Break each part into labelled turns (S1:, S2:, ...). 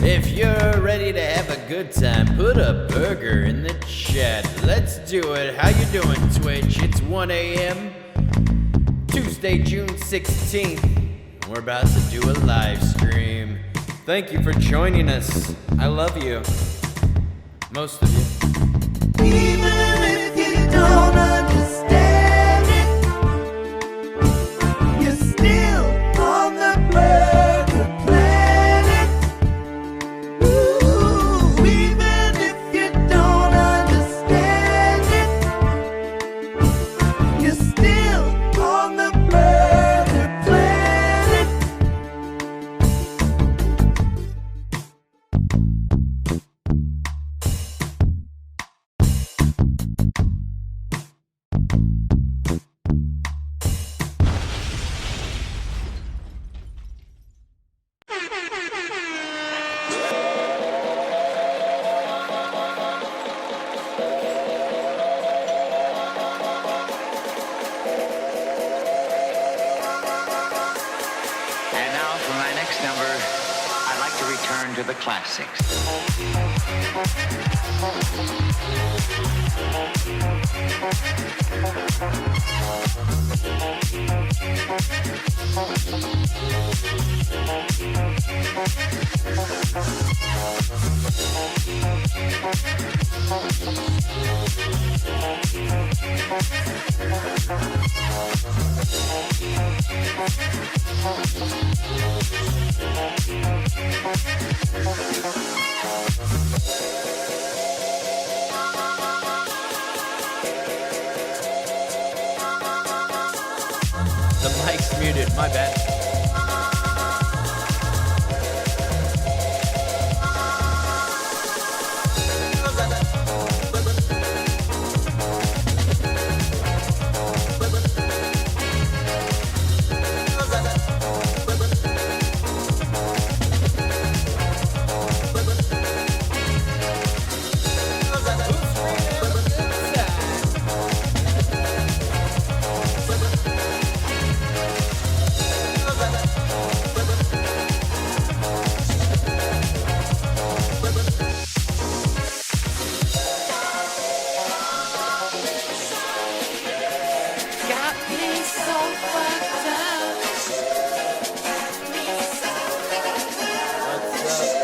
S1: If you're ready to have a good time, put a burger in the chat. Let's do it. How you doing, Twitch? It's 1 a.m. Tuesday, June 16th. We're about to do a live stream. Thank you for joining us. I love you. Most of you.
S2: Even if you don't understand it, you're still on the burger planet. Ooh, even if you don't understand it, you're still on the burger planet.
S3: And now for my next number, I'd like to return to the classics.
S1: The mic's muted, my bad.
S2: Got me so fucked up.
S1: What's up?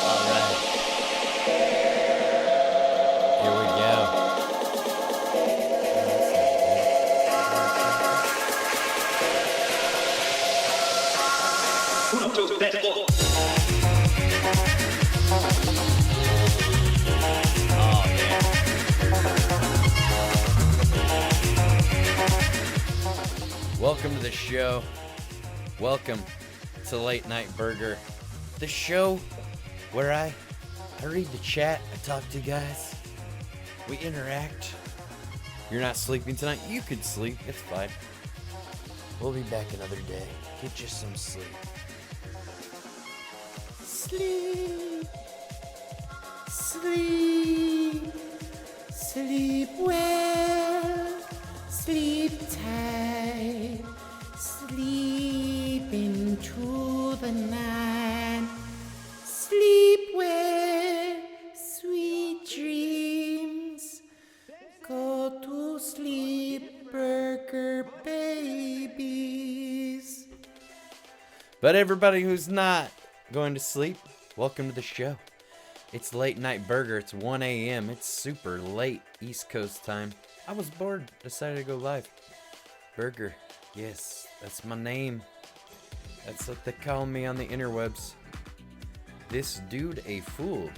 S1: All right. Here we go. Oh, man. Welcome to the show. Welcome to Late Night Burger, the show where I read the chat, I talk to you guys, we interact. You're not sleeping tonight? You could sleep, it's fine. We'll be back another day. Get you some sleep. Sleep. Sleep. Sleep well. Sleep tight. Sleep into the night. Sleep well. Sweet dreams. Go to sleep, burger babies. But everybody who's not going to sleep, welcome to the show. It's Late Night Burger. It's 1 a.m. It's super late East Coast time. I was bored, decided to go live. Burger. Yes, that's my name. That's what they call me on the interwebs. This dude a fool.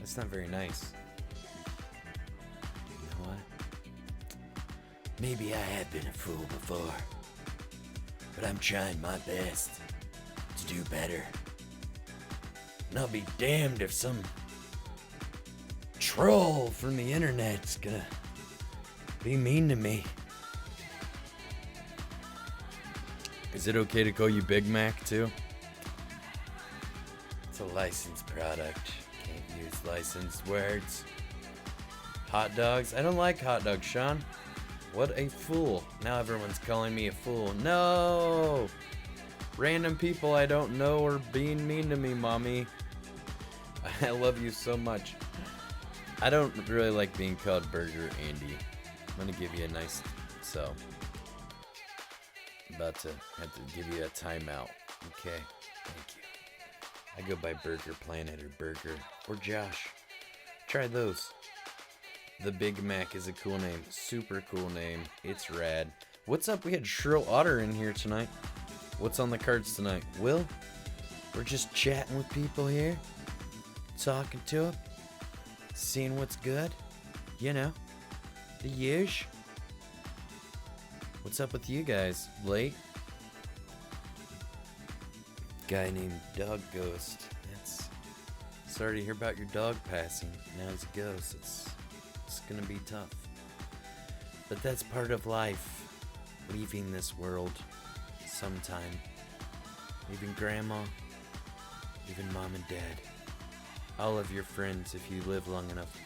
S1: That's not very nice. You know what? Maybe I have been a fool before, but I'm trying my best to do better. And I'll be damned if some troll from the internet's gonna be mean to me. Is it okay to call you Big Mac too? It's a licensed product. Can't use licensed words. Hot dogs? I don't like hot dogs, Sean. What a fool. Now everyone's calling me a fool. No! Random people I don't know are being mean to me, mommy. I love you so much. I don't really like being called Burger Andy. I'm gonna give you a nice so. About to have to give you a timeout. Okay, thank you. I go by Burger Planet or Burger or Josh. Try those. The Big Mac is a cool name. Super cool name. It's rad. What's up? We had Shrill Otter in here tonight. What's on the cards tonight? Will? We're just chatting with people here. Talking to them. Seeing what's good. You know. The usual. What's up with you guys? Late? Guy named Dog Ghost. That's sorry to hear about your dog passing. Now he's a ghost. It's gonna be tough. But that's part of life. Leaving this world sometime. Leaving grandma. Leaving mom and dad. All of your friends, if you live long enough,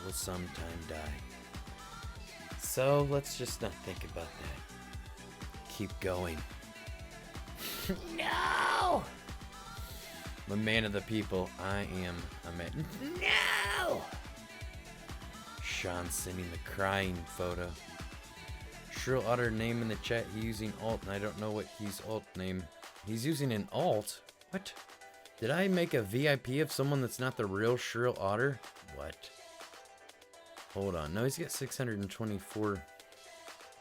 S1: will sometime die. So let's just not think about that. Keep going. No! I'm a man of the people. I am a man. No! Sean sending the crying photo. Shrill Otter name in the chat. He's using alt, and I don't know what he's alt name. He's using an alt? What? Did I make a VIP of someone that's not the real Shrill Otter? What? Hold on. No, he's got 624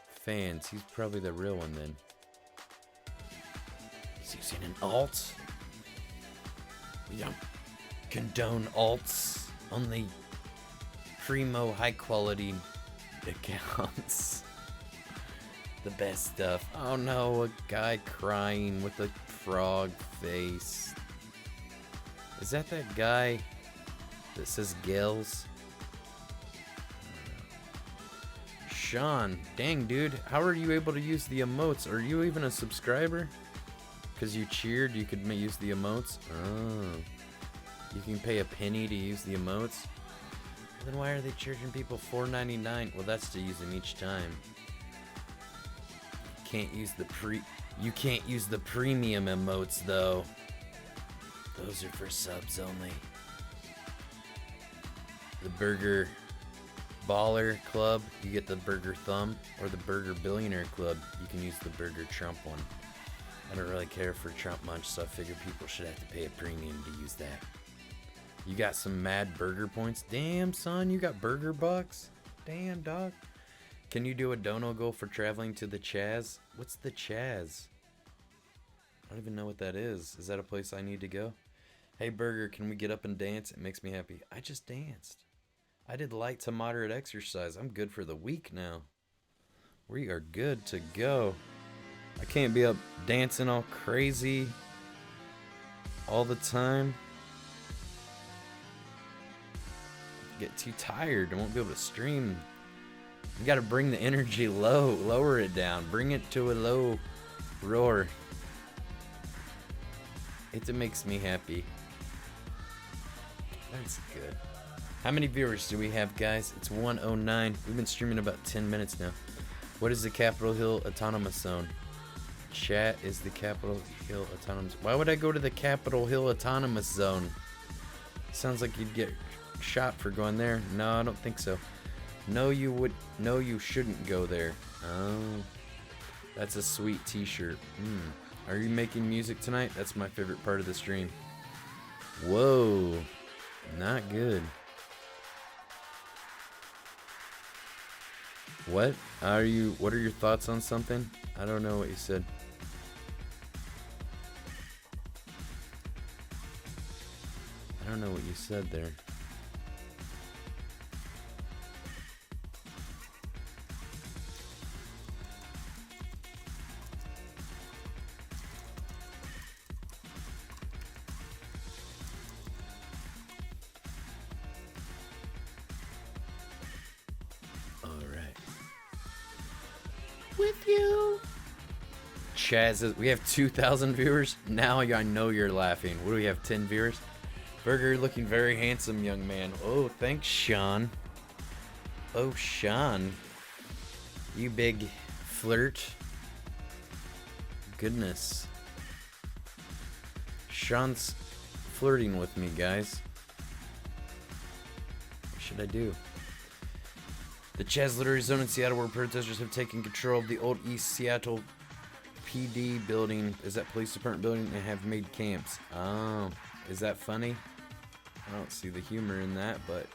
S1: fans. He's probably the real one then. He's using an alt. We don't condone alts. Only primo high quality accounts. The best stuff. Oh no, a guy crying with a frog face. Is that guy that says Gills? Sean, dang dude, how are you able to use the emotes? Are you even a subscriber? Because you cheered, you could use the emotes? Oh. You can pay a penny to use the emotes? Well, then why are they charging people $4.99? Well, that's to use them each time. You can't use the premium emotes though. Those are for subs only. The Burger Baller Club, you get the Burger Thumb, or the Burger Billionaire Club, you can use the Burger Trump one. I don't really care for Trump much, so I figure people should have to pay a premium to use that. You got some mad burger points? Damn, son, you got burger bucks? Damn, dog. Can you do a dono goal for traveling to the Chaz? What's the Chaz? I don't even know what that is. Is that a place I need to go? Hey, Burger, can we get up and dance? It makes me happy. I just danced. I did light to moderate exercise. I'm good for the week now. We are good to go. I can't be up dancing all crazy all the time. Get too tired. I won't be able to stream. You gotta bring the energy low. Lower it down. Bring it to a low roar. It makes me happy. That's good. How many viewers do we have, guys? It's 109. We've been streaming about 10 minutes now. What is the Capitol Hill Autonomous Zone? Chat is the Capitol Hill Autonomous. Why would I go to the Capitol Hill Autonomous Zone? Sounds like you'd get shot for going there. No, I don't think so. No, you would. No, you shouldn't go there. Oh, that's a sweet T-shirt. Are you making music tonight? That's my favorite part of the stream. Whoa, not good. What are you? What are your thoughts on something? I don't know what you said. I don't know what you said there. Alright. With you. Chaz says, we have 2,000 viewers. Now I know you're laughing. What do we have, 10 viewers? Burger looking very handsome, young man. Oh, thanks, Sean. Oh, Sean. You big flirt. Goodness. Sean's flirting with me, guys. What should I do? The Chaz Literary Zone in Seattle, where protesters have taken control of the old East Seattle PD building, is that police department building, and have made camps. Oh, is that funny? I don't see the humor in that, but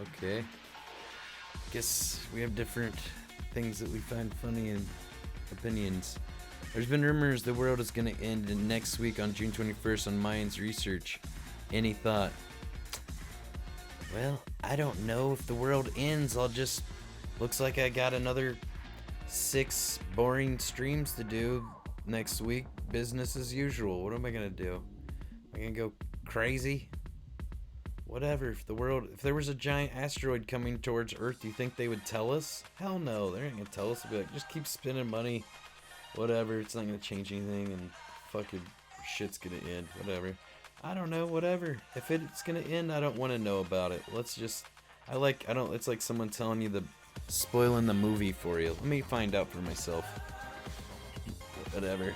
S1: okay. Guess we have different things that we find funny and opinions. There's been rumors the world is going to end next week on June 21st on Mayans research. Any thought? Well, I don't know if the world ends. Looks like I got another 6 boring streams to do next week. Business as usual. What am I gonna do? Am I gonna go crazy? Whatever. If there was a giant asteroid coming towards Earth, do you think they would tell us? Hell no, they ain't gonna tell us. They'd be like, just keep spending money. Whatever. It's not gonna change anything, and fucking shit's gonna end. Whatever. I don't know. Whatever. If it's gonna end, I don't want to know about it. It's like someone telling you spoiling the movie for you. Let me find out for myself. Whatever.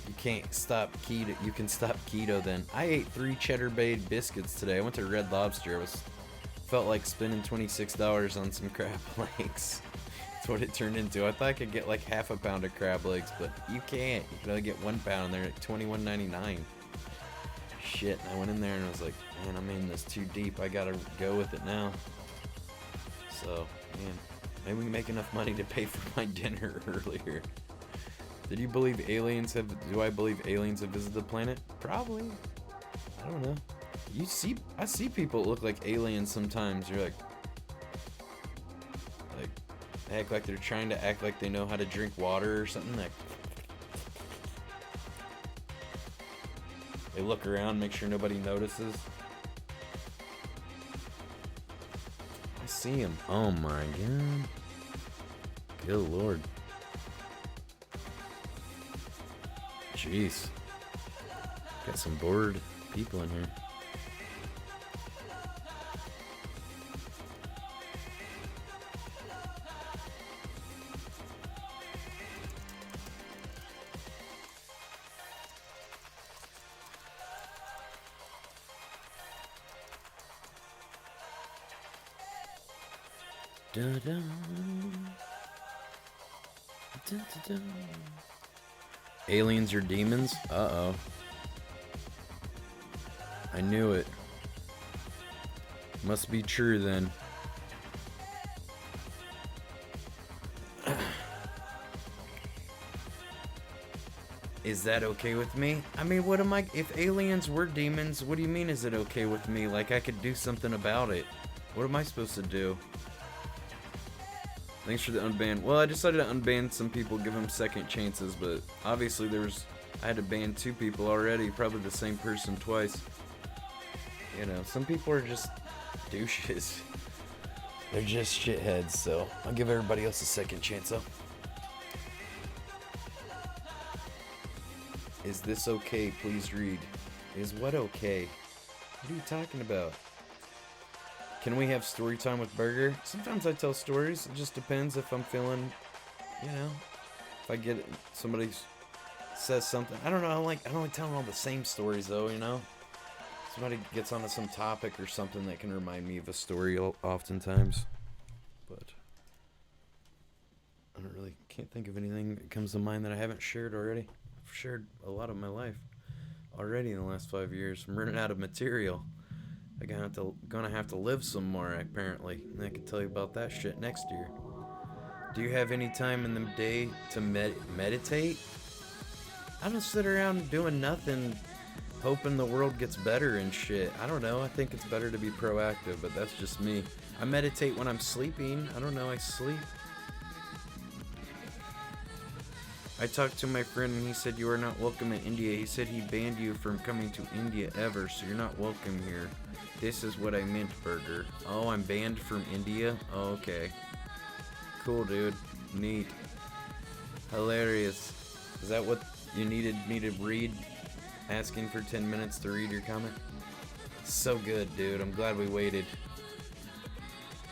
S1: You can't stop keto. You can stop keto then. I ate 3 Cheddar Bay biscuits today. I went to Red Lobster. Felt like spending $26 on some crab legs. That's what it turned into. I thought I could get like half a pound of crab legs, but you can't. You can only get 1 pound. They're at $21.99. Shit. I went in there and I was like, man, I'm in this too deep. I gotta go with it now. So, man. Maybe we can make enough money to pay for my dinner earlier. Do I believe aliens have visited the planet? Probably. I don't know. I see people that look like aliens sometimes. You're like they act like they're trying to act like they know how to drink water or something. Like they look around, make sure nobody notices. I see him. Oh my god. Good lord. Jeez. Got some bored people in here. Da-da. Da-da-da. Aliens or demons? Uh-oh. I knew it. Must be true then. Is that okay with me? I mean, what am I... If aliens were demons, what do you mean is it okay with me? Like, I could do something about it. What am I supposed to do? Thanks for the unban. Well, I decided to unban some people, give them second chances, but obviously I had to ban 2 people already, probably the same person twice. You know, some people are just douches. They're just shitheads, so I'll give everybody else a second chance, though. Is this okay? Please read. Is what okay? What are you talking about? Can we have story time with Burger? Sometimes I tell stories. It just depends if I'm feeling, you know, if I get somebody says something. I don't know. I don't like telling all the same stories though. You know, somebody gets onto some topic or something that can remind me of a story oftentimes. But I can't think of anything that comes to mind that I haven't shared already. I've shared a lot of my life already in the last 5 years. I'm running out of material. I'm gonna have to live some more, apparently. And I can tell you about that shit next year. Do you have any time in the day to meditate? I don't sit around doing nothing, hoping the world gets better and shit. I don't know. I think it's better to be proactive, but that's just me. I meditate when I'm sleeping. I don't know. I sleep. I talked to my friend and he said you are not welcome in India. He said he banned you from coming to India ever, so you're not welcome here. This is what I meant, Burger. Oh, I'm banned from India? Oh, okay. Cool, dude. Neat. Hilarious. Is that what you needed me to read? Asking for 10 minutes to read your comment? So good, dude. I'm glad we waited.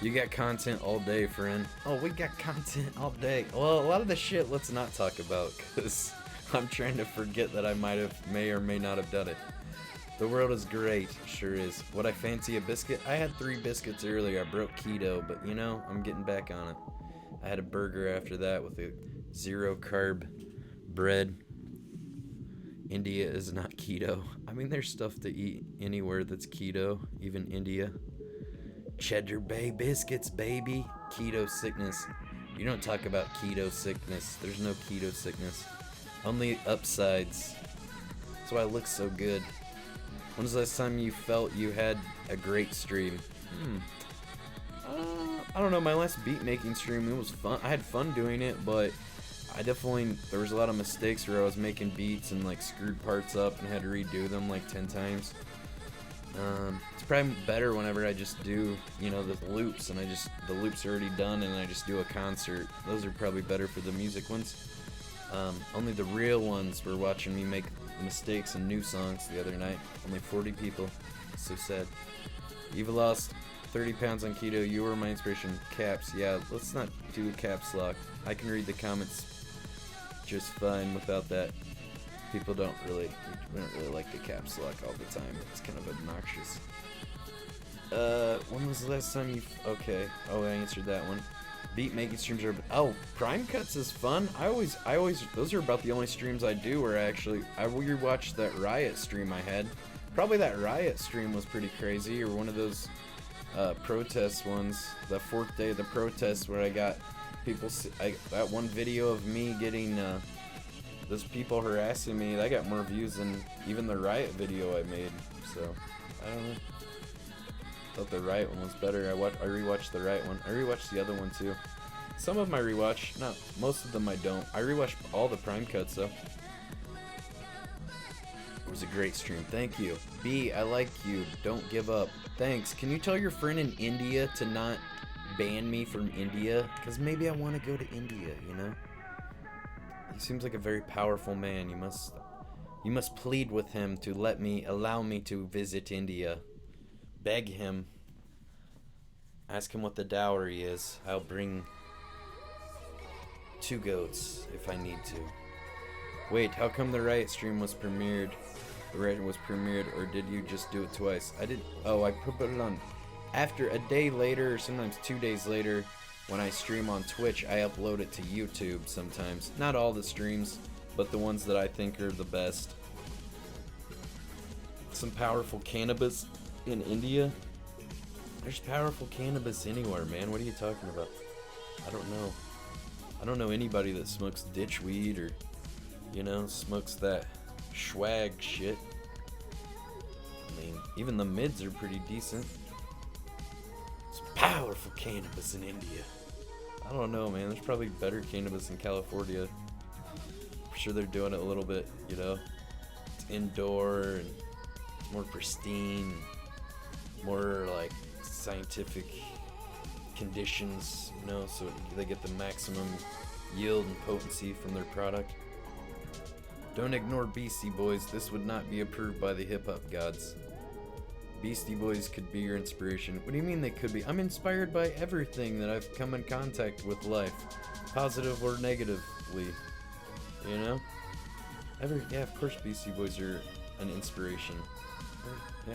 S1: You got content all day, friend. Oh, we got content all day. Well, a lot of the shit let's not talk about, because I'm trying to forget that I may or may not have done it. The world is great. Sure is. Would I fancy a biscuit? I had 3 biscuits earlier. I broke keto, but you know, I'm getting back on it. I had a burger after that with a 0 carb bread. India is not keto. I mean, there's stuff to eat anywhere that's keto, even India. Cheddar Bay biscuits, baby. Keto sickness. You don't talk about keto sickness. There's no keto sickness. Only upsides. That's why I look so good. When was the last time you felt you had a great stream? I don't know. My last beat making stream, it was fun. I had fun doing it, but there was a lot of mistakes where I was making beats and like screwed parts up and had to redo them like 10 times. It's probably better whenever I just do, you know, the loops and the loops are already done and I just do a concert. Those are probably better for the music ones. Only the real ones were watching me make mistakes in new songs the other night. Only 40 people. So sad. You've lost 30 pounds on keto. You were my inspiration. Caps. Yeah, let's not do caps lock. I can read the comments just fine without that. We don't really like the caps lock all the time. It's kind of obnoxious. When was the last time you... Okay. Oh, I answered that one. Beat making streams are... Oh, Prime Cuts is fun. I always... Those are about the only streams I do where I rewatched that Riot stream I had. Probably that Riot stream was pretty crazy, or one of those protest ones. The 4th day of the protest where I got people... that one video of me getting... those people harassing me, that got more views than even the Riot video I made. So, I don't know. Thought the Riot one was better. I rewatched the Riot one. I rewatched the other one too. Some of them I rewatch. Not most of them I don't. I rewatched all the Prime Cuts though. It was a great stream. Thank you. B, I like you. Don't give up. Thanks. Can you tell your friend in India to not ban me from India? Because maybe I want to go to India, you know? He seems like a very powerful man. You must plead with him to allow me to visit India. Beg him. Ask him what the dowry is. I'll bring 2 goats if I need to. Wait, how come the Riot stream was premiered? The Riot was premiered, or did you just do it twice? I did. Oh, I put it on after a day later, or sometimes 2 days later. When I stream on Twitch, I upload it to YouTube sometimes. Not all the streams, but the ones that I think are the best. Some powerful cannabis in India? There's powerful cannabis anywhere, man. What are you talking about? I don't know. I don't know anybody that smokes ditch weed or, you know, smokes that swag shit. I mean, even the mids are pretty decent. It's powerful cannabis in India. I don't know, man. There's probably better cannabis in California. I'm sure they're doing it a little bit, you know. It's indoor and it's more pristine, more like scientific conditions, you know, so they get the maximum yield and potency from their product. Don't ignore Beastie Boys. This would not be approved by the hip-hop gods. Beastie Boys could be your inspiration. What do you mean they could be? I'm inspired by everything that I've come in contact with life, positive or negatively, you know? Yeah, of course Beastie Boys are an inspiration. Yeah,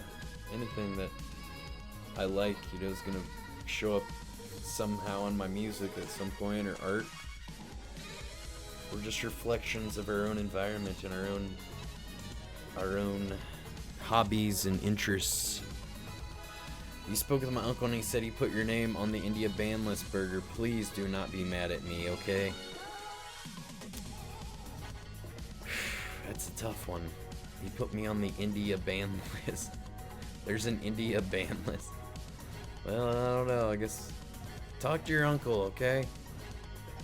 S1: anything that I like, you know, is gonna show up somehow on my music at some point, or art. Or just reflections of our own environment and our own hobbies and interests. You spoke with my uncle and he said he put your name on the India ban list, Burger. Please do not be mad at me, okay? That's a tough one. He put me on the India ban list. There's an India ban list. Well, I don't know. I guess talk to your uncle, okay?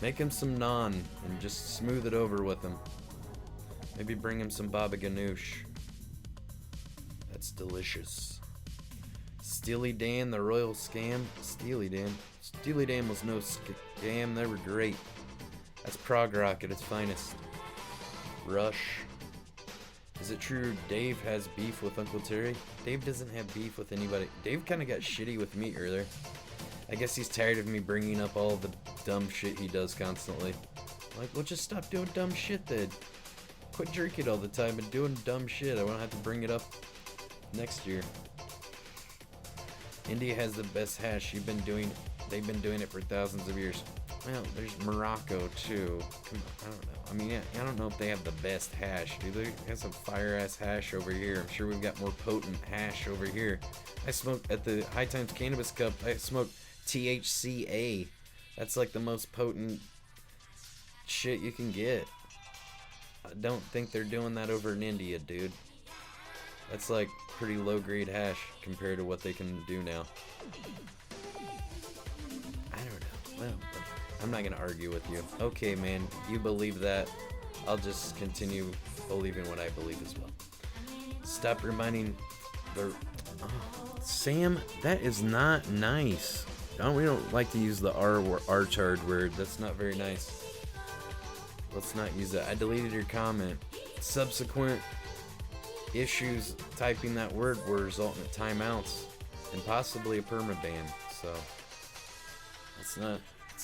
S1: Make him some naan and just smooth it over with him. Maybe bring him some baba ganoush. That's delicious. Steely Dan, the royal scam. Steely Dan. Steely Dan was no scam. They were great. That's prog rock at its finest. Rush. Is it true Dave has beef with Uncle Terry? Dave doesn't have beef with anybody. Dave kind of got shitty with me earlier. I guess he's tired of me bringing up all the dumb shit he does constantly. Like, well, just stop doing dumb shit then. Quit drinking all the time and doing dumb shit. I won't have to bring it up next year. India has the best hash. They've been doing it for thousands of years. Well, there's Morocco too. I don't know. I mean, I don't know if they have the best hash. Do they have some fire ass hash over here? I'm sure we've got more potent hash over here. I smoked at the High Times Cannabis Cup. I smoked THCA. That's like the most potent shit you can get. I don't think they're doing that over in India, dude. That's like pretty low grade hash compared to what they can do now. I don't know. Well, I'm not gonna argue with you. Okay, man, you believe that. I'll just continue believing what I believe as well. Stop reminding the... Oh, Sam, that is not nice. We don't like to use the R-chard word. That's not very nice. Let's not use that. I deleted your comment. Subsequent issues typing that word will result in timeouts and possibly a permaban. So it's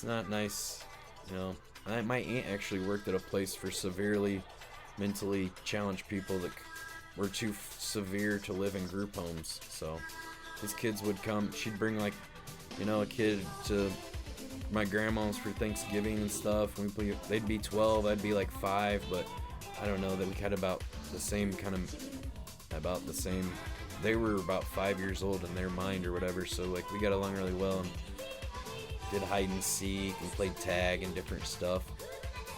S1: not nice. You know, my aunt actually worked at a place for severely mentally challenged people that were too severe to live in group homes. So his kids would come. She'd bring, like, you know, a kid to my grandma's for Thanksgiving and stuff. They'd be 12, I'd be like 5, but I don't know, that we had about the same. They were about 5 years old in their mind or whatever, so like we got along really well and did hide and seek and played tag and different stuff.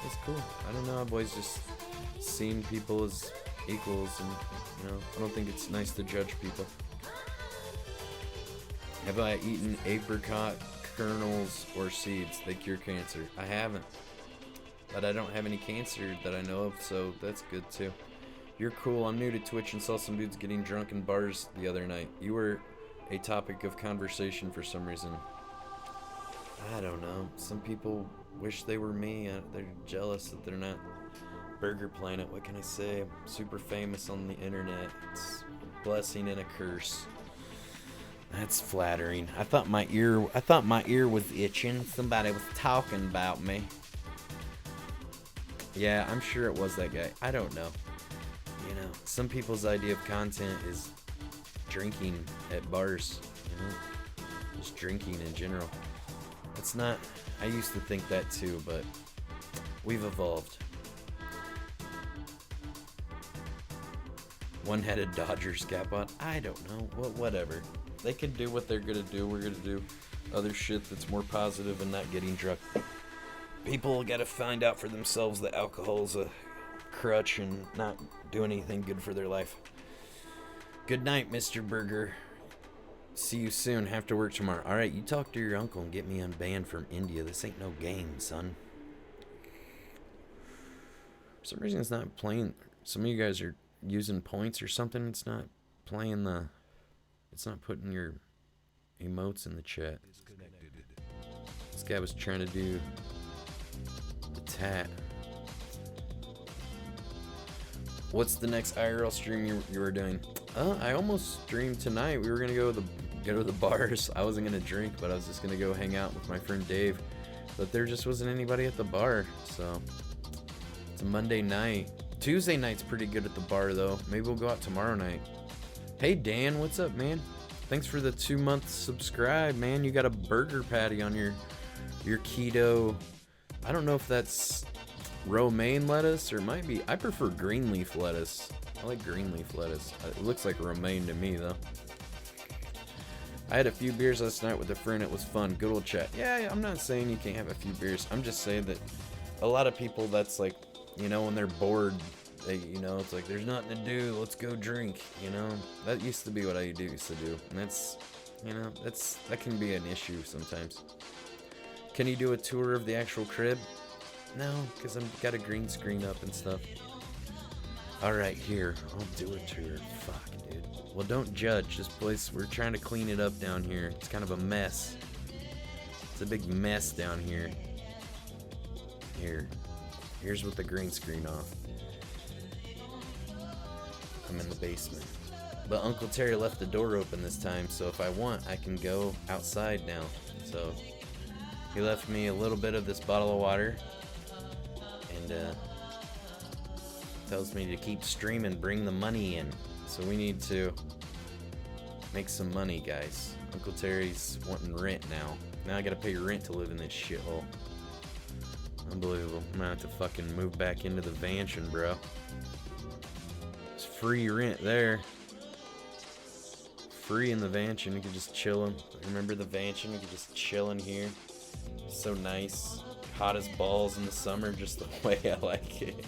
S1: It's cool. I don't know, I've always just seen people as equals, and you know, I don't think it's nice to judge people. Have I eaten apricot kernels or seeds? They cure cancer. I haven't. But I don't have any cancer that I know of, so that's good too. You're cool. I'm new to Twitch and saw some dudes getting drunk in bars the other night. You were a topic of conversation for some reason. I don't know. Some people wish they were me. They're jealous that they're not Burger Planet. What can I say? I'm super famous on the internet. It's a blessing and a curse. That's flattering. I thought my ear was itching. Somebody was talking about me. Yeah, I'm sure it was that guy. I don't know. You know, some people's idea of content is drinking at bars, you know? Just drinking in general. It's not... I used to think that too, but we've evolved. One-headed Dodgers cap on. I don't know. Whatever. They can do what they're gonna do. We're gonna do other shit that's more positive and not getting drunk. People gotta find out for themselves that alcohol's a crutch and not do anything good for their life. Good night, Mr. Burger. See you soon. Have to work tomorrow. Alright, you talk to your uncle and get me unbanned from India. This ain't no game, son. For some reason it's not playing. Some of you guys are using points or something. It's not playing the... It's not putting your emotes in the chat. This guy was trying to do the tat. What's the next IRL stream you were doing? I almost streamed tonight. We were gonna go to the bars. I wasn't gonna drink, but I was just gonna go hang out with my friend Dave. But there just wasn't anybody at the bar, so it's a Monday night. Tuesday night's pretty good at the bar though. Maybe we'll go out tomorrow night. Hey Dan, what's up, man? Thanks for the 2-month subscribe, man. You got a burger patty on your keto. I don't know if that's romaine lettuce or it might be. I prefer green leaf lettuce. I like green leaf lettuce. It looks like romaine to me though. I had a few beers last night with a friend. It was fun. Good old chat. Yeah, I'm not saying you can't have a few beers. I'm just saying that a lot of people, that's like, you know, when they're bored, you know, it's like there's nothing to do. Let's go drink. You know, that used to be what I used to do, and that's, you know, that can be an issue sometimes. Can you do a tour of the actual crib? No, because I've got a green screen up and stuff. Alright, here. I'll do a tour. Fuck, dude. Well, don't judge. This place, we're trying to clean it up down here. It's kind of a mess. It's a big mess down here. Here. Here's with the green screen off. I'm in the basement. But Uncle Terry left the door open this time, so if I want, I can go outside now. So, he left me a little bit of this bottle of water. And, tells me to keep streaming, bring the money in. So we need to make some money, guys. Uncle Terry's wanting rent now. Now I gotta pay rent to live in this shithole. Unbelievable. I'm gonna have to fucking move back into the mansion, bro. It's free rent there. Free in the mansion. You can just chill in. Remember the mansion? You can just chill in here. So nice. Hot as balls in the summer, just the way I like it.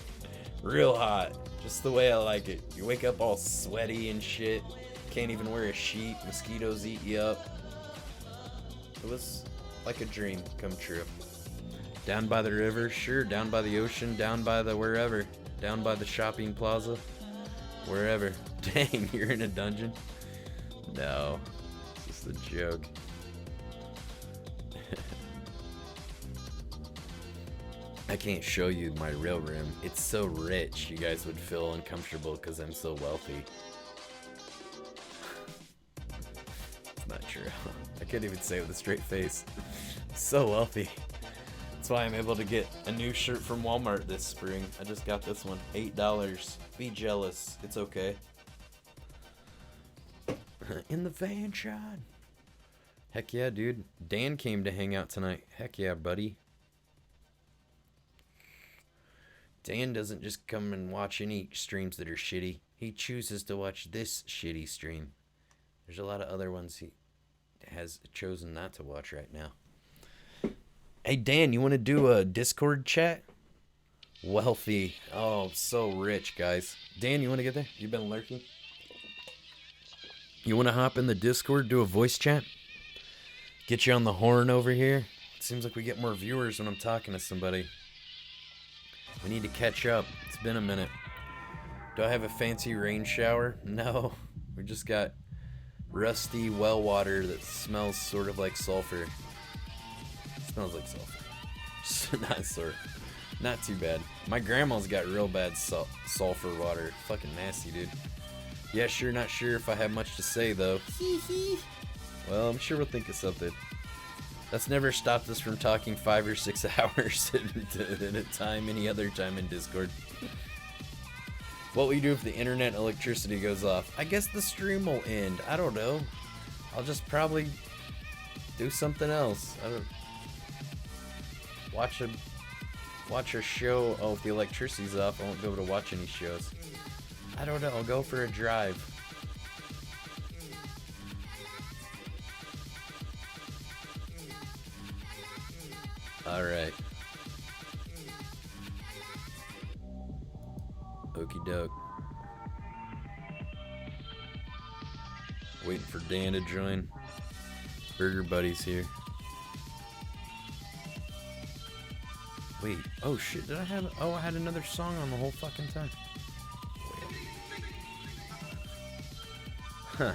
S1: Real hot, just the way I like it. You wake up all sweaty and shit. Can't even wear a sheet. Mosquitoes eat you up. It was like a dream come true. Down by the river, sure. Down by the ocean, down by the wherever. Down by the shopping plaza, wherever. Dang, you're in a dungeon? No, it's just a joke. I can't show you my real room. It's so rich, you guys would feel uncomfortable because I'm so wealthy. It's not true. I can't even say it with a straight face. So wealthy. That's why I'm able to get a new shirt from Walmart this spring. I just got this one. $8. Be jealous. It's okay. In the van, Sean. Heck yeah, dude. Dan came to hang out tonight. Heck yeah, buddy. Dan doesn't just come and watch any streams that are shitty. He chooses to watch this shitty stream. There's a lot of other ones he has chosen not to watch right now. Hey, Dan, you want to do a Discord chat? Wealthy. Oh, so rich, guys. Dan, you want to get there? You've been lurking? You want to hop in the Discord, do a voice chat? Get you on the horn over here? It seems like we get more viewers when I'm talking to somebody. We need to catch up. It's been a minute. Do I have a fancy rain shower? No. We just got rusty well water that smells sort of like sulfur. It smells like sulfur. Not too bad. My grandma's got real bad sulfur water. Fucking nasty, dude. Yeah, sure, not sure if I have much to say, though. Well, I'm sure we'll think of something. That's never stopped us from talking 5 or 6 hours at a time, any other time in Discord. What will you do if the internet electricity goes off? I guess the stream will end. I don't know. I'll just probably do something else. I don't watch a show. Oh, if the electricity's off, I won't be able to watch any shows. I don't know. I'll go for a drive. Alright. Okie doke. Waiting for Dan to join. Burger Buddy's here. Wait. Oh shit, did I have... Oh, I had another song on the whole fucking time. Huh.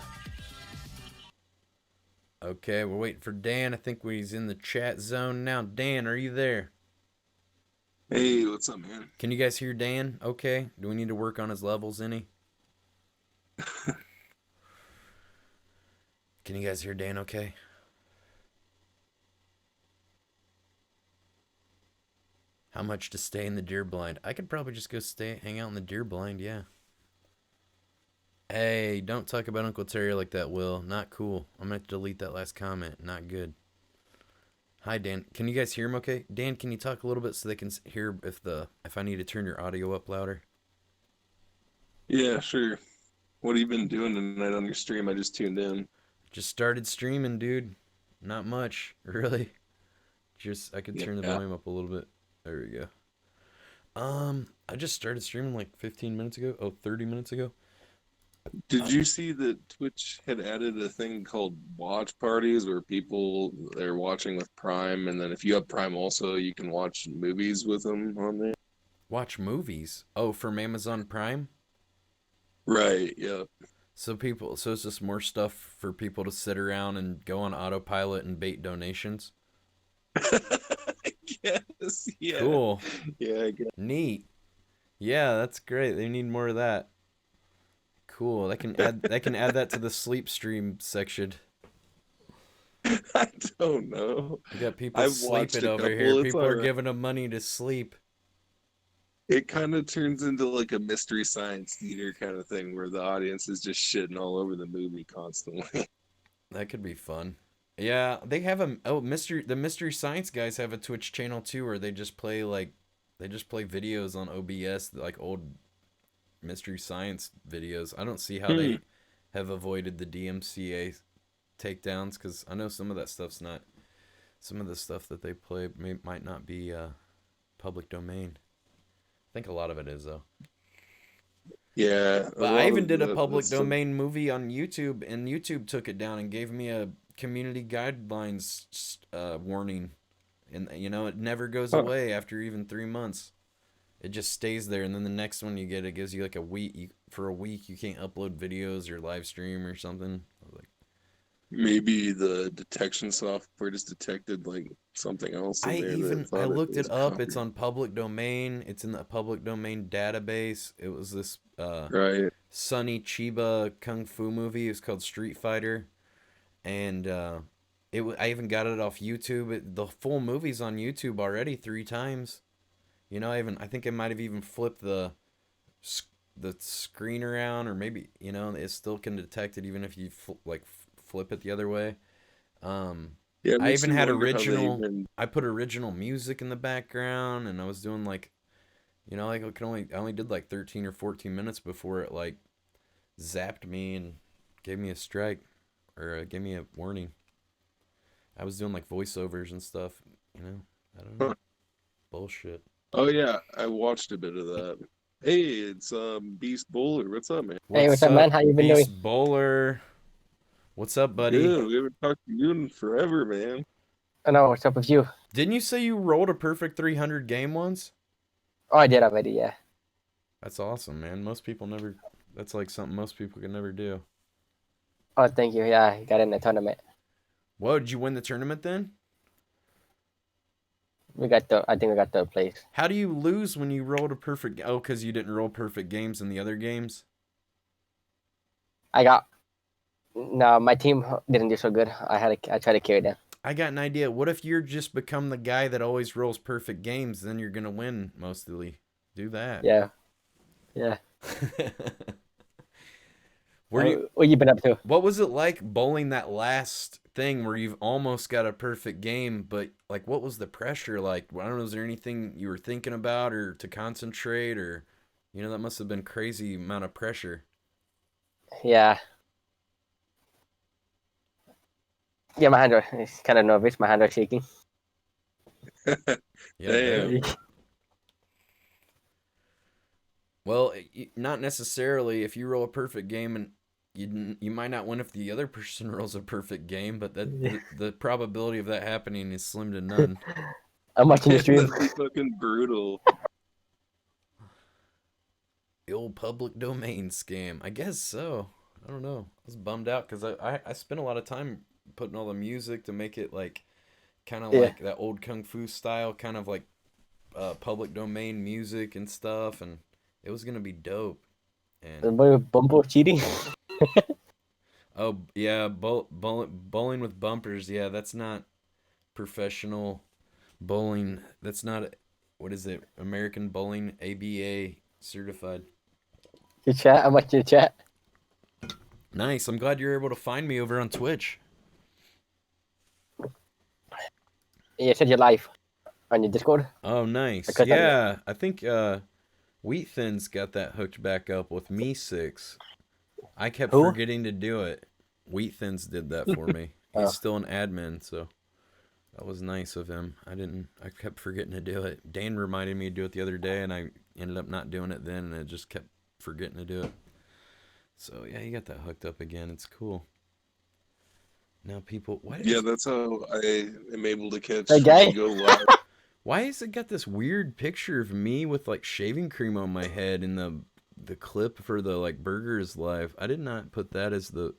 S1: Okay, we're waiting for Dan. I think he's in the chat zone now. Dan, are you there?
S4: Hey, what's up, man?
S1: Can you guys hear Dan? Okay. Do we need to work on his levels any? Can you guys hear Dan okay? How much to stay in the deer blind? I could probably just go hang out in the deer blind, yeah. Hey, don't talk about Uncle Terry like that, Will. Not cool. I'm gonna have to delete that last comment. Not good. Hi, Dan. Can you guys hear him okay? Dan, can you talk a little bit so they can hear if I need to turn your audio up louder?
S4: Yeah, sure. What have you been doing tonight on your stream? I just tuned in.
S1: Just started streaming, dude. Not much, really. I could turn the volume up a little bit. There we go. I just started streaming like 15 minutes ago. Oh, 30 minutes ago.
S4: Did you see that Twitch had added a thing called watch parties where people they're watching with Prime, and then if you have Prime also, you can watch movies with them on there?
S1: Watch movies. Oh, from Amazon Prime?
S4: Right, yeah.
S1: So it's just more stuff for people to sit around and go on autopilot and bait donations.
S4: I guess, yeah.
S1: Cool.
S4: Yeah, I guess.
S1: Neat. Yeah, that's great. They need more of that. Cool. They can add that to the sleep stream section.
S4: I don't know.
S1: We got people
S4: I've watched
S1: sleeping
S4: a
S1: over here.
S4: couple. It's
S1: People
S4: all
S1: are
S4: right.
S1: giving them money to sleep.
S4: It kind of turns into like a mystery science theater kind of thing where the audience is just shitting all over the movie constantly.
S1: That could be fun. Yeah, they have the Mystery Science guys have a Twitch channel too where they just play videos on OBS, like old Mystery Science videos. I don't see how
S4: Hmm.
S1: they have avoided the DMCA takedowns cuz I know some of the stuff that they play might not be public domain. I think a lot of it is though.
S4: Yeah, a
S1: But I
S4: lot
S1: even
S4: of
S1: did a
S4: the
S1: public
S4: stuff.
S1: domain movie on YouTube, and YouTube took it down and gave me a community guidelines warning. And it never goes
S4: Huh.
S1: away after even 3 months. It just stays there, and then the next one you get, it gives you like a week. For a week, you can't upload videos or live stream or something. I was like,
S4: Maybe the detection software just detected like something else in there that
S1: I
S4: thought it
S1: looked it
S4: was
S1: up. It's
S4: copy.
S1: on public domain. It's in the public domain database. It was this
S4: Right.
S1: Sonny Chiba kung fu movie. It's called Street Fighter, and I even got it off YouTube. The full movie's on YouTube already 3 times. I think I might have even flipped the screen around, or maybe it still can detect it even if you flip it the other way.
S4: Yeah, it
S1: I
S4: makes
S1: even
S4: you
S1: had
S4: wonder how they
S1: original.
S4: even.
S1: I put original music in the background, and I was doing I only did like 13 or 14 minutes before it like zapped me and gave me a strike, or gave me a warning. I was doing like voiceovers and stuff. I don't know. Bullshit.
S4: Oh yeah, I watched a bit of that. Hey, it's Beast Bowler. What's up, man?
S5: Hey, what's
S1: What's
S5: up, man?
S1: up,
S5: How you been doing?
S1: Beast Bowler? What's up, buddy?
S4: Good. We haven't talked to you in forever, man.
S5: I know, what's up with you?
S1: Didn't you say you rolled a perfect 300 game once?
S5: Oh, I did already, yeah.
S1: That's awesome, man. Most people never. That's like something most people could never do.
S5: Oh, thank you. Yeah, I got in the tournament.
S1: Whoa, did you win the tournament then?
S5: I think we got the place.
S1: How do you lose when you rolled a perfect? Oh, because you didn't roll perfect games in the other games.
S5: No, my team didn't do so good. I tried to carry them.
S1: I got an idea. What if you're just become the guy that always rolls perfect games? Then you're gonna win mostly. Do that.
S5: Yeah. Yeah.
S1: What
S5: you been up to?
S1: What was it like bowling that last thing where you've almost got a perfect game, but like what was the pressure like? I don't know, is there anything you were thinking about or to concentrate, or that must have been crazy amount of pressure.
S5: Yeah. Yeah, my hands are kind of nervous. My hands are shaking.
S1: Yeah,
S4: Damn.
S1: Well, not necessarily. If you roll a perfect game, and you might not win if the other person rolls a perfect game, but the probability of that happening is slim to none.
S5: I'm watching the stream.
S4: That'd be fucking brutal.
S1: The old public domain scam. I guess so. I don't know. I was bummed out because I spent a lot of time putting all the music to make it like kind of like that old kung fu style, kind of like public domain music and stuff, and it was gonna be dope. And
S5: Bumbo cheating.
S1: oh yeah, bowling with bumpers. Yeah, that's not professional bowling. That's not what is it? American Bowling ABA certified.
S5: Your chat. I'm watching your chat.
S1: Nice. I'm glad you're able to find me over on Twitch.
S5: You said you're live on your Discord.
S1: Oh, nice.
S5: I
S1: Yeah, I think Wheat Thin's got that hooked back up with me 6. I kept
S5: Who?
S1: forgetting to do it. Wheat Thins did that for me. He's
S5: Oh.
S1: still an admin, so That was nice of him. I kept forgetting to do it. Dane reminded me to do it the other day, and I ended up not doing it then, and I just kept forgetting to do it. So, yeah, you got that hooked up again. It's cool. Now people,
S4: Yeah, that's how I am able to catch
S5: That guy?
S4: and go live.
S1: why has it got this weird picture of me with like shaving cream on my head in the clip for the like burgers live? I did not put that as the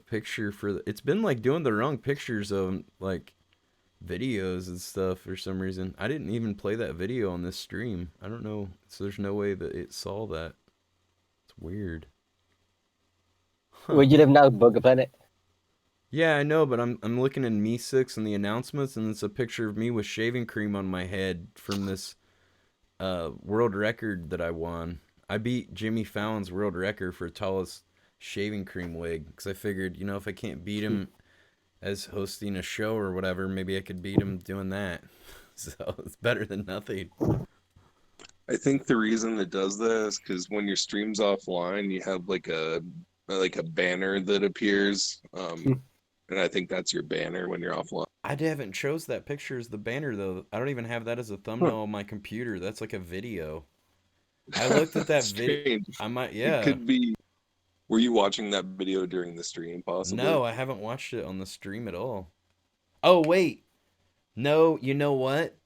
S1: picture for it's been like doing the wrong pictures of like videos and stuff for some reason. I didn't even play that video on this stream. I don't know. So there's no way that it saw that. It's weird.
S5: Where you live now, Burger Planet?
S1: Yeah, I know, but I'm looking in Me 6 and the announcements, and it's a picture of me with shaving cream on my head from this world record that I won. I beat Jimmy Fallon's world record for tallest shaving cream wig because I figured, if I can't beat him as hosting a show or whatever, maybe I could beat him doing that. So it's better than nothing.
S4: I think the reason it does that is because when your stream's offline, you have like a banner that appears, and I think that's your banner when you're offline.
S1: I haven't chose that picture as the banner though. I don't even have that as a thumbnail on my computer. That's like a video. I looked at that video.
S4: Strange.
S1: I might,
S4: It
S1: yeah.
S4: could be. Were you watching that video during the stream, possibly?
S1: No, I haven't watched it on the stream at all. Oh, wait. No, you know what?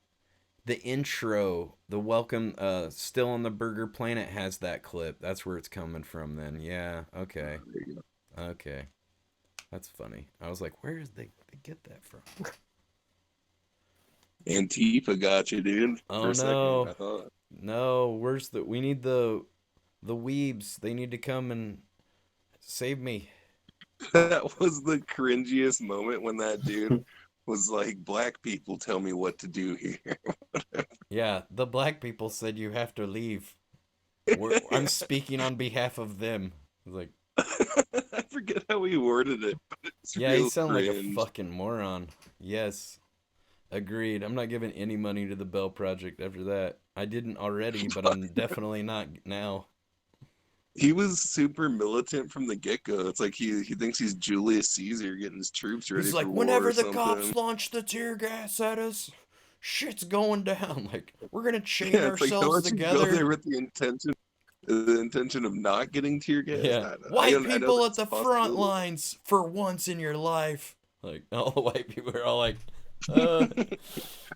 S1: The intro, the welcome, Still on the Burger Planet has that clip. That's where it's coming from then. Yeah, okay.
S4: There you go.
S1: Okay. That's funny. I was like, where did they get that from?
S4: Antifa got you, dude.
S1: Oh,
S4: For a
S1: no.
S4: second, I thought.
S1: No, we need the weebs. They need to come and save me.
S4: That was the cringiest moment when that dude was like, "Black people tell me what to do here."
S1: Yeah, the black people said you have to leave. I'm speaking on behalf of them. Like,
S4: I forget how he worded it, but it's
S1: yeah,
S4: real
S1: you sound like a
S4: cringe.
S1: fucking moron. Yes, agreed. I'm not giving any money to the Bell Project after that. I didn't already, but I'm definitely not now.
S4: He was super militant from the get-go. It's like he thinks he's Julius Caesar getting his troops ready
S1: He's
S4: for
S1: like,
S4: war
S1: whenever
S4: or
S1: the
S4: something.
S1: cops launch the tear gas at us, shit's going down. Like, we're gonna chain
S4: Yeah, it's like, don't
S1: ourselves
S4: you go there
S1: together.
S4: with the intention of not getting tear gas?
S1: Yeah,
S4: I
S1: white
S4: know
S1: people at
S4: that's
S1: the
S4: a
S1: front
S4: possibility.
S1: lines for once in your life. Like, all the white people are all like,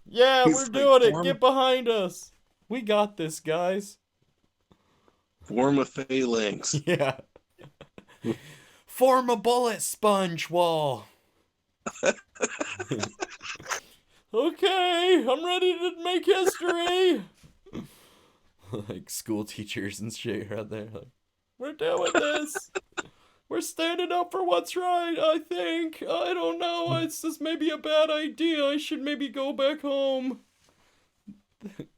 S1: yeah,
S4: He's
S1: we're
S4: like,
S1: doing it. Get behind us. We got this, guys.
S4: form a phalanx.
S1: Yeah. Form a bullet sponge wall. Okay, I'm ready to make history. Like school teachers and shit out there. Like, we're doing this. We're standing up for what's right, I think. I don't know. It's just maybe a bad idea. I should maybe go back home.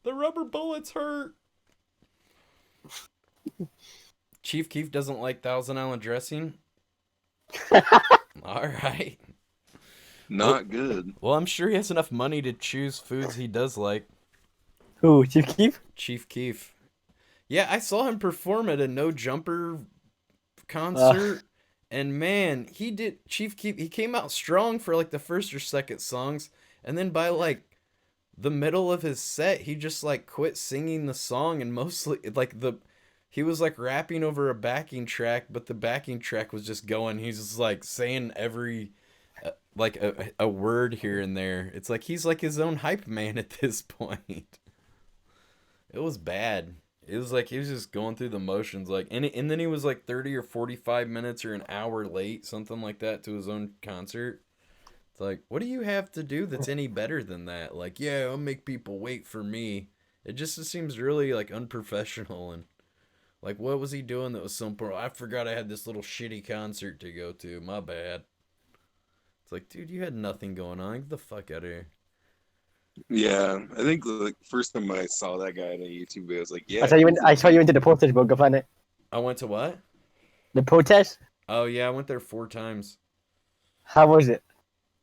S1: The rubber bullets hurt. Chief Keef doesn't like Thousand Island dressing. All right.
S4: Not good.
S1: Well, I'm sure he has enough money to choose foods he does like.
S5: Who, Chief Keef?
S1: Chief Keef. Yeah, I saw him perform at a No Jumper concert. And man, Chief Keef, he came out strong for like the first or second songs. And then by like the middle of his set, he just like quit singing the song and mostly like he was like rapping over a backing track, but the backing track was just going. He's just like saying every like a word here and there. It's like he's like his own hype man at this point. It was bad. It was like he was just going through the motions, like, and then he was like 30 or 45 minutes or an hour late, something like that, to his own concert. It's like, what do you have to do that's any better than that? Like, yeah, I'll make people wait for me. It just seems really like unprofessional and like, what was he doing that was so important? I forgot I had this little shitty concert to go to. My bad. It's like, dude, you had nothing going on. Get the fuck out of here.
S4: Yeah, I think the first time I saw that guy on a YouTube video, I was like, yeah.
S5: I saw you into the protest, Burger Planet.
S1: I went to what?
S5: The protest?
S1: Oh, yeah, I went there 4 times.
S5: How was it?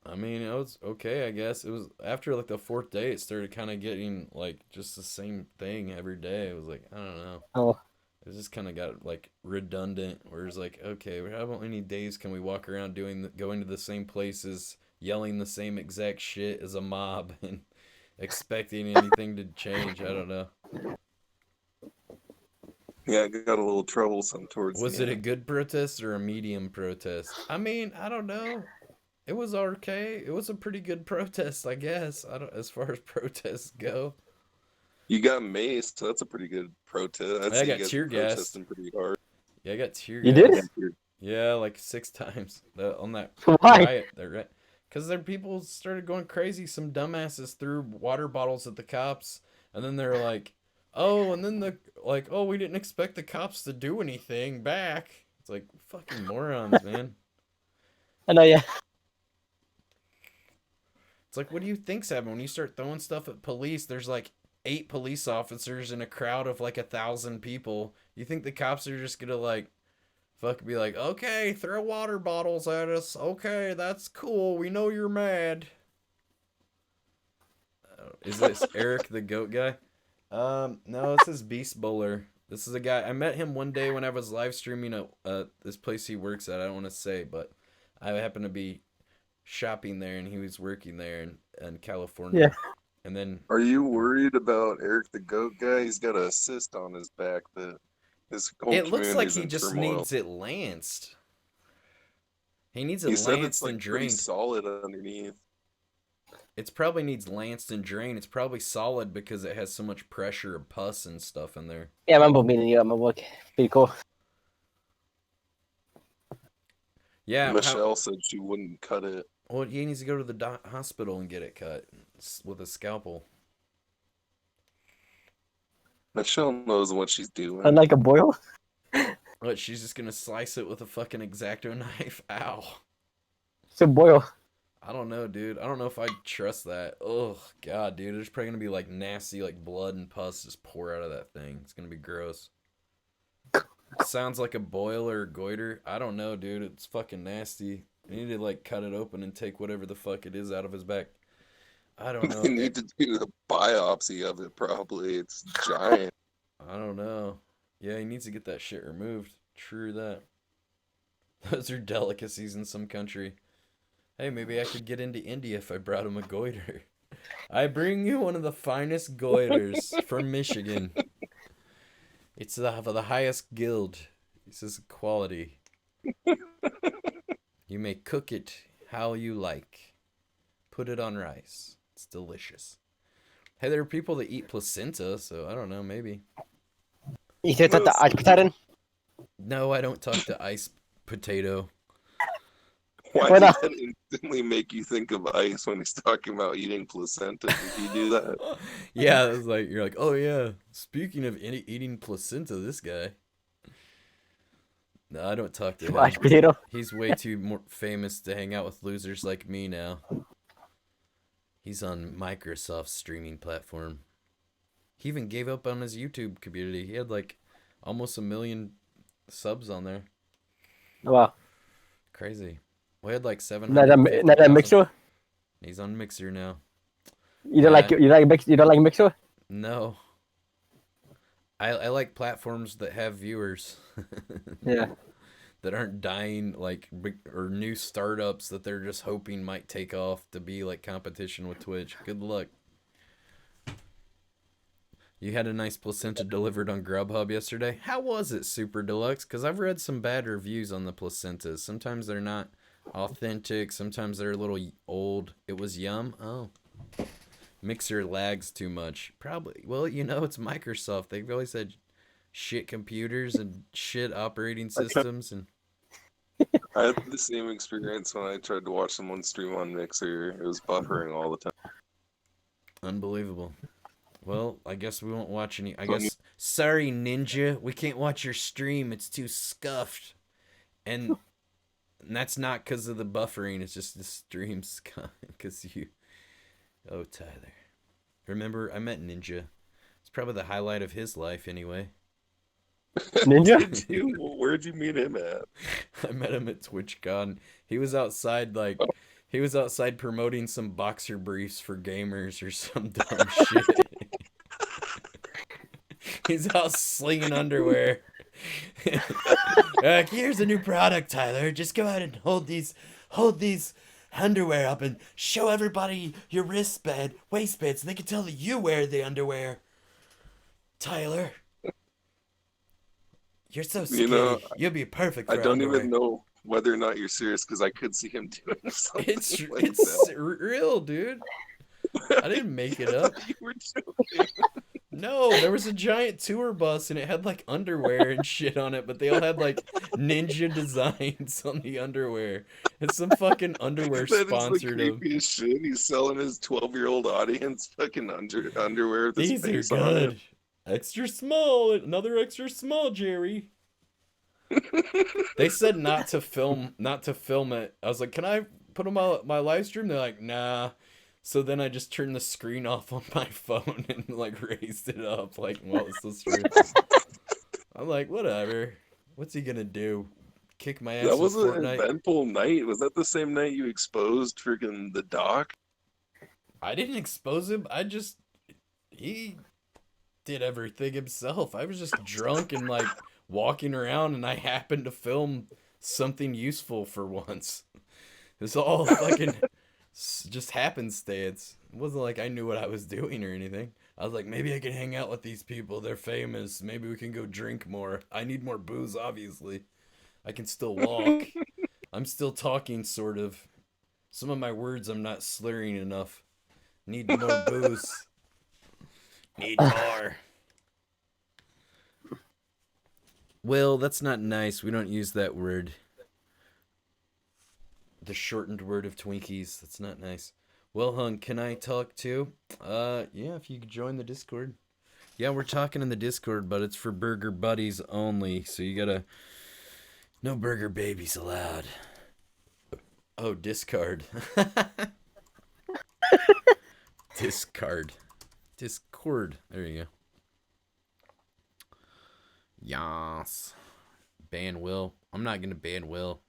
S1: I mean, it was okay, I guess. It was after like the 4th day, it started kind of getting like just the same thing every day. It was like, I don't know.
S5: Oh.
S1: It just kind of got like redundant. Where it's like, okay, how many days can we walk around going to the same places yelling the same exact shit as a mob and expecting anything to change. I don't know.
S4: Yeah, it got a little troublesome towards
S1: Was
S4: the
S1: it a
S4: end.
S1: good protest or a medium protest? I mean, I don't know. It was okay. It was a pretty good protest, I guess. I don't, as far as protests go.
S4: You got maced, so that's a pretty good protest. I'd
S1: I
S4: say you
S1: got
S4: guys
S1: tear
S4: were
S1: gassed.
S4: protesting pretty hard.
S1: Yeah, I got tear
S5: You did?
S1: gassed. Yeah, like 6 times on that
S5: Why?
S1: riot. Because their people started going crazy. Some dumbasses threw water bottles at the cops, and then they're like, "Oh," and then "Oh, we didn't expect the cops to do anything back." It's like fucking morons, man.
S5: I know, yeah.
S1: It's like, what do you think's happening when you start throwing stuff at police? There's like 8 police officers in a crowd of like 1,000 people. You think the cops are just gonna like be like, okay, throw water bottles at us. Okay, that's cool. We know you're mad. Is this Eric the goat guy? No, this is Beast Bowler. This is a guy. I met him one day when I was live streaming at this place he works at. I don't want to say, but I happened to be shopping there and he was working there in California.
S5: Yeah.
S1: And then
S4: Are you worried about Eric the Goat guy? He's got a cyst on his back that his whole
S1: it looks like
S4: community's
S1: he
S4: in
S1: just
S4: turmoil.
S1: needs it lanced. He needs it
S4: He said
S1: lanced
S4: it's like
S1: and
S4: pretty
S1: drained.
S4: solid underneath.
S1: It probably needs lanced and drained. It's probably solid because it has so much pressure of pus and stuff in there.
S5: Yeah, I remember meeting you at my work. Pretty cool.
S1: Yeah.
S4: Michelle said she wouldn't cut it.
S1: Well, he needs to go to the hospital and get it cut with a scalpel.
S4: Michelle knows what she's doing.
S5: Unlike a boil.
S1: What, she's just gonna slice it with a fucking X-Acto knife? Ow.
S5: It's a boil.
S1: I don't know, dude. I don't know if I'd trust that. Ugh, God, dude. There's probably gonna be like nasty, like blood and pus just pour out of that thing. It's gonna be gross. Sounds like a boil or a goiter. I don't know, dude. It's fucking nasty. You need to like cut it open and take whatever the fuck it is out of his back. I don't know.
S4: You need to do a biopsy of it, probably. It's giant.
S1: I don't know. Yeah, he needs to get that shit removed. True that. Those are delicacies in some country. Hey, maybe I could get into India if I brought him a goiter. I bring you one of the finest goiters from Michigan. It's the highest guild. This is quality. You may cook it how you like. Put it on rice. It's delicious. Hey, there are people that eat placenta, so I don't know, maybe.
S5: You said that the potato?
S4: No,
S1: I don't talk to ice potato.
S4: Why
S5: Why
S4: did
S5: not?
S4: that instantly make you think of ice when he's talking about eating placenta? Did you do that?
S1: Yeah, it's like you're like, oh yeah. Speaking of eating placenta, this guy. No, I don't talk to him.
S5: Mashed potato.
S1: He's way too more famous to hang out with losers like me now. He's on Microsoft's streaming platform. He even gave up on his YouTube community. He had like almost 1 million subs on there.
S5: Wow.
S1: Crazy. We had like
S5: Not that
S1: 750,000.
S5: Mixer?
S1: He's on Mixer now.
S5: You don't like Mixer?
S1: No. I like platforms that have viewers.
S5: Yeah.
S1: That aren't dying or new startups that they're just hoping might take off to be like competition with Twitch. Good luck. You had a nice placenta delivered on Grubhub yesterday. How was it, Super Deluxe? Because I've read some bad reviews on the placentas. Sometimes they're not authentic. Sometimes they're a little old. It was yum. Oh. Mixer lags too much. Probably. Well, it's Microsoft. They've always had shit computers and shit operating systems. And
S4: I had the same experience when I tried to watch someone stream on Mixer. It was buffering all the time.
S1: Unbelievable. Well, I guess we won't watch any. Sorry, Ninja. We can't watch your stream. It's too scuffed. And that's not because of the buffering. It's just the stream's because you. Oh, Tyler. Remember, I met Ninja. It's probably the highlight of his life, anyway.
S5: Ninja?
S4: Where'd you meet him at?
S1: I met him at TwitchCon. He was outside, he was outside promoting some boxer briefs for gamers or some dumb shit. He's out slinging underwear. Here's a new product, Tyler. Just go ahead and hold these underwear up and show everybody your waistband, so they can tell that you wear the underwear. Tyler, you're so
S4: You know,
S1: skinny. You'll be perfect
S4: I
S1: for
S4: don't
S1: underwear.
S4: even know whether or not you're serious because I could see him doing something
S1: It's
S4: like
S1: it's
S4: that.
S1: real, dude. I didn't make it
S4: I
S1: up.
S4: thought you were joking.
S1: No, there was a giant tour bus and it had like underwear and shit on it, but they all had like ninja designs on the underwear. It's some fucking underwear
S4: That is the
S1: sponsored them.
S4: creepiest shit. He's selling his 12-year-old audience fucking underwear with his
S1: These are
S4: face on it.
S1: good. Extra small, another extra small, Jerry. They said not to film it. I was like, "Can I put on my live stream?" They're like, "Nah." So then I just turned the screen off on my phone and like raised it up like while it's the stream. I'm like, whatever. What's he gonna do? Kick my ass
S4: That
S1: in
S4: was an
S1: Fortnite?
S4: eventful night. Was that the same night you exposed freaking the doc?
S1: I didn't expose him. He did everything himself. I was just drunk and like walking around and I happened to film something useful for once. It was all fucking just happenstance. It wasn't like I knew what I was doing or anything. I was like, maybe I can hang out with these people. They're famous. Maybe we can go drink more. I need more booze, obviously. I can still walk. I'm still talking, sort of. Some of my words I'm not slurring enough. Need more booze. Need more. Well, that's not nice. We don't use that word. The shortened word of Twinkies. That's not nice. Well, hung, can I talk too? Yeah, if you could join the Discord. Yeah, we're talking in the Discord, but it's for burger buddies only, so you gotta... No burger babies allowed. Oh, discard. Discard. Discord. There you go. Yas. Ban Will. I'm not gonna ban Will.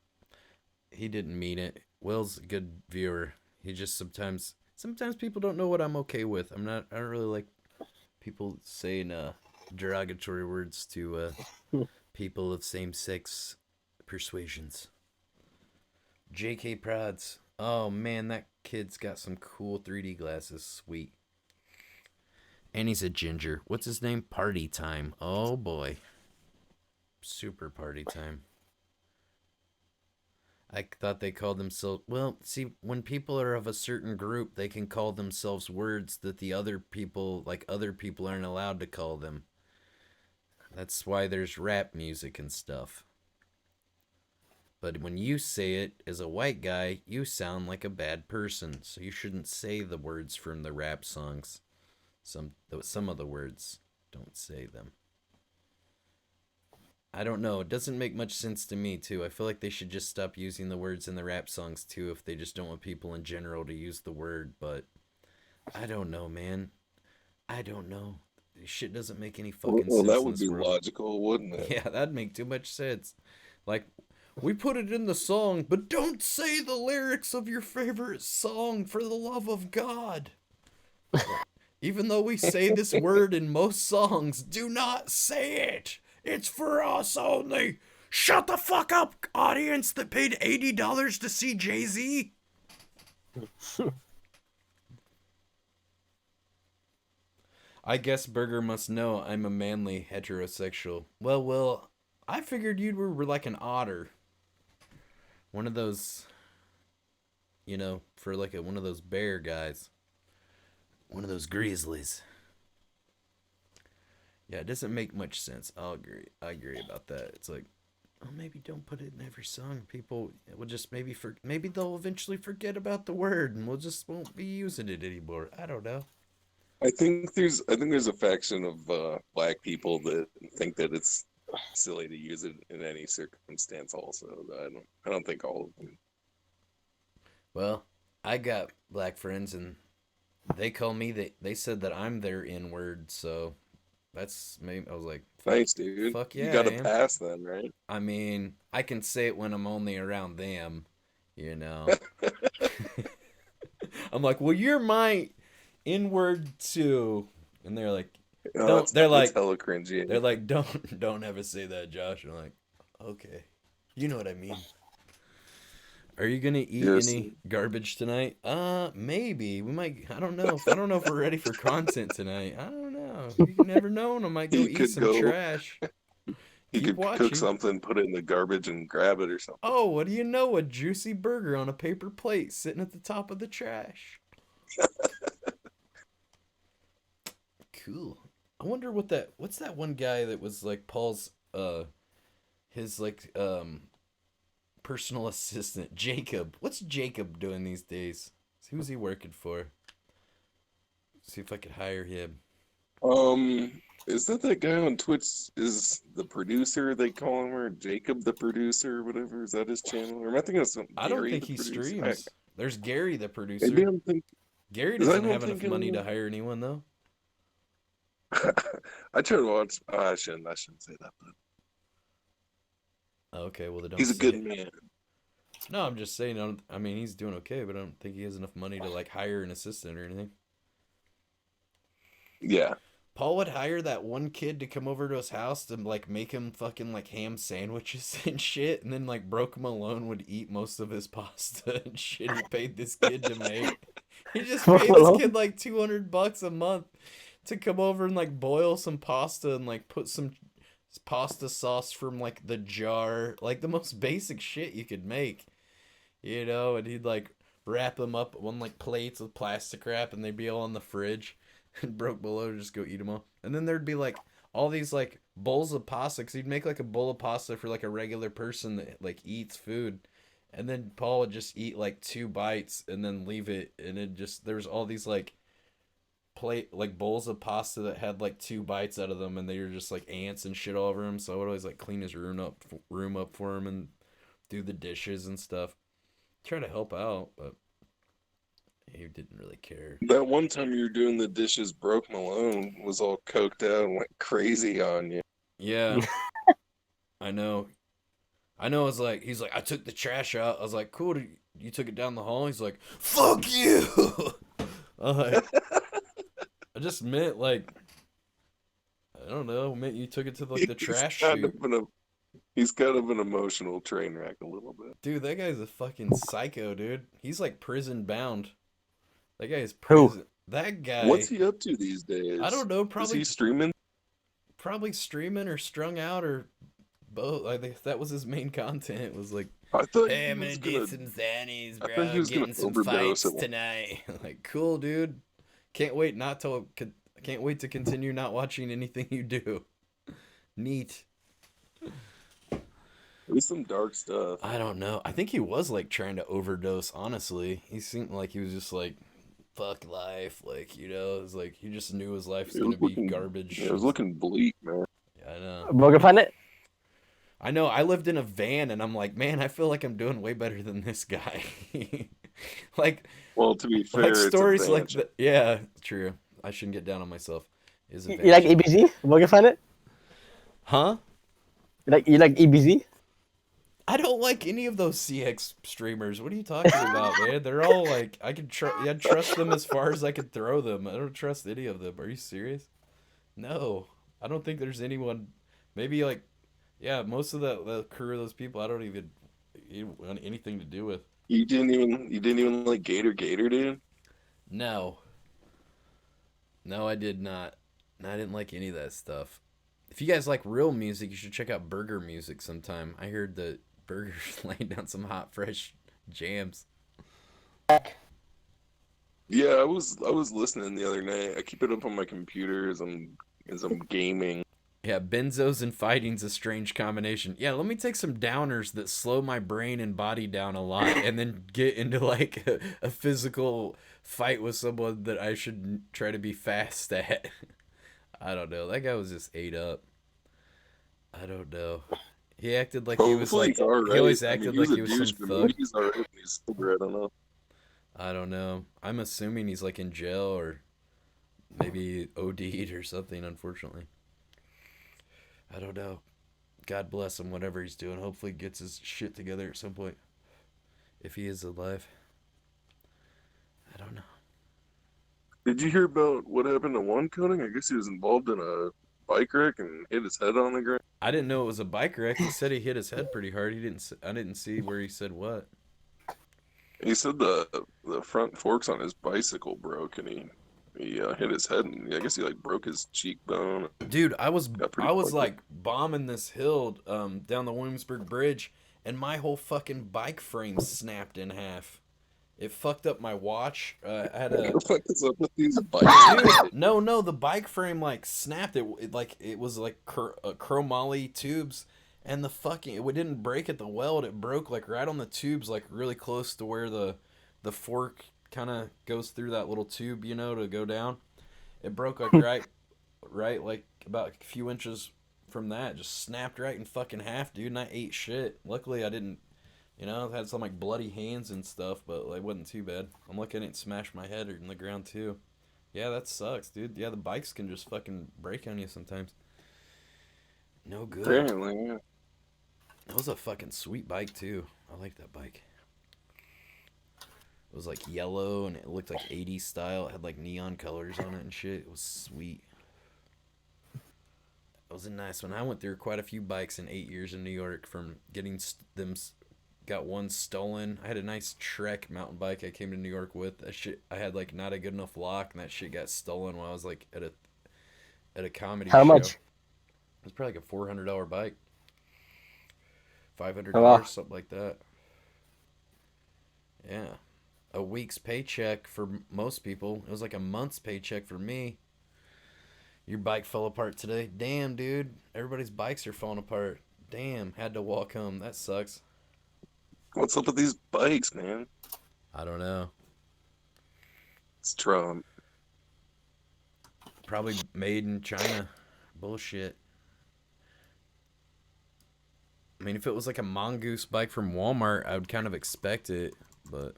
S1: He didn't mean it. Will's a good viewer. He just sometimes people don't know what I'm okay with. I don't really like people saying derogatory words to people of same sex persuasions. JK Prods. Oh man, that kid's got some cool 3D glasses. Sweet. And he's a ginger. What's his name? Party Time. Oh boy. Super party time. I thought they called themselves... Well, see, when people are of a certain group, they can call themselves words that the other people aren't allowed to call them. That's why there's rap music and stuff. But when you say it as a white guy, you sound like a bad person. So you shouldn't say the words from the rap songs. Some of the words, don't say them. I don't know. It doesn't make much sense to me, too. I feel like they should just stop using the words in the rap songs, too, if they just don't want people in general to use the word. But I don't know, man. I don't know. This shit doesn't make any fucking
S4: Well,
S1: sense
S4: that
S1: in
S4: would
S1: this
S4: be
S1: world.
S4: logical, wouldn't it?
S1: Yeah, that'd make too much sense. Like, we put it in the song, but don't say the lyrics of your favorite song for the love of God. Even though we say this word in most songs, do not say it. It's for us only. Shut the fuck up, audience that paid $80 to see Jay-Z. I guess Burger must know I'm a manly heterosexual. Well, I figured you were like an otter. One of those, for like one of those bear guys. One of those grizzlies. Yeah, it doesn't make much sense. I agree about that. It's like, oh, maybe don't put it in every song. People will just maybe they'll eventually forget about the word and we'll just won't be using it anymore. I don't know.
S4: I think there's a faction of black people that think that it's silly to use it in any circumstance. Also, I don't think all of them.
S1: Well, I got black friends and they call me they said that I'm their N-word, so that's maybe I was like,
S4: Nice, dude.
S1: fuck yeah,
S4: You got
S1: I
S4: to
S1: am.
S4: pass then, right?
S1: I mean, I can say it when I'm only around them, I'm like, well, you're my N-word too, and they're like,
S4: Oh,
S1: don't. They're
S4: that's
S1: like,
S4: hella cringy.
S1: don't ever say that, Josh. And I'm like, okay, you know what I mean. Are you gonna eat
S4: Yes.
S1: any garbage tonight? Maybe. We might. I don't know. I don't know if we're ready for content tonight. I don't know. You never know when I might go
S4: He
S1: eat
S4: could
S1: some
S4: go.
S1: trash.
S4: He
S1: Keep
S4: could cook
S1: watching.
S4: something, put it in the garbage, and grab it or something.
S1: Oh, what do you know? A juicy burger on a paper plate sitting at the top of the trash. Cool. I wonder what's that one guy that was like Paul's his like personal assistant, Jacob. What's Jacob doing these days? Who's he working for? See if I could hire him.
S4: Is that guy on Twitch? Is the producer they call him, or Jacob the producer, or whatever? Is that his channel? Or am I thinking of something?
S1: I don't
S4: Gary
S1: think
S4: the
S1: he
S4: producer?
S1: streams. There's Gary the
S4: Maybe
S1: producer.
S4: I'm thinking.
S1: Gary
S4: Is that
S1: doesn't
S4: who I'm
S1: have enough money to
S4: thinking?
S1: hire anyone though.
S4: I try to watch. I shouldn't. I shouldn't say that. But
S1: Okay, well then don't
S4: he's a
S1: say
S4: good
S1: it.
S4: man.
S1: No, I'm just saying. I mean, he's doing okay, but I don't think he has enough money to like hire an assistant or anything.
S4: Yeah.
S1: Paul would hire that one kid to come over to his house to like make him fucking like ham sandwiches and shit, and then like Broke Malone would eat most of his pasta and shit he paid this kid to make. He just paid this kid like $200 a month to come over and like boil some pasta and like put some pasta sauce from like the jar, like the most basic shit you could make, you know, and he'd like wrap them up on like plates with plastic wrap and they'd be all in the fridge and Broke below to just go eat them all. And then there'd be like all these like bowls of pasta because he'd make like a bowl of pasta for like a regular person that like eats food. And then Paul would just eat like 2 bites and then leave it. And it just, there's all these like plate, like bowls of pasta that had like 2 bites out of them. And they were just like ants and shit all over him. So I would always like clean his room up for him and do the dishes and stuff. Try to help out, but he didn't really care.
S4: That one time you were doing the dishes, Broke Malone was all coked out and went crazy on you.
S1: Yeah, I know. I know. It's like he's like, I took the trash out. I was like, cool. You took it down the hall. He's like, fuck you. I just meant like, I don't know. Meant you took it to like the trash chute.
S4: He's kind of an emotional train wreck a little bit.
S1: Dude, that guy's a fucking psycho, dude. He's like prison bound. That guy's
S5: Who?
S1: prison. That guy.
S4: What's he up to these days?
S1: I don't know.
S4: Is
S1: Probably
S4: he streaming?
S1: probably streaming or strung out or both. I think that was his main content. It was like,
S4: I thought
S1: hey,
S4: he
S1: I'm gonna
S4: was
S1: get some Xannies,
S4: I
S1: bro.
S4: thought he was
S1: Getting
S4: gonna
S1: some
S4: overdose
S1: fights
S4: at one-
S1: tonight. Like, cool, dude. Can't wait can't wait to continue not watching anything you do. Neat.
S4: It was some dark stuff.
S1: I don't know. I think he was like trying to overdose. Honestly, he seemed like he was just like, fuck life. Like, you know, it's like he just knew his life was
S4: It
S1: gonna
S4: was
S1: be
S4: looking-
S1: garbage.
S4: It was looking bleak, man.
S1: Yeah, I know.
S5: Broken find it?
S1: I know. I lived in a van, and I'm like, man, I feel like I'm doing way better than this guy. like,
S4: Well, to be fair,
S1: like
S4: it's a
S1: stories like
S4: bench.
S1: that. Yeah, true. I shouldn't get down on myself. Is a
S5: You like
S1: van.
S5: EBZ? Broken find it?
S1: Huh?
S5: You like EBZ?
S1: I don't like any of those CX streamers. What are you talking about, man? They're all like, I'd trust them as far as I could throw them. I don't trust any of them. Are you serious? No, I don't think there's anyone. Maybe like, yeah, most of the crew of those people, I don't even want anything to do with.
S4: You didn't even like Gator, dude.
S1: No, I did not. No, I didn't like any of that stuff. If you guys like real music, you should check out Burger Music sometime. I heard that Burger's laying down some hot, fresh jams.
S4: Yeah, I was listening the other night. I keep it up on my computer as I'm gaming.
S1: Yeah, benzos and fighting's a strange combination. Yeah, let me take some downers that slow my brain and body down a lot and then get into like a physical fight with someone that I should try to be fast at. I don't know. That guy was just ate up. I don't know. He acted like he was
S4: Hopefully
S1: like
S4: he's all right.
S1: he always
S4: I
S1: acted
S4: mean,
S1: like he
S4: a
S1: was
S4: douche,
S1: some
S4: but
S1: thug.
S4: maybe he's all right when he's sober. I don't know.
S1: I don't know. I'm assuming he's like in jail or maybe OD'd or something, unfortunately. I don't know. God bless him, whatever he's doing. Hopefully he gets his shit together at some point. If he is alive. I don't know.
S4: Did you hear about what happened to one coding? I guess he was involved in a bike wreck and hit his head on the ground.
S1: I didn't know it was a bike wreck. He said he hit his head pretty hard. I didn't see where he said what.
S4: He said the front forks on his bicycle broke, and he hit his head, and I guess he like broke his cheekbone.
S1: Dude,
S4: Got pretty
S1: I was
S4: fucked up.
S1: like bombing this hill down the Williamsburg Bridge, and my whole fucking bike frame snapped in half. It fucked up my watch. I had
S4: What
S1: a
S4: the fuck is up with these bikes?
S1: dude. No, the bike frame like snapped. It was like chromoly tubes, and the fucking it didn't break at the weld. It broke like right on the tubes, like really close to where the fork kind of goes through that little tube, to go down. It broke like right, like about a few inches from that. Just snapped right in fucking half, dude. And I ate shit. Luckily, I didn't. I had some like bloody hands and stuff, but like, it wasn't too bad. I'm lucky I didn't smash my head in the ground too. Yeah, that sucks, dude. Yeah, the bikes can just fucking break on you sometimes. No good.
S4: Apparently, yeah.
S1: That was a fucking sweet bike too. I like that bike. It was like yellow and it looked like 80s style. It had like neon colors on it and shit. It was sweet. It was a nice one. I went through quite a few bikes in 8 years in New York from getting them. Got one stolen. I had a nice Trek mountain bike I came to New York with. That shit, I had like not a good enough lock, and that shit got stolen while I was like at a comedy
S5: How
S1: show.
S5: much?
S1: It was probably like a $400 bike, five hundred
S5: Oh, wow.
S1: dollars, something like that. Yeah, a week's paycheck for most people. It was like a month's paycheck for me. Your bike fell apart today. Damn, dude. Everybody's bikes are falling apart. Damn, had to walk home. That sucks.
S4: What's up with these bikes, man?
S1: I don't know.
S4: It's Trump.
S1: Probably made in China. Bullshit. I mean, if it was like a mongoose bike from Walmart, I would kind of expect it, but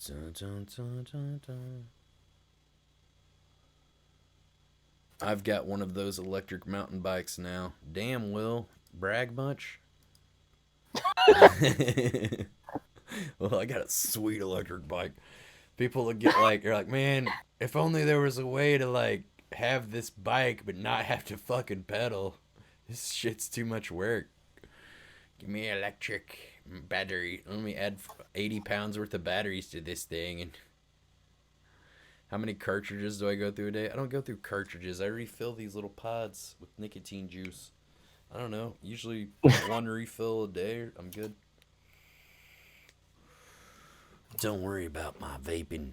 S1: dun, dun, dun, dun, dun. I've got one of those electric mountain bikes now. Damn, Will. Brag much? Well, I got a sweet electric bike. People would get like, you're like, man, if only there was a way to like have this bike but not have to fucking pedal. This shit's too much work. Give me electric battery. Let me add 80 pounds worth of batteries to this thing. And how many cartridges do I go through a day? I don't go through cartridges. I refill these little pods with nicotine juice. I don't know. Usually one refill a day. I'm good. Don't worry about my vaping.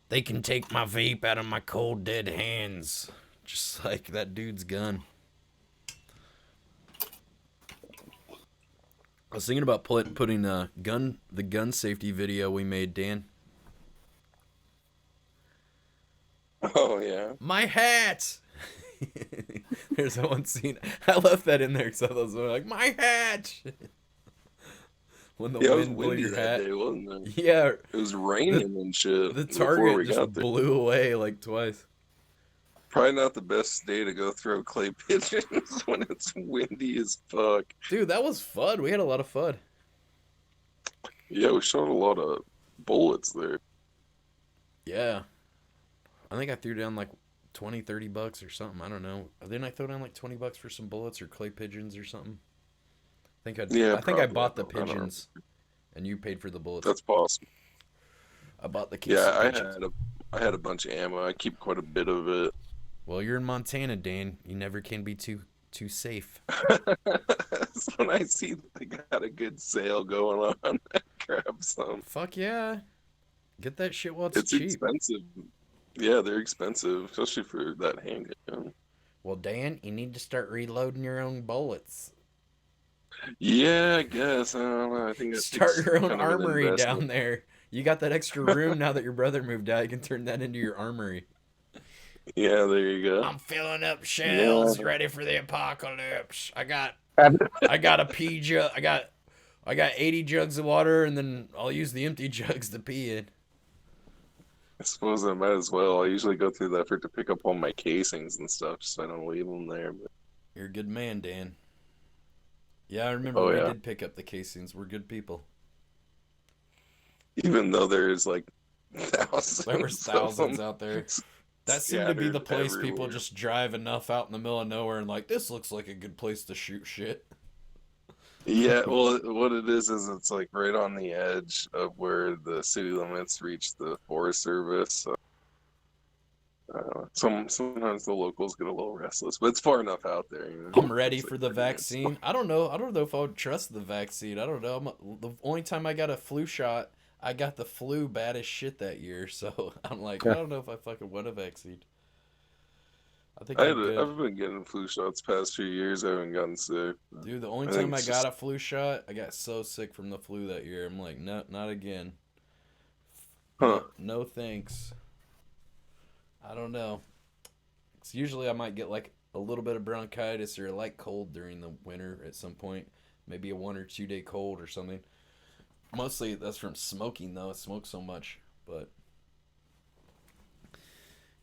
S1: They can take my vape out of my cold dead hands. Just like that dude's gun. I was thinking about putting the gun safety video we made, Dan.
S4: Oh yeah.
S1: My hat! There's that one scene. I left that in there because I was like, my hat! When the
S4: Yeah, it was
S1: wind blew
S4: windy
S1: your
S4: that
S1: hat.
S4: day, wasn't it?
S1: Yeah,
S4: It was raining and shit
S1: the
S4: before we
S1: target just
S4: got there.
S1: blew away like twice.
S4: Probably not the best day to go throw clay pigeons when it's windy as fuck.
S1: Dude, that was fun. We had a lot of fun.
S4: Yeah, we shot a lot of bullets there.
S1: Yeah. I think I threw down like 20, $30 or something. I don't know. Didn't I throw down like $20 for some bullets or clay pigeons or something?
S4: Yeah,
S1: I think I
S4: probably.
S1: bought the
S4: I don't know.
S1: pigeons and you paid for the bullets.
S4: That's possible.
S1: I bought the case
S4: Yeah,
S1: of pigeons.
S4: I had a bunch of ammo. I keep quite a bit of it.
S1: Well, you're in Montana, Dan. You never can be too safe.
S4: So when I see they got a good sale going on, I grab some.
S1: Fuck yeah. Get that shit while it's
S4: It's
S1: cheap.
S4: expensive. Yeah, they're expensive, especially for that handgun.
S1: Well, Dan, you need to start reloading your own bullets.
S4: Yeah, I guess. I don't know. I think that
S1: Start
S4: takes
S1: your own
S4: kind of an
S1: armory down
S4: investment.
S1: there. You got that extra room now that your brother moved out. You can turn that into your armory.
S4: Yeah, there you go.
S1: I'm filling up shells,
S4: Yeah.
S1: ready for the apocalypse. I got
S5: Have-
S1: a pee jug. I got 80 jugs of water, and then I'll use the empty jugs to pee in.
S4: I suppose I might as well. I usually go through the effort to pick up all my casings and stuff, so I don't leave them there. But
S1: You're a good man, Dan. Yeah, I remember
S4: oh
S1: we
S4: yeah,
S1: did pick up the casings. We're good people.
S4: even though there's like thousands.
S1: There was thousands
S4: of them
S1: out there. That seemed to be the
S4: scattered
S1: place people
S4: everywhere.
S1: just drive enough out in the middle of nowhere and like, this looks like a good place to shoot shit.
S4: Yeah, well, what it is it's like right on the edge of where the city limits reach the Forest Service. So, sometimes the locals get a little restless, but it's far enough out there.
S1: I'm ready
S4: It's like
S1: for the
S4: 30 minutes.
S1: vaccine. I don't know. I don't know if I would trust the vaccine. I don't know. The only time I got a flu shot, I got the flu bad as shit that year. So I'm like, I
S5: Yeah.
S1: don't know if I fucking want a vaccine. I think I'm good.
S4: I've been getting flu shots past few years. I haven't gotten sick.
S1: Dude, the only
S4: I
S1: time
S4: think
S1: I
S4: it's
S1: got
S4: just
S1: a flu shot, I got so sick from the flu that year. I'm like, no, not again.
S4: huh.
S1: No, no thanks. I don't know. 'Cause usually I might get like a little bit of bronchitis or a light cold during the winter at some point. Maybe a 1 or 2 day cold or something. Mostly that's from smoking though. I smoke so much. But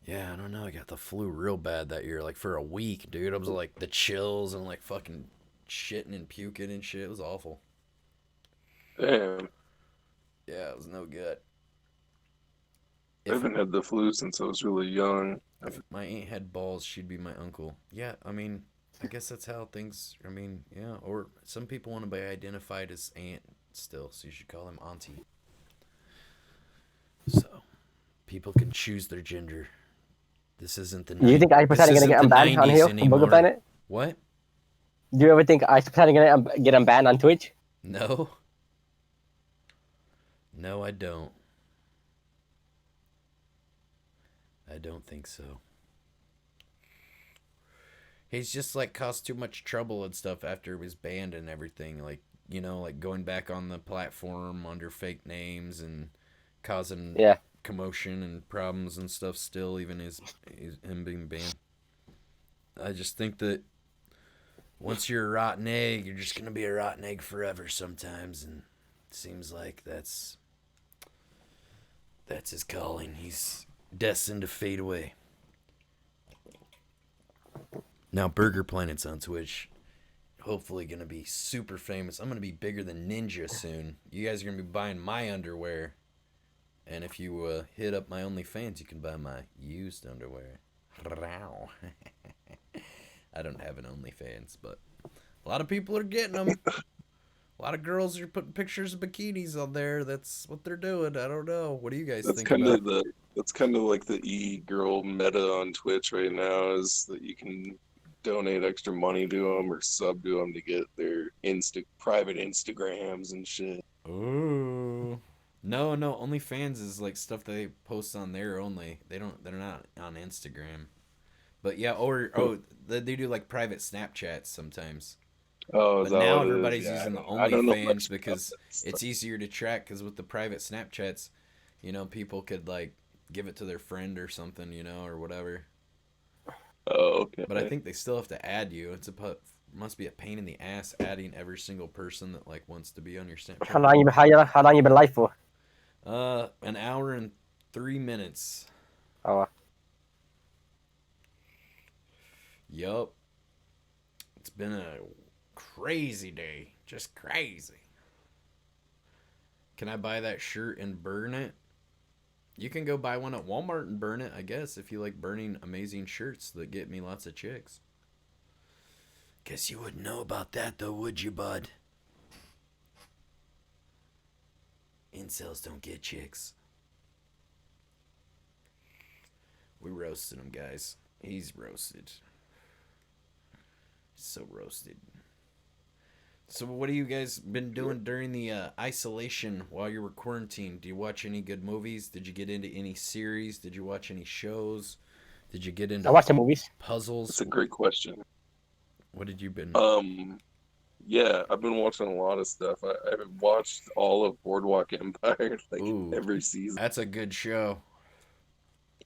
S1: yeah, I don't know. I got the flu real bad that year. Like for a week, dude. I was like the chills and like fucking shitting and puking and shit. It was awful.
S4: Damn.
S1: Yeah, it was no good.
S4: I
S1: If
S4: haven't had the flu since I was really young.
S1: if my aunt had balls, she'd be my uncle. Yeah, I mean, I guess that's how things. I mean, yeah. Or some people want to be identified as aunt still, so you should call them auntie. So people can choose their gender. This isn't the.
S5: Do you think
S1: This
S5: Ice Planet gonna
S1: isn't
S5: get
S1: the
S5: unbanned on
S1: 90s
S5: here from Burger
S1: anymore.
S5: Planet?
S1: What?
S5: Do you ever think Ice Planet gonna get unbanned on Twitch?
S1: No. No, I don't. I don't think so. He's just like caused too much trouble and stuff after it was banned and everything. Like, you know, like going back on the platform under fake names and causing
S5: Yeah.
S1: commotion and problems and stuff still, even him being banned. I just think that once you're a rotten egg, you're just gonna be a rotten egg forever sometimes, and it seems like that's his calling. He's destined to fade away. Now Burger Planet's on Twitch. Hopefully gonna be super famous. I'm gonna be bigger than Ninja soon. You guys are gonna be buying my underwear. And if you hit up my OnlyFans, you can buy my used underwear. I don't have an OnlyFans, but a lot of people are getting them. A lot of girls are putting pictures of bikinis on there. That's what they're doing. I don't know. What do you guys
S4: That's
S1: think
S4: kind
S1: about?
S4: of like the e-girl meta on Twitch right now is that you can donate extra money to them or sub to them to get their private Instagrams and shit.
S1: Ooh. No, OnlyFans is like stuff they post on there only. They're not on Instagram. But yeah, they do like private Snapchats sometimes.
S4: Oh, is
S1: But
S4: that
S1: now
S4: what it is?
S1: everybody's
S4: Yeah,
S1: using the
S4: I don't know
S1: OnlyFans
S4: much about
S1: because
S4: that stuff.
S1: it's easier to track. Because with the private Snapchats, you know, people could like give it to their friend or something, you know, or whatever.
S4: Oh, okay.
S1: But I think they still have to add you. Must be a pain in the ass adding every single person that like wants to be on your Snapchat.
S5: How long you been live for?
S1: An hour and 3 minutes.
S5: Oh,
S1: Yup. It's been a crazy day. Just crazy. Can I buy that shirt and burn it? You can go buy one at Walmart and burn it, I guess, if you like burning amazing shirts that get me lots of chicks. Guess you wouldn't know about that though, would you, bud? Incels don't get chicks. We roasted him, guys. He's roasted. So roasted. So what have you guys been doing during the isolation while you were quarantined? Do you watch any good movies? Did you get into any series? Did you watch any shows? Did you get into
S5: I watch the movies.
S1: puzzles?
S4: That's a great question.
S1: What did you been?
S4: Yeah, I've been watching a lot of stuff. I've watched all of Boardwalk Empire, like
S1: Ooh.
S4: every season.
S1: That's a good show.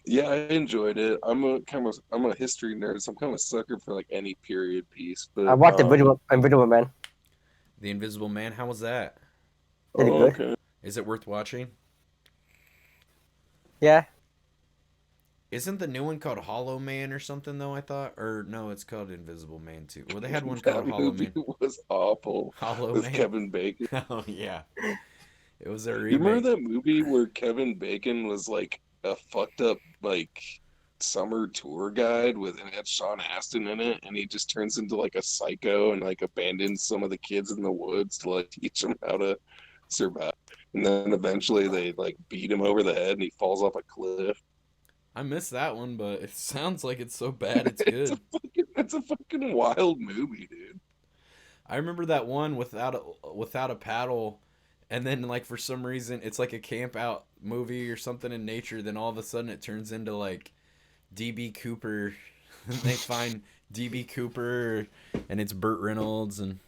S4: Yeah, I enjoyed it. I'm a history nerd, so I'm kind of a sucker for like any period piece. But
S5: I watched the Invisible Man.
S1: The Invisible Man, how was that?
S5: Pretty good.
S4: okay.
S1: Is it worth watching?
S5: Yeah.
S1: Isn't the new one called Hollow Man or something though, I thought? Or no, it's called Invisible Man too. Well, they had one called
S4: That
S1: Hollow
S4: movie
S1: Man.
S4: was awful
S1: Hollow
S4: with
S1: Man.
S4: Kevin Bacon.
S1: Oh yeah. It was a
S4: You remember
S1: remake.
S4: that movie where Kevin Bacon was like a fucked up like summer tour guide with and it had Sean Astin in it, and he just turns into like a psycho and like abandons some of the kids in the woods to like teach them how to survive. And then eventually they like beat him over the head and he falls off a cliff.
S1: I missed that one, but it sounds like it's so bad it's
S4: It's a
S1: good.
S4: fucking wild movie, dude.
S1: I remember that one without a paddle, and then like for some reason it's like a camp out movie or something in nature. Then all of a sudden it turns into like DB Cooper. They find DB Cooper, and it's Burt Reynolds and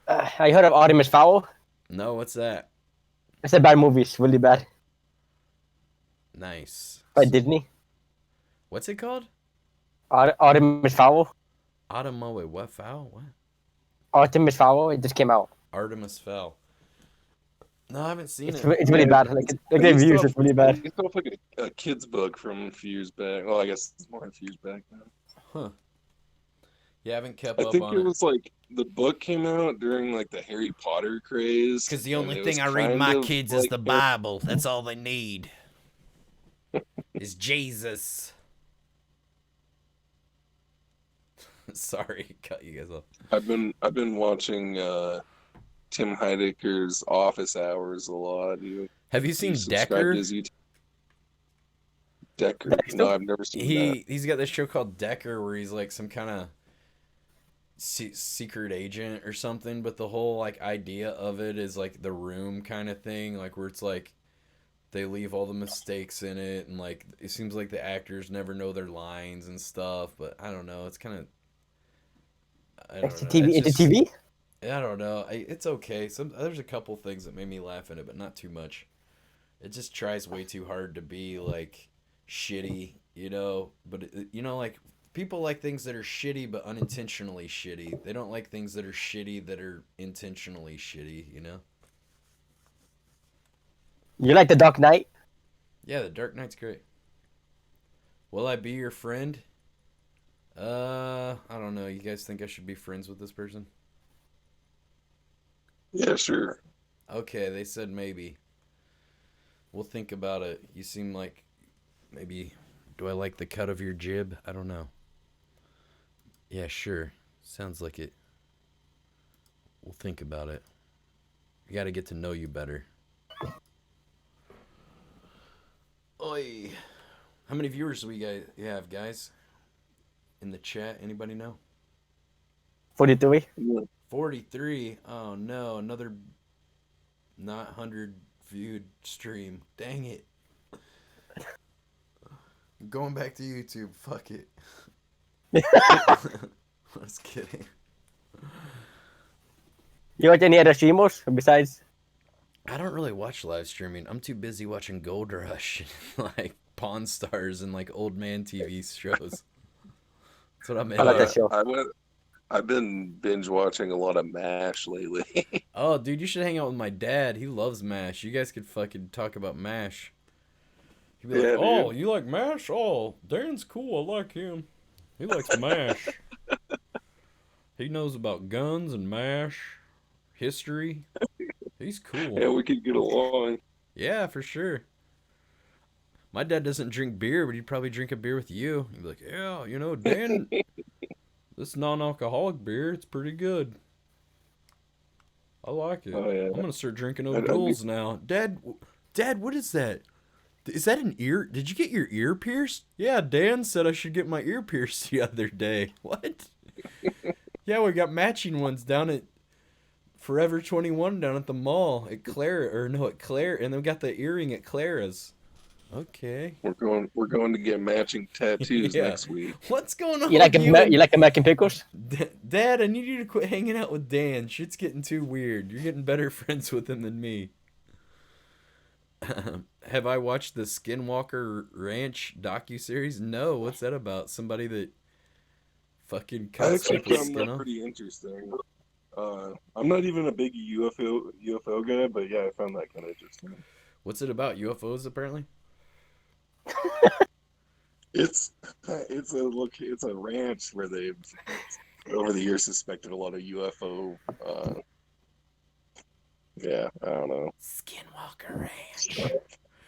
S5: I heard of Artemis Fowl.
S1: no, what's that?
S5: It's a bad movie. It's really bad.
S1: Nice.
S5: By Disney.
S1: What's it called?
S5: Artemis Fowl.
S1: Wait, what foul? What?
S5: Artemis Fowl. It just came out.
S1: Artemis Fowl. No, I haven't seen
S5: It's
S1: it.
S5: it's really bad. Like the reviews is really bad.
S4: It's off like a kid's book from a few years back. Well, I guess it's more than a few years back now.
S1: Huh. You haven't kept
S4: I
S1: up
S4: think
S1: on
S4: it
S1: it.
S4: was like the book came out during like the Harry Potter craze.
S1: Because the
S4: and
S1: only
S4: it
S1: thing
S4: was
S1: I read
S4: kind
S1: my
S4: of
S1: kids is
S4: like
S1: the Bible. That's all they need. Is Jesus. Sorry, cut you guys off.
S4: I've been watching Tim Heidecker's Office Hours a lot.
S1: Have you
S4: You
S1: seen
S4: subscribe
S1: Decker?
S4: to his YouTube? Decker?
S5: Dexter?
S4: No, I've never seen that.
S1: He's got this show called Decker where he's like some kind of secret agent or something, but the whole like idea of it is like the Room kind of thing, like where it's like they leave all the mistakes in it, and like it seems like the actors never know their lines and stuff. But I don't know, it's kind of I
S5: It's a
S1: don't know.
S5: TV. It's a TV.
S1: I don't know. It's okay. There's a couple things that made me laugh in it, but not too much. It just tries way too hard to be like shitty, you know. But you know, like people like things that are shitty but unintentionally shitty. They don't like things that are shitty that are intentionally shitty, you know.
S5: You like The Dark Knight?
S1: Yeah, The Dark Knight's great. Will I be your friend? I don't know. You guys think I should be friends with this person?
S4: Yeah, sure.
S1: Okay, they said maybe. We'll think about it. You seem like maybe. Do I like the cut of your jib? I don't know. Yeah, sure. Sounds like it. We'll think about it. I gotta get to know you better. Oi. How many viewers do you have, guys? In the chat, anybody know?
S5: 43.
S1: 43. Oh no, another not 100 viewed stream. Dang it. I'm going back to YouTube. Fuck it. I was kidding.
S5: You watch any other streamers besides?
S1: I don't really watch live streaming. I'm too busy watching Gold Rush and like Pawn Stars and like old man TV shows. That's what I'm
S5: I like
S1: into.
S5: that show.
S4: I've been binge watching a lot of MASH lately.
S1: Oh, dude, you should hang out with my dad. He loves MASH. You guys could fucking talk about MASH. He'd be like,
S4: Yeah,
S1: "Oh,
S4: dude.
S1: you like MASH? Oh, Dan's cool. I like him. He likes MASH. He knows about guns and MASH, history. He's cool."
S4: Yeah, we could get along.
S1: Yeah, for sure. My dad doesn't drink beer, but he'd probably drink a beer with you. He'd be like, "Yeah, you know, Dan, this non-alcoholic beer, it's pretty good. I like it.
S4: Oh, yeah.
S1: I'm gonna start drinking
S4: I'd be-
S1: O'Doul's now." Dad, what is that? Is that an ear? Did you get your ear pierced? Yeah, Dan said I should get my ear pierced the other day. What? Yeah, we got matching ones down at Forever 21 down at the mall at Claire, and then we got the earring at Clara's. Okay.
S4: We're going to get matching tattoos
S1: Yeah.
S4: next week.
S1: What's going on
S5: You like
S1: with you and-
S5: you like American pickles?
S1: Dad, I need you to quit hanging out with Dan. Shit's getting too weird. You're getting better friends with him than me. Have I watched the Skinwalker Ranch docuseries? No. What's that about? Somebody that fucking
S4: I
S1: cuts
S4: actually
S1: people's
S4: found
S1: skin
S4: that
S1: off?
S4: pretty interesting. I'm not even a big UFO guy, but yeah, I found that kind of interesting.
S1: What's it about? UFOs, apparently?
S4: It's a ranch where they've over the years suspected a lot of UFO Yeah, I don't know.
S1: Skinwalker Ranch.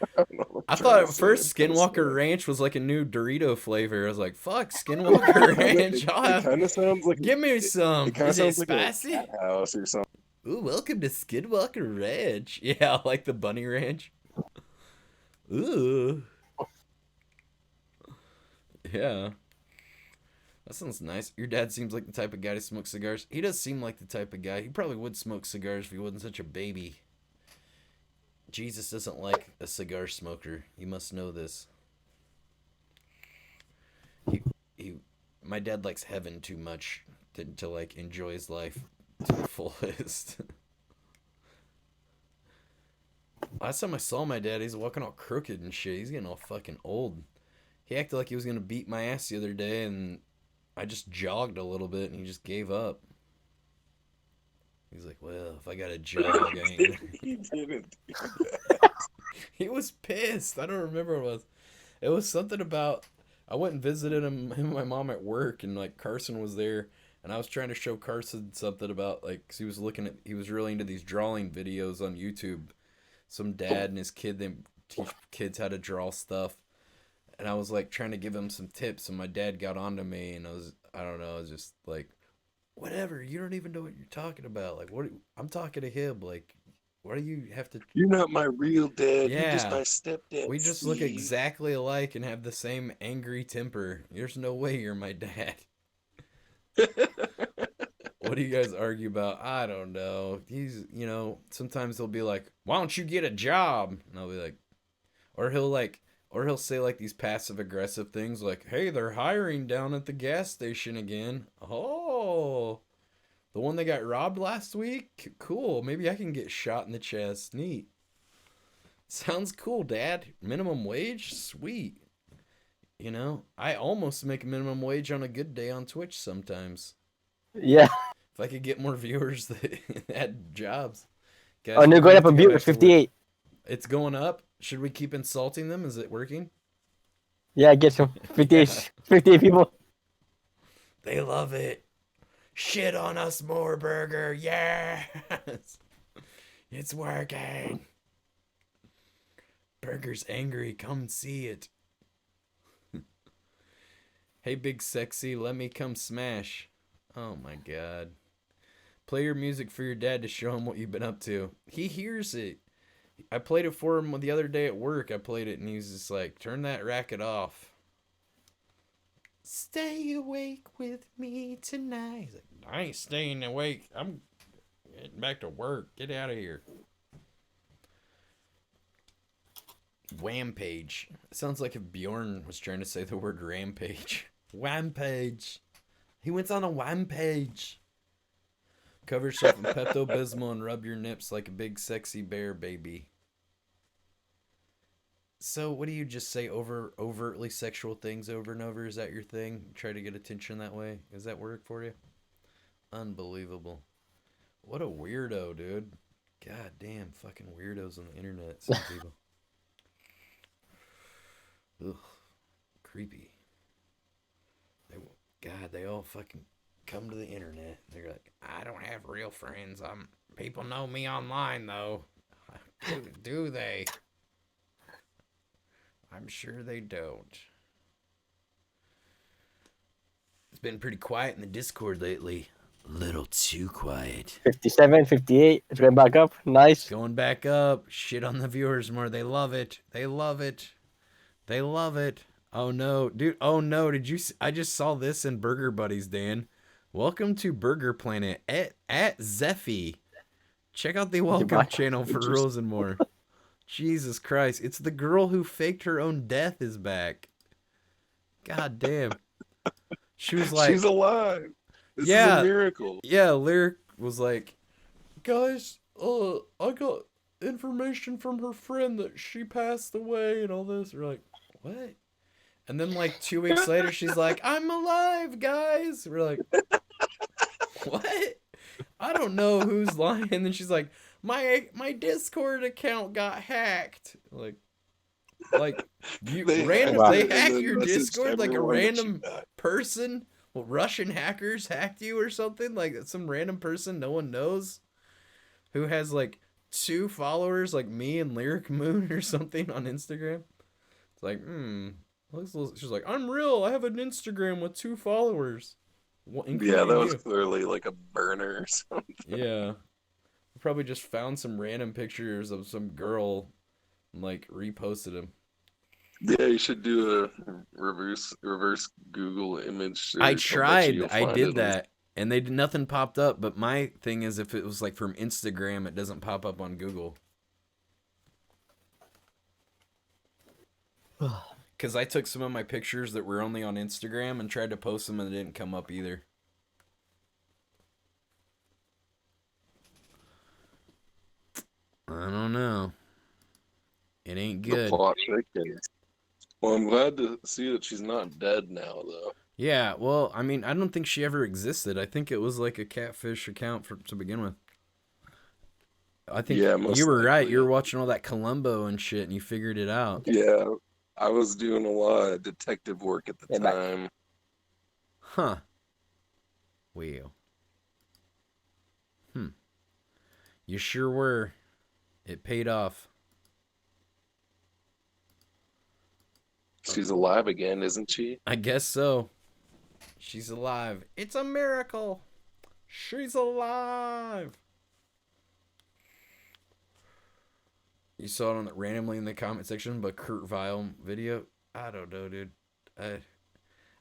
S4: I don't know what
S1: I
S4: I'm trying
S1: thought
S4: to
S1: at
S4: say.
S1: first
S4: It kinda
S1: Skinwalker
S4: sucks.
S1: Ranch was like a new Dorito flavor. I was like, fuck, Skinwalker Ranch.
S4: It kind of sounds like
S1: Give me
S4: it
S1: some.
S4: kind of
S1: Is it
S4: sounds like a
S1: spicy?
S4: cat house or something.
S1: Ooh, welcome to Skinwalker Ranch. Yeah, like the Bunny Ranch. Ooh. Yeah. That sounds nice. Your dad seems like the type of guy to smoke cigars. He does seem like the type of guy. He probably would smoke cigars if he wasn't such a baby. Jesus doesn't like a cigar smoker. You must know this. He my dad likes heaven too much to like enjoy his life to the fullest. Last time I saw my dad, he's walking all crooked and shit. He's getting all fucking old. He acted like he was gonna beat my ass the other day, and I just jogged a little bit, and he just gave up. He's like, "Well, if I gotta jog, I ain't gonna."
S4: He didn't.
S1: He was pissed. I don't remember what it was. It was something about I went and visited him and my mom at work, and like Carson was there, and I was trying to show Carson something about like 'cause he was really into these drawing videos on YouTube. Some dad and his kid, they teach kids how to draw stuff, and I was like trying to give him some tips, and my dad got onto me, and I don't know, I was just like, whatever, you don't even know what you're talking about. Like, I'm talking to him. Like, why do you have to?
S4: You're not my real dad. You're just
S1: Yeah,
S4: my stepdad.
S1: we just look
S4: Steve.
S1: exactly alike and have the same angry temper. There's no way you're my dad. What do you guys argue about? I don't know. Sometimes he'll be like, why don't you get a job? And I'll be like, or he'll say like these passive aggressive things like, hey, they're hiring down at the gas station again. Oh, the one that got robbed last week? Cool. Maybe I can get shot in the chest. Neat. Sounds cool, Dad. Minimum wage? Sweet. I almost make minimum wage on a good day on Twitch sometimes.
S5: Yeah.
S1: If I could get more viewers that had jobs. Guys,
S5: Oh, no,
S1: we're
S5: going
S1: gonna
S5: up
S1: have
S5: a
S1: to go
S5: viewers,
S1: back to work.
S5: 58.
S1: It's going up. Should we keep insulting them? Is it working?
S5: Yeah, get some 58, 58 people.
S1: They love it. Shit on us more, Burger. Yes. It's working. Burger's angry. Come see it. Hey, big sexy, let me come smash. Oh my god. Play your music for your dad to show him what you've been up to. He hears it. I played it for him the other day at work. I played it and he's just like, turn that racket off. Stay awake with me tonight. He's like, I ain't staying awake. I'm getting back to work. Get out of here. Wampage. It sounds like if Bjorn was trying to say the word rampage. Wampage. He went on a wampage. Cover yourself in Pepto-Bismol and rub your nips like a big sexy bear, baby. So, what do you just say? Overtly sexual things over and over? Is that your thing? Try to get attention that way? Does that work for you? Unbelievable. What a weirdo, dude. God damn, fucking weirdos on the internet. Some people. Ugh. Creepy. They all fucking come to the internet. They're like, I don't have real friends. People know me online though. Do they? I'm sure they don't. It's been pretty quiet in the Discord lately. A little too quiet.
S5: 57, 58. It's going back up. Nice.
S1: Going back up. Shit on the viewers more. They love it. They love it. They love it. Oh no, dude. Oh no, did you I just saw this in Burger Buddies, Dan. Welcome to Burger Planet at Zeffy. Check out the welcome channel for rules and more. Jesus Christ, it's the girl who faked her own death is back. God damn. She was like,
S4: she's alive. This is
S1: yeah,
S4: a miracle.
S1: Yeah, Lyric was like, guys, I got information from her friend that she passed away and all this. We're like, what? And then like 2 weeks later, she's like, I'm alive, guys. We're like, what? I don't know who's lying. And then she's like, my Discord account got hacked. Like you
S4: They
S1: hack your Discord, like a random person. Well, Russian hackers hacked you or something, like some random person no one knows who has like 2 followers like me and Lyric Moon or something on Instagram. It's like, she's like, I'm real. I have an Instagram with 2 followers,
S4: Yeah, that
S1: including
S4: was
S1: you.
S4: clearly like a burner or something.
S1: Yeah. Probably just found some random pictures of some girl and like reposted them.
S4: Yeah, you should do a reverse Google image
S1: I
S4: search. I'll bet
S1: tried.
S4: you'll
S1: I
S4: find
S1: did
S4: at least.
S1: that and they did nothing popped up, but my thing is if it was like from Instagram, it doesn't pop up on Google. Cuz I took some of my pictures that were only on Instagram and tried to post them and it didn't come up either. I don't know. It ain't
S4: The
S1: good.
S4: plot thickens. Well, I'm glad to see that she's not dead now, though.
S1: Yeah, well, I mean, I don't think she ever existed. I think it was like a catfish account to begin with. I think
S4: Yeah,
S1: you
S4: most
S1: were right. You
S4: likely.
S1: were watching all that Columbo and shit, and you figured it out.
S4: Yeah, I was doing a lot of detective work at the
S5: Get back.
S4: time.
S1: Huh. Well. You sure were. It paid off.
S4: She's alive again, isn't she?
S1: I guess so. She's alive. It's a miracle. She's alive. You saw it on the, randomly in the comment section, but Kurt Vile video. I don't know, dude.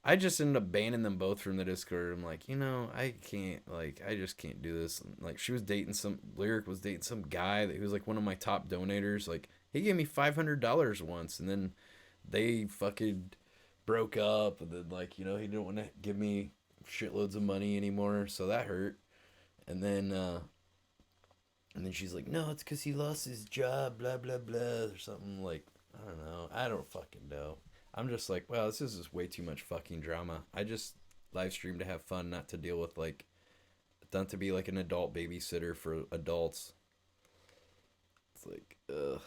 S1: I just ended up banning them both from the Discord. I'm like, I can't, like, I just can't do this. Like, she was dating Lyric was dating some guy that he was like one of my top donators. Like, he gave me $500 once, and then they fucking broke up, and then like, he didn't want to give me shitloads of money anymore, so that hurt. And then she's like, no, it's because he lost his job, blah blah blah, or something. Like, I don't know. I don't fucking know. I'm just like, well, this is just way too much fucking drama. I just live stream to have fun, not to deal with like, not to be like an adult babysitter for adults. It's like, ugh.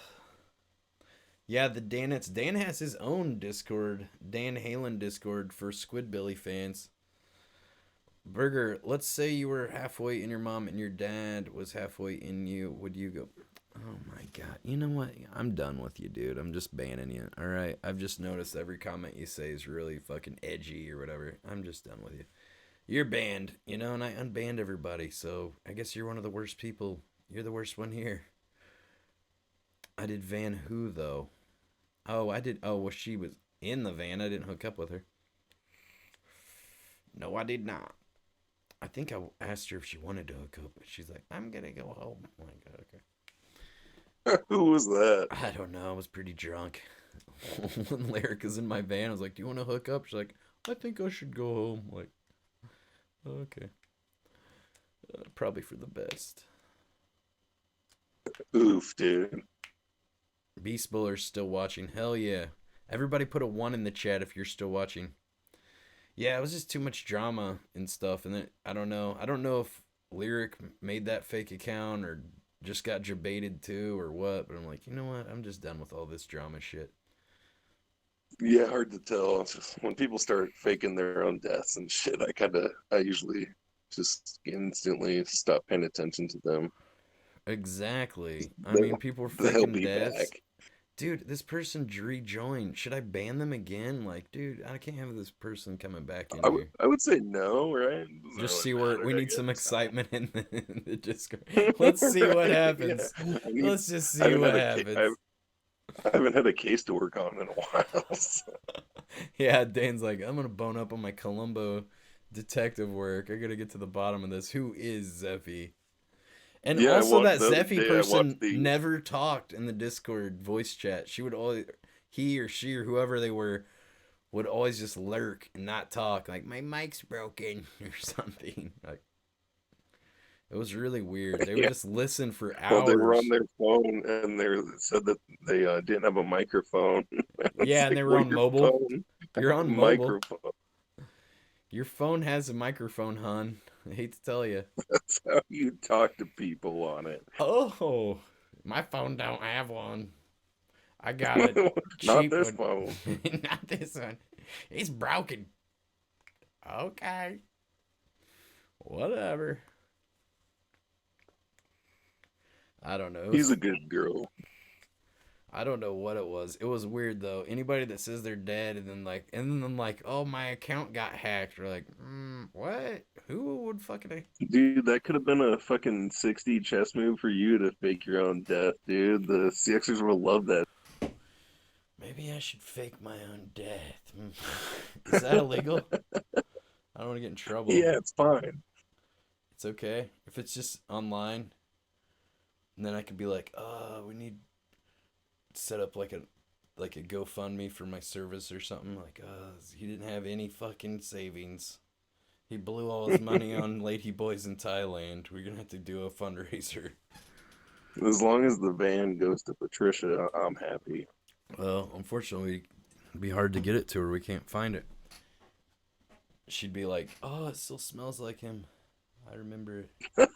S1: Yeah, Dan has his own Discord, Dan Halen Discord for Squidbilly fans. Burger, let's say you were halfway in your mom and your dad was halfway in you. Would you go, oh my god, you know what? I'm done with you, dude. I'm just banning you. All right. I've just noticed every comment you say is really fucking edgy or whatever. I'm just done with you. You're banned, and I unbanned everybody. So I guess you're one of the worst people. You're the worst one here. I did Van Who though. Oh, I did. Oh, well, she was in the van. I didn't hook up with her. No, I did not. I think I asked her if she wanted to hook up, but she's like, I'm gonna go home. I'm like, okay.
S4: Who was that?
S1: I don't know. I was pretty drunk. When Lyric is in my van, I was like, do you want to hook up? She's like, I think I should go home. I'm like, okay. Probably for the best.
S4: Oof, dude.
S1: Beast Buller's still watching. Hell yeah. Everybody put a 1 in the chat if you're still watching. Yeah, it was just too much drama and stuff. And then, I don't know. I don't know if Lyric made that fake account or just got jebaited too or what. But I'm like, you know what? I'm just done with all this drama shit.
S4: Yeah, hard to tell. It's just when people start faking their own deaths and shit, I usually just instantly stop paying attention to them.
S1: Exactly. I
S4: They'll,
S1: mean, people were
S4: they'll
S1: faking
S4: be
S1: deaths.
S4: back.
S1: Dude, this person rejoined. Should I ban them again? Like, dude, I can't have this person coming back in here.
S4: I would say no, right? Doesn't
S1: Just see
S4: really
S1: where
S4: matter,
S1: we
S4: I
S1: need some
S4: guess.
S1: excitement in the Discord. Let's see what
S4: Right,
S1: happens.
S4: yeah.
S1: Let's just
S4: I
S1: see
S4: haven't
S1: what
S4: had
S1: happens.
S4: I haven't had a case to work on in a while. So.
S1: Yeah, Dane's like, I'm gonna bone up on my Columbo detective work. I gotta get to the bottom of this. Who is Zeffy? And
S4: Yeah,
S1: also that
S4: the other
S1: Zeffy
S4: day I
S1: person
S4: watched the
S1: never talked in the Discord voice chat. She would always, he or she or whoever they were, would always just lurk and not talk. Like, my mic's broken or something. Like, it was really weird. They would
S4: yeah.
S1: just listen for
S4: Well, they were on
S1: hours.
S4: their phone and they said that they didn't have a microphone.
S1: Yeah,
S4: It's
S1: and
S4: like,
S1: they were
S4: well,
S1: on
S4: your
S1: mobile.
S4: phone has
S1: You're
S4: a
S1: on mobile.
S4: microphone.
S1: Your phone has a microphone, hon. I hate to tell you.
S4: That's how you talk to people on it.
S1: Oh, my phone don't have one. I got a
S4: Not
S1: cheap
S4: this
S1: one.
S4: phone.
S1: Not this one. It's broken. Okay. Whatever. I don't know.
S4: He's a good girl.
S1: I don't know what it was. It was weird though. Anybody that says they're dead and then like, oh, my account got hacked. Or like, what? Who would fucking?
S4: Dude, that could have been a fucking 60 chess move for you to fake your own death, dude. The CXers will love that.
S1: Maybe I should fake my own death. Is that illegal? I don't want to get in trouble.
S4: Yeah, it's fine.
S1: It's okay if it's just online. And then I could be like, we need to set up like a GoFundMe for my service or something. Like, he didn't have any fucking savings. He blew all his money on lady boys in Thailand. We're gonna have to do a fundraiser.
S4: As long as the van goes to Patricia, I'm happy.
S1: Well, unfortunately, it'd be hard to get it to her. We can't find it. She'd be like, "Oh, it still smells like him. I remember it. It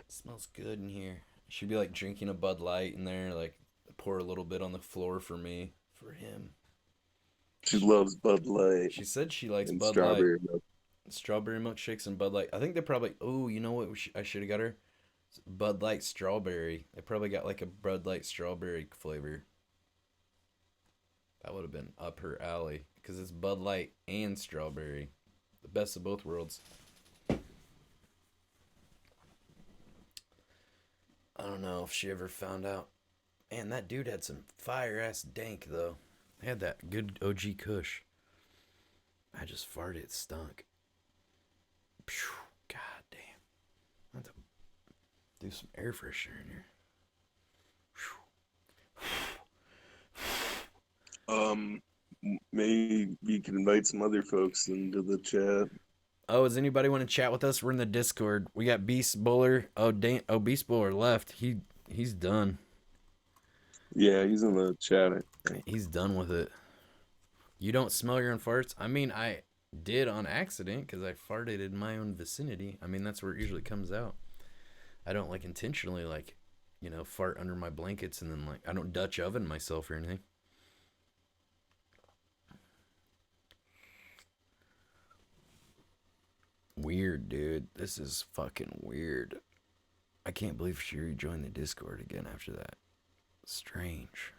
S1: smells good in here." She'd be like drinking a Bud Light in there, like pour a little bit on the floor for me, for him.
S4: She loves Bud Light
S1: She said she likes
S4: and
S1: Bud
S4: strawberry
S1: Light,
S4: milk.
S1: strawberry milkshakes, and Bud Light. I think they probably. Oh, you know what? I should have got her Bud Light strawberry. They probably got like a Bud Light strawberry flavor. That would have been up her alley because it's Bud Light and strawberry, the best of both worlds. I don't know if she ever found out. Man, that dude had some fire ass dank though. He had that good OG Kush. I just farted, it stunk. Phew, God damn. I have to do some air freshener in here.
S4: Maybe you can invite some other folks into the chat.
S1: Oh, does anybody want to chat with us? We're in the Discord. We got Beast Bowler. Oh, Beast Bowler left. He's done.
S4: Yeah, he's in the chat.
S1: He's done with it. You don't smell your own farts? I mean, I did on accident because I farted in my own vicinity. I mean, that's where it usually comes out. I don't like intentionally fart under my blankets and then I don't Dutch oven myself or anything. Weird, dude. This is fucking weird. I can't believe she rejoined the Discord again after that. Strange.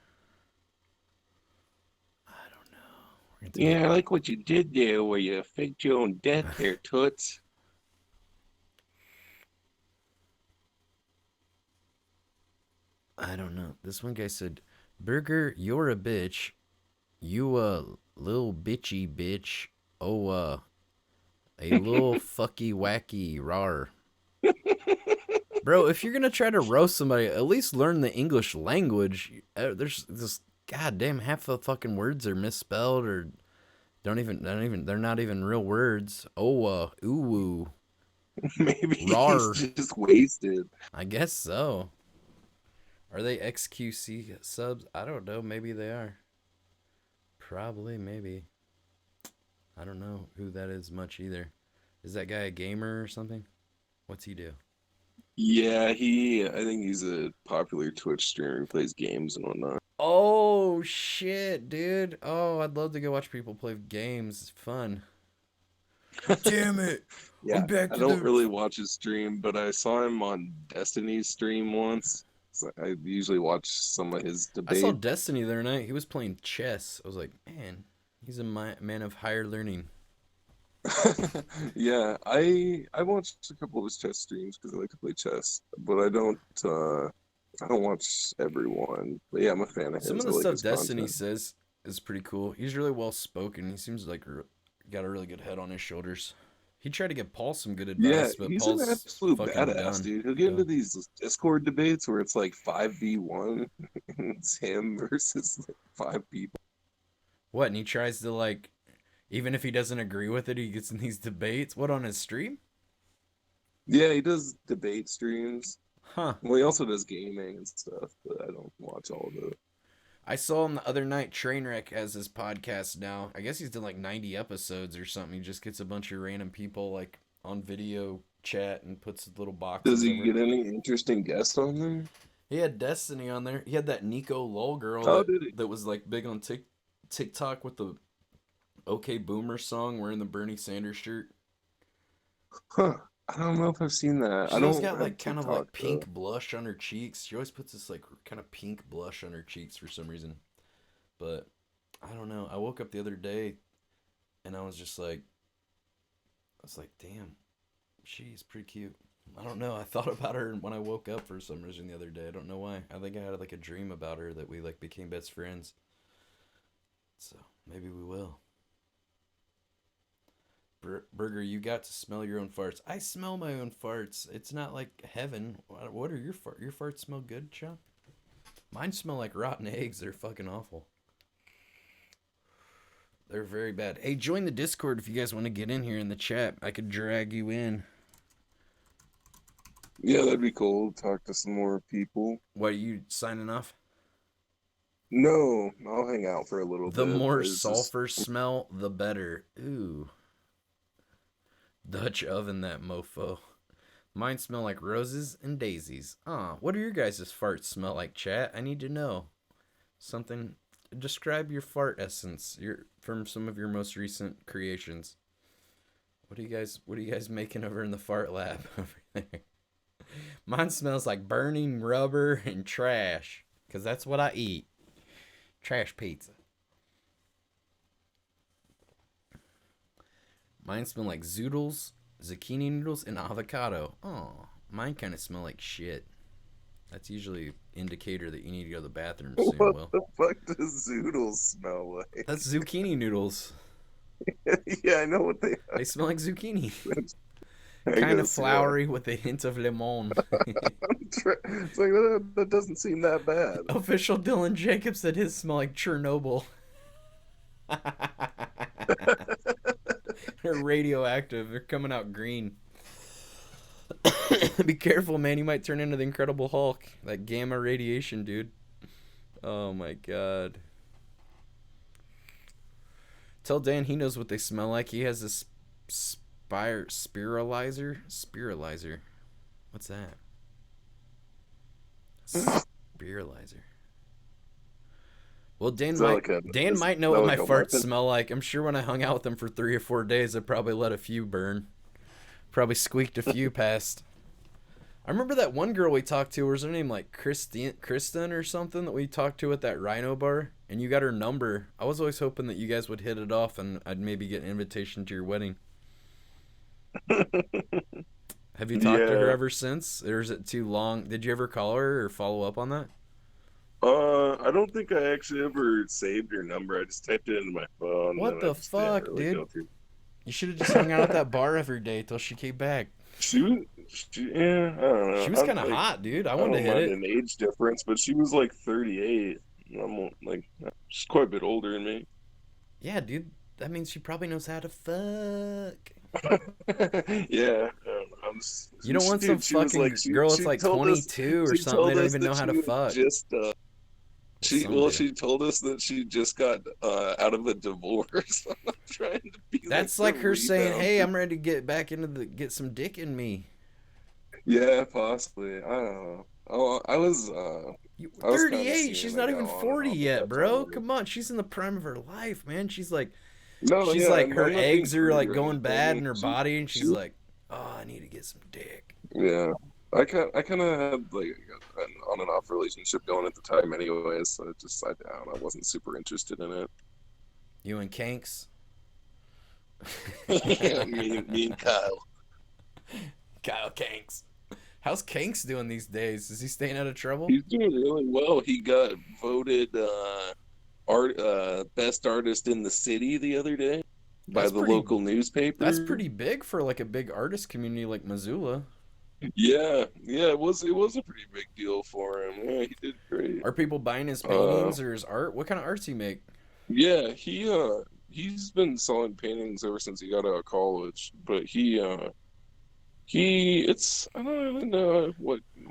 S1: I don't know.
S4: Yeah, I like what you did there where you faked your own death there, Toots.
S1: I don't know. This one guy said, Burger, you're a bitch. You a little bitchy bitch. Oh, a little fucky wacky rar. Bro, if you're gonna try to roast somebody, at least learn the English language. There's this goddamn half the fucking words are misspelled or they're not even real words. Oh, ooh.
S4: Maybe
S1: Rar.
S4: he's just wasted.
S1: I guess so. Are they XQC subs? I don't know. Maybe they are. Probably, maybe. I don't know who that is much either. Is that guy a gamer or something? What's he do?
S4: Yeah, I think he's a popular Twitch streamer who plays games and whatnot.
S1: Oh, shit, dude. Oh, I'd love to go watch people play games. It's fun. Damn it.
S4: Yeah,
S1: I'm back
S4: I
S1: to
S4: don't really watch his stream, but I saw him on Destiny's stream once. So I usually watch some of his
S1: I saw
S4: debate.
S1: Destiny the other night. He was playing chess. I was like, man, he's a man of higher learning.
S4: Yeah, I watched a couple of his chess streams because I like to play chess, but I don't watch everyone. But yeah, I'm a fan of his.
S1: Some of
S4: I
S1: the
S4: like
S1: stuff
S4: his
S1: Destiny
S4: content.
S1: says is pretty cool. He's really well spoken. He seems like got a really good head on his shoulders. He tried to give Paul some good
S4: Yeah,
S1: advice, but
S4: he's an
S1: Paul's
S4: absolute
S1: fucking
S4: badass,
S1: done.
S4: dude. He'll get
S1: So
S4: into these Discord debates where it's like 5v1 and it's him versus like 5 people.
S1: what? And he tries to even if he doesn't agree with it, he gets in these debates. What, on his stream?
S4: Yeah, he does debate streams.
S1: Huh.
S4: Well, he also does gaming and stuff, but I don't watch all of it.
S1: I saw him the other night. Trainwreck has his podcast now. I guess he's done like 90 episodes or something. He just gets a bunch of random people like on video chat and puts little boxes
S4: Does he
S1: over.
S4: get any interesting guests on there?
S1: He had Destiny on there. He had that Nico Lol girl
S4: Oh, did he?
S1: that was like big on TikTok with the OK Boomer song wearing the Bernie Sanders shirt.
S4: Huh. I don't know if I've seen that.
S1: She's
S4: I
S1: always
S4: don't
S1: got
S4: have
S1: like kind of like
S4: TikTok though.
S1: pink blush on her cheeks. She always puts this like kind of pink blush on her cheeks for some reason. But I don't know. I woke up the other day and I was just like, I was like, damn, she's pretty cute. I don't know. I thought about her when I woke up for some reason the other day. I don't know why. I think I had like a dream about her that we like became best friends. So maybe we will. Burger, you got to smell your own farts. I smell my own farts. It's not like heaven. What are your farts? Your farts smell good, Sean? Mine smell like rotten eggs. They're fucking awful. They're very bad. Hey, join the Discord if you guys want to get in here in the chat. I could drag you in.
S4: Yeah, that'd be cool. Talk to some more people.
S1: What, are you signing off?
S4: No, I'll hang out for a little
S1: The
S4: bit.
S1: more
S4: It's just
S1: sulfur smell, the better. Ooh. Dutch oven that mofo. Mine smell like roses and daisies. Aw, what do your guys' farts smell like, chat? I need to know. Something. Describe your fart essence. From some of your most recent creations. What are you guys making over in the fart lab over there? Mine smells like burning rubber and trash. Cause that's what I eat. Trash pizza. Mine smell like zoodles, zucchini noodles, and avocado. Oh, mine kind of smell like shit. That's usually an indicator that you need to go to the bathroom soon,
S4: what
S1: Will.
S4: the fuck does zoodles smell like?
S1: That's zucchini noodles.
S4: Yeah, I know what they are.
S1: They smell like zucchini.
S4: I
S1: Kind of
S4: guess, yeah.
S1: floury with a hint of lemon.
S4: It's like that doesn't seem that bad.
S1: Official Dylan Jacobs said his smell like Chernobyl. They're radioactive. They're coming out green. Be careful, man. You might turn into the Incredible Hulk. That gamma radiation, dude. Oh my god. Tell Dan he knows what they smell like. He has this spiralizer. Spiralizer. What's that? Spiralizer. Well, Dan might know what my farts smell like. I'm sure when I hung out with him for 3 or 4 days, I probably let a few burn. Probably squeaked a few past. I remember that one girl we talked to. Was her name like Kristen or something that we talked to at that Rhino bar? And you got her number. I was always hoping that you guys would hit it off and I'd maybe get an invitation to your wedding. Have you talked to her ever since? Or is it too long? Did you ever call her or follow up on that?
S4: I don't think I actually ever saved your number. I just typed it into my phone.
S1: What the fuck, dude? You should have just hung out at that bar every day till she came back.
S4: Yeah, I don't know.
S1: She was kind of hot, dude. I wanted to hit it.
S4: An age difference, but she was like 38. I'm like, she's quite a bit older than me.
S1: Yeah, dude. That means she probably knows how to fuck.
S4: Yeah.
S1: You don't want some fucking girl that's like 22 or something. They don't even know how to fuck.
S4: She told us that she just got out of a divorce. I'm not trying to be.
S1: That's like her saying, "Hey, I'm ready to get back into get some dick in me."
S4: Yeah, possibly. I don't know. Oh, I was
S1: 38. She's not even 40 yet, bro. Come on, she's in the prime of her life, man. She's like, her eggs are like going bad in her body, and she's like, "Oh, I need to get some dick."
S4: Yeah. I kind of had like an on and off relationship going at the time, anyways. So I wasn't super interested in it.
S1: You and Kanks?
S4: me and Kyle.
S1: Kyle Kanks. How's Kanks doing these days? Is he staying out of trouble?
S4: He's doing really well. He got voted best artist in the city the other day by the local newspaper.
S1: That's pretty big for like a big artist community like Missoula.
S4: Yeah, it was a pretty big deal for him. Yeah, he did great.
S1: Are people buying his paintings or his art? What kind of arts he make?
S4: Yeah, he's been selling paintings ever since he got out of college. But I don't even know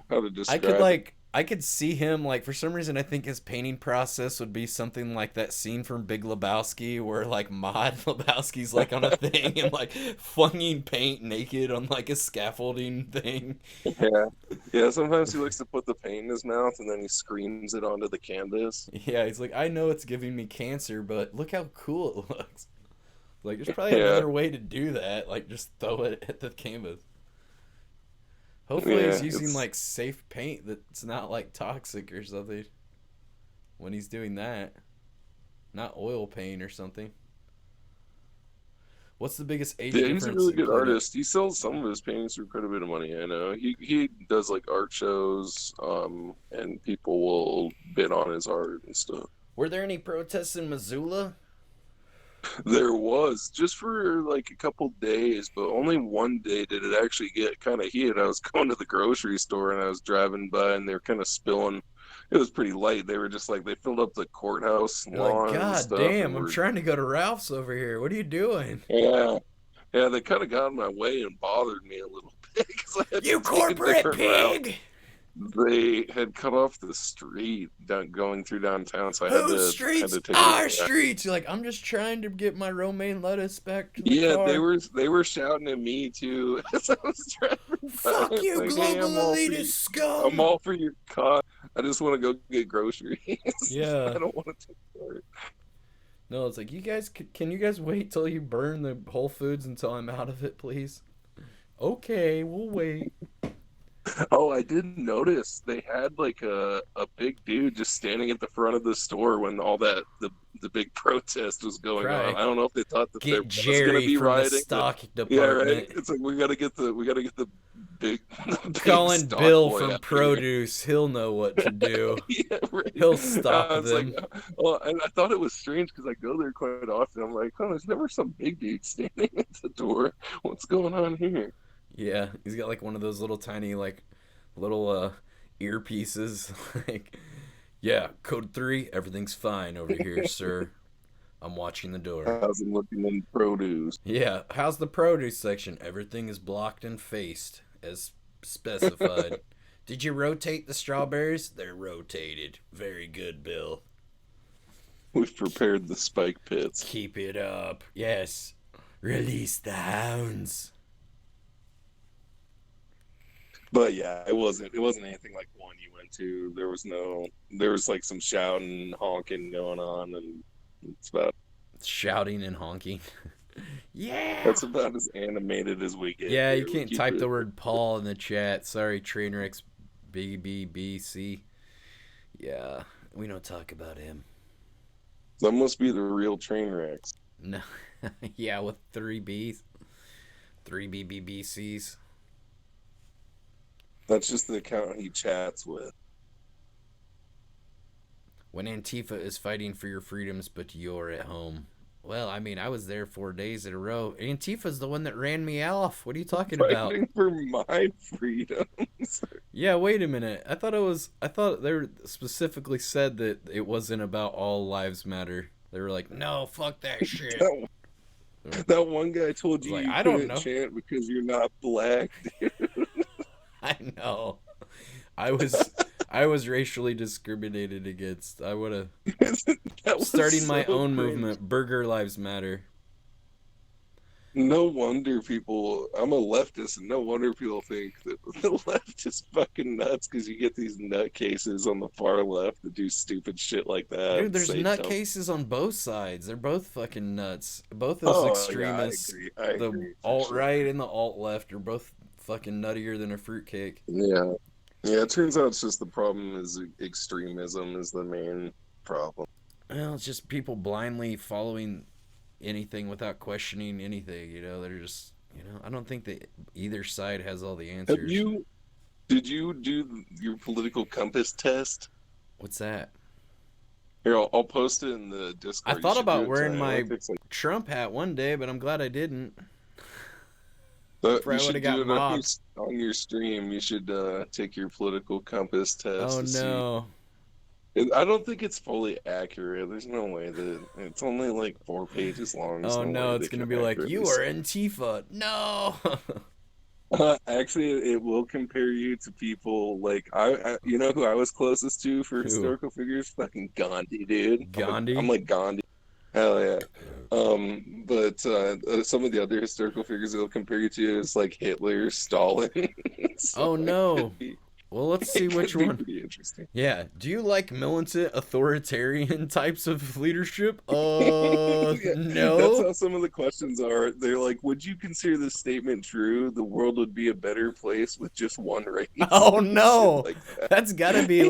S4: how to describe
S1: I could see him, like, for some reason I think his painting process would be something like that scene from Big Lebowski where like Maud Lebowski's like on a thing and like flinging paint naked on like a scaffolding thing.
S4: Yeah, sometimes he likes to put the paint in his mouth and then he screams it onto the canvas.
S1: Yeah, he's like, I know it's giving me cancer, but look how cool it looks. Like, there's probably another way to do that, like just throw it at the canvas. Hopefully he's
S4: Yeah,
S1: using
S4: it's
S1: like safe paint that's not like toxic or something when he's doing that. Not oil paint or something. What's the biggest age
S4: yeah, he's a
S1: difference
S4: really
S1: in
S4: good
S1: Play-Doh?
S4: artist. He sells some of his paintings for quite a bit of money. I know he does like art shows, and people will bid on his art and stuff.
S1: Were there any protests in Missoula?
S4: There was just for like a couple days, but only one day did it actually get kind of heated. I was going to the grocery store and I was driving by and they were kind of spilling. It was pretty light. They were just like they filled up the courthouse
S1: You're like,
S4: lawn and
S1: God
S4: stuff,
S1: damn,
S4: and
S1: I'm
S4: were
S1: trying to go to Ralph's over here. What are you doing?
S4: yeah, yeah. They kind of got in my way and bothered me a little bit because I had
S1: You
S4: to take a
S1: corporate
S4: different route.
S1: pig!
S4: They had cut off the street down, going through downtown, so I
S1: Whose
S4: had
S1: streets?
S4: to take a
S1: Our
S4: different route.
S1: streets! You're like, I'm just trying to get my romaine lettuce back to the
S4: Yeah,
S1: car.
S4: they were shouting at me too as I was driving by.
S1: Fuck you,
S4: Like, hey,
S1: global elitist
S4: I'm
S1: scum!
S4: all for your cause. I just want to go get groceries.
S1: Yeah.
S4: I don't want to take part.
S1: No, it's like, you guys, can you guys wait till you burn the Whole Foods until I'm out of it, please? Okay, we'll wait.
S4: Oh, I did notice they had like a big dude just standing at the front of the store when all that the big protest was going on.
S1: Right.
S4: I don't know if they thought that there
S1: Get
S4: was going to
S1: Jerry
S4: be
S1: from the
S4: rioting.
S1: stock
S4: Yeah, right.
S1: department.
S4: It's like we got to get the big, the big
S1: Calling
S4: stock
S1: Bill
S4: boy
S1: from
S4: out here.
S1: Produce. He'll know what to do.
S4: Yeah, right.
S1: He'll stop
S4: It's like,
S1: them.
S4: well, and I thought it was strange because I go there quite often. I'm like, oh, there's never some big dude standing at the door. What's going on here?
S1: Yeah, he's got like one of those little tiny like little earpieces. Like, yeah, code 3, everything's fine over here, sir. I'm watching the door.
S4: How's it looking in produce?
S1: Yeah, how's the produce section? Everything is blocked and faced as specified. Did you rotate the strawberries? They're rotated. Very good, Bill.
S4: We've prepared the spike pits.
S1: Keep it up. Yes. Release the hounds.
S4: But yeah, it wasn't anything like one you went to. There was like some shouting and honking going on, and it's about
S1: Shouting and honking. Yeah.
S4: that's about as animated as we get.
S1: Yeah,
S4: here.
S1: you
S4: We
S1: can't
S4: keep
S1: type
S4: it-
S1: the word Paul in the chat. Sorry, Trainwreck's BBBC. Yeah, we don't talk about him.
S4: That must be the real train wrecks.
S1: No. Yeah, with 3 B's. 3 BBBCs.
S4: That's just the account he chats with.
S1: When Antifa is fighting for your freedoms, but you're at home. Well, I mean, I was there 4 days in a row. Antifa's the one that ran me off. What are you talking about?
S4: Fighting for my freedoms.
S1: Yeah, wait a minute. I thought they specifically said that it wasn't about all lives matter. They were like, no, fuck that shit.
S4: That one guy told you
S1: Like,
S4: you
S1: I don't
S4: couldn't
S1: know.
S4: chant because you're not black.
S1: I know. I was racially discriminated against. I would have
S4: That was
S1: starting my
S4: so
S1: own
S4: cringe.
S1: movement, Burger Lives Matter.
S4: No wonder people. I'm a leftist, and no wonder people think that the left is fucking nuts because you get these nutcases on the far left that do stupid shit like that.
S1: Dude, there's
S4: Say dumb-
S1: nutcases on both sides. They're both fucking nuts. Both those extremists,
S4: Yeah, I agree
S1: the
S4: for
S1: alt
S4: sure.
S1: right and the alt left, are both fucking nuttier than a fruitcake.
S4: Yeah, yeah. It turns out it's just the problem is extremism is the main problem.
S1: Well, it's just people blindly following anything without questioning anything. You know, they're just, I don't think that either side has all the answers.
S4: Did you do your political compass test?
S1: What's that?
S4: Here, I'll post it in the Discord.
S1: I
S4: You
S1: thought
S4: should
S1: about
S4: do it
S1: wearing
S4: tonight.
S1: my
S4: It takes, like,
S1: Trump hat one day, but I'm glad I didn't.
S4: you
S1: Probably
S4: should
S1: would've got
S4: do it on
S1: mobbed.
S4: on your stream. You should take your political compass test.
S1: Oh
S4: to see.
S1: no.
S4: I don't think it's fully accurate. There's no way that it's only like 4 pages long. There's
S1: Oh no,
S4: way
S1: it's
S4: they
S1: gonna
S4: can
S1: be like,
S4: accurately
S1: you are Antifa. No.
S4: Actually, it will compare you to people like you know who I was closest to for
S1: Who?
S4: historical figures? Fucking Gandhi, dude.
S1: Gandhi?
S4: I'm like Gandhi. Hell yeah. But some of the other historical figures it'll compare you to is like Hitler, Stalin. So
S1: Oh,
S4: it
S1: no.
S4: could be-
S1: Well, let's see which
S4: That'd be
S1: one.
S4: pretty interesting.
S1: Yeah. Do you like militant, authoritarian types of leadership?
S4: Yeah, that's
S1: No.
S4: how some of the questions are. They're like, would you consider this statement true? The world would be a better place with just one race.
S1: Oh
S4: Shit
S1: no.
S4: like that.
S1: That's gotta be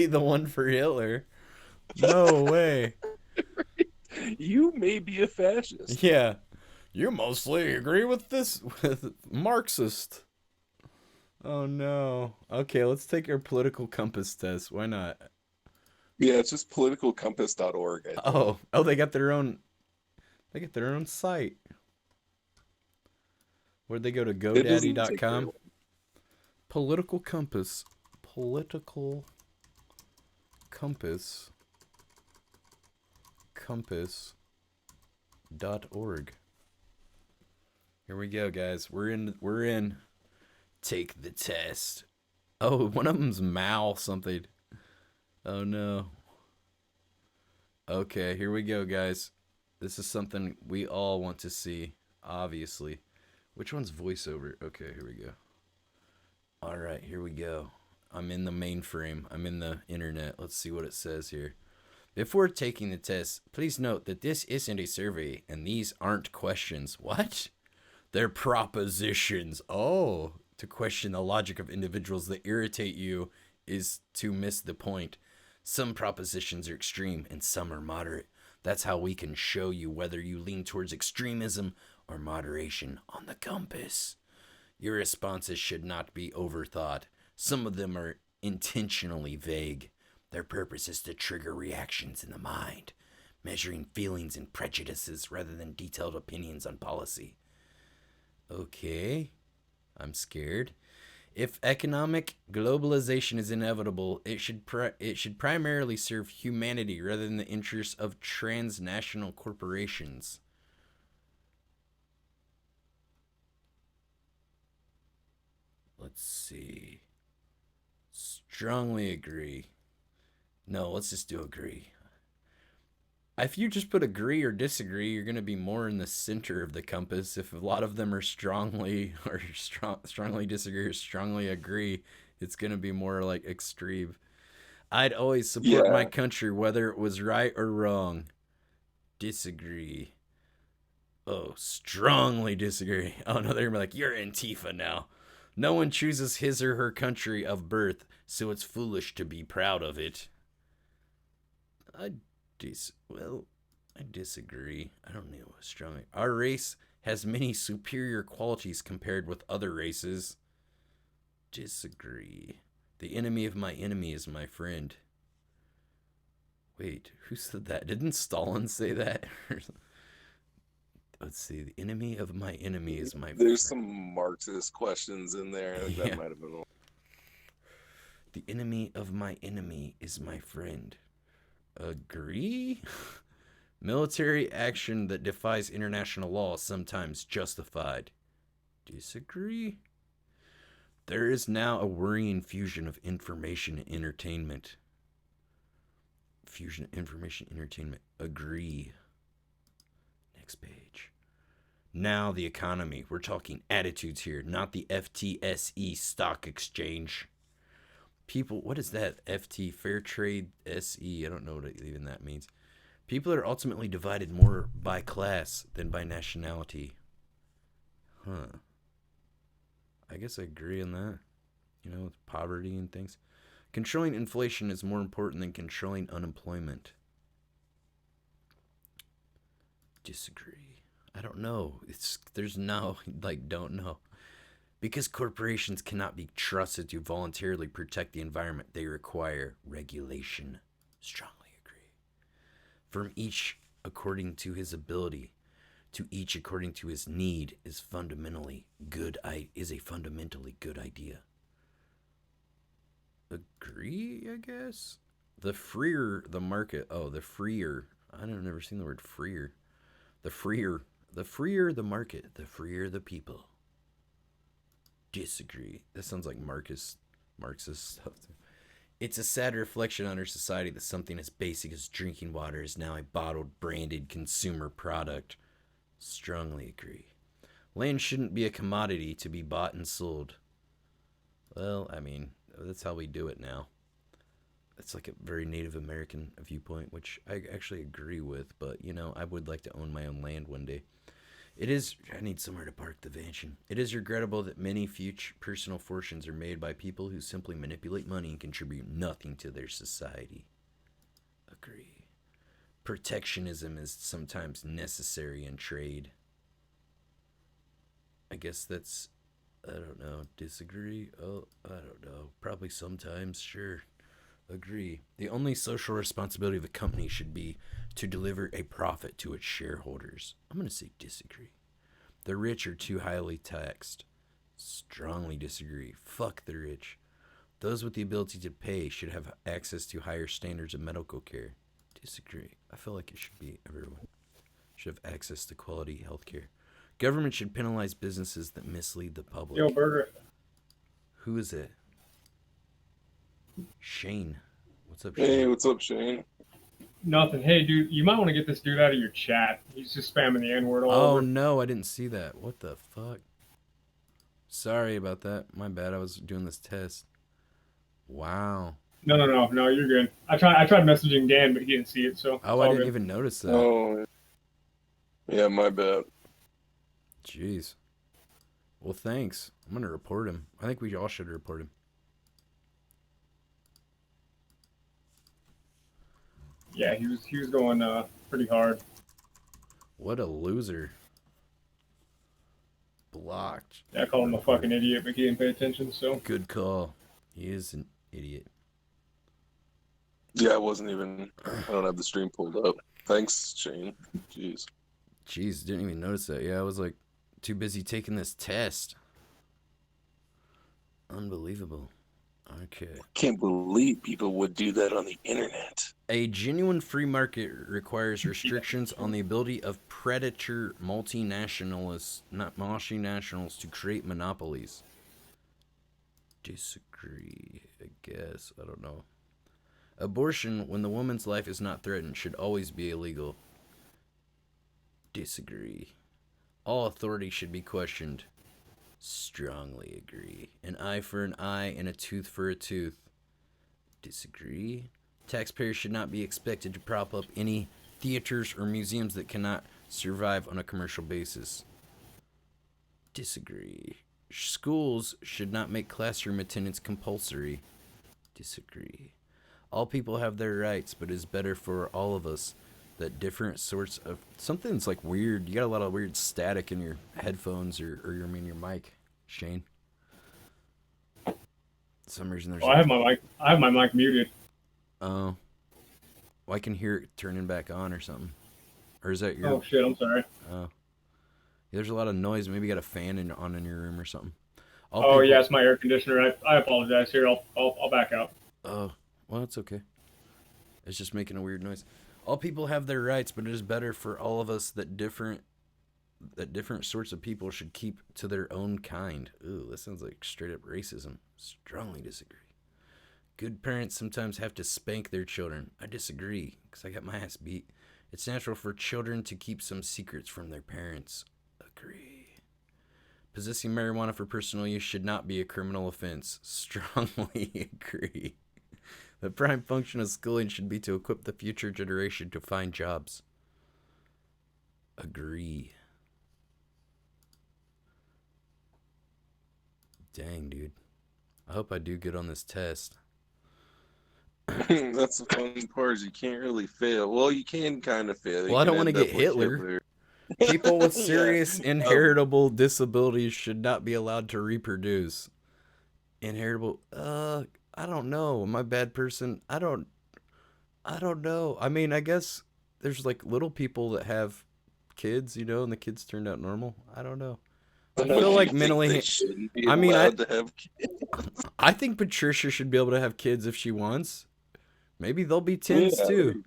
S1: the one for Hitler. No way.
S4: You may be a fascist.
S1: Yeah. You mostly agree with this with Marxist. Oh no. Okay, let's take our political compass test. Why not?
S4: Yeah, it's just politicalcompass.org, I think.
S1: Oh, they get their own site. Where'd they go to
S4: It doesn't take very
S1: GoDaddy.com?
S4: long.
S1: Political compass. Political compass. Compass.org. Here we go, guys. We're in. Take the test. Oh, one of them's Mao something. Oh no. Okay, here we go, guys. This is something we all want to see, obviously. Which one's voiceover? Okay, here we go. All right, here we go. I'm in the mainframe. I'm in the internet. Let's see what it says here. Before taking the test, please note that this isn't a survey and these aren't questions. What? They're propositions. Oh, to question the logic of individuals that irritate you is to miss the point. Some propositions are extreme and some are moderate. That's how we can show you whether you lean towards extremism or moderation on the compass. Your responses should not be overthought. Some of them are intentionally vague. Their purpose is to trigger reactions in the mind, measuring feelings and prejudices rather than detailed opinions on policy. Okay, I'm scared. If economic globalization is inevitable, it should primarily serve humanity rather than the interests of transnational corporations. Let's see. Strongly agree. No, let's just do agree. If you just put agree or disagree, you're going to be more in the center of the compass. If a lot of them are strongly disagree or strongly agree, it's going to be more like extreme. I'd always support my
S4: Yeah,
S1: country whether it was right or wrong. Disagree. Oh, strongly disagree. Oh no, they're gonna be like, you're Antifa now. No one chooses his or her country of birth, so it's foolish to be proud of it. I disagree. I don't know strongly. Our race has many superior qualities compared with other races. Disagree. The enemy of my enemy is my friend. Wait, who said that? Didn't Stalin say that? Let's see. The enemy of my enemy is my
S4: there's
S1: friend.
S4: some Marxist questions in there. I think
S1: Yeah.
S4: that might have been one.
S1: The enemy of my enemy is my friend. Agree? Military action that defies international law is sometimes justified. Disagree? There is now a worrying fusion of information and entertainment. Fusion of information and entertainment. Agree. Next page. Now the economy. We're talking attitudes here, not the FTSE stock exchange. People, what is that? FT, Fair Trade SE. I don't know what even that means. People are ultimately divided more by class than by nationality. Huh. I guess I agree on that. You know, with poverty and things. Controlling inflation is more important than controlling unemployment. Disagree. I don't know. There's no, don't know. Because corporations cannot be trusted to voluntarily protect the environment, they require regulation. Strongly agree. From each according to his ability, to each according to his need is a fundamentally good idea. Agree, I guess. The freer the market. Oh, the freer. I've never seen the word freer. The freer the market, the freer the people. Disagree. That sounds like Marxist stuff. It's a sad reflection on our society that something as basic as drinking water is now a bottled, branded consumer product. Strongly agree. Land shouldn't be a commodity to be bought and sold. Well, I mean, that's how we do it now. It's like a very Native American viewpoint, which I actually agree with, but I would like to own my own land one day. It is. I need somewhere to park the mansion. It is regrettable that many future personal fortunes are made by people who simply manipulate money and contribute nothing to their society. Agree. Protectionism is sometimes necessary in trade. I guess that's. I don't know. Disagree? Oh, I don't know. Probably sometimes, sure. Agree. The only social responsibility of a company should be to deliver a profit to its shareholders. I'm going to say disagree. The rich are too highly taxed. Strongly disagree. Fuck the rich. Those with the ability to pay should have access to higher standards of medical care. Disagree. I feel like it should be everyone should have access to quality health care. Government should penalize businesses that mislead the public.
S6: Yo, Burger.
S1: Who is it? Shane. What's up, Shane?
S4: Hey, what's up, Shane?
S6: Nothing. Hey, dude, you might want to get this dude out of your chat. He's just spamming the N-word all
S1: Oh
S6: over.
S1: no, I didn't see that. What the fuck? Sorry about that. My bad. I was doing this test. Wow.
S6: No, you're good. I tried messaging Dan, but he didn't see it, so it's
S1: Oh,
S6: all
S1: I didn't
S6: good.
S1: even notice that.
S4: Oh, yeah, my bad.
S1: Jeez. Well, thanks. I'm gonna report him. I think we all should report him.
S6: Yeah, he was going pretty hard.
S1: What a loser. Blocked.
S6: Yeah, I called him a fucking idiot, but he didn't pay attention, so.
S1: Good call. He is an idiot.
S4: Yeah, I don't have the stream pulled up. Thanks, Shane. Jeez.
S1: Jeez, didn't even notice that. Yeah, I was like too busy taking this test. Unbelievable. Okay.
S4: Can't believe people would do that on the internet.
S1: A genuine free market requires restrictions on the ability of predator multinationals to create monopolies. Disagree, I guess. I don't know. Abortion, when the woman's life is not threatened, should always be illegal. Disagree. All authority should be questioned. Strongly agree. An eye for an eye and a tooth for a tooth. Disagree. Taxpayers should not be expected to prop up any theaters or museums that cannot survive on a commercial basis. Disagree. Schools should not make classroom attendance compulsory. Disagree. All people have their rights, but it is better for all of us that different sorts of... Something's like weird. You got a lot of weird static in your headphones or your mic, Shane. For some reason there's...
S6: Oh, I have my mic muted.
S1: Oh. Well, I can hear it turning back on or something. Or is that your...
S6: Oh shit, I'm sorry.
S1: Oh. There's a lot of noise. Maybe you got a fan on in your room or something.
S6: Yeah, it's my air conditioner. I apologize. Here, I'll back out.
S1: Oh, well, it's okay. It's just making a weird noise. All people have their rights, but it is better for all of us that different sorts of people should keep to their own kind. Ooh, that sounds like straight up racism. Strongly disagree. Good parents sometimes have to spank their children. I disagree, because I got my ass beat. It's natural for children to keep some secrets from their parents. Agree. Possessing marijuana for personal use should not be a criminal offense. Strongly agree. The prime function of schooling should be to equip the future generation to find jobs. Agree. Dang, dude. I hope I do good on this test.
S4: That's the fun part is you can't really fail. Well, you can kind of fail.
S1: Well, I don't want to get Hitler. People with serious inheritable disabilities should not be allowed to reproduce. Inheritable... I don't know. Am I a bad person? I don't know. I mean, I guess there's like little people that have kids, and the kids turned out normal. I don't know. I feel like mentally...
S4: I mean,
S1: I think Patricia should be able to have kids if she wants. Maybe they'll be tens too.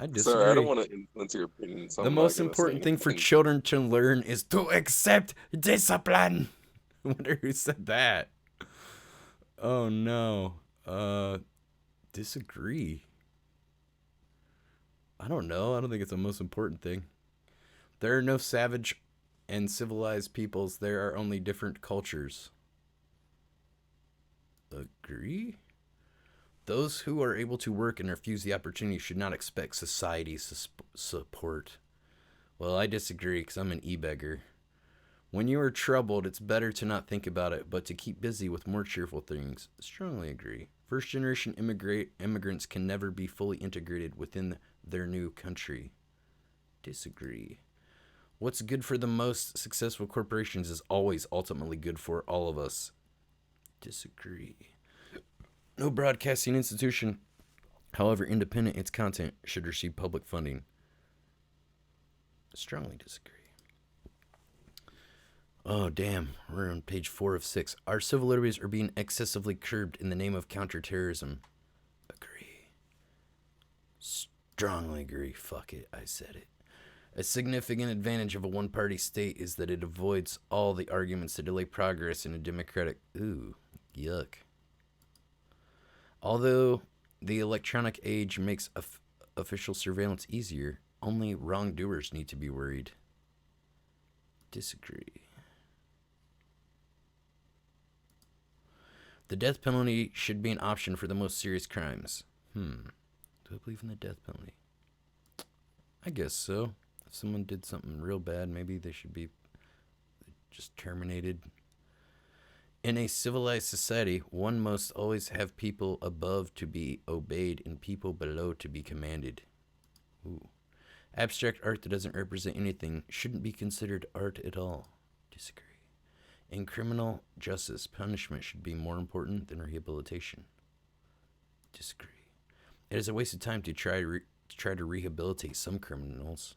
S1: I disagree.
S4: Sorry, I don't want to influence your opinion. So
S1: the most important thing for children to learn is to accept discipline. I wonder who said that. Oh no. Disagree. I don't know. I don't think it's the most important thing. There are no savage and civilized peoples. There are only different cultures. Agree. Those who are able to work and refuse the opportunity should not expect society's support. Well, I disagree because I'm an e-beggar. When you are troubled, it's better to not think about it, but to keep busy with more cheerful things. Strongly agree. First-generation immigrants can never be fully integrated within their new country. Disagree. What's good for the most successful corporations is always ultimately good for all of us. Disagree. No broadcasting institution, however independent its content, should receive public funding. Strongly disagree. Oh, damn. We're on page 4 of 6. Our civil liberties are being excessively curbed in the name of counterterrorism. Agree. Strongly agree. Fuck it. I said it. A significant advantage of a one-party state is that it avoids all the arguments that delay progress in a democratic... Ooh, yuck. Although the electronic age makes official surveillance easier, only wrongdoers need to be worried. Disagree. The death penalty should be an option for the most serious crimes. Do I believe in the death penalty? I guess so. If someone did something real bad, maybe they should be just terminated. In a civilized society, one must always have people above to be obeyed and people below to be commanded. Ooh. Abstract art that doesn't represent anything shouldn't be considered art at all. Disagree. In criminal justice, punishment should be more important than rehabilitation. Disagree. It is a waste of time to try to rehabilitate some criminals.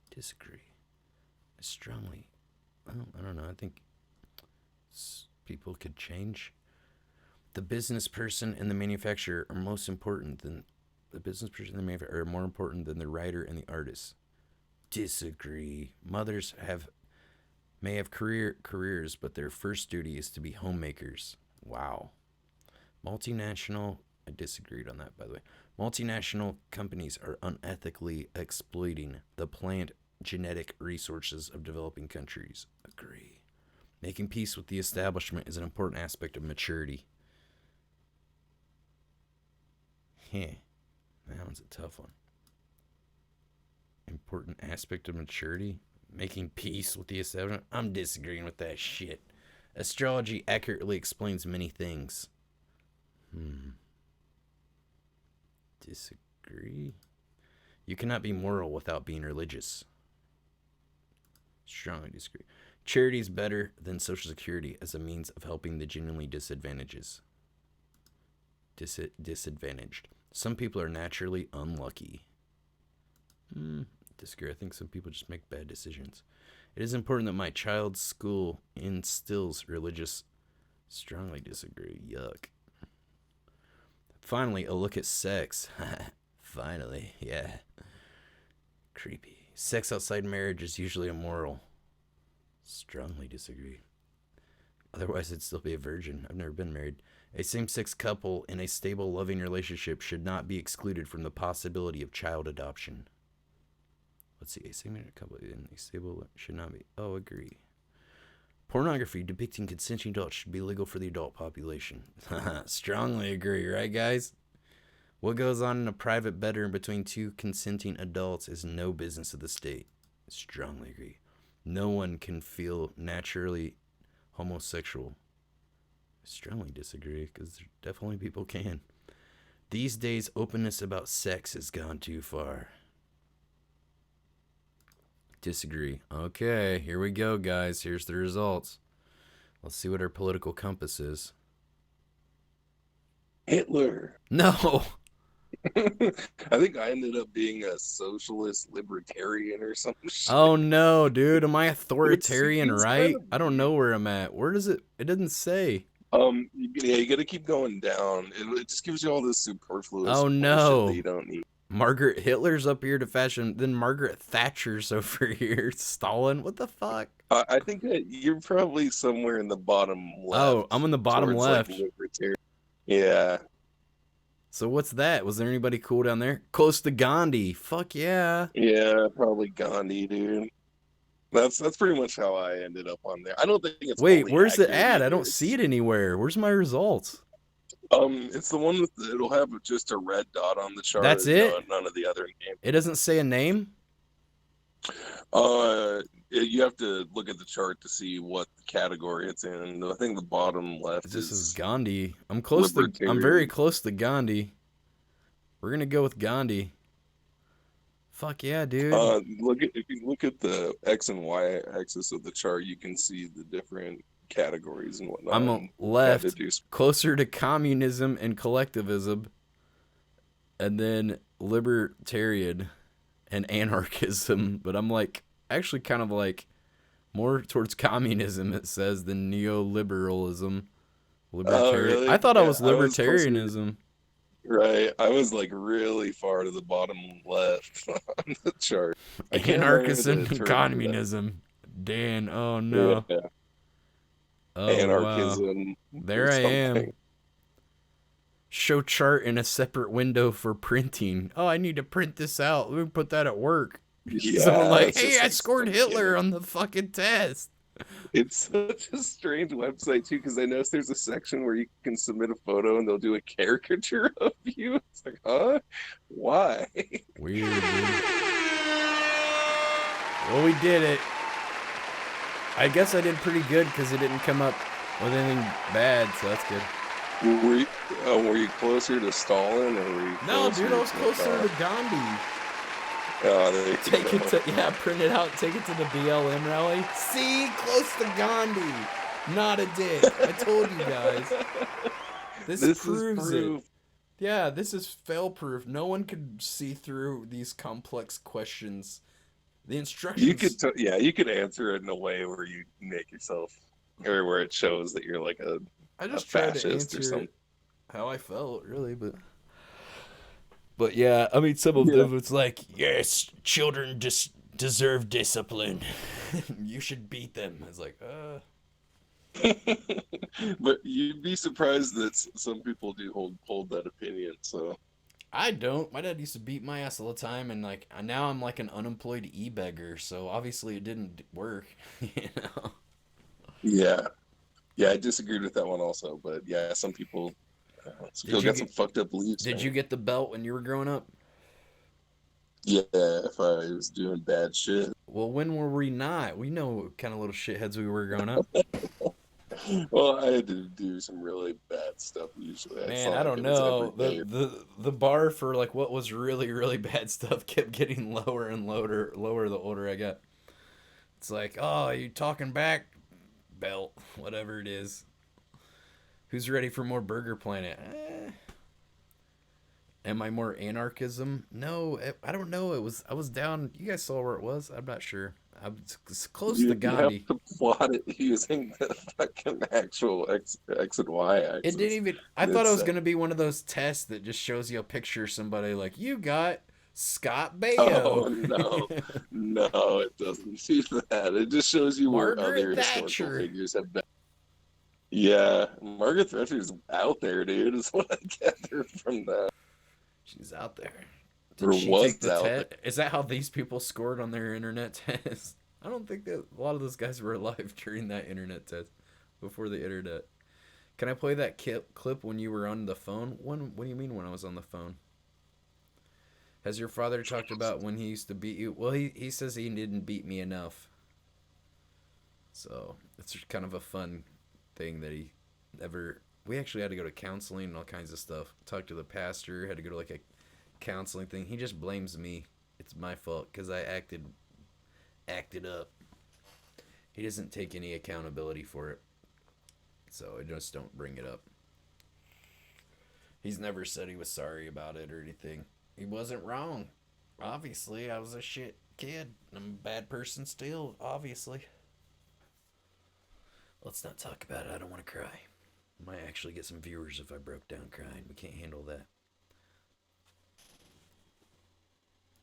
S1: Disagree. I don't know. I think people could change. The business person and the manufacturer are most important than the business person and the manufacturer are more important than the writer and the artist. Disagree. Mothers may have careers, but their first duty is to be homemakers. Wow. I disagreed on that, by the way. Multinational companies are unethically exploiting the plant genetic resources of developing countries. Agree. Making peace with the establishment is an important aspect of maturity. That one's a tough one. Important aspect of maturity? Making peace with the establishment? I'm disagreeing with that shit. Astrology accurately explains many things. Disagree. You cannot be moral without being religious. Strongly disagree. Charity is better than Social Security as a means of helping the genuinely disadvantaged. Some people are naturally unlucky. Disagree. I think some people just make bad decisions. It is important that my child's school instills religious... Strongly disagree. Yuck. Finally, a look at sex. Finally, yeah. Creepy. Sex outside marriage is usually immoral. Strongly disagree. Otherwise, I'd still be a virgin. I've never been married. A same-sex couple in a stable, loving relationship should not be excluded from the possibility of child adoption. Let's see. A same-sex couple in a stable should not be... Oh, agree. Pornography depicting consenting adults should be legal for the adult population. Strongly agree, right, guys? What goes on in a private bedroom between two consenting adults is no business of the state. Strongly agree. No one can feel naturally homosexual. Strongly disagree, because definitely people can. These days, openness about sex has gone too far. Disagree. Okay, here we go, guys. Here's the results. Let's see what our political compass is.
S4: Hitler.
S1: No!
S4: I think I ended up being a socialist libertarian or some shit.
S1: Oh no, dude. Am I authoritarian,
S4: It's
S1: right?
S4: kind of
S1: I don't know where I'm at. Where does it... It doesn't say.
S4: Yeah, you gotta keep going down. It just gives you all this superfluous
S1: Oh,
S4: bullshit
S1: no.
S4: that you don't need.
S1: Margaret Hitler's up here to fashion. Then Margaret Thatcher's over here. Stalin. What the fuck?
S4: I think that you're probably somewhere in the bottom left.
S1: Oh, I'm in the bottom
S4: towards,
S1: left.
S4: Like, libertarian. Yeah.
S1: So what's that? Was there anybody cool down there? Close to Gandhi. Fuck yeah.
S4: Yeah, probably Gandhi, dude. That's pretty much how I ended up on there. I don't think it's
S1: Wait,
S4: fully
S1: where's it
S4: accurate
S1: at? I
S4: either.
S1: don't see it anywhere. Where's my results?
S4: It's the one with it'll have just a red dot on the chart.
S1: That's it?
S4: None of the other names.
S1: It doesn't say a name?
S4: You have to look at the chart to see what category it's in. I think the bottom left
S1: This is
S4: is
S1: Gandhi. I'm very close to Gandhi. We're gonna go with Gandhi. Fuck yeah, dude.
S4: If you look at the X and Y axis of the chart, you can see the different categories and whatnot.
S1: I'm left, closer to communism and collectivism, and then libertarian and anarchism. But I'm like, actually kind of like more towards communism, it says, than neoliberalism. Libertarian.
S4: Really?
S1: I thought
S4: Yeah,
S1: I was libertarianism.
S4: Right. I was like really far to the bottom left on the chart.
S1: Anarchism and communism. Dan, oh no.
S4: Yeah.
S1: Oh,
S4: Anarchism.
S1: wow. There I am. Show chart in a separate window for printing. Oh, I need to print this out. Let me put that at work.
S4: Yeah,
S1: Someone like, hey, I scored Hitler on the fucking test.
S4: It's such a strange website too, because I noticed there's a section where you can submit a photo and they'll do a caricature of you. It's like, huh? Why?
S1: Weird, dude. Well, we did it. I guess I did pretty good because it didn't come up with anything bad, so that's good.
S4: Were you closer to Stalin or were you
S1: No, dude, I was closer to Gandhi. Take it to, print it out, take it to the BLM rally. See, close to Gandhi. Not a dick. I told you guys. This proves it. Yeah, this is fail-proof. No one could see through these complex questions. The instructions.
S4: You could answer it in a way where you make yourself, or where it shows that you're like
S1: I just tried to answer it how I felt, really, but yeah, I mean, some of them, it's like, yes, children deserve discipline. You should beat them. It's like,
S4: But you'd be surprised that some people do hold that opinion. So
S1: I don't. My dad used to beat my ass all the time, and like now I'm like an unemployed e-beggar. So obviously it didn't work. You know.
S4: Yeah, I disagreed with that one also. But yeah, some people got some fucked up beliefs.
S1: Did you get the belt when you were growing up?
S4: Yeah, if I was doing bad shit.
S1: Well, when were we not? We know what kind of little shitheads we were growing up.
S4: Well, I had to do some really bad stuff usually.
S1: Man, I don't know. The bar for like what was really, really bad stuff kept getting lower and lower the older I got. It's like, oh, you talking back? Belt, whatever it is. Who's ready for more Burger Planet? Am I more anarchism? No, I don't know. I was down. You guys saw where it was. I'm not sure. I was close to Gandhi.
S4: You have to plot it using the fucking actual X and Y axis.
S1: It didn't even. I thought it was gonna be one of those tests that just shows you a picture of somebody like you got Scott Baio.
S4: Oh no, it doesn't do that. It just shows you where other historical figures have been. Yeah, Margaret Thatcher's out there, dude. Is what I gather from that.
S1: She's out there. Is that how these people scored on their internet test? I don't think that a lot of those guys were alive during that internet test, before the internet. Can I play that clip when you were on the phone? What do you mean when I was on the phone? Has your father talked about when he used to beat you? Well, he says he didn't beat me enough. So it's kind of a fun thing that he never... We actually had to go to counseling and all kinds of stuff. Talk to the pastor, had to go to like a counseling thing. He just blames me. It's my fault because I acted up. He doesn't take any accountability for it. So I just don't bring it up. He's never said he was sorry about it or anything. He wasn't wrong. Obviously, I was a shit kid. I'm a bad person still, obviously. Let's not talk about it. I don't want to cry. Might actually get some viewers if I broke down crying. We can't handle that.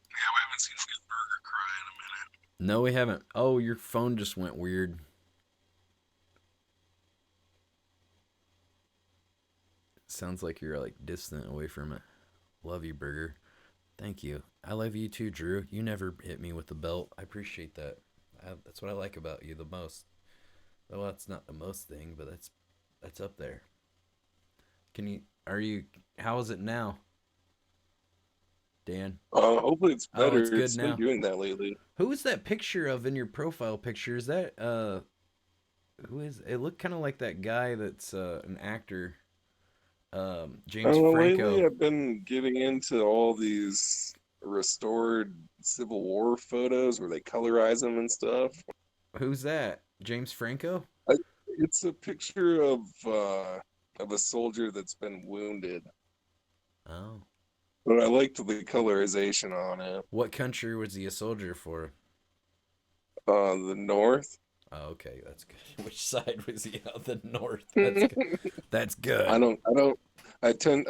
S4: Yeah, we haven't seen Good Burger cry in a minute.
S1: No, we haven't. Oh, your phone just went weird. Sounds like you're like distant away from it. Love you, Burger. Thank you. I love you too, Drew. You never hit me with the belt. I appreciate that. That's what I like about you the most. Well, that's not the most thing, but that's up there. Can you Are you? How is it now, Dan?
S4: Hopefully it's
S1: Oh,
S4: better.
S1: it's good
S4: It's been
S1: now.
S4: doing that lately.
S1: Who is that picture of in your profile picture? Is that who is? It looked kind of like that guy that's an actor, James
S4: Lately
S1: Franco.
S4: I've been getting into all these restored Civil War photos where they colorize them and stuff.
S1: Who's that? James Franco?
S4: I, it's a picture of a soldier that's been wounded,
S1: Oh.
S4: but I liked the colorization on it.
S1: What country was he a soldier for?
S4: The North.
S1: Oh, okay, that's good. Which side was he on? The North. That's good. That's good.
S4: I tend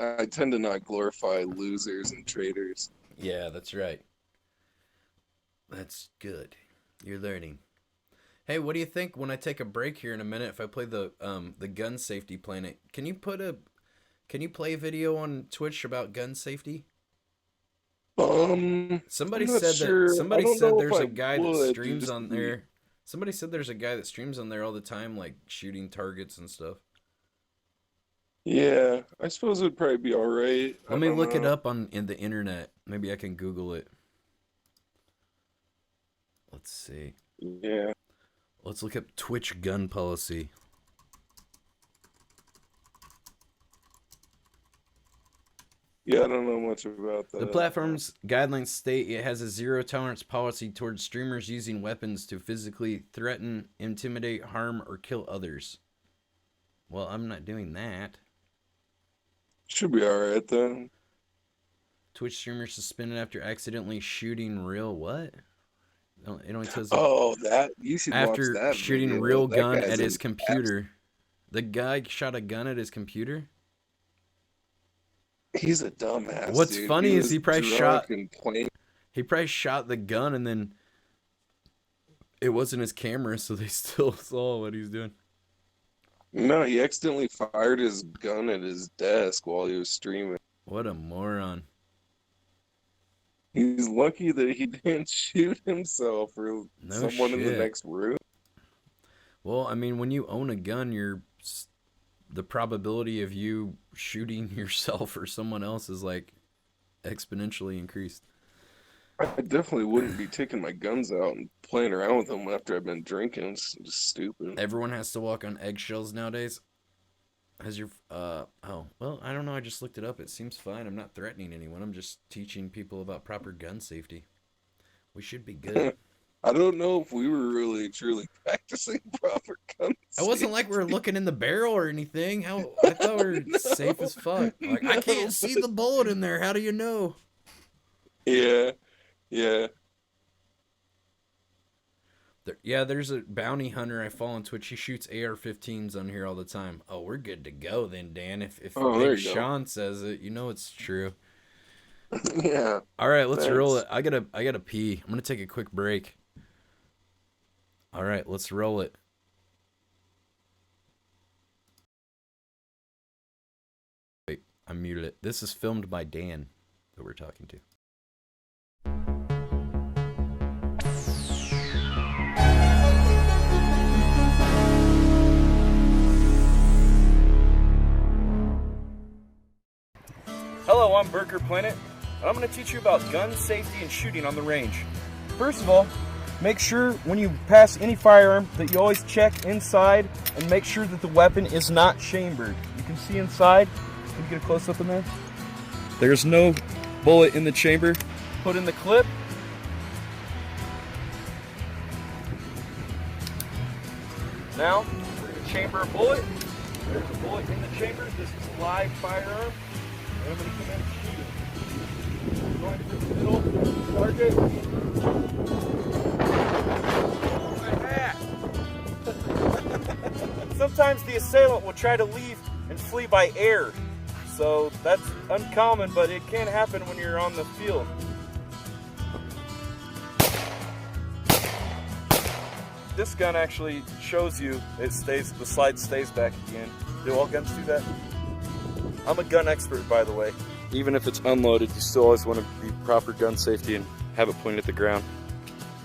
S4: to not glorify losers and traitors.
S1: Yeah, that's right. That's good. You're learning. Hey, what do you think when I take a break here in a minute if I play the gun safety planet? Can you play a video on Twitch about gun safety? Somebody
S4: I'm not
S1: said
S4: sure.
S1: that somebody
S4: I don't
S1: said
S4: know
S1: there's
S4: if
S1: a
S4: I
S1: guy that
S4: would,
S1: streams
S4: just
S1: on
S4: to be-
S1: there. Somebody said there's a guy that streams on there all the time, like shooting targets and stuff.
S4: Yeah, I suppose it would probably be all right.
S1: Let me look it up in the internet. Maybe I can Google it. Let's see.
S4: Yeah.
S1: Let's look up Twitch gun policy.
S4: Yeah, I don't know much about that.
S1: The platform's guidelines state it has a zero tolerance policy towards streamers using weapons to physically threaten, intimidate, harm, or kill others. Well, I'm not doing that.
S4: Should be all right then.
S1: Twitch streamer suspended after accidentally shooting real what? It only tells
S4: Oh, that you should watch
S1: after
S4: that
S1: shooting
S4: video.
S1: real
S4: That
S1: gun
S4: guy's
S1: at his
S4: an
S1: computer. The guy shot a gun at his computer?
S4: He's a dumbass.
S1: What's
S4: dude.
S1: funny is he probably
S4: drunk
S1: shot
S4: and playing.
S1: He probably shot the gun and then it wasn't his camera, so they still saw what he was doing.
S4: No, he accidentally fired his gun at his desk while he was streaming.
S1: What a moron.
S4: He's lucky that he didn't shoot himself or
S1: No
S4: someone in the
S1: shit.
S4: next room.
S1: Well, I mean, when you own a gun, the probability of you shooting yourself or someone else is like exponentially increased.
S4: I definitely wouldn't be taking my guns out and playing around with them after I've been drinking. It's just stupid.
S1: Everyone has to walk on eggshells nowadays. Has your oh, well, I don't know, I just looked it up. It seems fine. I'm not threatening anyone. I'm just teaching people about proper gun safety. We should be good.
S4: I don't know if we were really truly practicing proper gun
S1: It wasn't like we were looking in the barrel or anything. I thought we were safe as fuck. Like, I can't see the bullet in there. How do you know?
S4: Yeah.
S1: There's a bounty hunter I follow on Twitch. He shoots AR-15s on here all the time. Oh, we're good to go then, Dan. If
S4: there
S1: Big
S4: you go.
S1: Sean says it, you know it's true.
S4: Yeah.
S1: All right, let's
S4: Thanks.
S1: roll it. I gotta pee. I'm gonna take a quick break. All right, let's roll it. Wait, I muted it. This is filmed by Dan that we're talking to.
S7: Hello, I'm Burger Planet, and I'm going to teach you about gun safety and shooting on the range. First of all, make sure when you pass any firearm that you always check inside and make sure that the weapon is not chambered. You can see inside. Can you get a close-up in there? There's no bullet in the chamber. Put in the clip. Now, we're going to chamber a bullet. There's a bullet in the chamber. This is a live firearm. And I'm going to come in and shoot it. Going for the middle, target. Like that. Sometimes the assailant will try to leave and flee by air. So that's uncommon, but it can happen when you're on the field. This gun actually shows you the slide stays back again. Do all guns do that? I'm a gun expert, by the way. Even if it's unloaded, you still always want to be proper gun safety and have it pointed at the ground.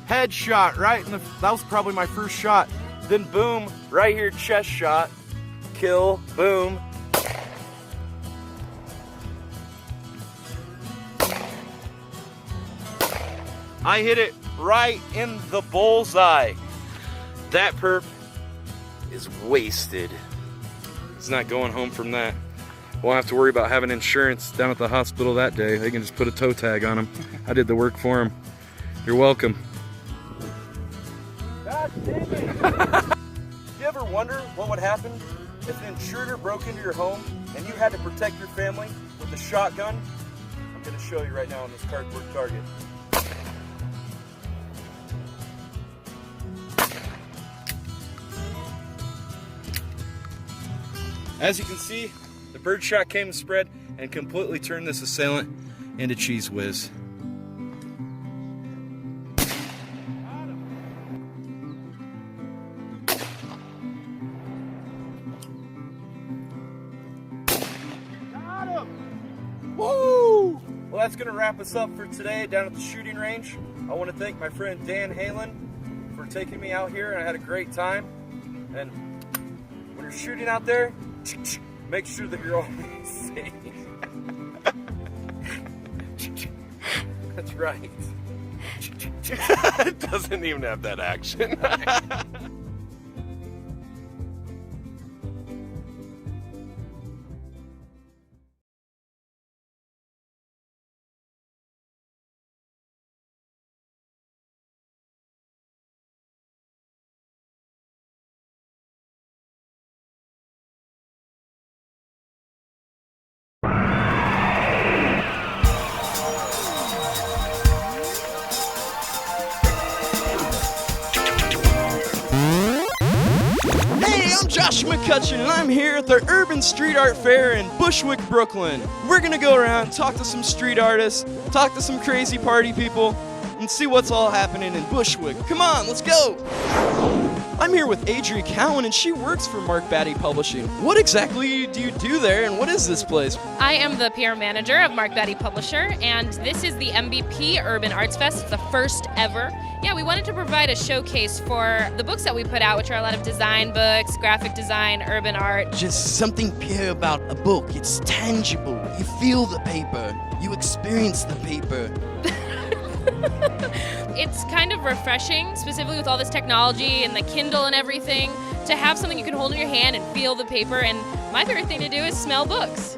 S7: Headshot, right? That was probably my first shot. Then boom, right here, chest shot. Kill, boom. I hit it right in the bullseye. That perp is wasted. He's not going home from that. Won't have to worry about having insurance down at the hospital that day. They can just put a toe tag on him. I did the work for him. You're welcome. God damn it. You ever wonder what would happen if an intruder broke into your home and you had to protect your family with a shotgun? I'm gonna show you right now on this cardboard target. As you can see, the birdshot came and spread and completely turned this assailant into Cheese Whiz. Got him! Woo! Well, that's going to wrap us up for today down at the shooting range. I want to thank my friend Dan Halen for taking me out here, and I had a great time. And when you're shooting out there, make sure that you're always safe. That's right.
S8: It doesn't even have that action.
S7: I'm Josh McCutcheon, and I'm here at the Urban Street Art Fair in Bushwick, Brooklyn. We're gonna go around, talk to some street artists, talk to some crazy party people, and see what's all happening in Bushwick. Come on, let's go! I'm here with Adri Cowan, and she works for Mark Batty Publishing. What exactly do you do there, and what is this place?
S9: I am the PR manager of Mark Batty Publisher, and this is the MVP Urban Arts Fest. It's the first ever. Yeah, we wanted to provide a showcase for the books that we put out, which are a lot of design books, graphic design, urban art.
S10: Just something pure about a book. It's tangible. You feel the paper. You experience the paper.
S9: It's kind of refreshing, specifically with all this technology and the Kindle and everything, to have something you can hold in your hand and feel the paper. And my favorite thing to do is smell books.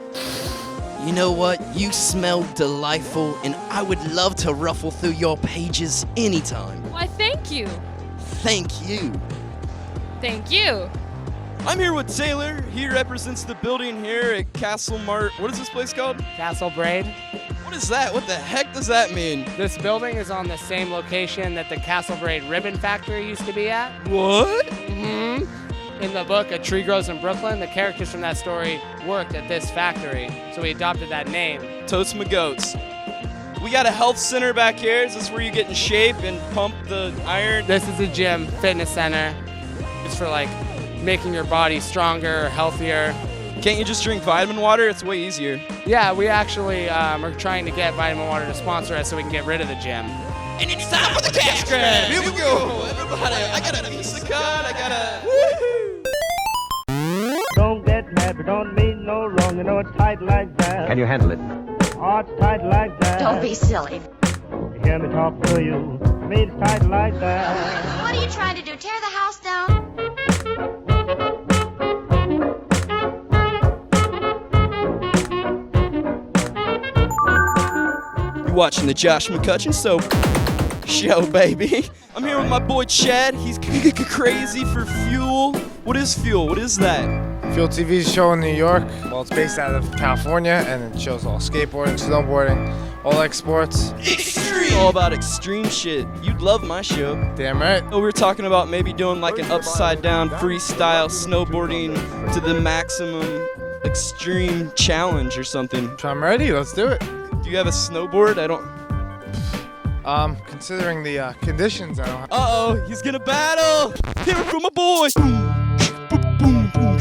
S10: You know what? You smell delightful, and I would love to ruffle through your pages anytime.
S9: Why, thank you.
S10: Thank you.
S9: Thank you.
S7: I'm here with Taylor. He represents the building here at Castle Mart. What is this place called?
S11: Castle Braid.
S7: What is that? What the heck does that mean?
S11: This building is on the same location that the Castle Braid Ribbon Factory used to be at.
S7: What?
S11: Mm-hmm. In the book, A Tree Grows in Brooklyn, the characters from that story worked at this factory, so we adopted that name.
S7: Toast my goats. We got a health center back here. Is this where you get in shape and pump the iron?
S11: This is a gym, fitness center. It's for like making your body stronger, healthier.
S7: Can't you just drink vitamin water? It's way easier.
S11: Yeah, we actually are trying to get Vitamin Water to sponsor us so we can get rid of the gym.
S10: And it's time for the cash grab.
S7: Here we go, everybody. I got a piece of card. I got a. Woohoo!
S12: Don't get mad, but don't mean no wrong. You know it's tight like that.
S13: Can you handle it?
S12: Oh, it's tight like that.
S14: Don't be silly.
S12: You hear me talk to you. I mean, it's tight like that.
S14: What are you trying to do? Tear the house down?
S7: You're watching the Josh McCutcheon show, baby. I'm here with my boy Chad. He's crazy for Fuel. What is Fuel? What is that?
S15: Fuel TV's show in New York. Well, it's based out of California, and it shows all skateboarding, snowboarding, all like sports.
S7: Extreme! All about extreme shit. You'd love my show.
S15: Damn right.
S7: Oh, we were talking about maybe doing like an upside down freestyle snowboarding to the maximum extreme challenge or something.
S15: I'm ready. Let's do it.
S7: Do you have a snowboard? I don't.
S15: Considering the conditions, I don't have.
S7: Uh-oh, he's gonna battle! Hear it from my boy! Boom, boom,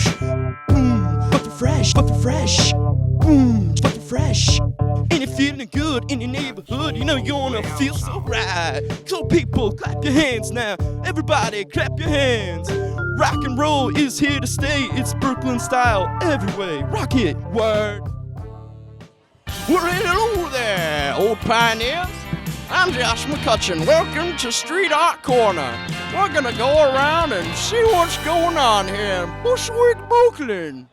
S7: fucking fresh, fucking fresh. Ain't it feeling good in your neighborhood? You know you're gonna feel so right. So people, clap your hands now. Everybody, clap your hands. Rock and roll is here to stay. It's Brooklyn style every way. Rock it, word. We're in hello there, old pioneers. I'm Josh McCutcheon. Welcome to Street Art Corner. We're gonna go around and see what's going on here in Bushwick, Brooklyn.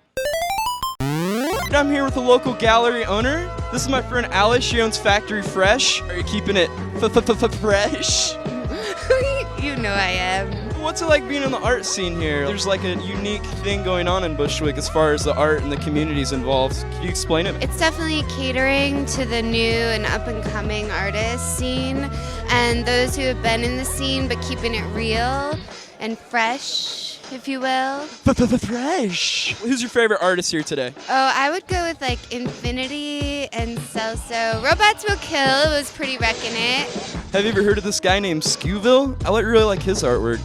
S7: I'm here with a local gallery owner. This is my friend Alice. She owns Factory Fresh. Are you keeping it fresh?
S13: You know I am.
S7: What's it like being in the art scene here? There's like a unique thing going on in Bushwick as far as the art and the communities involved. Can you explain it?
S13: It's definitely catering to the new and up-and-coming artist scene and those who have been in the scene but keeping it real and fresh, if you will.
S7: Fresh. Who's your favorite artist here today?
S13: Oh, I would go with like Infinity and Celso. Robots Will Kill was pretty wrecking it.
S7: Have you ever heard of this guy named Skewville? I really like his artwork.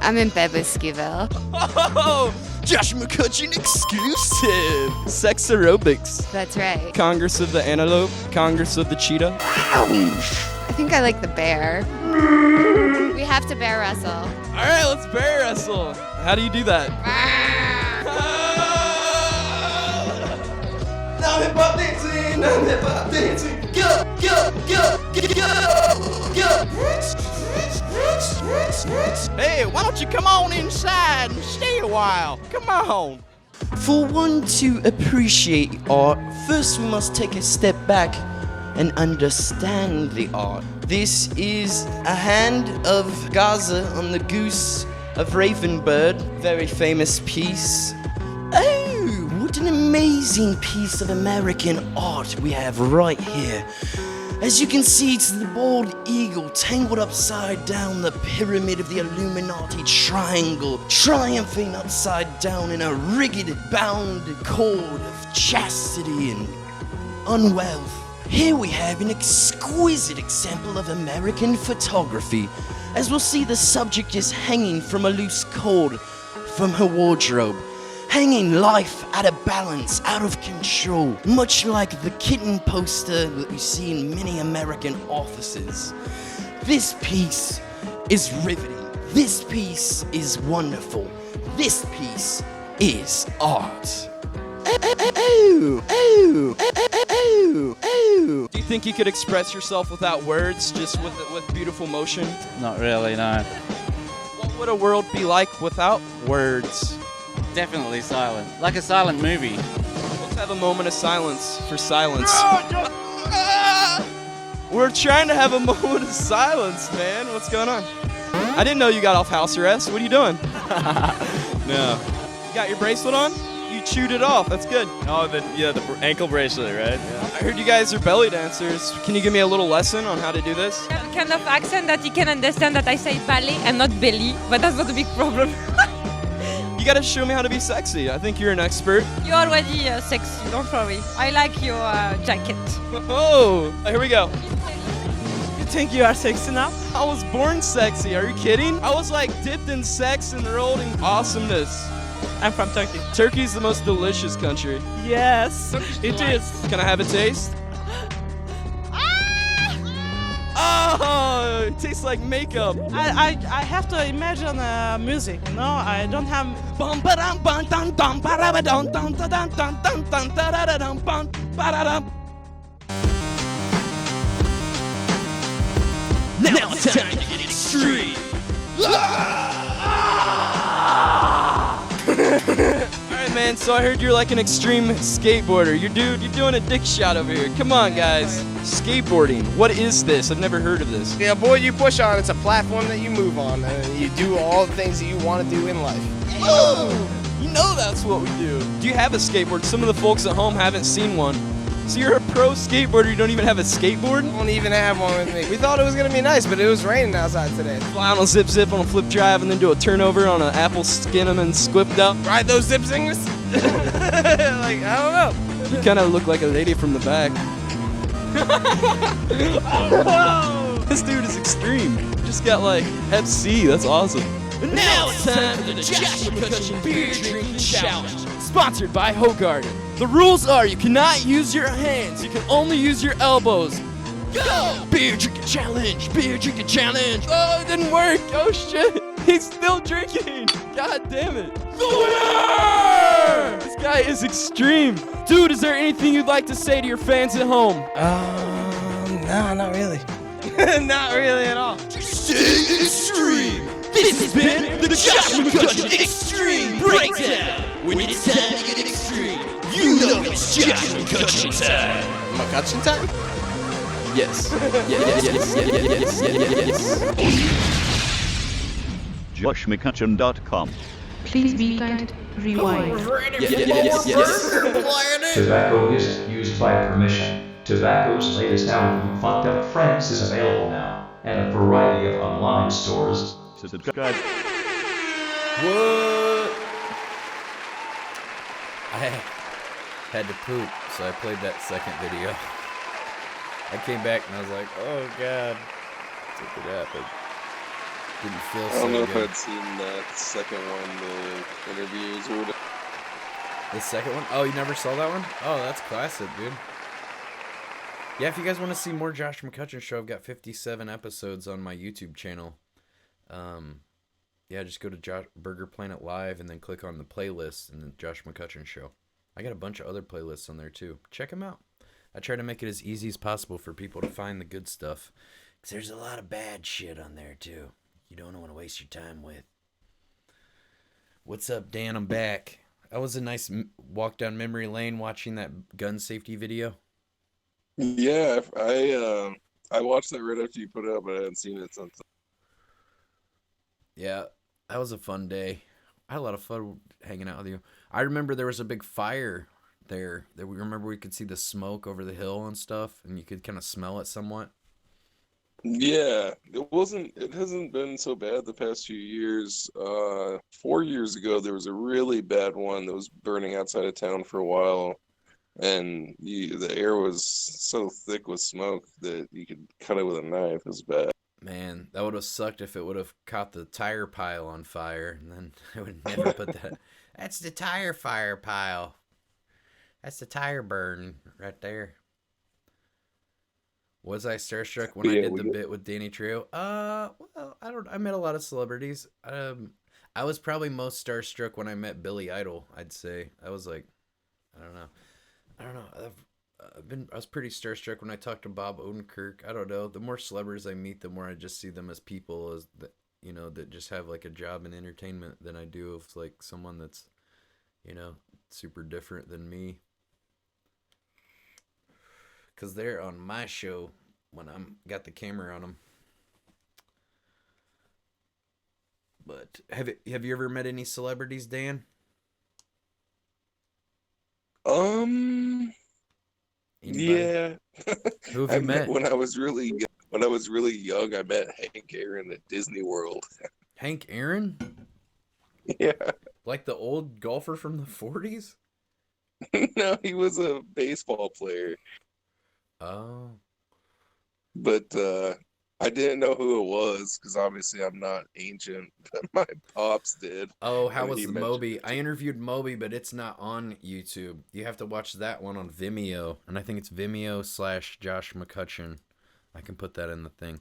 S13: I'm in bed with Skewville.
S7: Oh, Josh McCutcheon exclusive. Sex aerobics.
S13: That's right.
S7: Congress of the Antelope. Congress of the Cheetah.
S13: I think I like the bear. We have to bear wrestle.
S7: All right, let's bear wrestle. How do you do that? Now hip hop dancing, now hip hop dancing. Go, go, go, go, go, go. Hey, why don't you come on inside and stay a while? Come on.
S10: For one to appreciate art, first we must take a step back and understand the art. This is a hand of Gaza on the goose of Ravenbird, very famous piece. Oh, what an amazing piece of American art we have right here. As you can see, it's the bald eagle tangled upside down the pyramid of the Illuminati triangle, triumphing upside down in a rigged bound cord of chastity and unwealth. Here we have an exquisite example of American photography, as we'll see the subject is hanging from a loose cord from her wardrobe, hanging life out of balance, out of control, much like the kitten poster that we see in many American offices. This piece is riveting. This piece is wonderful. This piece is art.
S7: Do you think you could express yourself without words, just with beautiful motion?
S16: Not really, no.
S7: What would a world be like without words?
S16: Definitely silent. Like a silent movie.
S7: Let's have a moment of silence for silence. We're trying to have a moment of silence, man. What's going on? I didn't know you got off house arrest. What are you doing?
S16: No.
S7: You got your bracelet on? You chewed it off. That's good.
S16: Oh, the ankle bracelet, right? Yeah.
S7: I heard you guys are belly dancers. Can you give me a little lesson on how to do this?
S17: Kind of accent that he can understand that I say ballet and not belly, but that's not a big problem.
S7: You gotta show me how to be sexy. I think you're an expert.
S17: You're already sexy, don't worry. I like your jacket.
S7: Oh, here we go.
S17: You think you are sexy now?
S7: I was born sexy. Are you kidding? I was like dipped in sex and rolled in awesomeness.
S17: I'm from Turkey.
S7: Turkey's the most delicious country.
S17: Yes, it is.
S7: Can I have a taste? Oh, it tastes like makeup.
S17: I have to imagine music. No, I don't have.
S7: Now it's time to get extreme. Alright, man, so I heard you're like an extreme skateboarder. You're doing a dick shot over here. Come on, guys. Skateboarding. What is this? I've never heard of this.
S15: Yeah, boy, you push on. It's a platform that you move on, and you do all the things that you want to do in life.
S7: Oh, you know that's what we do. Do you have a skateboard? Some of the folks at home haven't seen one. So you're a pro skateboarder, you don't even have a skateboard?
S15: I don't even have one with me. We thought it was going to be nice, but it was raining outside today.
S7: Fly on a zip on a flip drive and then do a turnover on an apple, skin them and squip up.
S15: Ride those zip zingers? Like, I don't know.
S7: You kind of look like a lady from the back. Oh, this dude is extreme. Just got like FC, that's awesome. And now it's time for the Josh McCutcheon Beer Drinking Challenge, sponsored by Hogarden. The rules are you cannot use your hands, you can only use your elbows. Go! Beer drinking challenge, beer drinking challenge. Oh, it didn't work. Oh shit, he's still drinking. God damn it. The winner! This guy is extreme. Dude, is there anything you'd like to say to your fans at home?
S15: No, not really.
S11: Not really at all.
S2: Stay extreme. This has been the Josh McCutcheon Extreme Breakdown. When it's time to get extreme, you know it's Josh McCutcheon time.
S10: McCutcheon time? Yes. Yes.
S18: JoshMcCutcheon.com.
S19: Please be kind. Rewind.
S10: Yes.
S20: Tobacco isn't used by permission. Tobacco's latest album, Fucked Up Friends, is available now at a variety of online stores.
S18: Subscribe.
S1: What? I had to poop, so I played that second video. I came back and I was like, oh god, look at that, but didn't feel so
S4: I don't know
S1: good.
S4: if I'd seen that second one, the interviews or whatever.
S1: The second one? Oh, you never saw that one? Oh, that's classic, dude. Yeah, if you guys want to see more Josh McCutcheon show, I've got 57 episodes on my YouTube channel. Yeah, just go to Burger Planet Live and then click on the playlist and the Josh McCutcheon show. I got a bunch of other playlists on there too. Check them out. I try to make it as easy as possible for people to find the good stuff. Because there's a lot of bad shit on there too. You don't want to waste your time with. What's up, Dan? I'm back. That was a nice walk down memory lane watching that gun safety video.
S4: Yeah, I watched that right after you put it up, but I hadn't seen it since.
S1: Yeah, that was a fun day. I had a lot of fun hanging out with you. I remember there was a big fire there. That we remember we could see the smoke over the hill and stuff, and you could kind of smell it somewhat.
S4: Yeah, it hasn't been so bad the past few years. 4 years ago, there was a really bad one that was burning outside of town for a while, and the air was so thick with smoke that you could cut it with a knife. It was bad.
S1: Man, that would have sucked if it would have caught the tire pile on fire, and then I would never put that. That's the tire fire pile. That's the tire burn right there. Was I starstruck when I did the bit with Danny Trejo? Well, I met a lot of celebrities. I was probably most starstruck when I met Billy Idol. I'd say I was like, I don't know. I was pretty starstruck when I talked to Bob Odenkirk. I don't know. The more celebrities I meet, the more I just see them as people, as that just have like a job in entertainment than I do of like someone that's, super different than me. Because they're on my show when I'm got the camera on them. But have you ever met any celebrities, Dan?
S4: Yeah.
S1: Who have you met?
S4: When I was really young, I met Hank Aaron at Disney World.
S1: Hank Aaron?
S4: Yeah.
S1: Like the old golfer from the 40s?
S4: No, he was a baseball player.
S1: Oh.
S4: But I didn't know who it was because obviously I'm not ancient, but my pops did.
S1: Oh, how
S4: And
S1: was
S4: he
S1: Moby? I interviewed Moby, but it's not on YouTube. You have to watch that one on Vimeo, and I think it's Vimeo/Josh McCutcheon. I can put that in the thing.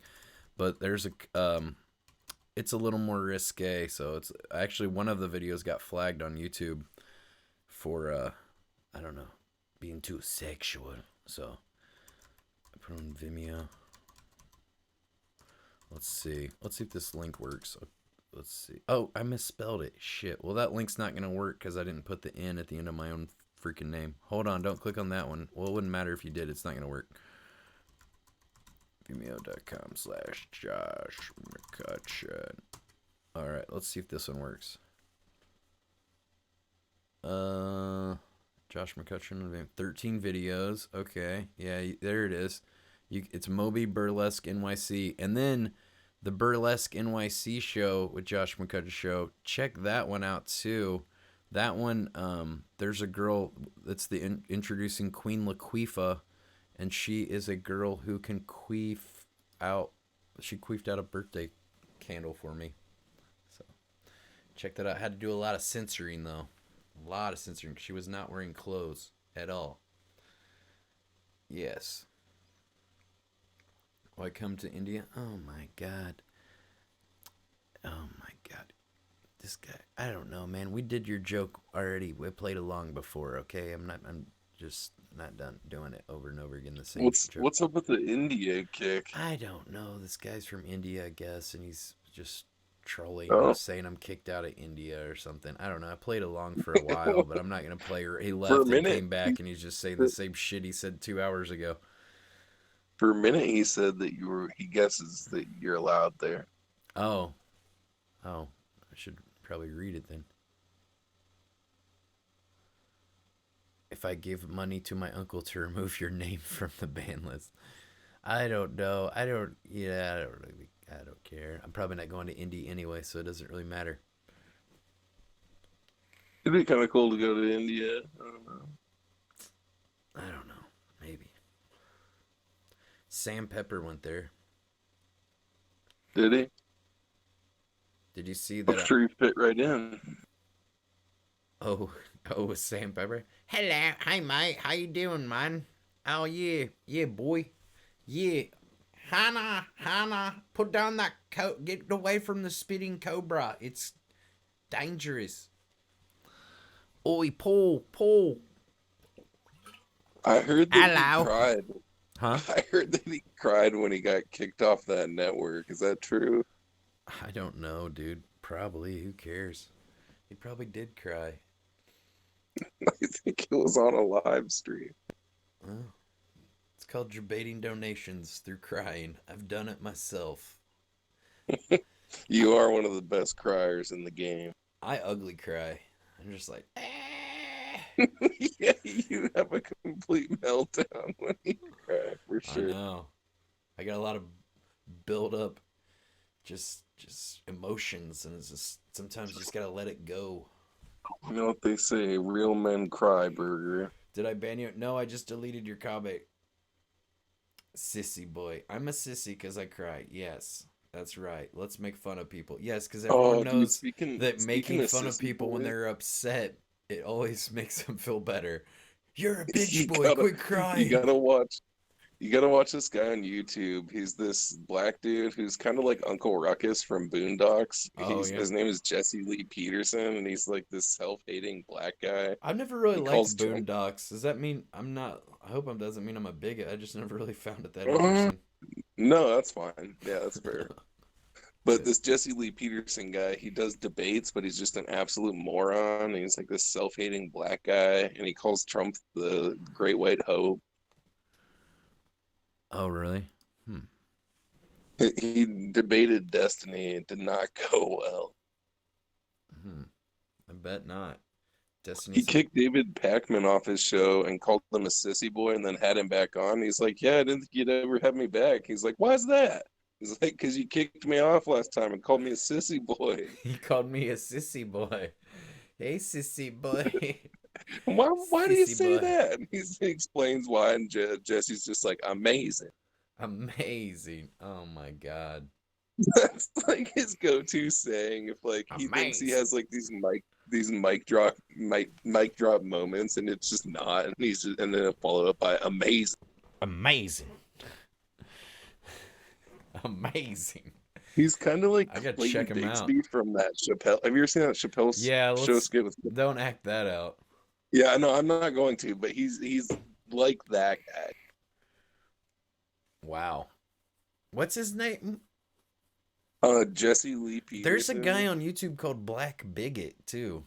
S1: But there's it's a little more risque, so it's actually one of the videos got flagged on YouTube for I don't know, being too sexual. So I put it on Vimeo. Let's see if this link works. Let's see. Oh, I misspelled it. Shit. Well, that link's not gonna work because I didn't put the N at the end of my own freaking name. Hold on, don't click on that one. Well, it wouldn't matter if you did. It's not gonna work. Vimeo.com/Josh McCutcheon. All right, let's see if this one works. Josh McCutcheon, 13 videos. Okay, yeah, there it is. It's Moby Burlesque NYC, and then the Burlesque NYC show with Josh McCutcheon show. Check that one out too. That one, there's a girl that's introducing Queen Laquifa, and she is a girl who can queef out. She queefed out a birthday candle for me. So check that out. Had to do a lot of censoring though. A lot of censoring. She was not wearing clothes at all. Yes. Oh, I come to India. Oh my god. Oh my god. This guy. I don't know, man. We did your joke already. We played along before. Okay. I'm not done doing it over and over again. The same joke.
S4: What's up with the India kick?
S1: I don't know. This guy's from India, I guess, and he's just trolling, saying I'm kicked out of India or something. I don't know. I played along for a while, but I'm not gonna play. He left and came back, and he's just saying the same shit he said 2 hours ago.
S4: For a minute, he said that he guesses that you're allowed there.
S1: Oh, I should probably read it then. If I give money to my uncle to remove your name from the ban list, I don't know. I don't care. I'm probably not going to Indy anyway, so it doesn't really matter.
S4: It'd be kind of cool to go to India.
S1: I don't know. Maybe. Sam Pepper went there.
S4: Did he?
S1: Did you see that?
S4: I'm sure he fit right in.
S1: Oh, was Sam Pepper? Hello, hey mate, how you doing, man? Oh yeah, boy, yeah. Hannah, put down that coat. Get away from the spitting cobra. It's dangerous. Oi, Paul.
S4: I heard that
S1: Hello.
S4: he cried.
S1: Huh?
S4: I heard that he cried when he got kicked off that network. Is that true?
S1: I don't know, dude. Probably. Who cares? He probably did cry.
S4: I think it was on a live stream.
S1: Oh. It's called debating donations through crying. I've done it myself.
S4: You are one of the best criers in the game.
S1: I ugly cry. I'm just like,
S4: yeah, you have a complete meltdown when you cry, for sure.
S1: I know. I got a lot of build up, just emotions, and it's just sometimes you just gotta let it go.
S4: You know what they say, real men cry, Burger.
S1: Did I ban you? No, I just deleted your comment. Sissy boy. I'm a sissy because I cry. Yes, that's right. Let's make fun of people. Yes, because everyone knows that making fun of people when they're upset, it always makes them feel better. You're a bitch boy. Quit crying.
S4: You gotta watch this guy on YouTube. He's this black dude who's kind of like Uncle Ruckus from Boondocks. His name is Jesse Lee Peterson, and he's like this self-hating black guy.
S1: I've never really liked Boondocks. Does that mean I'm not? I hope it doesn't mean I'm a bigot. I just never really found it that interesting.
S4: No, that's fine. Yeah, that's fair. But this Jesse Lee Peterson guy, he does debates, but he's just an absolute moron. And he's like this self-hating black guy, and he calls Trump the Great White Hope.
S1: Oh, really?
S4: He debated Destiny. It did not go well.
S1: I bet not.
S4: He kicked David Pakman off his show and called him a sissy boy and then had him back on. He's like, yeah, I didn't think you'd ever have me back. He's like, why is that? He's like, because you kicked me off last time and called me a sissy boy.
S1: He called me a sissy boy. Hey, sissy boy.
S4: Why do you say that? He explains why, and Jesse's just like, amazing.
S1: Amazing. Oh my God.
S4: That's like his go-to saying if like he thinks he has like these mic drop moments, and it's just not, and and then followed up by amazing.
S1: Amazing.
S4: He's kind of like
S1: I gotta check him out
S4: from that Chappelle. Have you ever seen that Chappelle show skit with?
S1: Don't act that out.
S4: Yeah, no, I'm not going to, but he's like that guy.
S1: Wow. What's his name?
S4: Jesse Lee Peterson.
S1: There's a guy on YouTube called Black Bigot too.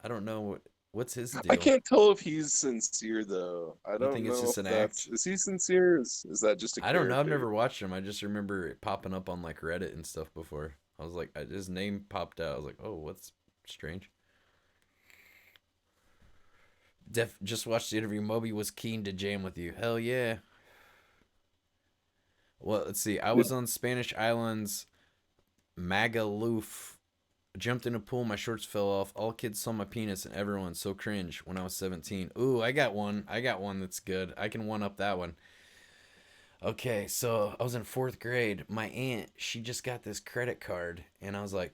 S1: I don't know what's his deal.
S4: I can't tell if he's sincere though. I don't
S1: think
S4: know
S1: it's just
S4: if
S1: an act.
S4: Is he sincere? Is that just a
S1: I don't know. I've
S4: character?
S1: never watched him. I just remember it popping up on like Reddit and stuff before. I was like, his name popped out. I was like, oh, what's strange. Just watched the interview. Moby was keen to jam with you. Hell yeah. Well, let's see. I was on Spanish Islands, Magaluf. Jumped in a pool. My shorts fell off. All kids saw my penis, and everyone so cringe when I was 17. Ooh, I got one. That's good. I can one up that one. Okay, so I was in 4th grade. My aunt, she just got this credit card, and I was like,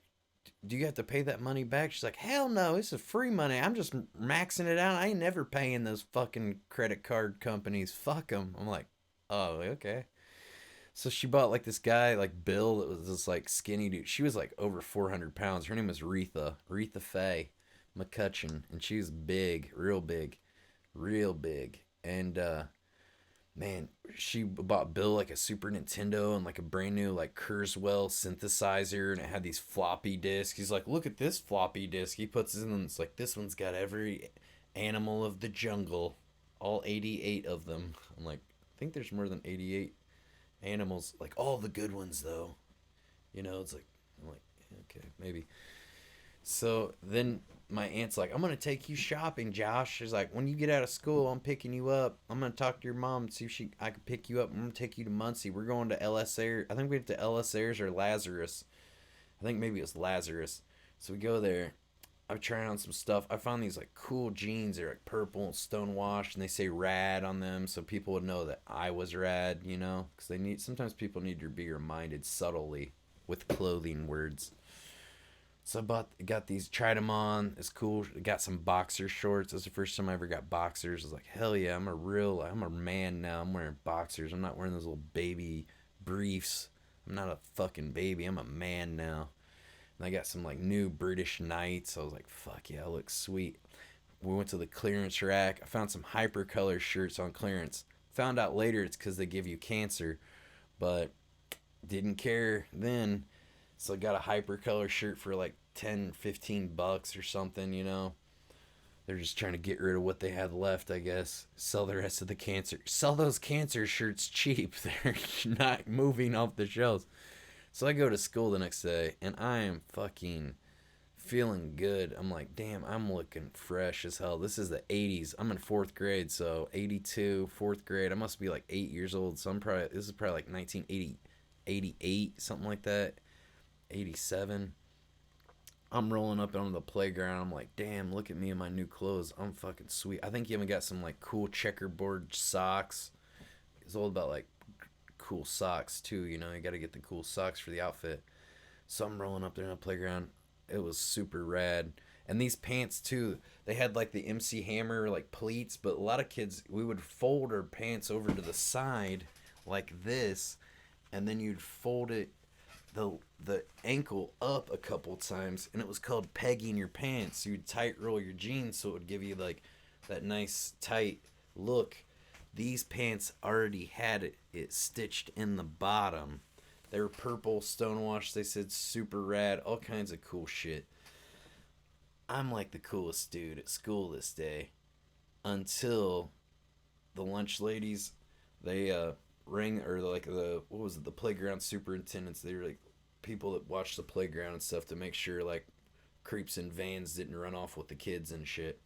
S1: do you have to pay that money back? She's like, hell no, this is free money. I'm just maxing it out. I ain't never paying those fucking credit card companies. Fuck them. I'm like, oh, okay. So she bought like this guy, like Bill, that was this like skinny dude. She was like over 400 pounds. Her name was Retha Faye McCutcheon, and she was big, real big, real big. And man, she bought Bill like a Super Nintendo and like a brand new like Kurzweil synthesizer, and it had these floppy disks. He's like, look at this floppy disk. He puts it in, and it's like, this one's got every animal of the jungle, all 88 of them. I'm like, I think there's more than 88 animals, like all the good ones though. It's like, I'm like, okay, maybe. So then my aunt's like, I'm going to take you shopping, Josh. She's like, when you get out of school, I'm picking you up. I'm going to talk to your mom and see if I can pick you up. I'm going to take you to Muncie. We're going to LS Ayres. I think we went to LS Ayres or Lazarus. I think maybe it was Lazarus. So we go there. I'm trying on some stuff. I found these like cool jeans. They're like purple and stonewashed, and they say rad on them, so people would know that I was rad, because sometimes people need to be reminded subtly with clothing words. So got these, tried them on. It's cool. Got some boxer shorts. That's the first time I ever got boxers. I was like, hell yeah, I'm a man now. I'm wearing boxers. I'm not wearing those little baby briefs. I'm not a fucking baby. I'm a man now. And I got some like new British Knights. I was like, fuck yeah, I look sweet. We went to the clearance rack. I found some hypercolor shirts on clearance. Found out later it's because they give you cancer, but didn't care then. So I got a hypercolor shirt for like $10-15 or something, They're just trying to get rid of what they had left, I guess. Sell the rest of the cancer. Sell those cancer shirts cheap. They're not moving off the shelves. So I go to school the next day, and I am fucking feeling good. I'm like, damn, I'm looking fresh as hell. This is the 80s. I'm in 4th grade, so 82, 4th grade. I must be like 8 years old. So this is probably like 1980, 88, something like that. 87. I'm rolling up on the playground. I'm like, damn, look at me in my new clothes. I'm fucking sweet. I think you even got some like cool checkerboard socks. It's all about like cool socks too, you got to get the cool socks for the outfit. So I'm rolling up there on the playground. It was super rad. And these pants too, they had like the MC Hammer like pleats, but a lot of kids, we would fold our pants over to the side like this, and then you'd fold it the ankle up a couple times, and it was called pegging your pants. You'd tight roll your jeans so it would give you like that nice tight look. These pants already had it stitched in the bottom. They were purple, stonewashed. They said super rad, all kinds of cool shit. I'm like the coolest dude at school this day, until the lunch ladies, they rang, or like the playground superintendents. They were like people that watch the playground and stuff to make sure like creeps in vans didn't run off with the kids and shit.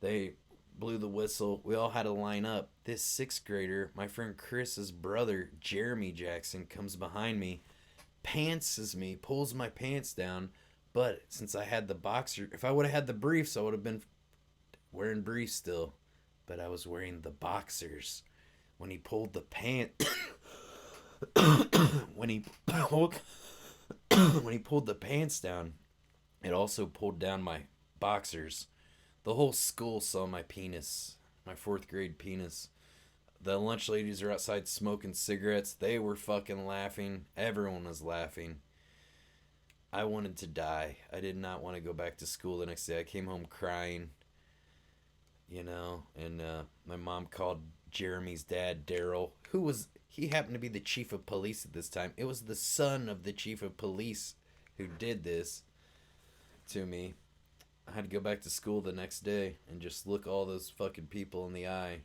S1: They blew the whistle. We all had to line up. This 6th grader, my friend Chris's brother, Jeremy Jackson, comes behind me, pantses me, pulls my pants down. But since I had the boxer, if I would have had the briefs, I would have been wearing briefs still. But I was wearing the boxers. When he pulled the when he pulled the pants down, it also pulled down my boxers. The whole school saw my penis, my 4th grade penis. The lunch ladies are outside smoking cigarettes. They were fucking laughing. Everyone was laughing. I wanted to die. I did not want to go back to school the next day. I came home crying, and my mom called Jeremy's dad, Daryl, he happened to be the chief of police at this time. It was the son of the chief of police who did this to me. I had to go back to school the next day and just look all those fucking people in the eye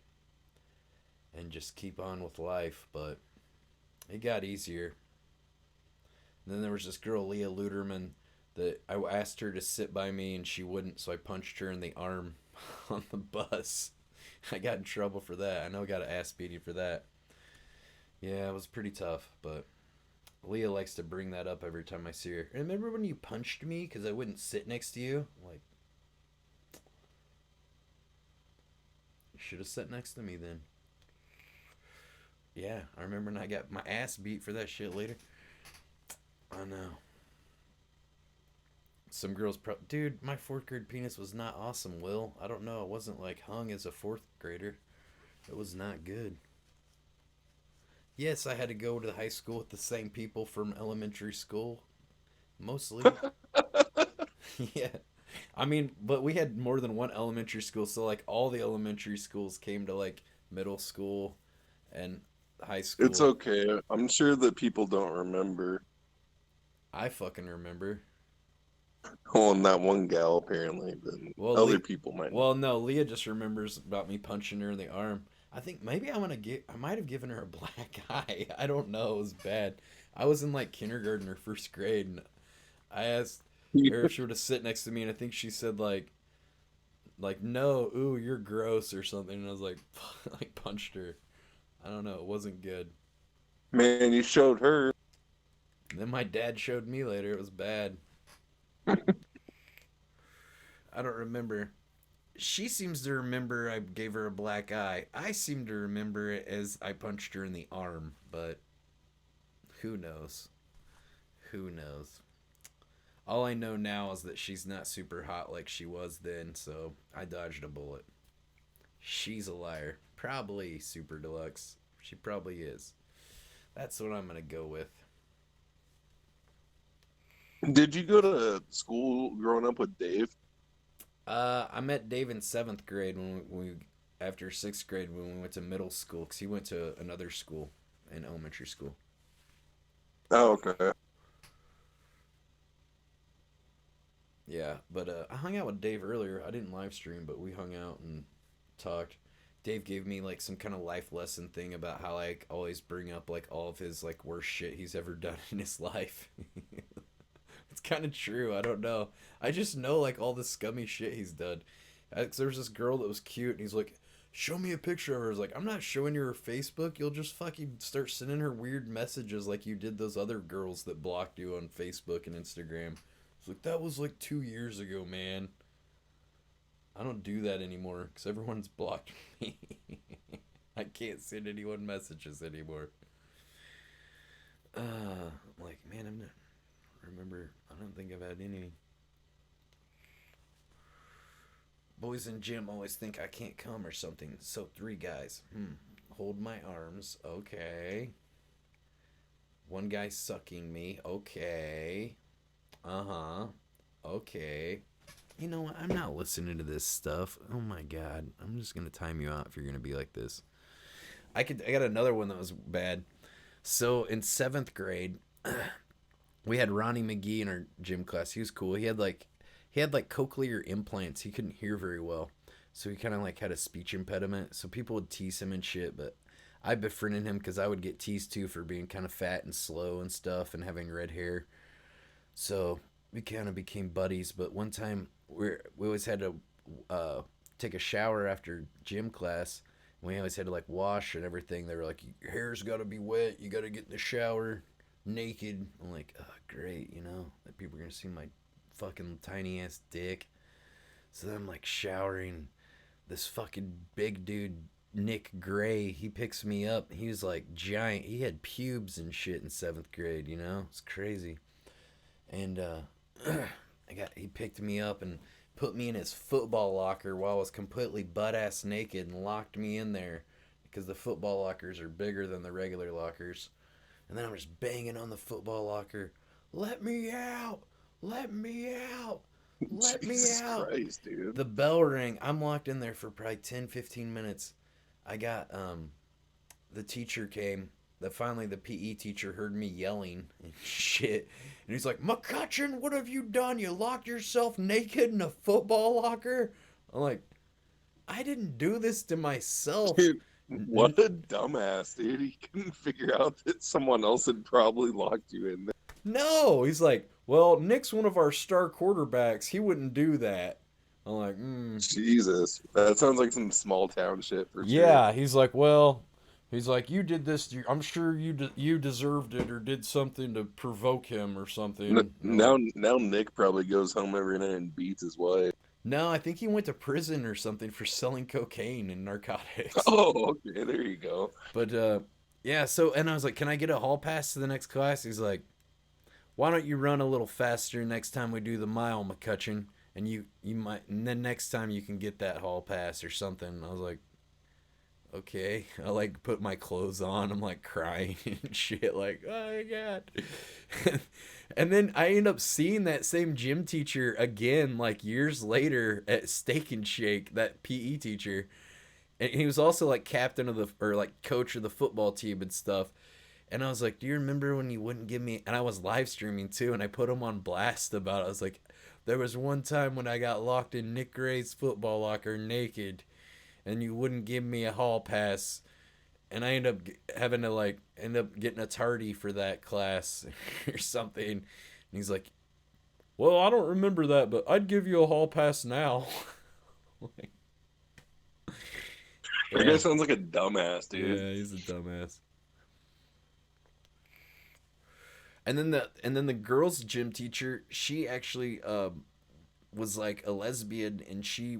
S1: and just keep on with life, but it got easier. And then there was this girl, Leah Luderman, that I asked her to sit by me and she wouldn't, so I punched her in the arm on the bus. I got in trouble for that. I know I got an ass beating for that. Yeah, it was pretty tough, but Leah likes to bring that up every time I see her. Remember when you punched me because I wouldn't sit next to you? Like, you should have sat next to me then. Yeah, I remember when I got my ass beat for that shit later. I know. Some girls dude, my 4th grade penis was not awesome, Will. I don't know. It wasn't like hung as a 4th grader. It was not good. Yes, I had to go to high school with the same people from elementary school. Mostly. Yeah. I mean, but we had more than one elementary school, so like all the elementary schools came to like middle school and high school.
S4: It's okay. I'm sure that people don't remember.
S1: I fucking remember.
S4: Well, and that one gal apparently, but
S1: Well,
S4: other people might.
S1: Well, no, Leah just remembers about me punching her in the arm. I think maybe I might have given her a black eye. I don't know. It was bad. I was in like kindergarten or first grade, and I asked her if she were to sit next to me, and I think she said like no, ooh, you're gross or something, and I was like, like punched her. I don't know. It wasn't good.
S4: Man, you showed her.
S1: And then my dad showed me later. It was bad. I don't remember. She seems to remember I gave her a black eye. I seem to remember it as I punched her in the arm, but who knows? Who knows? All I know now is that she's not super hot like she was then, so I dodged a bullet. She's a liar. Probably super deluxe. She probably is. That's what I'm gonna go with.
S4: Did you go to school growing up with Dave?
S1: I met Dave in 7th grade when we after 6th grade when we went to middle school because he went to another school in elementary school.
S4: Oh, okay.
S1: Yeah, but I hung out with Dave earlier. I didn't live stream, but we hung out and talked. Dave gave me like some kind of life lesson thing about how I like, always bring up like all of his like worst shit he's ever done in his life. It's kind of true. I don't know. I just know like all the scummy shit he's done. There was this girl that was cute, and he's like, "Show me a picture of her." I was like, "I'm not showing you her Facebook. You'll just fucking start sending her weird messages like you did those other girls that blocked you on Facebook and Instagram." It's like, that was like 2 years ago, man. I don't do that anymore because everyone's blocked me. I can't send anyone messages anymore. Like, man, I'm not. Remember, I don't think I've had any. Boys in gym always think I can't come or something. So 3 guys. Hold my arms. Okay. 1 guy sucking me. Okay. Uh-huh. Okay. You know what? I'm not listening to this stuff. Oh my god. I'm just gonna time you out if you're gonna be like this. I got another one that was bad. So in 7th grade, we had Ronnie McGee in our gym class. He was cool. He had like cochlear implants. He couldn't hear very well. So he kind of like had a speech impediment. So people would tease him and shit, but I befriended him because I would get teased too for being kind of fat and slow and stuff and having red hair. So we kind of became buddies. But one time we always had to take a shower after gym class. We always had to like wash and everything. They were like, "Your hair's got to be wet. You got to get in the shower naked." I'm like, "Oh, great, you know, that people are gonna see my fucking tiny ass dick." So then I'm like showering. This fucking big dude, Nick Gray, he picks me up. He was like giant. He had pubes and shit in 7th grade, you know? It's crazy. And he picked me up and put me in his football locker while I was completely butt ass naked and locked me in there because the football lockers are bigger than the regular lockers. And then I'm just banging on the football locker. "Let me out! Let me out! Let
S4: Jesus
S1: me out!"
S4: Christ, dude.
S1: The bell rang. I'm locked in there for probably 10, 15 minutes. I got, the teacher came. Finally, the PE teacher heard me yelling and shit. And he's like, "McCutcheon, what have you done? You locked yourself naked in a football locker?" I'm like, I didn't do this to myself.
S4: Dude, what a dumbass, dude. He couldn't figure out that someone else had probably locked you in there.
S1: No, he's like, "Well, Nick's one of our star quarterbacks. He wouldn't do that." I'm like,
S4: Jesus. That sounds like some small town shit for sure.
S1: yeah. He's like, "Well," he's like, "You did this. I'm sure you deserved it or did something to provoke him or something."
S4: Now Nick probably goes home every night and beats his wife.
S1: No, I think he went to prison or something for selling cocaine and narcotics.
S4: Oh, okay, there you go.
S1: But yeah. So, and I was like, "Can I get a hall pass to the next class?" He's like, "Why don't you run a little faster next time we do the mile, McCutcheon? And you might, and then next time you can get that hall pass or something." I was like, okay. I like put my clothes on. I'm like crying and shit. Like, oh my god. And then I end up seeing that same gym teacher again, like years later at Steak and Shake. That PE teacher, and he was also like captain of the or like coach of the football team and stuff. And I was like, do you remember when you wouldn't give me, and I was live streaming too, and I put him on blast about it. I was like, there was one time when I got locked in Nick Gray's football locker naked, and you wouldn't give me a hall pass, and I end up having to like end up getting a tardy for that class or something. And he's like, well, I don't remember that, but I'd give you a hall pass now. Like,
S4: That guy sounds like a dumbass, dude.
S1: Yeah, he's a dumbass. And then the girls' gym teacher, she actually was like a lesbian, and she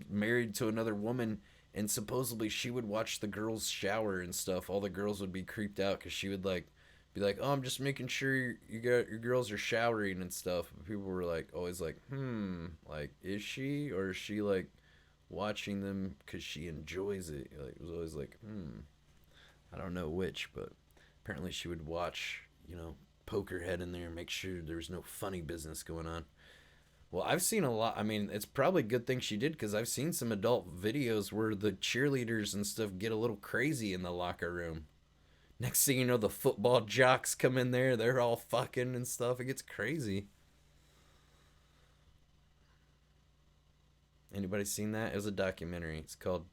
S1: married to another woman, and supposedly she would watch the girls shower and stuff. All the girls would be creeped out because she would like be like, "Oh, I'm just making sure you got your girls are showering and stuff." But people were like always like, like, is she, or is she like watching them because she enjoys it? Like, it was always like, I don't know which, but apparently she would watch, poke her head in there and make sure there was no funny business going on. Well, I've seen a lot. I mean, it's probably a good thing she did, because I've seen some adult videos where the cheerleaders and stuff get a little crazy in the locker room. Next thing you know, the football jocks come in there. They're all fucking and stuff. It gets crazy. Anybody seen that? It was a documentary. It's called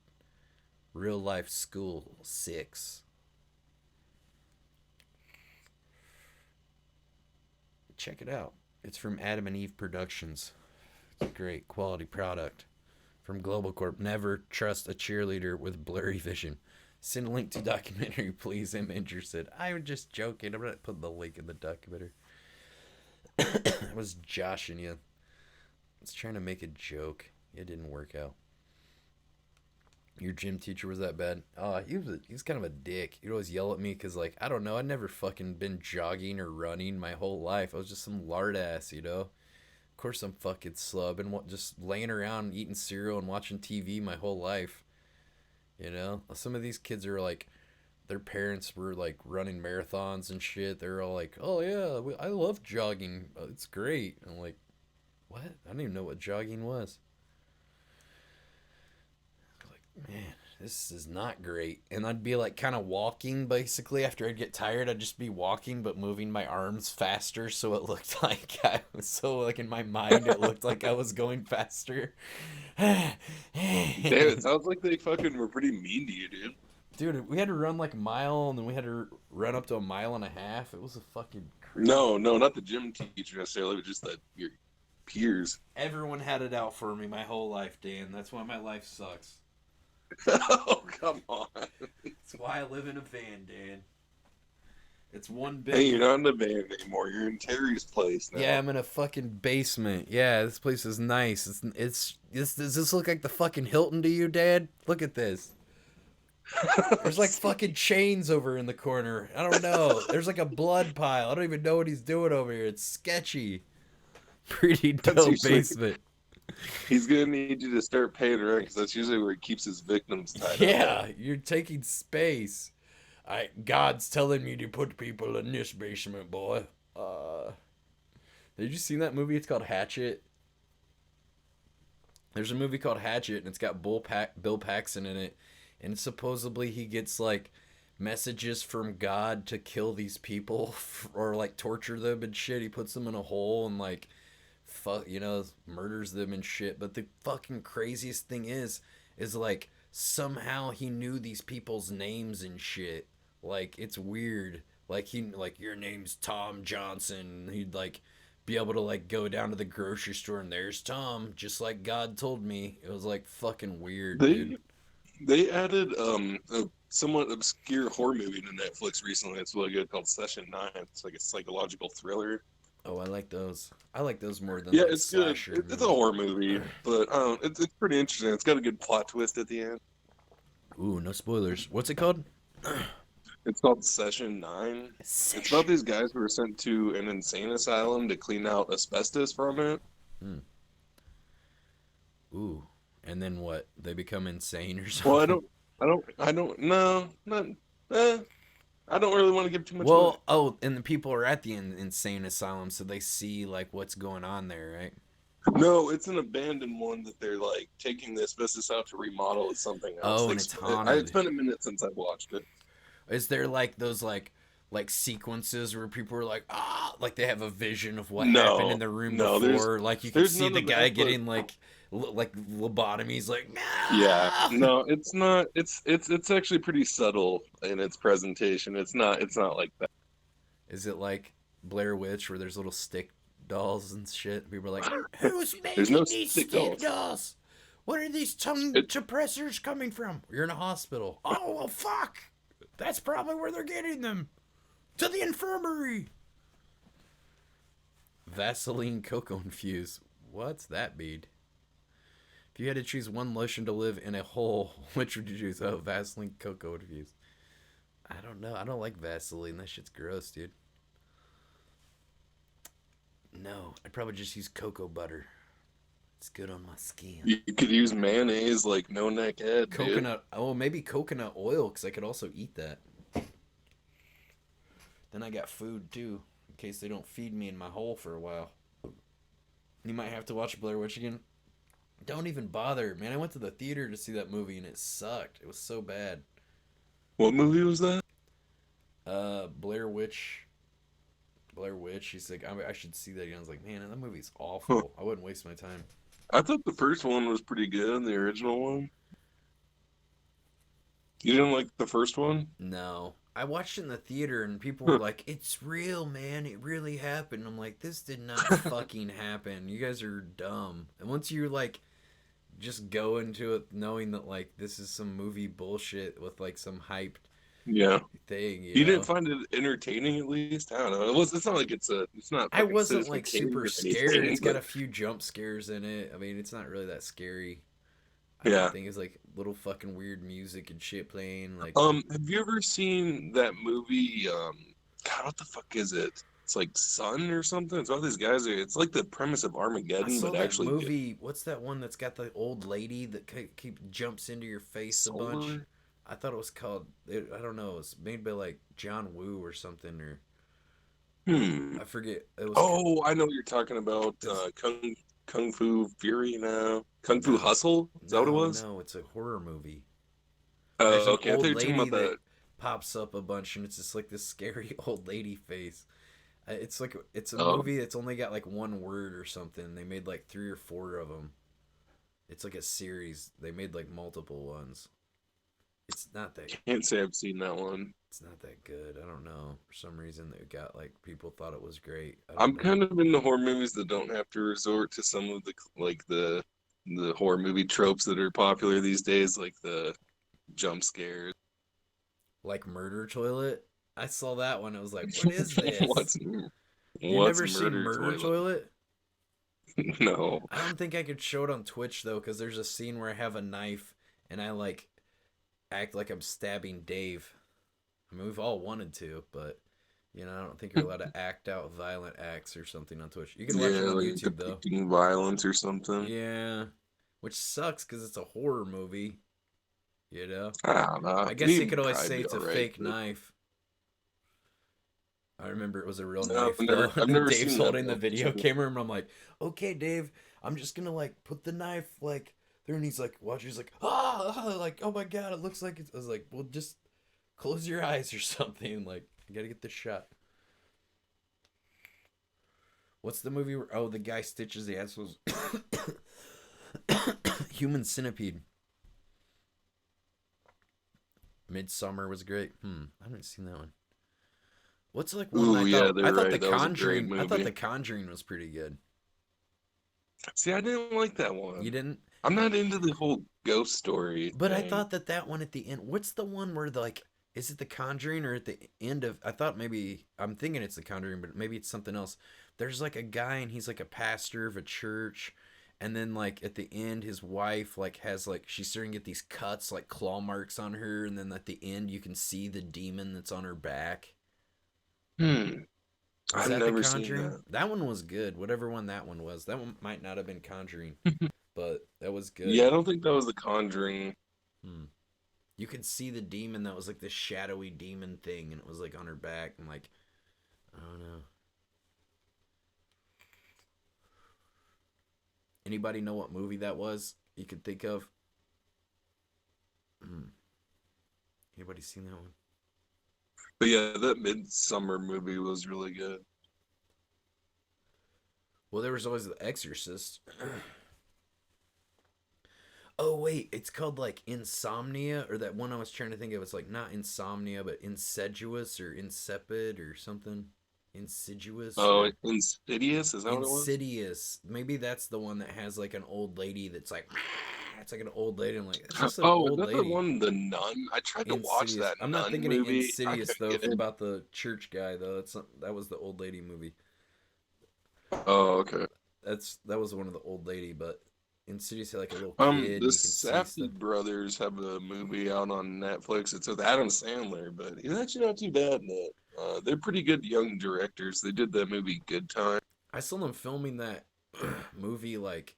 S1: Real Life School 6. Check it out. It's from Adam and Eve Productions. It's a great quality product from Global Corp. Never trust a cheerleader with blurry vision. Send a link to documentary, please. I'm interested. I'm just joking. I'm not putting the link in the documentary. I was joshing you. I was trying to make a joke. It didn't work out. Your gym teacher was that bad? Oh, he was kind of a dick. He'd always yell at me because, like, I don't know, I'd never fucking been jogging or running my whole life. I was just some lard ass, Of course I'm fucking slow. I've been just laying around eating cereal and watching TV my whole life. Some of these kids are like, their parents were like running marathons and shit. They're all like, oh yeah, I love jogging. It's great. I'm like, what? I don't even know what jogging was. Man, this is not great. And I'd be like kind of walking basically. After I'd get tired, I'd just be walking but moving my arms faster, so it looked like I was like in my mind it looked like I was going faster.
S4: Damn, it sounds like they fucking were pretty mean to you, dude.
S1: Dude, we had to run like a mile, and then we had to run up to a mile and a half. It was a fucking crazy.
S4: No, not the gym teacher necessarily, but just your peers.
S1: Everyone had it out for me my whole life, Dan. That's why my life sucks.
S4: Oh, come on.
S1: That's why I live in a van, Dan. It's one big...
S4: Hey, you're not in the van anymore. You're in Terry's place now.
S1: Yeah, I'm in a fucking basement. Yeah, this place is nice. Does this look like the fucking Hilton to you, Dad? Look at this. There's like fucking chains over in the corner. I don't know. There's like a blood pile. I don't even know what he's doing over here. It's sketchy. Pretty dope basement.
S4: He's gonna need you to start paying rent, because that's usually where he keeps his victims tied up.
S1: Yeah, you're taking space. God's telling me to put people in this basement, boy. Did you see that movie? It's called Hatchet. There's a movie called Hatchet, and it's got Bill Paxton in it, and supposedly he gets like messages from God to kill these people or like torture them and shit. He puts them in a hole and like murders them and shit. But the fucking craziest thing is like somehow he knew these people's names and shit. Like, it's weird. Like, your name's Tom Johnson. He'd like be able to like go down to the grocery store and there's Tom, just like God told me. It was like fucking weird, dude.
S4: They added a somewhat obscure horror movie to Netflix recently. It's really good, called Session 9. It's like a psychological thriller.
S1: Oh, I like those. I like those more than
S4: it's good. It's a horror movie, but it's pretty interesting. It's got a good plot twist at the end.
S1: Ooh, no spoilers. What's it called?
S4: It's called Session 9. It's about these guys who were sent to an insane asylum to clean out asbestos from it.
S1: Ooh, and then what? They become insane or something?
S4: Well, I don't. No, not. I don't really want to give too much away.
S1: Well, oh, and the people are at the insane asylum, so they see like what's going on there, right?
S4: No, it's an abandoned one that they're like taking the asbestos out to remodel as something else.
S1: Oh,
S4: They
S1: and it's
S4: it's
S1: haunted.
S4: been a minute since I've watched it.
S1: Is there like those like sequences where people are like like they have a vision of what
S4: No,
S1: happened in the room
S4: no,
S1: before? Like you can
S4: there's
S1: see
S4: none
S1: the
S4: of
S1: guy
S4: that, but
S1: getting like like lobotomies, like
S4: yeah, no, it's not. It's actually pretty subtle in its presentation. It's not like that.
S1: Is it like Blair Witch where there's little stick dolls and shit? People are like, who's
S4: There's
S1: making
S4: no
S1: these
S4: stick
S1: stick
S4: dolls.
S1: dolls? Where are these tongue suppressors coming from? You're in a hospital. Oh well, fuck. That's probably where they're getting them. To the infirmary. Vaseline cocoa infused. What's that bead? If you had to choose one lotion to live in a hole, which would you choose? Oh, Vaseline cocoa infused. I don't know. I don't like Vaseline. That shit's gross, dude. No, I'd probably just use cocoa butter. It's good on my skin.
S4: You could use mayonnaise like no neck head.
S1: Coconut. Oh, maybe coconut oil, because I could also eat that. Then I got food too, in case they don't feed me in my hole for a while. You might have to watch Blair Witch again. Don't even bother, man. I went to the theater to see that movie and it sucked. It was so bad.
S4: What movie was that?
S1: Blair Witch. Blair Witch. He's like, I should see that again. I was like, man, that movie's awful. I wouldn't waste my time.
S4: I thought the first one was pretty good, the original one. You didn't like the first one?
S1: No. I watched it in the theater and people were like, it's real, man. It really happened. I'm like, this did not fucking happen. You guys are dumb. And once you like just go into it knowing that like this is some movie bullshit with like some hyped thing. You know?
S4: Didn't find it entertaining at least? I don't know. It's not like it's not.
S1: I wasn't like
S4: Citizen Kane
S1: super
S4: or
S1: scared.
S4: anything,
S1: It's got
S4: but-
S1: a few jump scares in it. I mean, it's not really that scary.
S4: Yeah.
S1: I think it's like little fucking weird music and shit playing. Like,
S4: Have you ever seen that movie? God, what the fuck is it? It's like Sun or something. It's all these guys. It's like the premise of
S1: I
S4: Armageddon,
S1: saw
S4: but
S1: that
S4: actually
S1: movie. What's that one that's got the old lady that jumps into your face a bunch?
S4: Solar?
S1: I thought it was called. I don't know. It was made by like John Woo or something, or I forget. It was.
S4: Oh, I know what you're talking about. Kung Fu Fury now. Kung Fu Hustle? Is that what it was?
S1: No, it's a horror movie.
S4: Oh,
S1: There's an
S4: okay. I thought
S1: old
S4: you were talking
S1: lady
S4: about
S1: that
S4: that.
S1: pops up a bunch, and it's just like this scary old lady face. It's like it's a
S4: Oh.
S1: movie that's only got like one word or something. They made like 3 or 4 of them. It's like a series. They made like multiple ones. It's not that.
S4: Can't say I've seen that one.
S1: It's not that good. I don't know. For some reason, they got like people thought it was great.
S4: I'm kind of into horror movies that don't have to resort to some of the like the horror movie tropes that are popular these days, like the jump scares.
S1: Like Murder Toilet. I saw that one. I was like, what is this?
S4: What's
S1: You
S4: what's
S1: never seen Murder Toilet?
S4: No.
S1: I don't think I could show it on Twitch though, because there's a scene where I have a knife and I like act like I'm stabbing Dave. I mean, we've all wanted to, but you know, I don't think you're allowed to act out violent acts or something on Twitch. You can watch it on
S4: like
S1: YouTube though.
S4: depicting violence or something.
S1: Yeah, which sucks because it's a horror movie. You know,
S4: I don't know.
S1: I guess
S4: You'd
S1: you could always
S4: probably
S1: say
S4: be
S1: it's a
S4: alright,
S1: fake
S4: but-
S1: knife. I remember it was a real
S4: No,
S1: knife
S4: I've
S1: though.
S4: never- I've never
S1: Dave's
S4: seen that
S1: holding the
S4: one.
S1: video camera, and I'm like, "Okay, Dave, I'm just gonna like put the knife like there." And he's like, "Watch." He's like, like, "Oh my god, it looks like it's." I was like, "Well, just close your eyes or something." Like, I gotta get this shot. What's the movie where the guy stitches the assholes? Human Centipede. Midsummer was great. I haven't seen that one. What's like one
S4: Ooh,
S1: I
S4: yeah,
S1: thought,
S4: they're
S1: I thought
S4: right.
S1: The
S4: That was a great
S1: Conjuring. I thought
S4: movie.
S1: The Conjuring was pretty good.
S4: See, I didn't like that one.
S1: You didn't?
S4: I'm not into the whole ghost story.
S1: But I
S4: thing.
S1: thought that one at the end. What's the one where like is it The Conjuring or at the end of? I thought maybe I'm thinking it's The Conjuring, but maybe it's something else. There's like a guy and he's like a pastor of a church, and then like at the end his wife like has like she's starting to get these cuts like claw marks on her, and then at the end you can see the demon that's on her back.
S4: I've
S1: Is that
S4: never
S1: The
S4: seen
S1: Conjuring?
S4: that.
S1: That one was good. Whatever one that one was. That one might not have been Conjuring, but that was good.
S4: Yeah, I don't think that was The Conjuring.
S1: You You could see the demon that was like this shadowy demon thing, and it was like on her back, and like, I don't know. Anybody know what movie that was you could think of? Anybody seen that one?
S4: But yeah, that Midsummer movie was really good.
S1: Well, there was always The Exorcist. Oh wait, it's called like Insomnia, or that one I was trying to think of. It's like not Insomnia, but Insidious or Insipid or something. Insidious.
S4: Oh,
S1: Or...
S4: Insidious? Is that what it was?
S1: Insidious. Maybe that's the one that has like an old lady that's like, it's like an old lady. I'm like, it's just an
S4: Oh, is
S1: old
S4: that
S1: lady.
S4: the one, The Nun? I tried to watch
S1: Insidious.
S4: that
S1: I'm not
S4: Nun
S1: thinking of
S4: movie.
S1: Insidious though,
S4: Get it.
S1: about the church guy though. That's not, that was the old lady movie.
S4: Oh, okay.
S1: That was one of the old lady, but Insidious had like a little kid.
S4: The
S1: And you can see
S4: Safdie
S1: stuff.
S4: brothers have a movie out on Netflix. It's with Adam Sandler, but he's actually not too bad in it. They're pretty good young directors. They did that movie Good Time.
S1: I saw them filming that movie, like,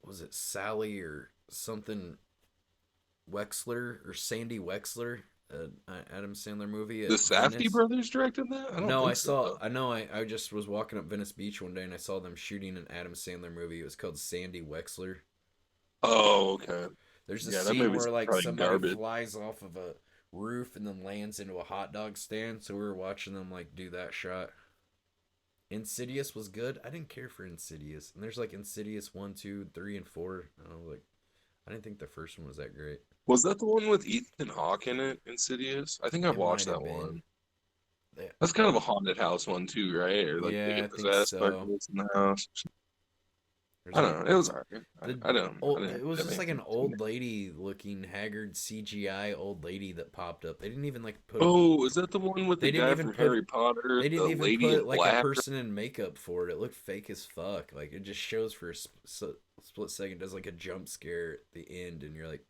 S1: was it Sally or something Wexler or Sandy Wexler, Adam Sandler movie at
S4: The Safdie
S1: Venice.
S4: brothers directed that? I don't
S1: No,
S4: think
S1: I
S4: so,
S1: saw.
S4: though.
S1: I know. I just was walking up Venice Beach one day and I saw them shooting an Adam Sandler movie. It was called Sandy Wexler.
S4: Oh, okay.
S1: There's a
S4: Yeah, that
S1: scene
S4: movie's
S1: where like
S4: probably
S1: somebody
S4: garbage.
S1: flies off of a roof and then lands into a hot dog stand. So we were watching them like do that shot. Insidious was good. I didn't care for Insidious. And there's like Insidious 1, 2, 3, and 4. I didn't think the first one was that great.
S4: Was that the one with Ethan Hawke in it, Insidious? I think I
S1: It
S4: watched
S1: might
S4: that
S1: have been.
S4: one.
S1: Yeah.
S4: That's kind of a haunted house one too, right? Or like they
S1: Yeah, I
S4: get
S1: think
S4: possessed by
S1: so.
S4: ghosts in the house.
S1: There's
S4: I
S1: like-
S4: don't know. It was alright. I don't.
S1: It was just like an old lady looking haggard CGI old lady that popped up. They didn't even like put.
S4: Oh, is that the one with the
S1: They didn't
S4: guy
S1: even
S4: from
S1: put-
S4: Harry Potter?
S1: They didn't
S4: the
S1: even
S4: lady
S1: put
S4: in
S1: like
S4: black?
S1: a person in makeup for it. It looked fake as fuck. Like it just shows for a split second. Does like a jump scare at the end, and you're like,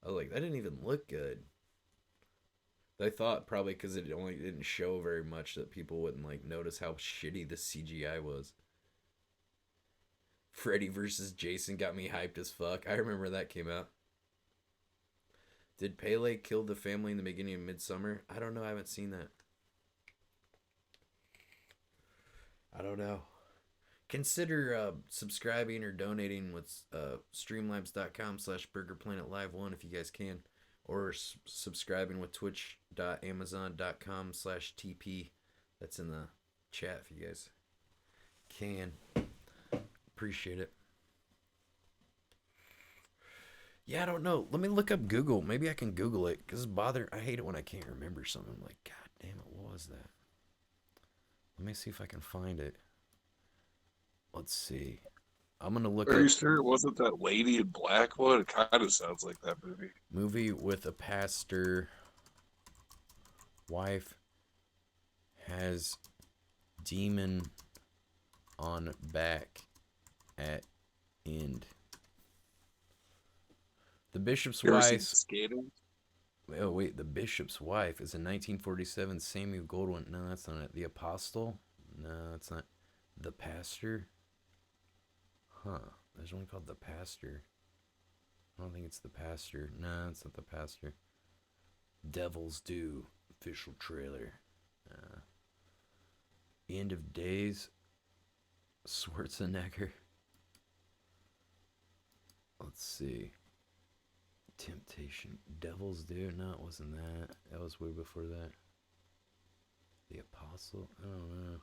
S1: I was like, that didn't even look good. They thought probably because it only didn't show very much that people wouldn't like notice how shitty the CGI was. Freddy versus Jason got me hyped as fuck. I remember that came out. Did Pele kill the family in the beginning of Midsummer? I don't know. I haven't seen that. I don't know. Consider subscribing or donating with streamlabs.com/BurgerPlanetLive1 if you guys can. Or subscribing with twitch.amazon.com/TP. That's in the chat if you guys can. Appreciate it. Yeah, I don't know. Let me look up Google. Maybe I can Google it. Because I hate it when I can't remember something. I'm like, God damn it, what was that? Let me see if I can find it. Let's see. I'm going to look
S4: Are
S1: up
S4: you sure it wasn't that lady in black one? It kind of sounds like that movie.
S1: movie with a pastor. Wife has demon on back at end. The bishop's
S4: You ever seen
S1: wife.
S4: Skating?
S1: Oh wait, the bishop's wife is a 1947 Samuel Goldwyn. No, that's not it. The apostle. No, that's not. The pastor. Huh? There's one called The Pastor. I don't think it's The Pastor. No, it's not The Pastor. Devil's Due official trailer. End of Days. Schwarzenegger. Let's see. Temptation. Devil's Due. No, it wasn't that. That was way before that. The Apostle. I don't know.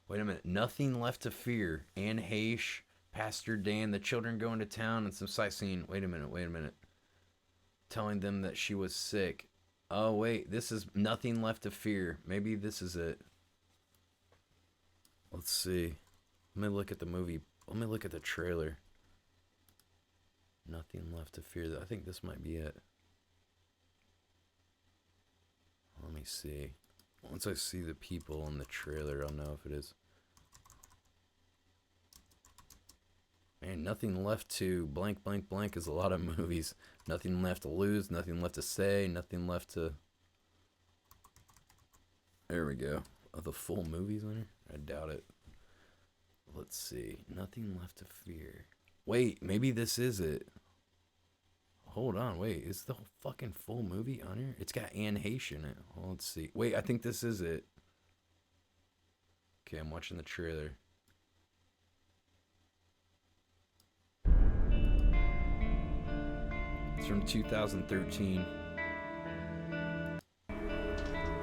S1: Wait a minute. Nothing Left to Fear. Anne Heche, Pastor Dan, the children go into town, and some sightseeing. Wait a minute. Telling them that she was sick. Oh, wait. This is Nothing Left to Fear. Maybe this is it. Let's see. Let me look at the movie. Let me look at the trailer. Nothing Left to Fear. I think this might be it. Let me see. Once I see the people in the trailer, I'll know if it is. Man, Nothing Left to blank, blank, blank is a lot of movies. Nothing Left to Lose, Nothing Left to Say, Nothing Left to... There we go. Are the full movies on here? I doubt it. Let's see. Nothing Left to Fear. Wait, maybe this is it. Hold on, wait. Is the fucking full movie on here? It's got Anne Heche in it. Well, let's see. Wait, I think this is it. Okay, I'm watching the trailer. It's from 2013.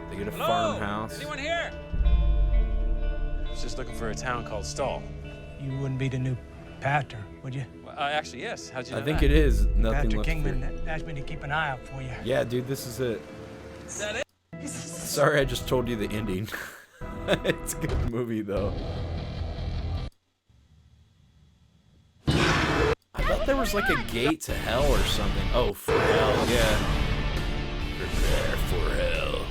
S1: They get a farmhouse.
S21: Anyone here? I was just looking for a town called Stall.
S22: You wouldn't be the new pastor, would you?
S21: Well, actually, yes. How'd you know
S1: I think
S21: that?
S1: it is. Nothing
S22: Pastor
S1: left
S22: Kingman
S1: here.
S22: asked me to keep an eye out for you.
S1: Yeah, dude, this is it.
S21: Is that it?
S1: Sorry, I just told you the ending. It's a good movie, though. I thought there was like a gate to hell or something. Oh, for hell, yeah. Prepare for hell.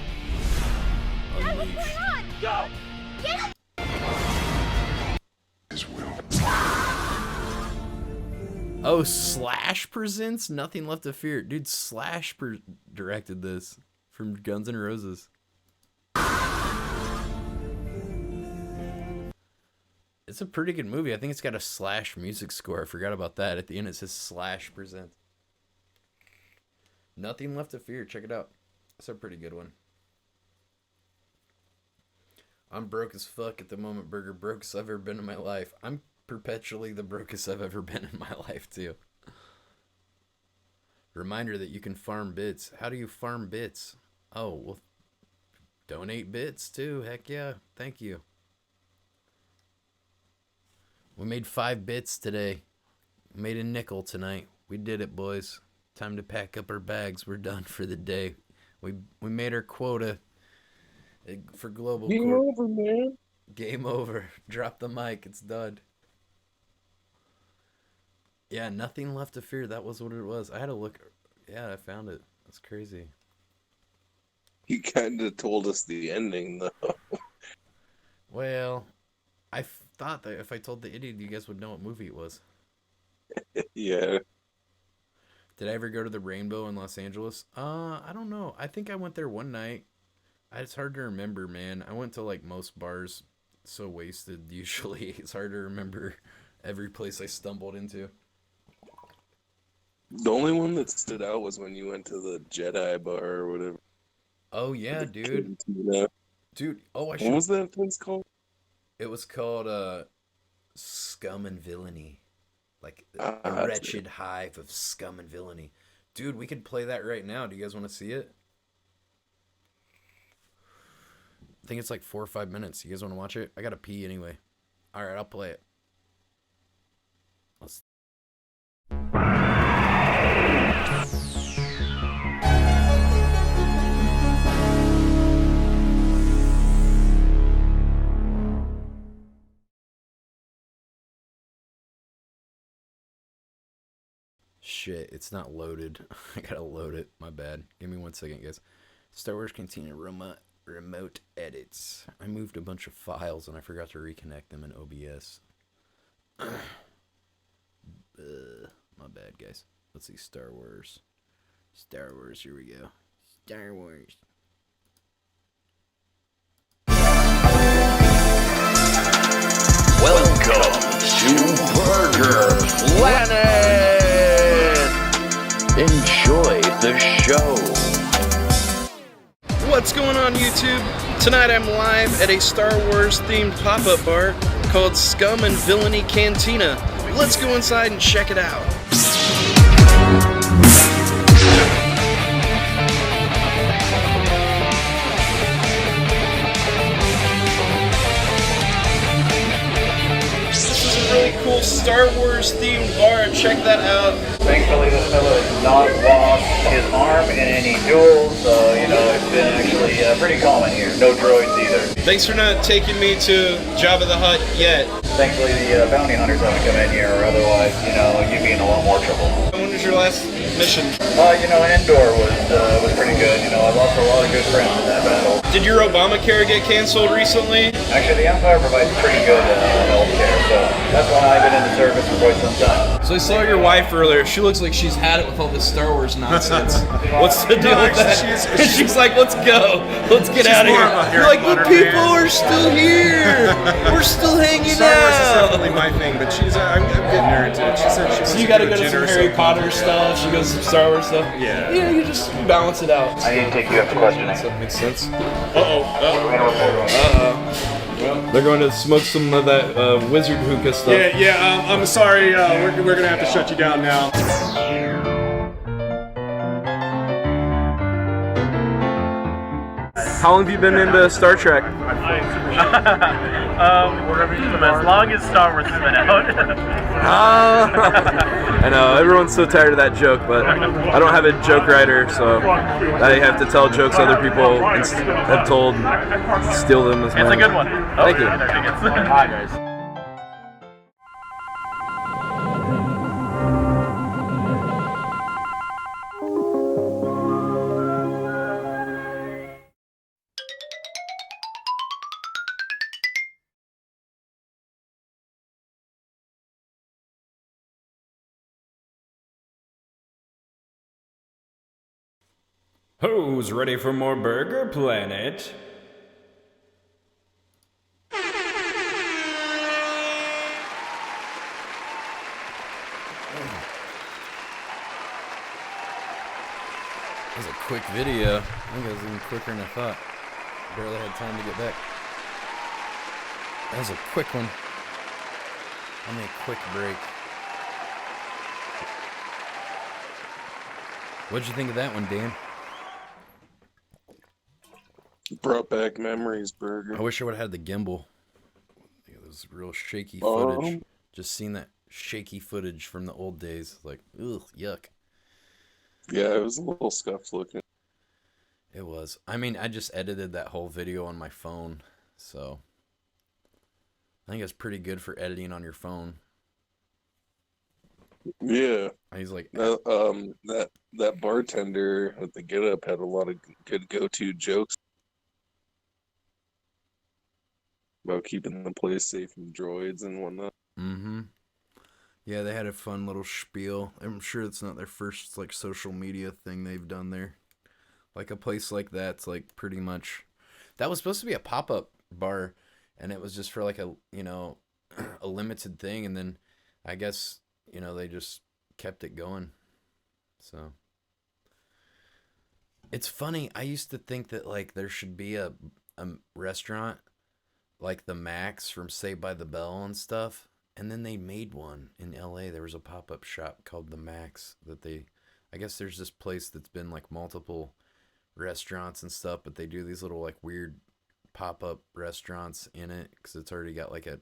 S1: Unleashed.
S2: Go!
S1: Oh, Slash presents Nothing Left to Fear. Dude, Slash directed this from Guns N' Roses. It's a pretty good movie. I think it's got a Slash music score. I forgot about that. At the end it says Slash presents. Nothing Left to Fear. Check it out. It's a pretty good one. I'm broke as fuck at the moment, Burger. Brokest I've ever been in my life. I'm perpetually the brokest I've ever been in my life, too. Reminder that you can farm bits. How do you farm bits? Oh, well, donate bits, too. Heck yeah. Thank you. We made 5 bits today. We made a nickel tonight. We did it, boys. Time to pack up our bags. We're done for the day. We made our quota for Global
S4: Game
S1: Corp.
S4: over, man.
S1: Game over. Drop the mic. It's done. Yeah, Nothing Left to Fear. That was what it was. I had to look. Yeah, I found it. That's crazy.
S4: He kind of told us the ending, though.
S1: Well, I thought that if I told the idiot, you guys would know what movie it was.
S4: Yeah.
S1: Did I ever go to the Rainbow in Los Angeles? I don't know. I think I went there one night. It's hard to remember, man. I went to like most bars, so wasted usually. It's hard to remember every place I stumbled into.
S4: The only one that stood out was when you went to the Jedi bar or whatever.
S1: Oh yeah, dude. Dude, oh I should.
S4: What was that place called?
S1: It was called Scum and Villainy. Like a wretched hive of scum and villainy. Dude, we could play that right now. Do you guys want to see it? I think it's like 4 or 5 minutes. You guys want to watch it? I gotta pee anyway. Alright, I'll play it. Shit, it's not loaded. I gotta load it. My bad. Give me 1 second, guys. Star Wars Cantina remote edits. I moved a bunch of files and I forgot to reconnect them in OBS. My bad, guys. Let's see. Star Wars. Star Wars. Here we go. Star Wars.
S2: Welcome to Burger Planet! Enjoy the show.
S7: What's going on, YouTube? Tonight I'm live at a Star Wars themed pop-up bar called Scum and Villainy Cantina. Let's go inside and check it out. This is a really cool Star Wars themed bar. Check that out.
S23: Thankfully, this fellow has not lost his arm in any duels, so, you know, it's been actually pretty common here. No droids either.
S7: Thanks for not taking me to Jabba the Hutt yet.
S23: Thankfully, the bounty hunters haven't come in here, or otherwise, you know, you'd be in a lot more trouble.
S7: When was your last mission?
S23: You know, Endor was pretty good. You know, I lost a lot of good friends in that battle.
S7: Did your Obamacare get canceled recently?
S23: Actually, the Empire provides pretty good health care, so That's why I've been in the service for quite some time.
S7: So I saw your wife earlier. She looks like she's had it with all this Star Wars nonsense. What's the deal with that? She's like, let's go. Let's get out of here. You're like, the people are still here. We're still hanging
S3: Star Wars is
S7: out.
S3: definitely my thing, but I'm getting her into it. She said she wants
S7: So you got to go to
S3: dinner
S7: some
S3: or
S7: Harry
S3: something.
S7: Potter stuff. She goes to some Star Wars stuff.
S3: Yeah.
S7: Yeah, you just balance it out.
S23: I need to take you up to questioning.
S7: That makes sense.
S3: Uh-oh.
S7: They're going to smoke some of that wizard hookah stuff.
S3: Yeah, I'm sorry. We're gonna have to shut you down now.
S7: How long have you been into Star Trek?
S5: As long as Star Wars has been out.
S7: I know, everyone's so tired of that joke, but I don't have a joke writer, so I have to tell jokes other people have told, steal them as mine.
S5: It's a good one.
S7: Thank you.
S5: Hi, guys.
S1: Who's ready for more Burger Planet? That was a quick video. I think it was even quicker than I thought. Barely had time to get back. That was a quick one. Only a quick break. What'd you think of that one, Dan?
S4: Brought back memories, Burger.
S1: I wish I would have had the gimbal. It was real shaky footage. Just seen that shaky footage from the old days. Like, ugh, yuck.
S4: Yeah, it was a little scuffed looking.
S1: It was. I mean, I just edited that whole video on my phone, so I think it's pretty good for editing on your phone.
S4: Yeah.
S1: He's like,
S4: that bartender at the Get Up had a lot of good go-to jokes about keeping the place safe from droids and whatnot.
S1: Mm-hmm. Yeah, they had a fun little spiel. I'm sure it's not their first like social media thing they've done there. Like a place like that's like pretty much that was supposed to be a pop-up bar, and it was just for like a a limited thing, and then I guess they just kept it going. So it's funny. I used to think that like there should be a restaurant like the Max from Saved by the Bell and stuff. And then they made one in LA. There was a pop-up shop called the Max I guess there's this place that's been like multiple restaurants and stuff, but they do these little like weird pop-up restaurants in it because it's already got like a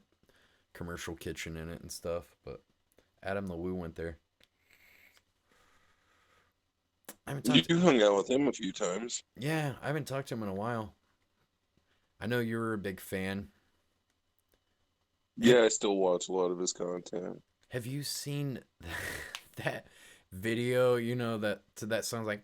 S1: commercial kitchen in it and stuff. But Adam the Woo went there.
S4: You hung out with him a few times.
S1: Yeah, I haven't talked to him in a while. I know you were a big fan.
S4: Yeah, I still watch a lot of his content.
S1: Have you seen that video? That sounds like,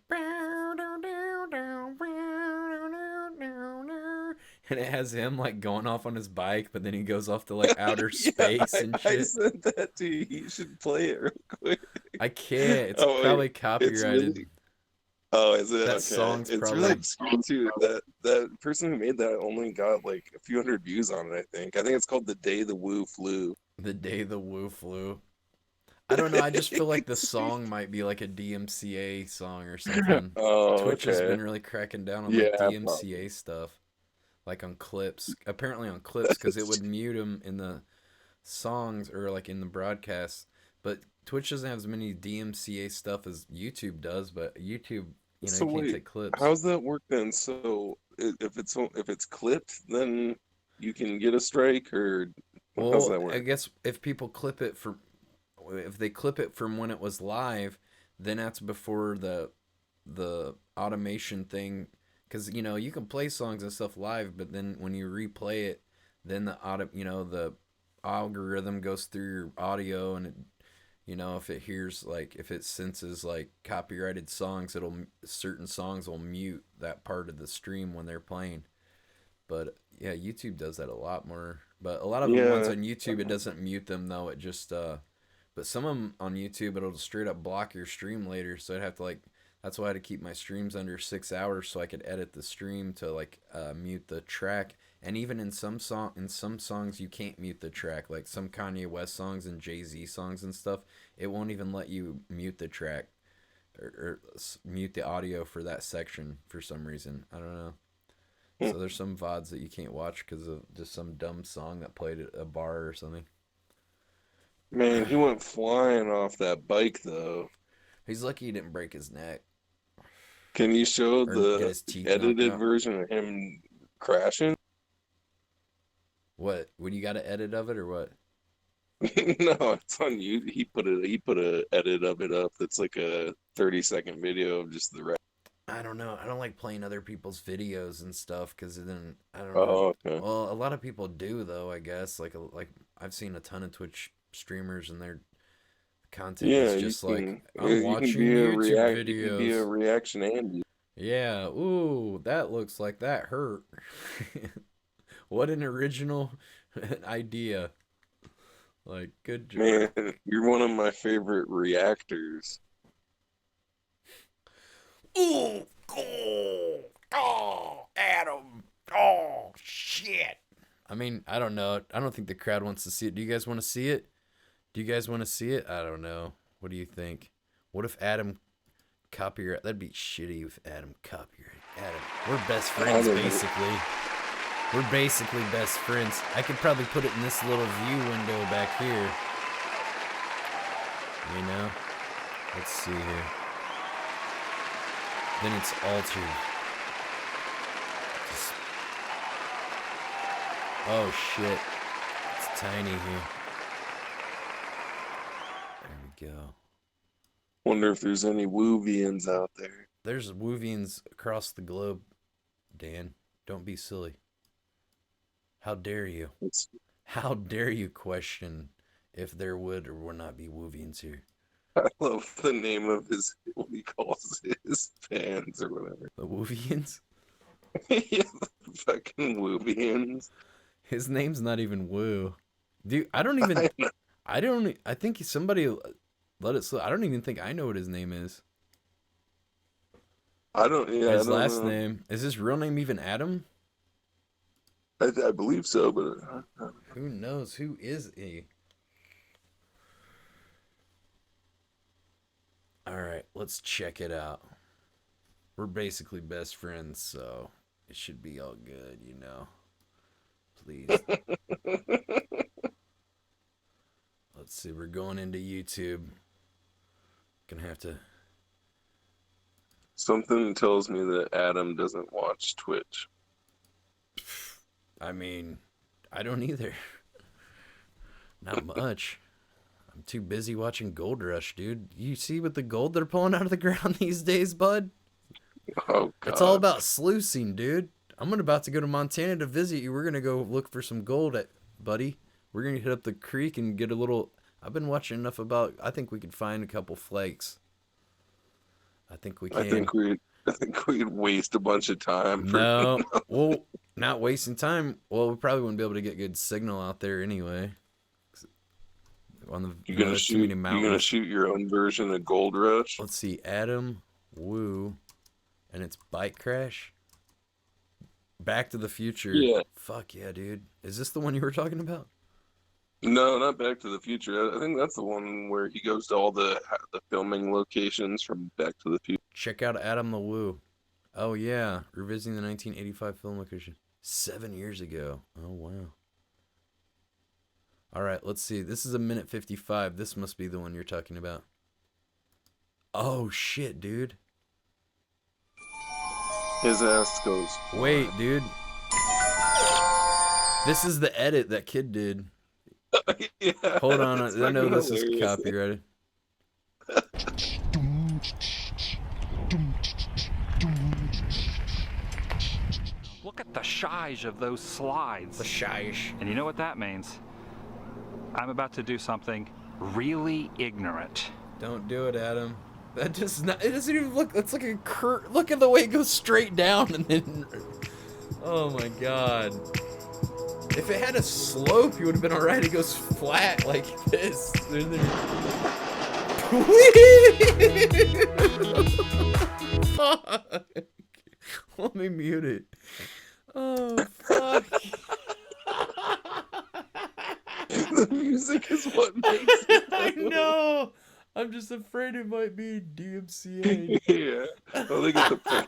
S1: and it has him like going off on his bike, but then he goes off to like outer space and shit.
S4: I sent that to you. You should play it real quick.
S1: I can't. It's probably copyrighted.
S4: It's really... Oh, is it?
S1: That
S4: okay.
S1: song's
S4: it's
S1: probably...
S4: really obscure too. That person who made that only got like a few hundred views on it. I think it's called "The Day the Woo Flew."
S1: The Day the Woo Flew. I don't know. I just feel like the song might be like a DMCA song or something. Twitch has been really cracking down on like DMCA stuff, like on clips. Apparently on clips because it would mute them in the songs or like in the broadcast. But Twitch doesn't have as many DMCA stuff as YouTube does. But YouTube,
S4: So
S1: you can't
S4: wait,
S1: take clips.
S4: how does that work then? So if it's clipped, then you can get a strike, or how does that work?
S1: I guess if people clip it if they clip it from when it was live, then that's before the automation thing, because you can play songs and stuff live, but then when you replay it, then the algorithm goes through your audio, and it, if it hears like if it senses like copyrighted songs, certain songs will mute that part of the stream when they're playing. But yeah, YouTube does that a lot more But a lot of the ones on YouTube, it doesn't mute them though. It just but some of them on YouTube, it'll straight up block your stream later. So I'd have to like, that's why I had to keep my streams under 6 hours so I could edit the stream to like mute the track. And even in some songs, you can't mute the track. Like some Kanye West songs and Jay-Z songs and stuff, it won't even let you mute the track or mute the audio for that section for some reason. I don't know. So there's some VODs that you can't watch because of just some dumb song that played at a bar or something.
S4: Man, he went flying off that bike though.
S1: He's lucky he didn't break his neck.
S4: Can you show
S1: Or get
S4: the
S1: his teeth
S4: edited
S1: knocked out.
S4: version of him crashing?
S1: What? When you got an edit of it or what?
S4: No, it's on you. He put a edit of it up. That's like a 30-second video of just the rap.
S1: I don't know. I don't like playing other people's videos and stuff because then I don't know.
S4: Oh, okay.
S1: Well, a lot of people do though. I guess like I've seen a ton of Twitch streamers and their content is just like I'm watching YouTube videos.
S4: You can be a reaction and
S1: Yeah. Ooh, that looks like that hurt. What an original idea. Like, good job.
S4: Man, you're one of my favorite reactors.
S1: Ooh, oh, Adam. Oh, shit. I mean, I don't know. I don't think the crowd wants to see it. Do you guys want to see it? Do you guys want to see it? I don't know. What do you think? What if Adam copyright? That'd be shitty if Adam copyright. Adam, we're best friends, basically. We're basically best friends. I could probably put it in this little view window back here. You know? Let's see here. Then it's altered. Oh shit. It's tiny here. There we go.
S4: Wonder if there's any Woovians out there.
S1: There's Woovians across the globe, Dan. Don't be silly. How dare you? How dare you question if there would or would not be Woovians here?
S4: I love the name of his, what he calls his fans or whatever.
S1: The Woovians?
S4: Yeah, the fucking Woovians.
S1: His name's not even Woo. Dude, I don't even, I think somebody let it slip. I don't even think I know what his name is. His last name. Is his real name even Adam?
S4: I believe so, but
S1: who knows? Who is he? All right, let's check it out. We're basically best friends, so it should be all good, you know. Please. Let's see. We're going into YouTube. Gonna have to.
S4: Something tells me that Adam doesn't watch Twitch.
S1: I mean, I don't either. Not much. I'm too busy watching Gold Rush, dude. You see what the gold they're pulling out of the ground these days, bud?
S4: Oh, God.
S1: It's all about sluicing, dude. I'm about to go to Montana to visit you. We're going to go look for some gold, buddy. We're going to hit up the creek and get a little... I've been watching enough about... I think we could find a couple flakes. I think we can.
S4: I think we'd waste a bunch of time.
S1: No. Well, not wasting time. Well, we probably wouldn't be able to get good signal out there anyway. On the,
S4: you're gonna shoot your own version of Gold Rush.
S1: Let's see, Adam Woo, and it's Bike Crash. Back to the Future.
S4: Yeah.
S1: Fuck yeah, dude. Is this the one you were talking about?
S4: No, not Back to the Future. I think that's the one where he goes to all the filming locations from Back to the Future.
S1: Check out Adam the Woo. Oh yeah, revisiting the 1985 film location. 7 years ago. Oh wow. All right, let's see. This is a minute 55. This must be the one you're talking about. Oh shit, dude.
S4: His ass goes.
S1: Wait, dude. This is the edit that kid did.
S4: Yeah,
S1: hold on. I know this is copyrighted.
S6: Look at the size of those slides.
S1: The size.
S6: And you know what that means? I'm about to do something really ignorant.
S1: Don't do it, Adam. That does not. It doesn't even look. It's like a curve. Look at the way it goes straight down and then. Oh my god. If it had a slope, you would have been alright. It goes flat like this. Fuck. Let me mute it. Oh, fuck.
S4: The music is what makes it.
S1: I know. I'm just afraid it might be DMCA.
S4: Yeah. Oh, they get the point.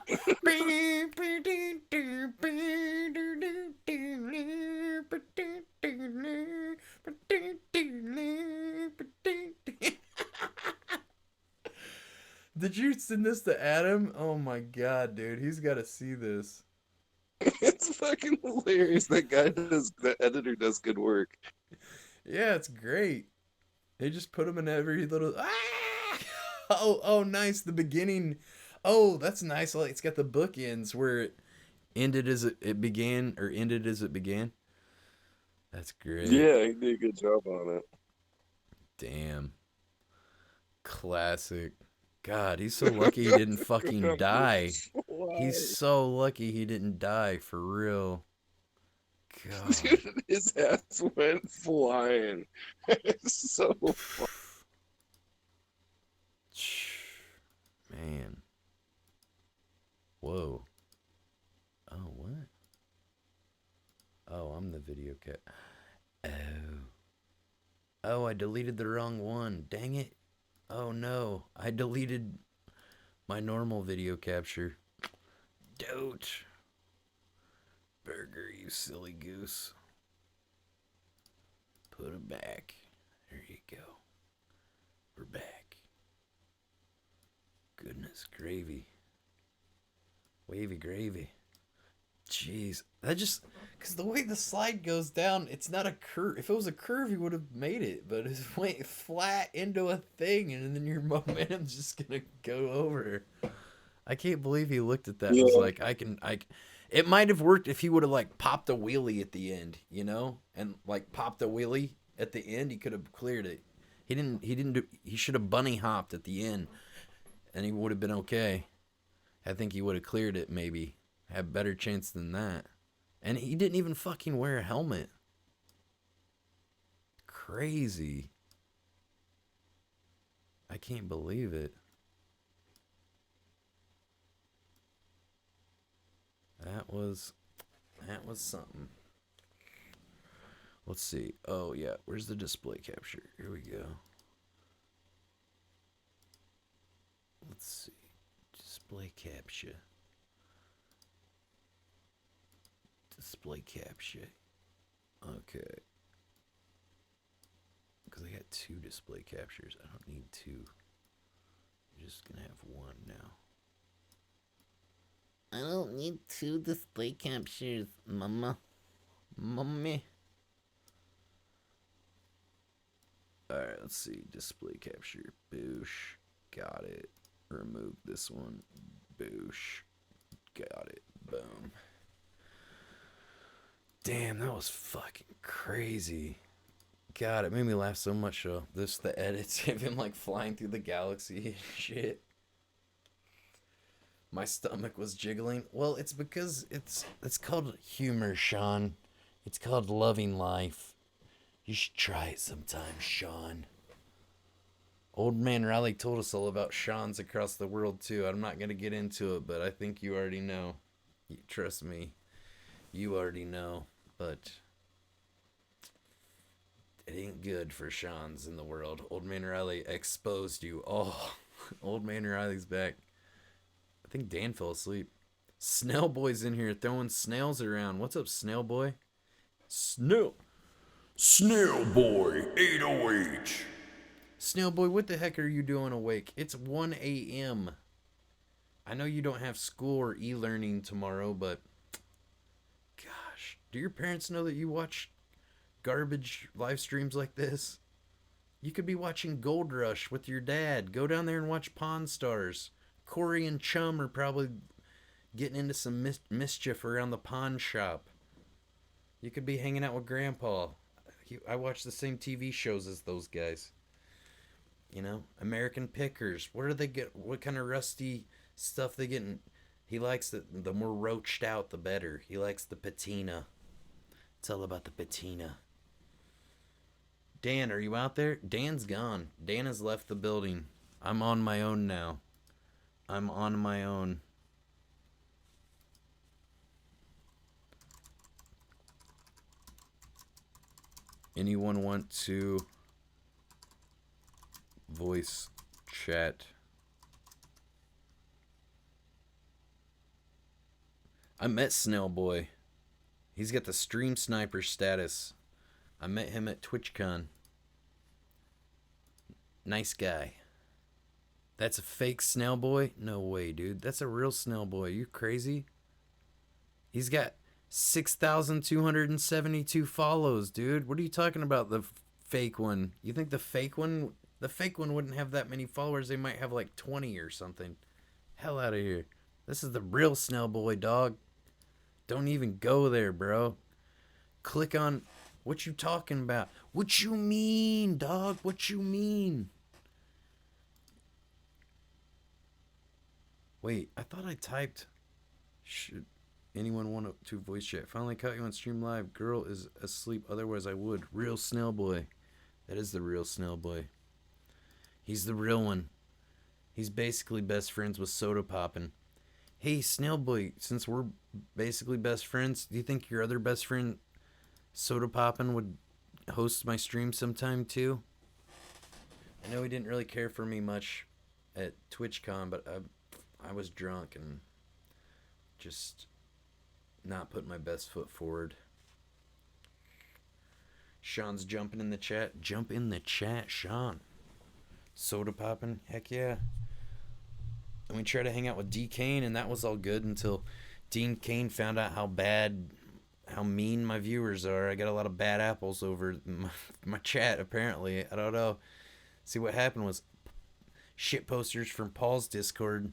S1: Did you send this to Adam? Oh my god, dude. He's got to see this.
S4: It's fucking hilarious. The editor does good work.
S1: Yeah, it's great. They just put them in every little. Ah! Oh, nice. The beginning. Oh, that's nice. Like, it's got the bookends where it ended as it began, or ended as it began. That's great.
S4: Yeah, he did a good job on it.
S1: Damn. Classic. God, he's so lucky he didn't fucking die. He's so lucky he didn't die, for real. God.
S4: Dude, his ass went flying. It's so fun.
S1: Man. Whoa. Oh, what? Oh, I'm the video cat. Oh, I deleted the wrong one. Dang it. Oh no, I deleted my normal video capture. Dote. Burger, you silly goose. Put it back. There you go. We're back. Goodness gravy. Wavy gravy. Jeez. That just... Because the way the slide goes down, it's not a curve. If it was a curve, you would have made it. But it's went flat into a thing, and then your momentum's just going to go over. I can't believe he looked at that and was like, It might have worked if he would have, like, popped a wheelie at the end, you know? And, like, popped a wheelie at the end. He could have cleared it. He should have bunny hopped at the end, and he would have been okay. I think he would have cleared it, maybe. Had better chance than that. And he didn't even fucking wear a helmet. Crazy. I can't believe it. That was something. Let's see. Oh yeah, where's the display capture? Here we go. Let's see. Display capture. Display capture. Okay. Because I got 2 display captures. I don't need 2. I'm just gonna have 1 now. I don't need 2 display captures, mama. Mommy. Alright, let's see. Display capture. Boosh. Got it. Remove this one. Boosh. Got it. Boom. Damn, that was fucking crazy. God, it made me laugh so much though. The edits of him like flying through the galaxy and shit. My stomach was jiggling. Well, it's because it's called humor, Sean. It's called loving life. You should try it sometime, Sean. Old Man Riley told us all about Sean's across the world too. I'm not gonna get into it, but I think you already know. Trust me. You already know, but it ain't good for Sean's in the world. Old Man Riley exposed you. Oh, Old Man Riley's back. I think Dan fell asleep. Snail Boy's in here throwing snails around. What's up, Snail Boy? Snail Boy 808. Snail Boy, what the heck are you doing awake? It's 1 a.m. I know you don't have school or e-learning tomorrow, but gosh, do your parents know that you watch garbage live streams like this? You could be watching Gold Rush with your dad. Go down there and watch Pawn Stars. Corey and Chum are probably getting into some mischief around the pawn shop. You could be hanging out with Grandpa. I watch the same TV shows as those guys. You know, American Pickers. Where do they get? What kind of rusty stuff they getting? He likes the more roached out, the better. He likes the patina. It's all about the patina. Dan, are you out there? Dan's gone. Dan has left the building. I'm on my own now. I'm on my own. Anyone want to voice chat? I met Snail Boy. He's got the stream sniper status. I met him at TwitchCon. Nice guy. That's a fake Snail Boy? No way, dude. That's a real Snail Boy. You crazy? He's got 6,272 follows, dude. What are you talking about? The fake one? You think the fake one? The fake one wouldn't have that many followers. They might have like 20 or something. Hell out of here. This is the real Snail Boy, dog. Don't even go there, bro. Click on... What you talking about? What you mean, dog? What you mean? Wait, I thought I typed... Should anyone want to voice chat? Finally caught you on stream live. Girl is asleep, otherwise I would. Real Snail Boy. That is the real Snail Boy. He's the real one. He's basically best friends with Soda Poppin'. Hey, Snail Boy, since we're basically best friends, do you think your other best friend... Soda Poppin' would host my stream sometime too? I know he didn't really care for me much at TwitchCon, but I was drunk and just not putting my best foot forward. Sean's jumping in the chat. Jump in the chat, Sean. Soda Poppin', heck yeah. And we tried to hang out with D. Kane, and that was all good until Dean Kane found out how mean my viewers are. I got a lot of bad apples over my chat, apparently. I don't know. See, what happened was shit posters from Paul's Discord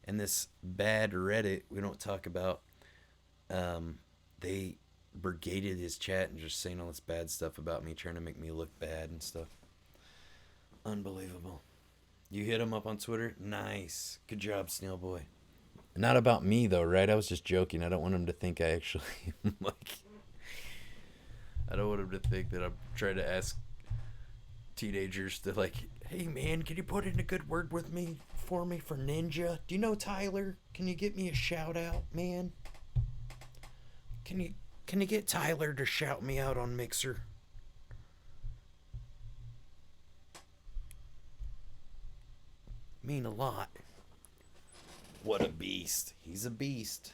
S1: and this bad Reddit we don't talk about. They brigaded his chat and just saying all this bad stuff about me, trying to make me look bad and stuff. Unbelievable. You hit him up on Twitter? Nice. Good job, Snail Boy. Not about me, though, right? I was just joking. I don't want him to think I actually, I don't want him to think that I'm trying to ask teenagers to, hey, man, can you put in a good word with me for Ninja? Do you know Tyler? Can you get me a shout-out, man? Can you get Tyler to shout me out on Mixer? Mean a lot. What a beast. He's a beast.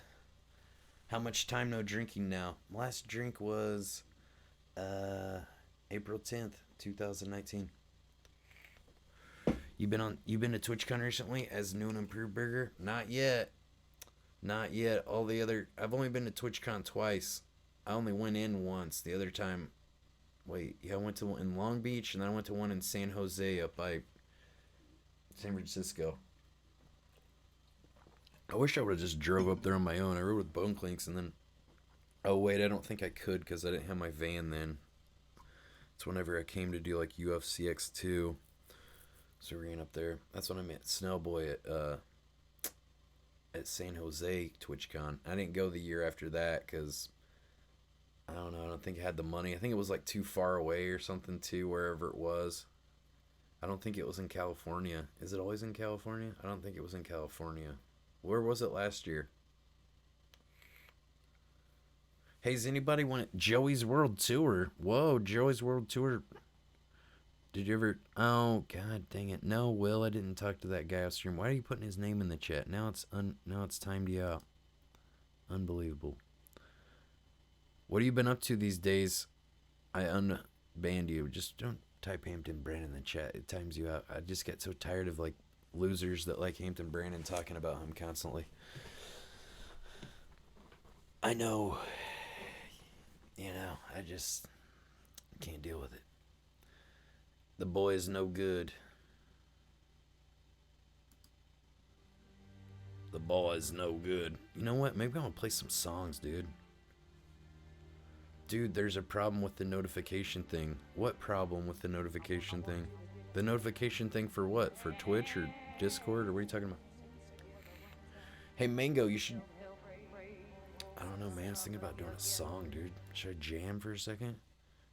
S1: How much time no drinking now? Last drink was April 10th, 2019. You been to TwitchCon recently as new and improved burger? Not yet. Not yet. I've only been to TwitchCon twice. I only went in once. The other time, I went to one in Long Beach, and then I went to one in San Jose up by San Francisco. I wish I would have just drove up there on my own. I rode with Bone Clinks and then... Oh, wait, I don't think I could because I didn't have my van then. It's whenever I came to do, UFC X2. So we ran up there. That's when I met Snail Boy at San Jose TwitchCon. I didn't go the year after that because... I don't know. I don't think I had the money. I think it was, too far away or something, too, wherever it was. I don't think it was in California. Is it always in California? I don't think it was in California. Where was it last year? Hey, does anybody want Joey's World Tour? Whoa, Joey's World Tour. Did you ever... Oh, god dang it. No, Will, I didn't talk to that guy off stream. Why are you putting his name in the chat? Now it's timed you out. Unbelievable. What have you been up to these days? I unbanned you. Just don't type Hampton Brand in the chat. It times you out. I just get so tired of, losers that like Hampton Brandon talking about him constantly. I know. I just can't deal with it. The boy is no good. The boy is no good. You know what? Maybe I'm gonna play some songs, dude. Dude, there's a problem with the notification thing. What problem with the notification thing? The notification thing for what? For Twitch or Discord, or what are you talking about? Hey, Mango, you should... don't know, man. I was thinking about doing a song, dude. Should I jam for a second?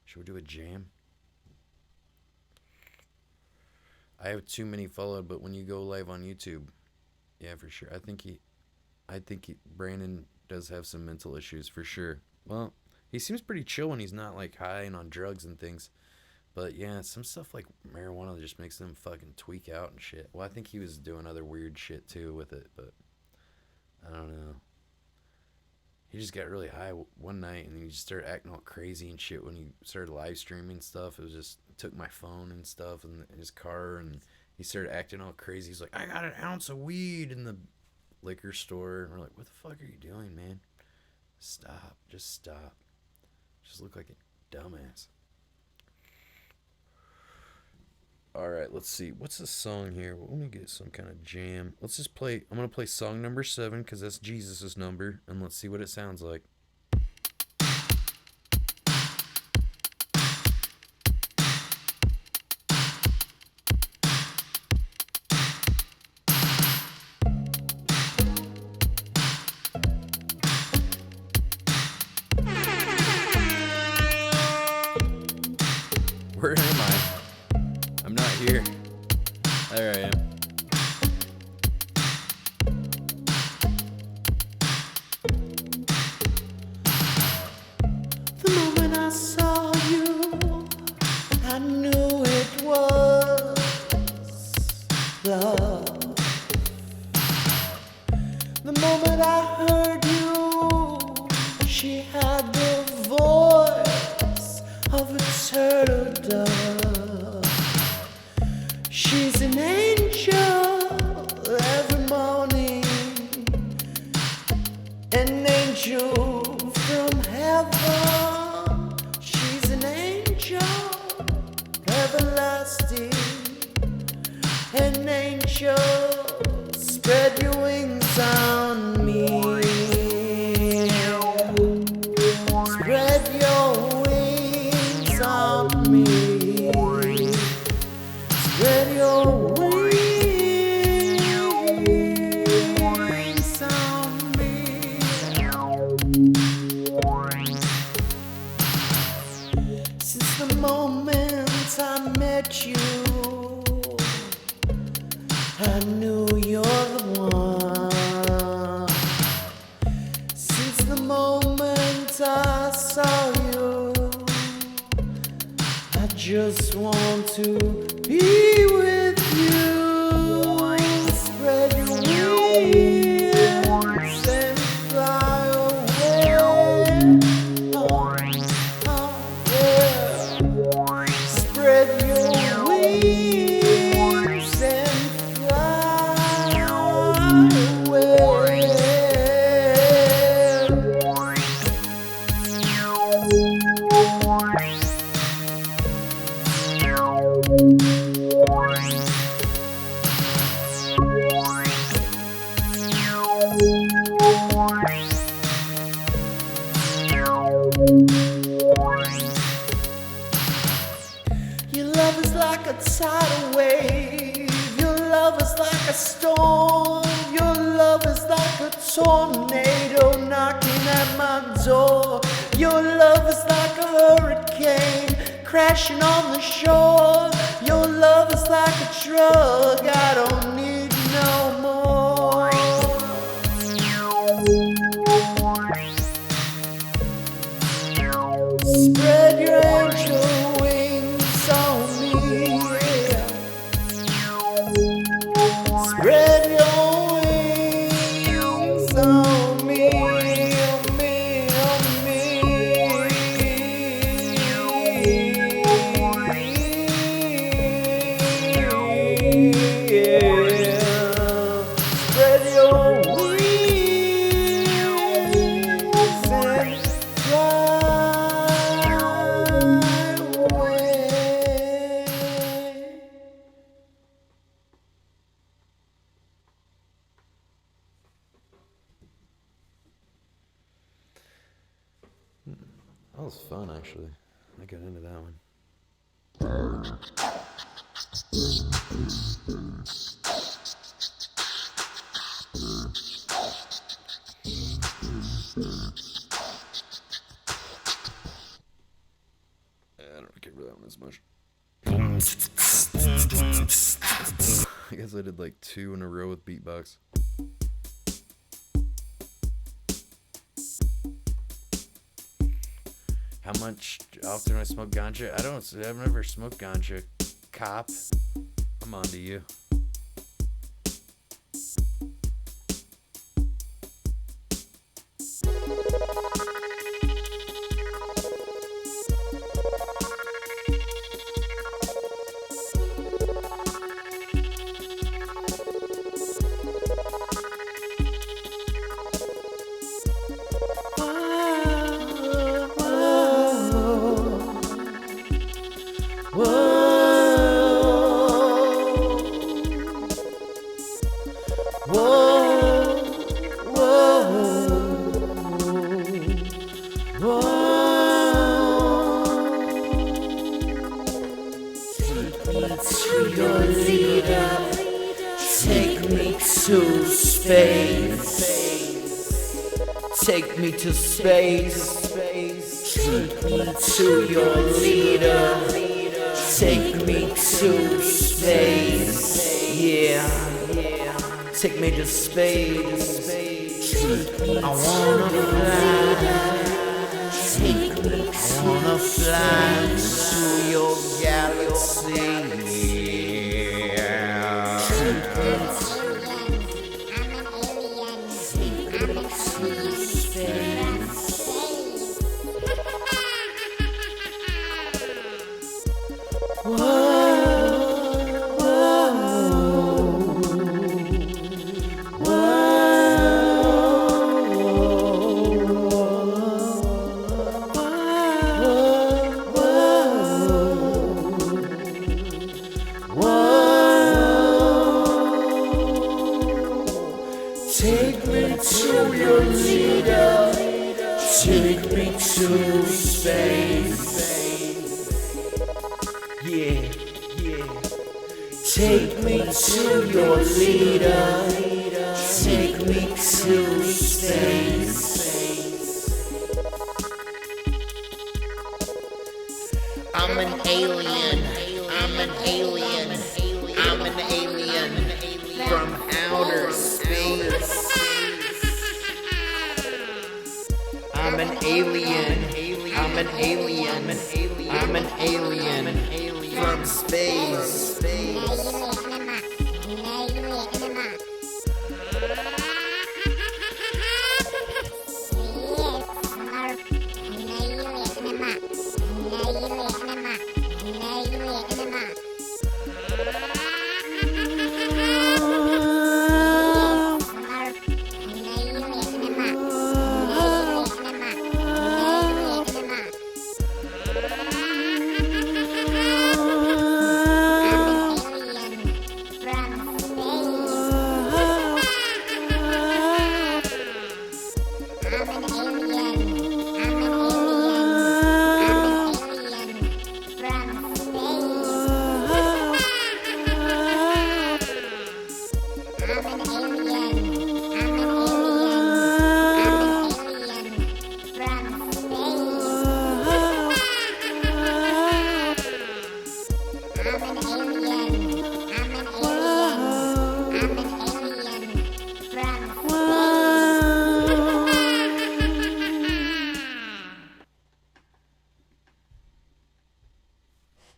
S1: Should we do a jam? I have too many followed, but when you go live on YouTube, yeah, for sure. I think Brandon does have some mental issues for sure. Well, he seems pretty chill when he's not like high and on drugs and things. But yeah, some stuff like marijuana just makes them fucking tweak out and shit. Well, I think he was doing other weird shit too with it, but I don't know. He just got really high one night and he just started acting all crazy and shit when he started live streaming stuff. It was just took my phone and stuff and his car, and he started acting all crazy. He's like, I got an ounce of weed in the liquor store. And we're like, what the fuck are you doing, man? Stop. Just stop. Just look like a dumbass. Alright, let's see. What's the song here? Let me get some kind of jam. Let's just play. I'm going to play song number 7 because that's Jesus' number. And let's see what it sounds like. Where am I? I'm not here. There I am.
S2: The moment I saw you, I knew it was love. The moment I heard you, she had the voice of a turtle dove. She's an angel every morning, an angel from heaven. She's an angel everlasting, an angel. Spread your wings on me. Spread your wings on me. Spread your wings on me. Since the moment I met you, I knew you're the one. Since the moment I saw you, I just want to be with you. Spread your wings and fly away. Oh, yeah. Spread your wings and fly away. Your love is like a tidal wave. Your love is like a storm. Your love is like a tornado knocking at my door. Your love is like a hurricane crashing on the shore. Your love is like a drug I don't need no more. Spread your angel wings on me. Spread your wings on me, on me, on me. Yeah. Spread your wings and fly away.
S1: That was fun, actually. I got into that one. because I did like 2 in a row with beatbox. How much often do I smoke ganja? I've never smoked ganja. Cop, I'm on to you.
S2: Take me to space. Take me to your leader. Take me to space. Yeah. Take me to space. I wanna fly. I wanna fly to your galaxy. Take me to your leader. Take me to space. Yeah. Take me to your leader. Take me to space. I'm an alien. I'm an alien. I'm an alien from outer space. I'm an alien. I'm an alien. I'm an alien from space.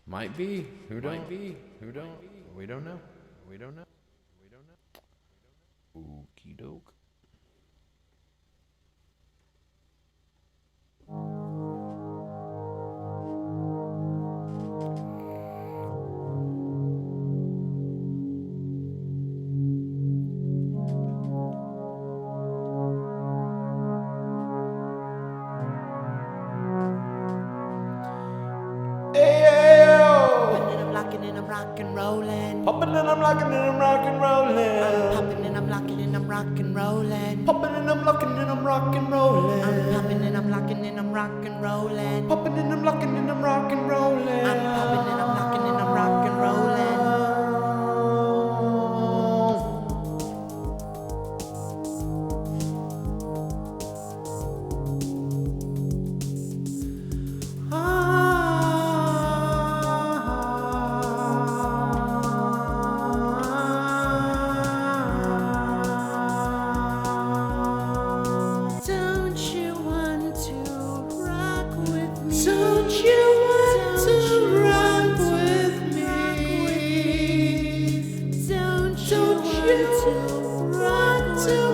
S2: Might be. Who don't? Who don't? We don't know. We don't know. We don't know. Okie doke. Rockin' rollin', poppin' and I'm lockin' and I'm rockin' rollin'. I'm poppin' and I'm lockin' and I'm rockin' rollin'. Poppin' and I'm lockin' and I'm rockin' rollin'. I'm poppin' and I'm lockin' and I'm rockin' rollin'. Poppin' and I'm lockin' and I'm rockin' rollin'. I'm poppin' and I'm lockin' and I'm rockin' rollin'.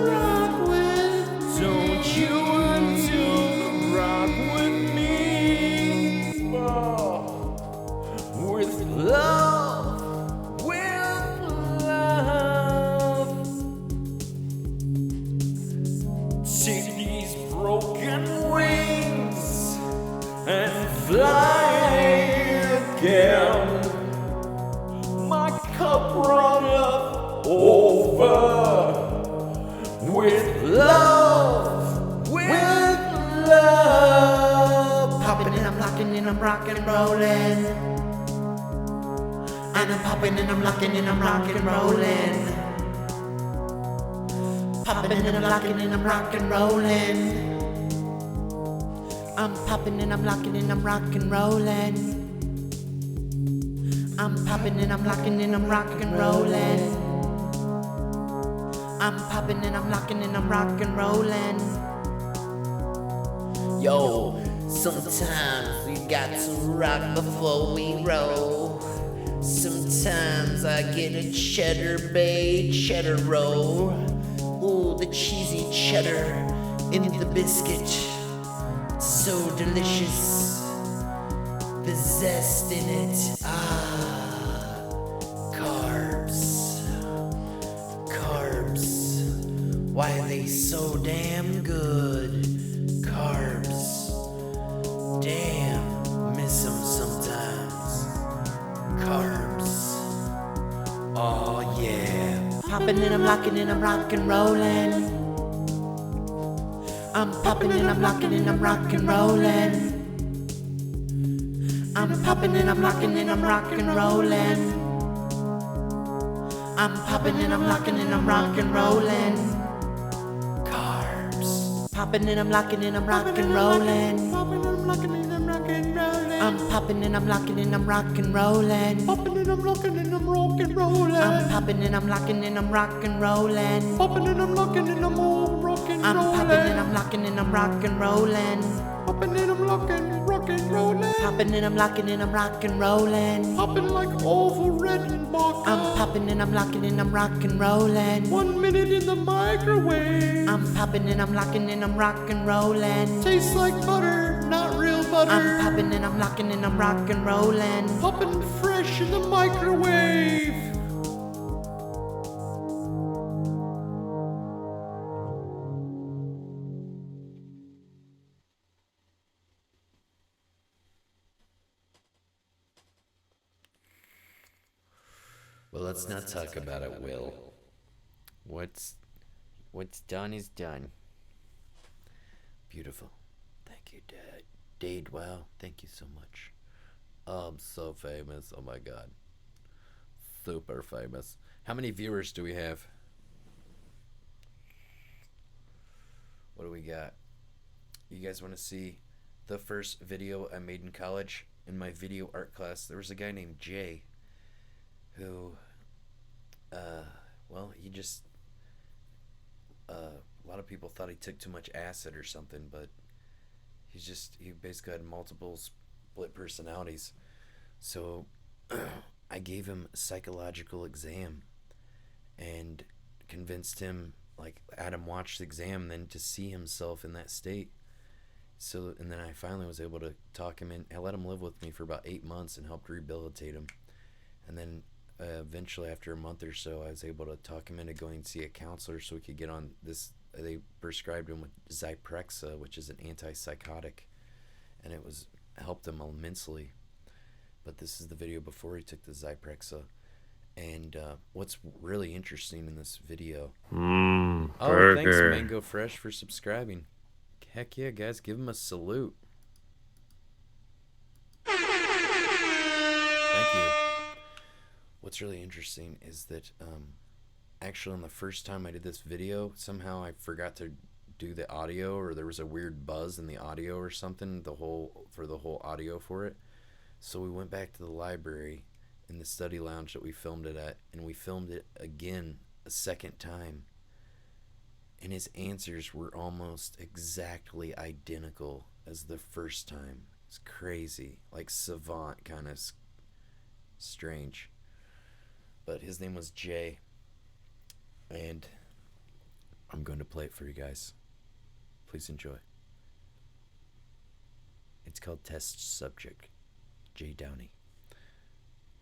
S2: rock with? Don't you want to rock with me? With love, with love. Take these broken wings and fly again. My cup runneth over with love, with love. Popping and I'm locking and I'm rocking, rolling. And I'm popping and I'm locking and I'm rocking, rolling. Popping and I'm locking and I'm rocking, rolling. I'm popping and I'm locking and I'm rocking, rolling. I'm popping and I'm locking and I'm rocking, rolling. I'm popping and I'm locking and I'm rocking, rolling. Yo, sometimes we got to rock before we roll. Sometimes I get a cheddar bay cheddar roll. Ooh, the cheesy cheddar in the biscuit. So delicious. The zest in it. Carbs. Carbs. Why are they so damn good? Carbs. Damn, miss them sometimes. Carbs. Oh yeah. Popping and I'm locking and I'm rocking, rolling. I'm popping and I'm locking and I'm rocking, rolling. I'm popping and I'm locking and I'm rocking, rolling. I'm popping and I'm locking and I'm rocking, rolling. Carbs. Popping and I'm locking and I'm rocking, rolling. I'm popping and I'm locking and I'm rocking, rolling. Popping and I'm locking and I'm rocking, rolling. I'm popping and I'm locking and I'm rocking, rolling. Popping and I'm locking and I'm rocking, rolling. I'm popping and I'm locking and I'm rocking, rolling. Popping and I'm locking, rocking, rolling. Popping and I'm locking and I'm rocking, rolling. Popping like oval red and vodka. I'm popping and I'm locking and I'm rocking, rolling. 1 minute in the microwave. I'm popping and I'm locking and I'm rocking, rolling. Tastes like butter, not real butter. I'm popping and I'm locking and I'm rocking, rolling. Popping fresh in the microwave.
S1: Well, let's not talk about it, Will. What's done is done. Beautiful. Thank you, Dad. Dade, wow, thank you so much. I'm so famous. Oh my god. Super famous. How many viewers do we have? What do we got? You guys want to see the first video I made in college? In my video art class, there was a guy named Jay who, well, he just, a lot of people thought he took too much acid or something, but he basically had multiple split personalities. So I gave him a psychological exam and convinced him, like, had him watch the exam, then to see himself in that state. So, and then I finally was able to talk him in. I let him live with me for about 8 months and helped rehabilitate him. And then eventually, after a month or so, I was able to talk him into going to see a counselor so he could get on this. They prescribed him with Zyprexa, which is an antipsychotic, and it helped him immensely. But this is the video before he took the Zyprexa. And what's really interesting in this video... oh, thanks, Mango Fresh, for subscribing. Heck yeah, guys, give him a salute. Thank you. What's really interesting is that actually on the first time I did this video, somehow I forgot to do the audio, or there was a weird buzz in the audio or something, for the whole audio for it. So we went back to the library in the study lounge that we filmed it at, and we filmed it again a second time. And his answers were almost exactly identical as the first time. It's crazy, like savant, kind of strange. But his name was Jay, I'm going to play it for you guys. Please enjoy. It's called Test Subject, Jay Downey.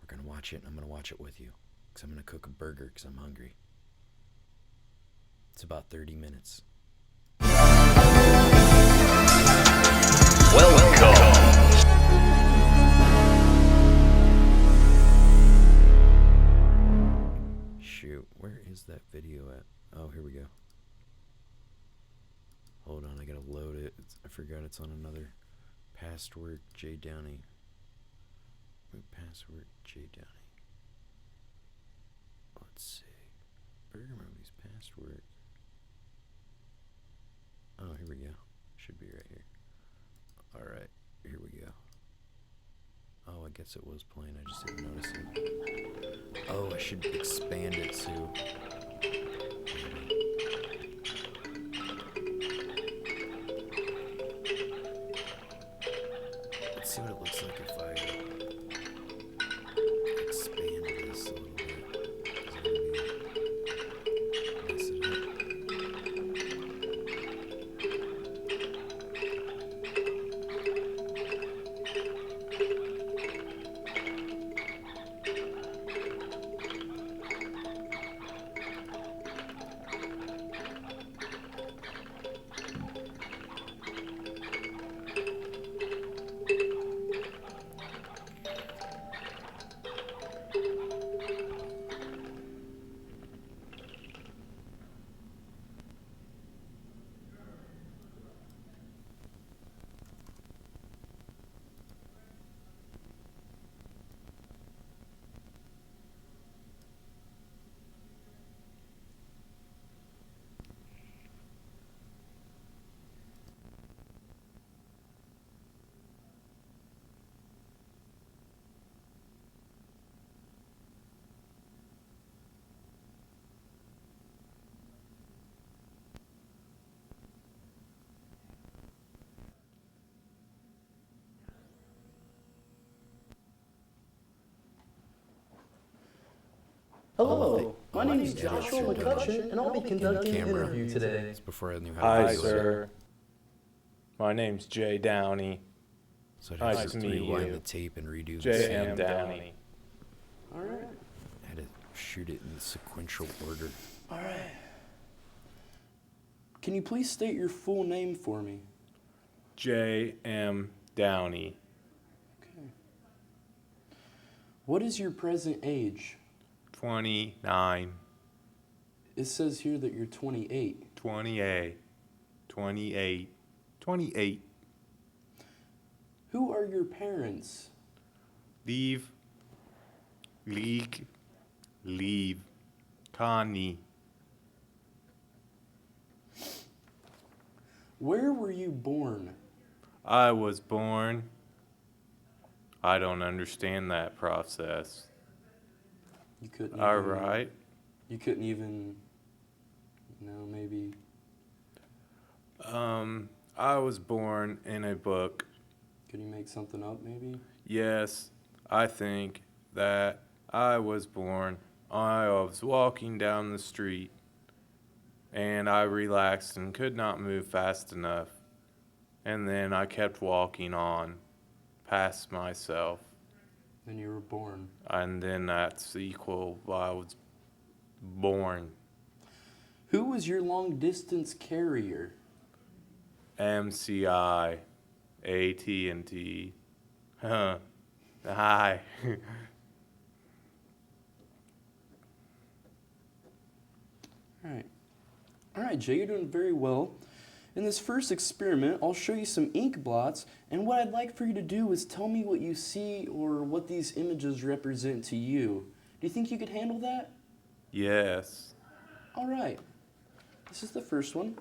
S1: We're going to watch it, and I'm going to watch it with you, because I'm going to cook a burger because I'm hungry. It's about 30 minutes.
S8: Welcome.
S1: Shoot, where is that video at? Oh, here we go. Hold on, I gotta load it. I forgot it's on another password, Jay Downey. Password, Jay Downey. Let's see. Burger Movies password. Oh, here we go. Should be right here. Alright, here we go. Oh, I guess it was playing, I just didn't notice it. Oh, I should expand it too. Let's see what it looks like if I expand this a little bit. Mess it up.
S10: Hello, my name is Joshua McCutcheon, and I'll be conducting an interview today.
S1: It's before I knew how to
S3: Hi,
S1: do it.
S3: sir. My name's Jay Downey.
S1: So I'd
S3: Nice
S1: have
S3: to
S1: to
S3: meet
S1: rewind
S3: you.
S1: the tape and redo the
S3: J.M.
S1: scene.
S3: Downey.
S10: All right.
S1: I had to shoot it in sequential order.
S10: All right. Can you please state your full name for me?
S3: J.M. Downey.
S10: Okay. What is your present age?
S3: 29.
S10: It says here that you're 28.
S3: 28. 28. 28.
S10: Who are your parents?
S3: Leave. League. Leave. Connie.
S10: Where were you born?
S3: I was born. I don't understand that process.
S10: You couldn't.
S3: All right.
S10: You couldn't even. Maybe.
S3: I was born in a book.
S10: Could you make something up, maybe?
S3: Yes, I think that I was born. I was walking down the street, and I relaxed and could not move fast enough. And then I kept walking on, past myself.
S10: Then you were born.
S3: And then that's equal, I was born.
S10: Who was your long distance carrier?
S3: MCI, AT&T. Huh. Hi.
S10: All right, Jay, you're doing very well. In this first experiment, I'll show you some ink blots, and what I'd like for you to do is tell me what you see or what these images represent to you. Do you think you could handle that?
S3: Yes.
S10: All right. This is the first one.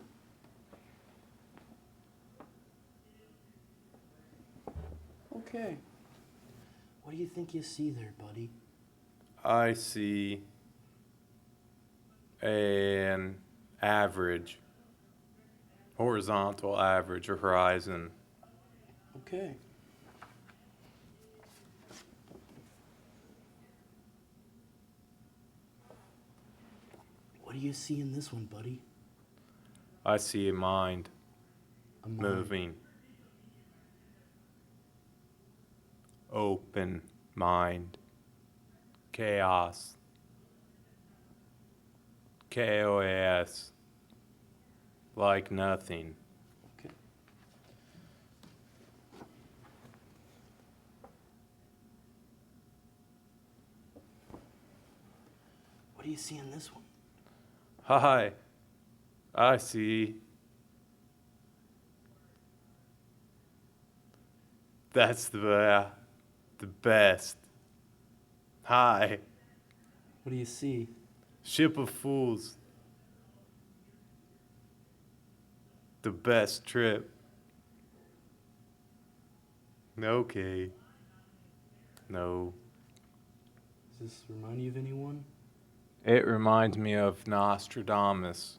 S10: Okay. What do you think you see there, buddy?
S3: I see an average, horizontal average or horizon.
S10: Okay. What do you see in this one, buddy?
S3: I see a mind
S10: A mind.
S3: moving. Open mind. Chaos. KOAS. Like nothing.
S10: Okay. What do you see in this one?
S3: Hi. I see. That's the best. Hi.
S10: What do you see?
S3: Ship of Fools. The best trip. Okay. No.
S10: Does this remind you of anyone?
S3: It reminds me of Nostradamus.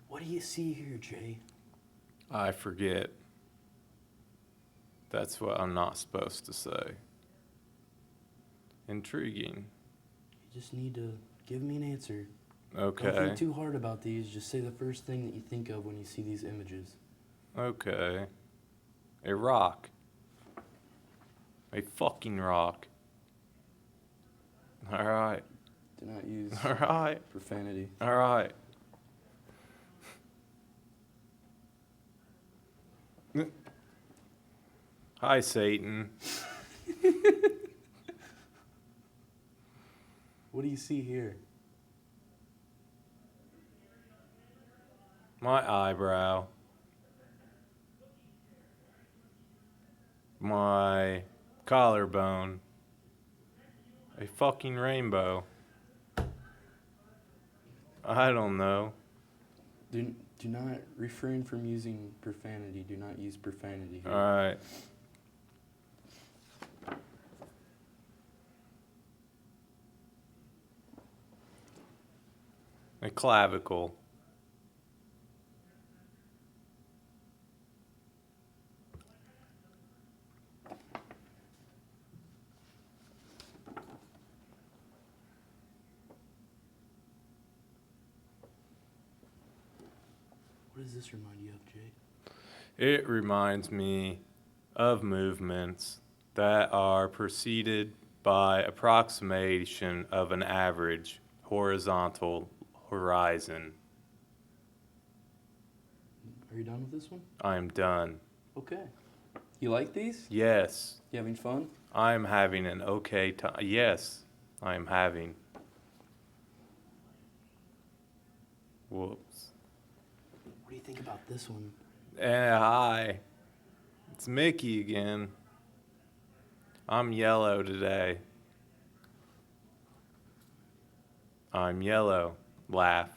S10: What do you see here, Jay?
S3: I forget. That's what I'm not supposed to say. Intriguing.
S10: You just need to give me an answer.
S3: Okay.
S10: Don't think too hard about these. Just say the first thing that you think of when you see these images.
S3: Okay. A rock. A fucking rock. Alright.
S10: Do not use
S3: Alright.
S10: profanity.
S3: Alright. Hi, Satan.
S10: What do you see here?
S3: My eyebrow. My collarbone. A fucking rainbow. I don't know.
S10: Do not refrain from using profanity. Do not use profanity here.
S3: Alright. A clavicle.
S10: What does this remind you of, Jay?
S3: It reminds me of movements that are preceded by approximation of an average horizontal horizon.
S10: Are you done with this one?
S3: I am done.
S10: Okay. You like these?
S3: Yes.
S10: You having fun?
S3: I am having an okay time. Yes, I am having. Whoops.
S10: What do you think about this one?
S3: Hi. It's Mickey again. I'm yellow today. I'm yellow. Laugh.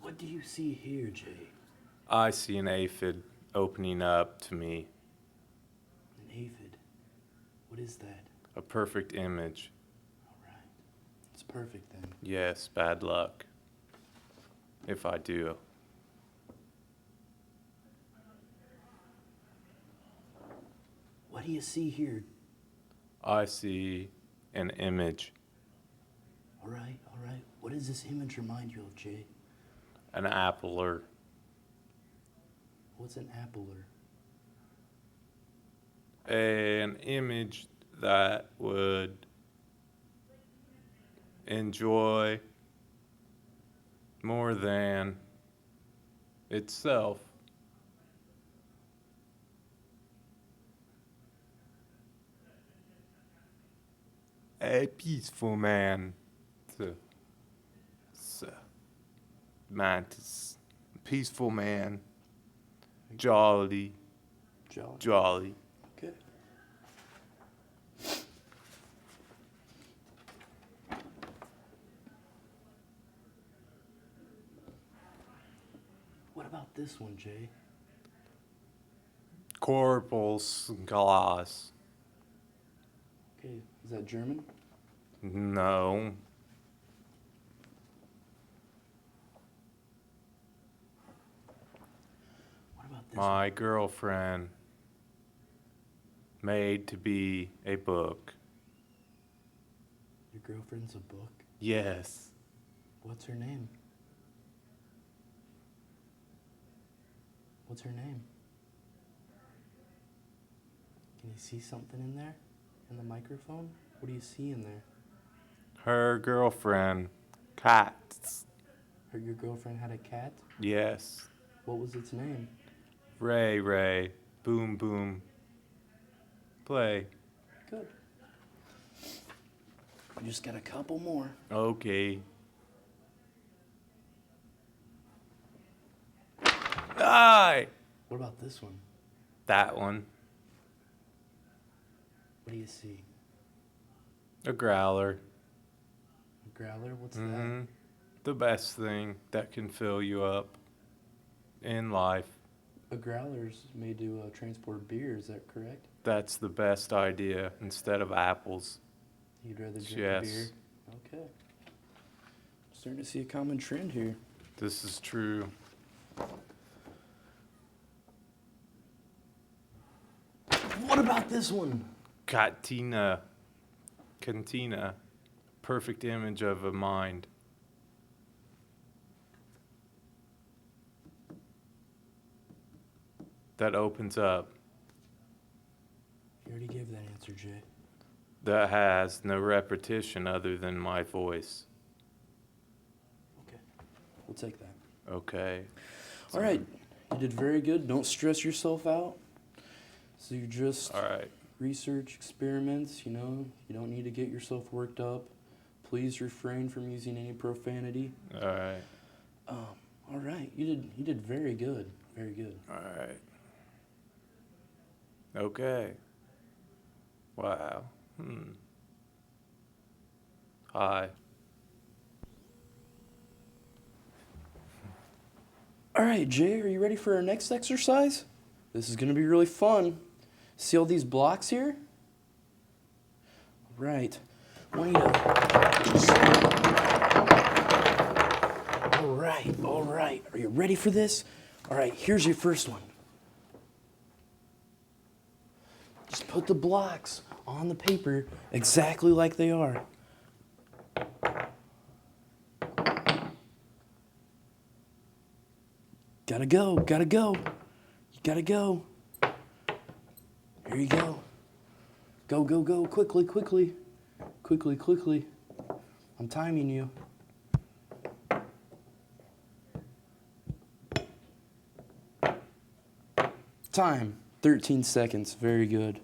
S10: What do you see here, Jay?
S3: I see an aphid opening up to me.
S10: An aphid. What is that?
S3: A perfect image.
S10: It's perfect then.
S3: Yes, bad luck. If I do.
S10: What do you see here?
S3: I see an image.
S10: All right, all right. What does this image remind you of, Jay?
S3: An appler.
S10: What's an appler?
S3: An image that would enjoy more than itself. A peaceful man. Mantis. Peaceful man. Jolly. Jolly.
S10: Okay. What about this one, Jay?
S3: Corpus glass.
S10: Okay, is that German?
S3: No. My girlfriend made to be a book.
S10: Your girlfriend's a book?
S3: Yes.
S10: What's her name? What's her name? Can you see something in there? In the microphone? What do you see in there?
S3: Her girlfriend. Cats.
S10: Your girlfriend had a cat?
S3: Yes.
S10: What was its name?
S3: Ray, Ray. Boom, boom. Play.
S10: Good. We just got a couple more.
S3: Okay. Die!
S10: What about this one?
S3: That one.
S10: What do you see?
S3: A growler.
S10: A growler? What's
S3: Mm-hmm. The best thing that can fill you up in life.
S10: that? A growler's made to transport beer, is that correct?
S3: That's the best idea instead of apples.
S10: You'd rather drink
S3: Yes.
S10: beer? Okay. Starting to see a common trend here.
S3: This is true.
S10: What about this one?
S3: Cantina. Cantina. Perfect image of a mind. That opens up.
S10: You already gave that answer, Jay.
S3: That has no repetition other than my voice.
S10: Okay. We'll take that.
S3: Okay.
S10: All right. You did very good. Don't stress yourself out. So you just
S3: All right.
S10: research, experiments, you know. You don't need to get yourself worked up. Please refrain from using any profanity.
S3: All right.
S10: All right. You did very good. Very good.
S3: All right. Okay. Wow. Hi.
S10: All right, Jay, are you ready for our next exercise? This is going to be really fun. See all these blocks here? All right. I want you to... All right. Are you ready for this? All right, here's your first one. Just put the blocks on the paper exactly like they are. Gotta go. You gotta go. Here you go. Go. Quickly. I'm timing you. Time. 13 seconds. Very good.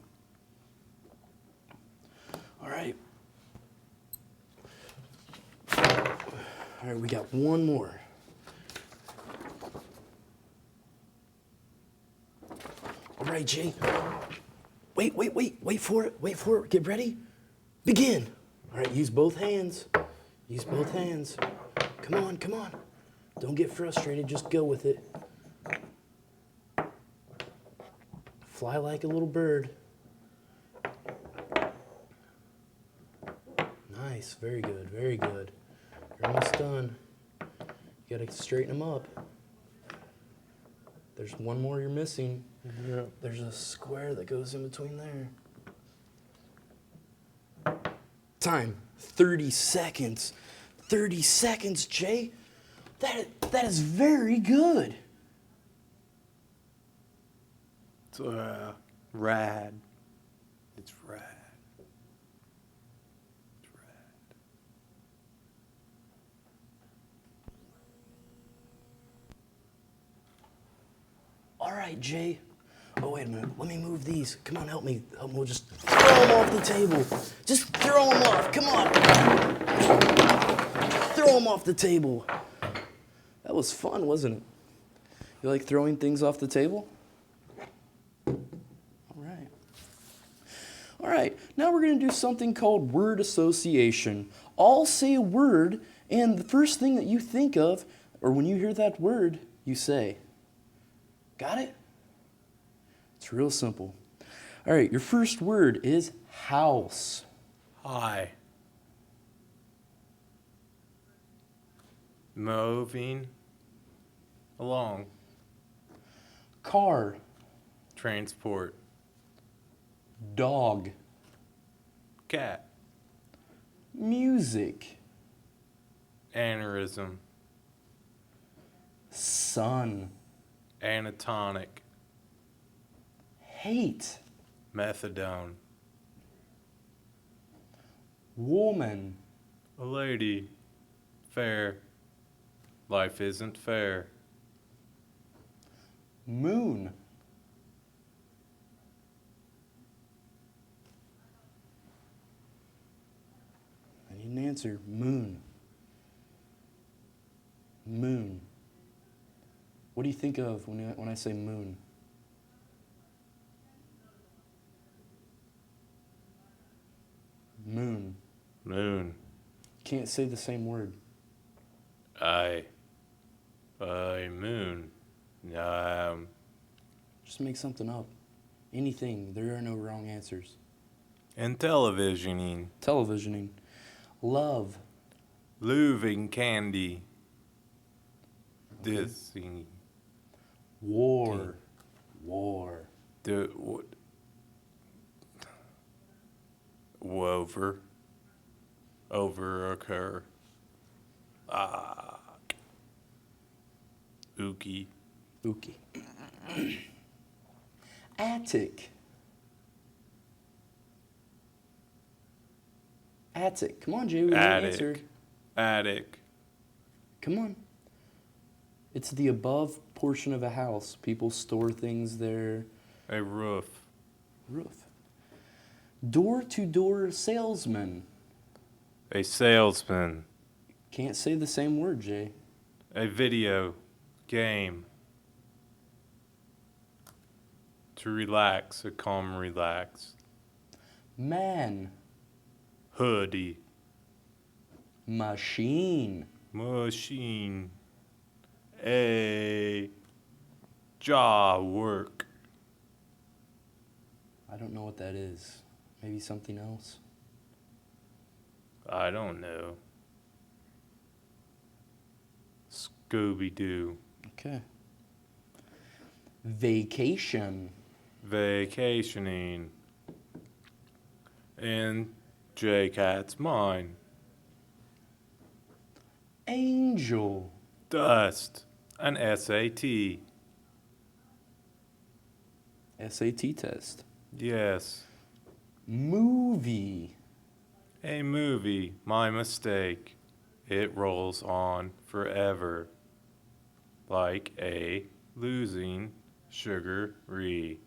S10: All right. All right, we got one more. All right, Jay. Wait for it. Get ready. Begin. All right, use both hands. Come on. Don't get frustrated, just go with it. Fly like a little bird. Nice, very good. You're almost done. You gotta straighten them up. There's one more you're missing.
S3: Yeah.
S10: There's a square that goes in between there. Time, 30 seconds. 30 seconds, Jay. That is very good.
S3: It's rad. It's rad.
S10: All right, Jay. Oh, wait a minute. Let me move these. Come on, help me. We'll just throw them off the table. Just throw them off. Come on. Throw them off the table. That was fun, wasn't it? You like throwing things off the table? All right, now we're going to do something called word association. I'll say a word, and the first thing that you think of, or when you hear that word, you say. Got it? It's real simple. All right, your first word is house.
S3: Hi. Moving along.
S10: Car.
S3: Transport.
S10: Dog.
S3: Cat.
S10: Music.
S3: Aneurysm.
S10: Sun.
S3: Anatonic.
S10: Hate.
S3: Methadone.
S10: Woman.
S3: A lady. Fair. Life isn't fair.
S10: Moon. I need an answer. Moon. Moon. What do you think of when I say moon? Moon.
S3: Moon.
S10: Can't say the same word.
S3: Moon.
S10: Just make something up. Anything. There are no wrong answers.
S3: And televisioning.
S10: Televisioning. Love.
S3: Looving candy. This thing.
S10: War. War.
S3: Wover. Over occur. Ookie.
S10: Ookie. Attic. Attic. Come on, Jay. We need an answer.
S3: Attic.
S10: Come on. It's the above portion of a house. People store things there.
S3: A roof.
S10: Roof. Door-to-door salesman.
S3: A salesman.
S10: Can't say the same word, Jay.
S3: A video game. To relax, a calm relax.
S10: Man.
S3: Hoodie.
S10: Machine.
S3: Machine. A job work.
S10: I don't know what that is. Maybe something else?
S3: I don't know. Scooby-Doo.
S10: Okay. Vacation.
S3: Vacationing. And J-Cat's mine.
S10: Angel.
S3: Dust. An SAT.
S10: SAT test.
S3: Yes.
S10: Movie.
S3: A movie. My mistake. It rolls on forever. Like a losing sugar-ree.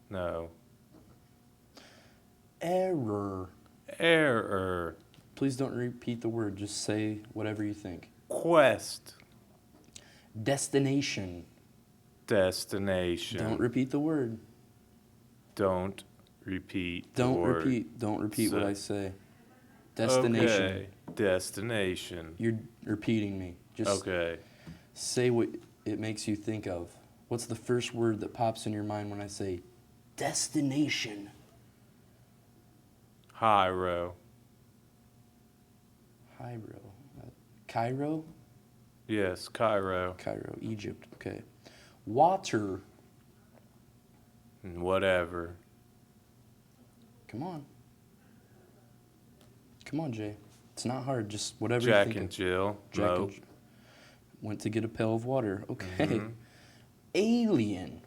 S3: No.
S10: Error.
S3: Error.
S10: Please don't repeat the word. Just say whatever you think.
S3: Quest.
S10: Destination.
S3: Destination.
S10: Don't repeat the word.
S3: Don't repeat the
S10: Don't
S3: word.
S10: repeat. Don't repeat what
S3: So-
S10: I say. Destination.
S3: Okay. Destination.
S10: You're repeating me. Just
S3: Okay.
S10: say what it makes you think of. What's the first word that pops in your mind when I say destination?
S3: Hyro.
S10: Cairo. Cairo?
S3: Yes, Cairo.
S10: Cairo, Egypt. Okay. Water.
S3: Whatever.
S10: Come on. Come on, Jay. It's not hard. Just whatever
S3: Jack
S10: you think
S3: and
S10: of.
S3: Jill.
S10: Jack
S3: Nope.
S10: and went to get a pail of water. Okay.
S3: Mhm.
S10: Alien.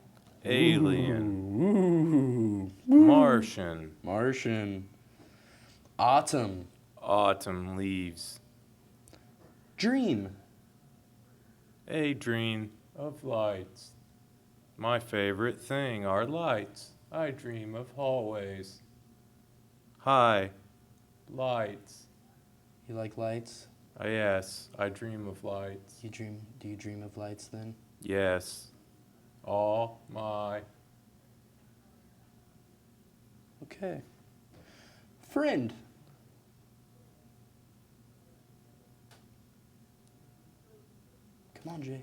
S3: Alien.
S10: Ooh.
S3: Martian.
S10: Martian. Autumn.
S3: Autumn leaves.
S10: Dream.
S3: A dream of lights. My favorite thing are lights. I dream of hallways. Hi. Lights.
S10: You like lights?
S3: Yes, I dream of lights.
S10: Do you dream of lights then?
S3: Yes. All my.
S10: Okay. Friend. Come on, Jay.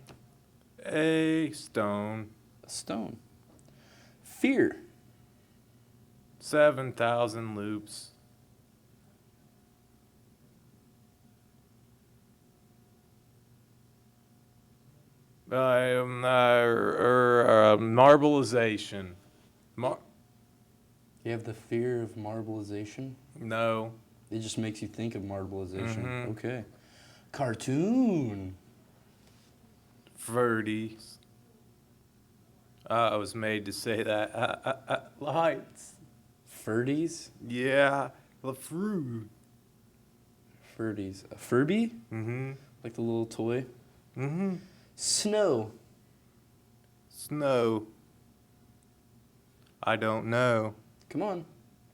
S3: A stone.
S10: A stone. Fear.
S3: 7,000 loops. Marbleization.
S10: You have the fear of marbleization?
S3: No.
S10: It just makes you think of marbleization.
S3: Mhm.
S10: Okay. Cartoon.
S3: Verdes. I was made to say that. Lights.
S10: Furdies?
S3: Yeah. The fruit.
S10: Furdies. A Furby?
S3: Mm-hmm.
S10: Like the little toy?
S3: Mm-hmm.
S10: Snow.
S3: Snow. I don't know.
S10: Come on.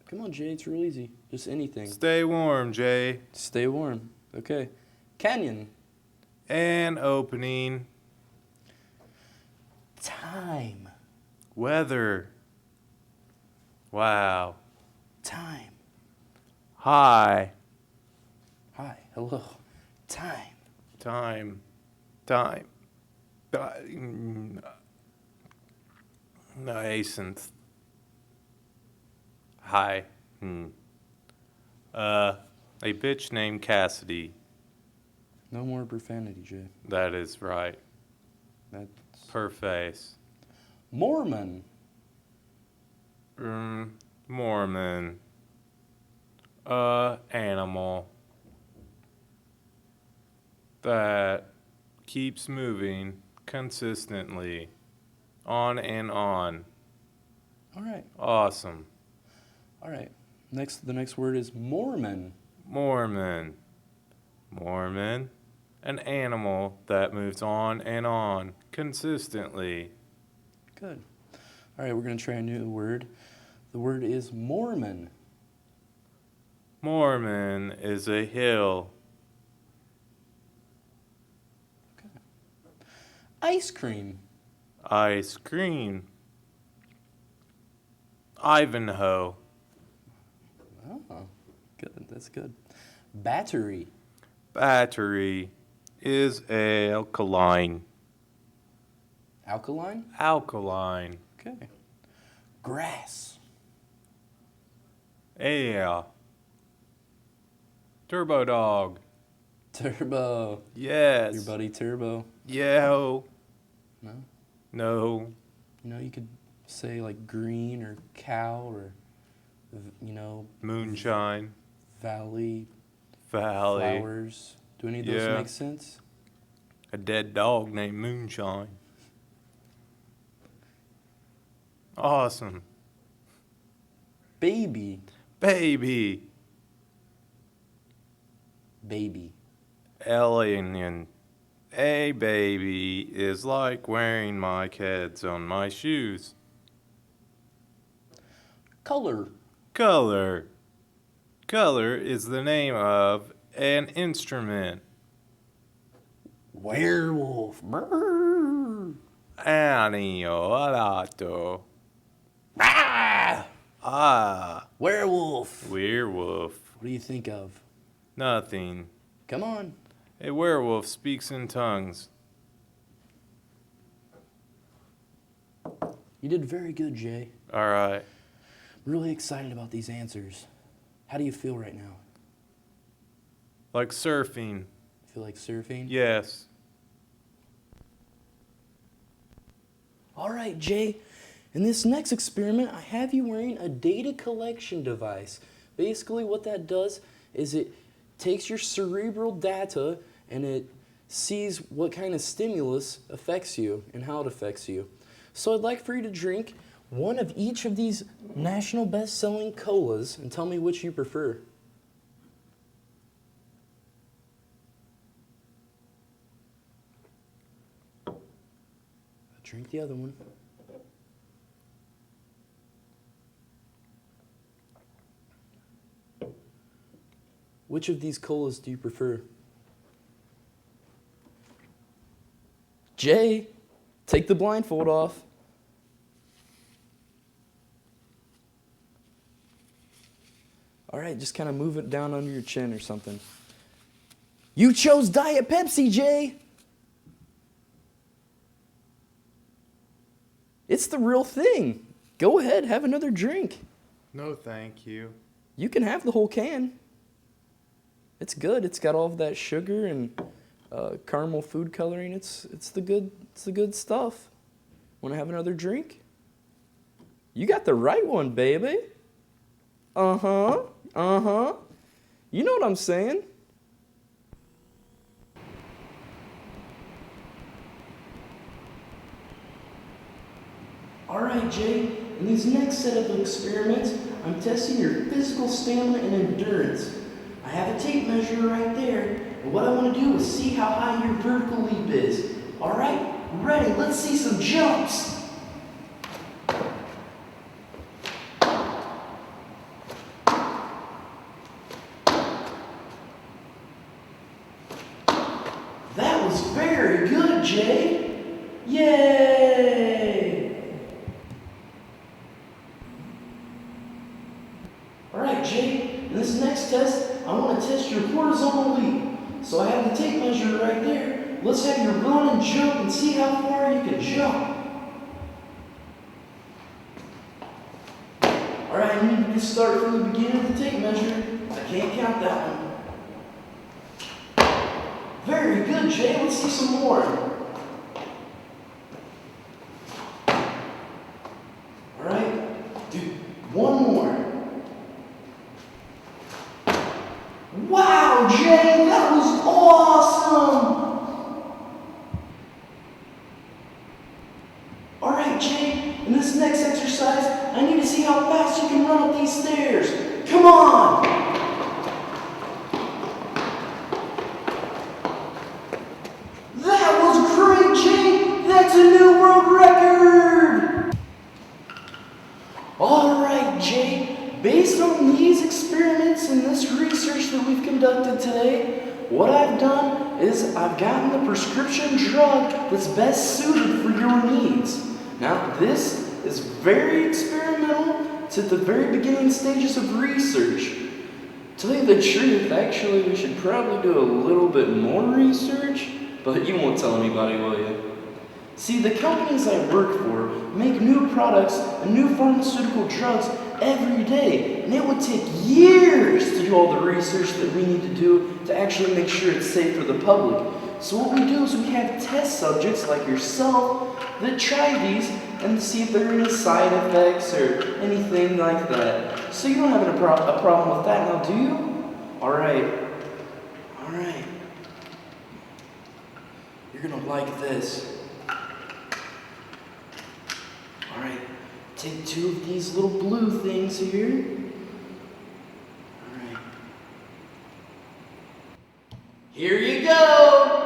S10: Come on, Jay. It's real easy. Just anything.
S3: Stay warm, Jay.
S10: Stay warm. Okay. Canyon.
S3: An opening.
S10: Time.
S3: Weather. Wow.
S10: Time.
S3: Hi.
S10: Hi. Hello. Time.
S3: Time. Time. Hyacinth. Hi. A bitch named Cassidy.
S10: No more profanity, Jay.
S3: That is right.
S10: That's
S3: Per face.
S10: Mormon.
S3: Mormon. Animal. That keeps moving consistently. On and on.
S10: All right.
S3: Awesome.
S10: All right. The next word is Mormon.
S3: Mormon. Mormon. An animal that moves on and on consistently.
S10: Good. All right, we're going to try a new word. The word is Mormon.
S3: Mormon is a hill.
S10: Ice cream.
S3: Ice cream. Ivanhoe.
S10: Oh, good. That's good. Battery.
S3: Battery is alkaline.
S10: Alkaline?
S3: Alkaline.
S10: Okay. Grass.
S3: Yeah. Turbo Dog.
S10: Turbo.
S3: Yes.
S10: Your buddy Turbo.
S3: Yo.
S10: No?
S3: No.
S10: You know, you could say like green or cow or, you know.
S3: Moonshine.
S10: Valley.
S3: Valley.
S10: Flowers. Do any of those make sense?
S3: A dead dog named Moonshine. Awesome.
S10: Baby.
S3: Baby.
S10: Baby.
S3: Alien. A baby is like wearing my kids on my shoes.
S10: Color.
S3: Color. Color is the name of an instrument.
S10: Werewolf. Merrrrrrr.
S3: Aniolato.
S10: Werewolf.
S3: Werewolf.
S10: What do you think of?
S3: Nothing.
S10: Come on.
S3: A werewolf speaks in tongues.
S10: You did very good, Jay.
S3: All right.
S10: I'm really excited about these answers. How do you feel right now?
S3: Like surfing.
S10: Feel like surfing?
S3: Yes.
S10: All right, Jay. In this next experiment, I have you wearing a data collection device. Basically, what that does is it takes your cerebral data and it sees what kind of stimulus affects you and how it affects you. So I'd like for you to drink one of each of these national best-selling colas and tell me which you prefer. Drink the other one. Which of these colas do you prefer? Jay, take the blindfold off. All right, just kind of move it down under your chin or something. You chose Diet Pepsi, Jay. It's the real thing. Go ahead, have another drink.
S3: No, thank you.
S10: You can have the whole can. It's good. It's got all of that sugar and caramel food coloring. It's the good stuff. Want to have another drink? You got the right one, baby. Uh-huh. You know what I'm saying? All right, Jay. In these next set of experiments, I'm testing your physical stamina and endurance. I have a tape measure right there, and what I want to do is see how high your vertical leap is. All right? Ready? Let's see some jumps. That was very good, Jay. Yay! All right, Jay, in this next test, I want to test your horizontal leap. So I have the tape measure right there. Let's have you run and jump and see how far you can jump. All right, I need to start from the beginning of the tape measure. I can't count that one. Very good, Jay. Let's see some more. All right, dude, one more. Wow, Jay, that was awesome! All right, Jay, in this next exercise, I need to see how fast you can run up these stairs. Come on! That was great, Jay! That's a new world record! All right, Jay. Based on these experiments and this research that we've conducted today, what I've done is I've gotten the prescription drug that's best suited for your needs. Now, this is very experimental. It's at the very beginning stages of research. To tell you the truth, actually, we should probably do a little bit more research, but you won't tell anybody, will you? See, the companies I work for make new products and new pharmaceutical drugs every day, and it would take years to do all the research that we need to do to actually make sure it's safe for the public. So what we do is we have test subjects like yourself that try these and see if there are any side effects or anything like that. So you don't have a problem with that now, do you? All right. You're gonna like this. All right, take 2 of these little blue things here. All right. Here you go.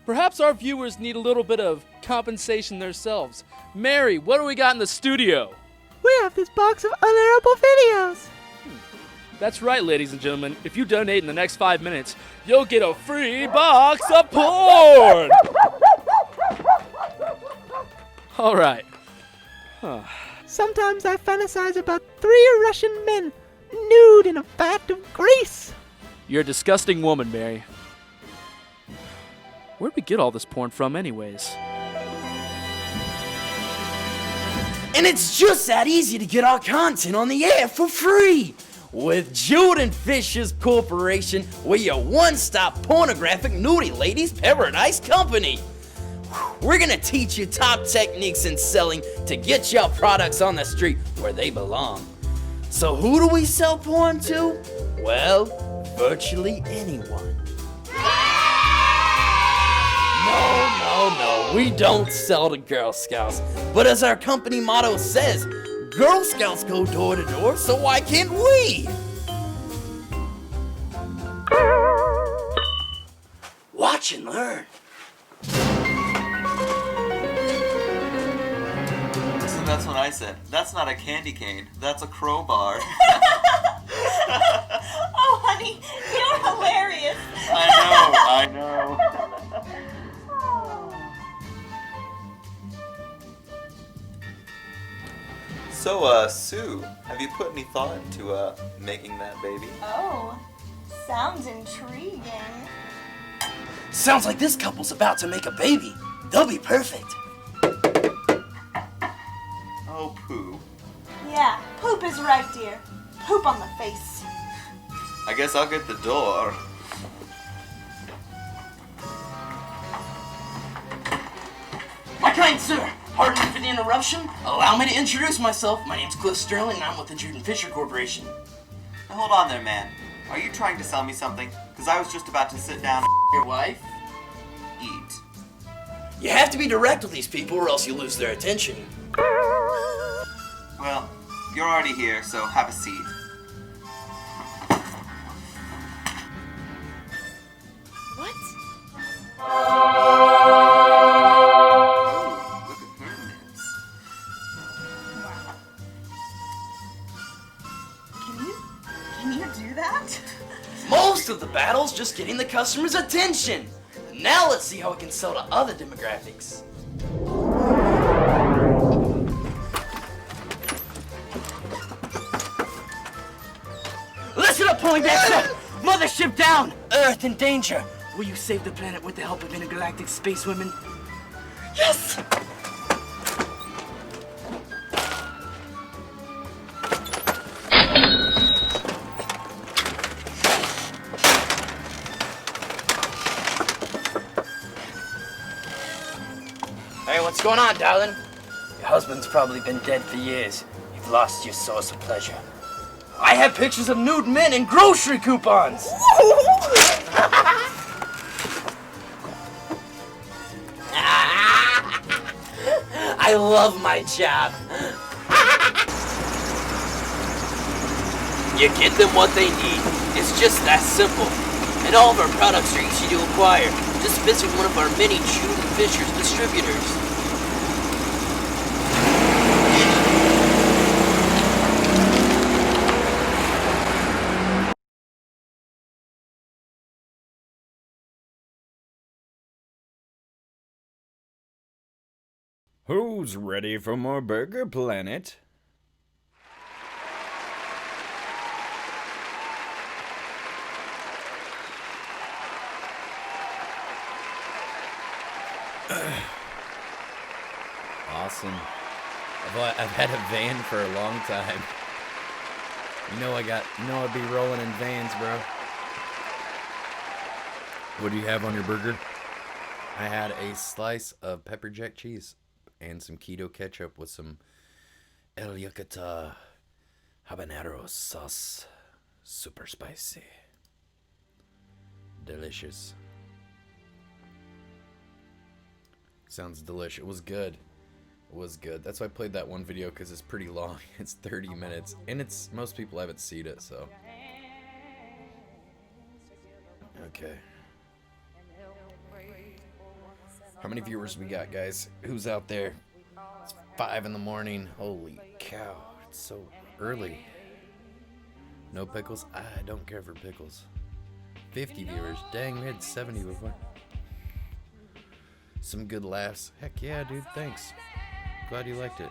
S8: Perhaps our viewers need a little bit of compensation themselves. Mary, what do we got in the studio?
S2: We have this box of unairbable videos.
S8: That's right, ladies and gentlemen. If you donate in the next 5 minutes, you'll get a free box of porn! All right.
S2: Sometimes I fantasize about 3 Russian men nude in a vat of grease.
S8: You're a disgusting woman, Mary. Where'd we get all this porn from anyways?
S10: And it's just that easy to get our content on the air for free. With Jordan Fisher's Corporation, we're your one-stop pornographic nudie ladies paradise company. We're gonna teach you top techniques in selling to get your products on the street where they belong. So who do we sell porn to? Well, virtually anyone. No, we don't sell to Girl Scouts. But as our company motto says, Girl Scouts go door to door, so why can't we? Watch and learn.
S15: So
S9: That's what I said. That's not a candy cane. That's a crowbar.
S12: Oh, honey, you're hilarious.
S9: I know. So, Sue, have you put any thought into, making that baby?
S12: Oh, sounds intriguing.
S10: Sounds like this couple's about to make a baby. They'll be perfect.
S9: Oh, poo.
S12: Yeah, poop is right, dear. Poop on the face.
S9: I guess I'll get the door.
S10: My kind sir, pardon me for the interruption. Allow me to introduce myself. My name's Cliff Sterling, and I'm with the Jude & Fisher Corporation.
S9: Now, hold on there, man. Are you trying to sell me something? Because I was just about to sit down and
S10: Your wife?
S9: eat.
S10: You have to be direct with these people or else you lose their attention.
S9: Well, you're already here, so have a seat.
S12: What?
S9: Oh, look at her lips.
S12: Can you do that?
S10: Most of the battle's just getting the customer's attention. Now let's see how we can sell to other demographics. Listen up, Poindexter! Mothership down! Earth in danger! Will you save the planet with the help of intergalactic space women? Yes! Hey, what's going on, darling? Your husband's probably been dead for years. You've lost your source of pleasure. I have pictures of nude men and grocery coupons! I love my job. You get them what they need. It's just that simple. And all of our products are easy to acquire. Just visit one of our many Jude & Fisher's distributors.
S1: Who's ready for more Burger Planet? Awesome. I've had a van for a long time. I'd be rolling in vans, bro. What do you have on your burger? I had a slice of pepper jack cheese and some keto ketchup with some El Yucata habanero sauce. Super spicy. Delicious. Sounds delicious. It was good. It was good. That's why I played that one video, because it's pretty long. It's 30 minutes. And most people haven't seen it, so. Okay. How many viewers we got, guys? Who's out there? It's 5 in the morning. Holy cow. It's so early. No pickles? I don't care for pickles. 50 viewers. Dang, we had 70 before. Some good laughs. Heck yeah, dude. Thanks. Glad you liked it.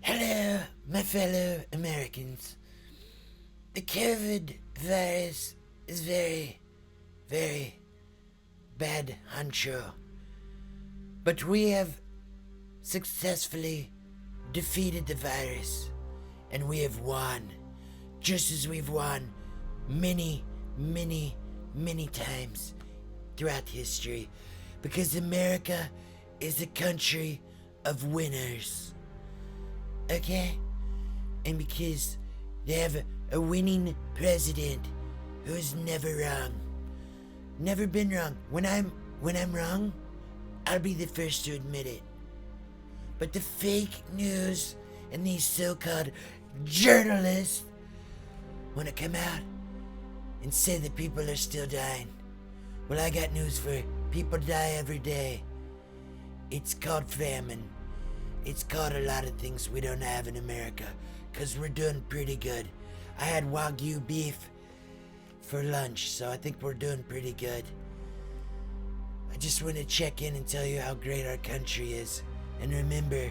S2: Hello, my fellow Americans. The COVID virus is very, very bad, honcho. But we have successfully defeated the virus, and we have won, just as we've won many, many, many times throughout history, because America is a country of winners. Okay? And because they have a winning president who's never wrong. Never been wrong. When I'm wrong, I'll be the first to admit it. But the fake news and these so-called journalists want to come out and say that people are still dying. Well, I got news for you. People die every day. It's called famine. It's called a lot of things we don't have in America, because we're doing pretty good. I had Wagyu beef for lunch, so I think we're doing pretty good. I just want to check in and tell you how great our country is. And remember,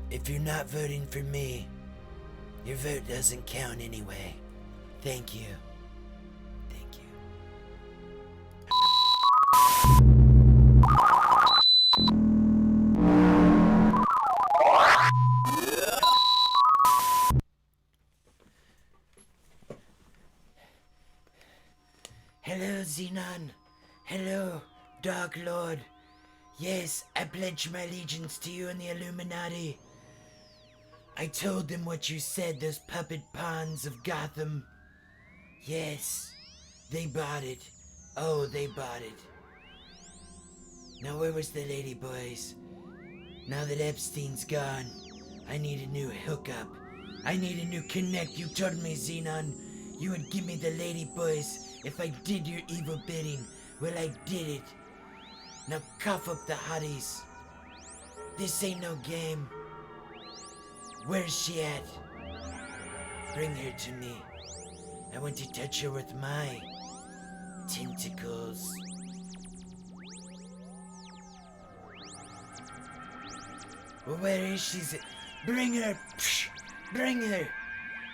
S2: if you're not voting for me, your vote doesn't count anyway. Thank you. Thank you. Hello, Xenon. Hello, Dark Lord. Yes, I pledge my allegiance to you and the Illuminati. I told them what you said, those puppet pawns of Gotham. Yes, they bought it. Oh, they bought it. Now where was the lady, boys? Now that Epstein's gone, I need a new hookup. I need a new connect. You told me, Xenon, you would give me the lady, boys, if I did your evil bidding. Well, I did it. Now cough up the hotties. This ain't no game. Where's she at? Bring her to me. I want to touch her with my tentacles. Well, where is she? Bring her! Psh, bring her!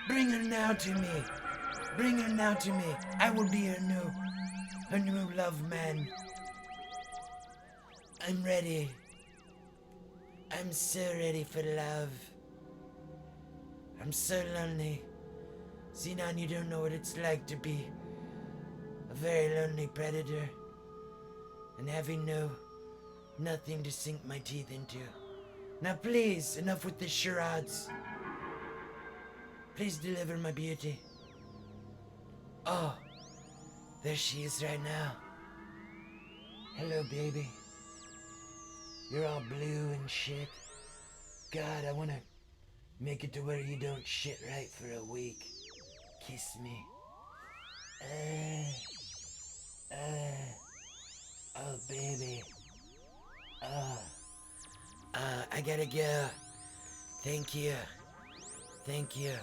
S2: Bring her now to me! Bring her now to me! I will be her new love man. I'm ready. I'm so ready for love. I'm so lonely. Xenon, you don't know what it's like to be a very lonely predator and having nothing to sink my teeth into. Now please, enough with the charades. Please deliver my beauty. Oh, there she is right now. Hello, baby. You're all blue and shit. God, I wanna make it to where you don't shit right for a week. Kiss me. Oh, baby. I gotta go. Thank you. Thank you.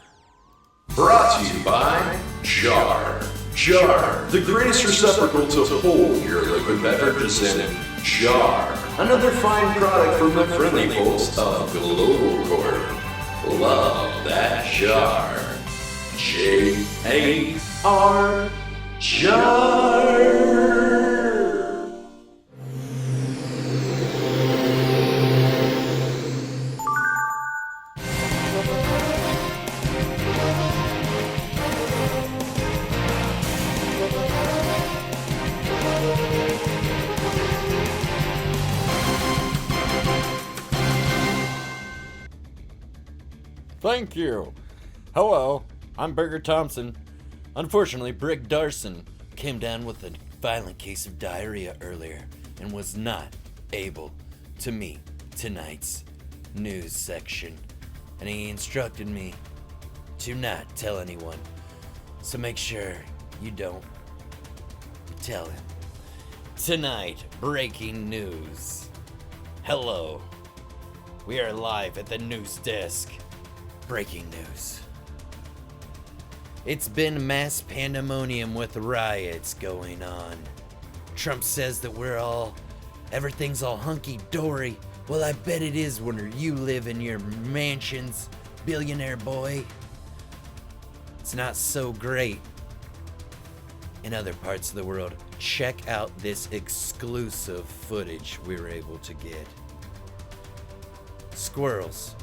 S13: Brought to you by Jar. Jar, the greatest receptacle to hold your liquid beverages in. Jar, another fine product from the friendly folks of Global Corp. Love that jar. J-A-R. Jar.
S1: Thank you. Hello, I'm Burger Thompson. Unfortunately, Brick Darson came down with a violent case of diarrhea earlier and was not able to meet tonight's news section. And he instructed me to not tell anyone. So make sure you don't tell him. Tonight, breaking news. Hello. We are live at the news desk. Breaking news. It's been mass pandemonium with riots going on. Trump says that everything's all hunky-dory. Well, I bet it is when you live in your mansions, billionaire boy. It's not so great in other parts of the world. Check out this exclusive footage we were able to get. Squirrels.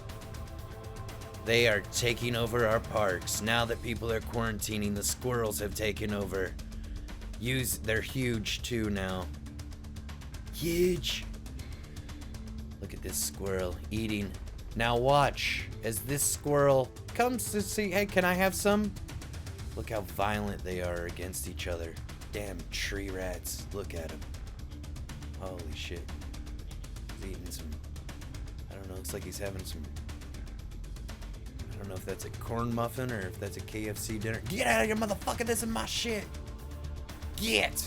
S1: They are taking over our parks. Now that people are quarantining, the squirrels have taken over. They're huge too now. Huge. Look at this squirrel eating. Now watch as this squirrel comes to see, hey, can I have some? Look how violent they are against each other. Damn tree rats. Look at him. Holy shit. He's eating some... I don't know, looks like he's having some... I don't know if that's a corn muffin or if that's a KFC dinner. Get out of here, motherfucker! This is my shit! Get!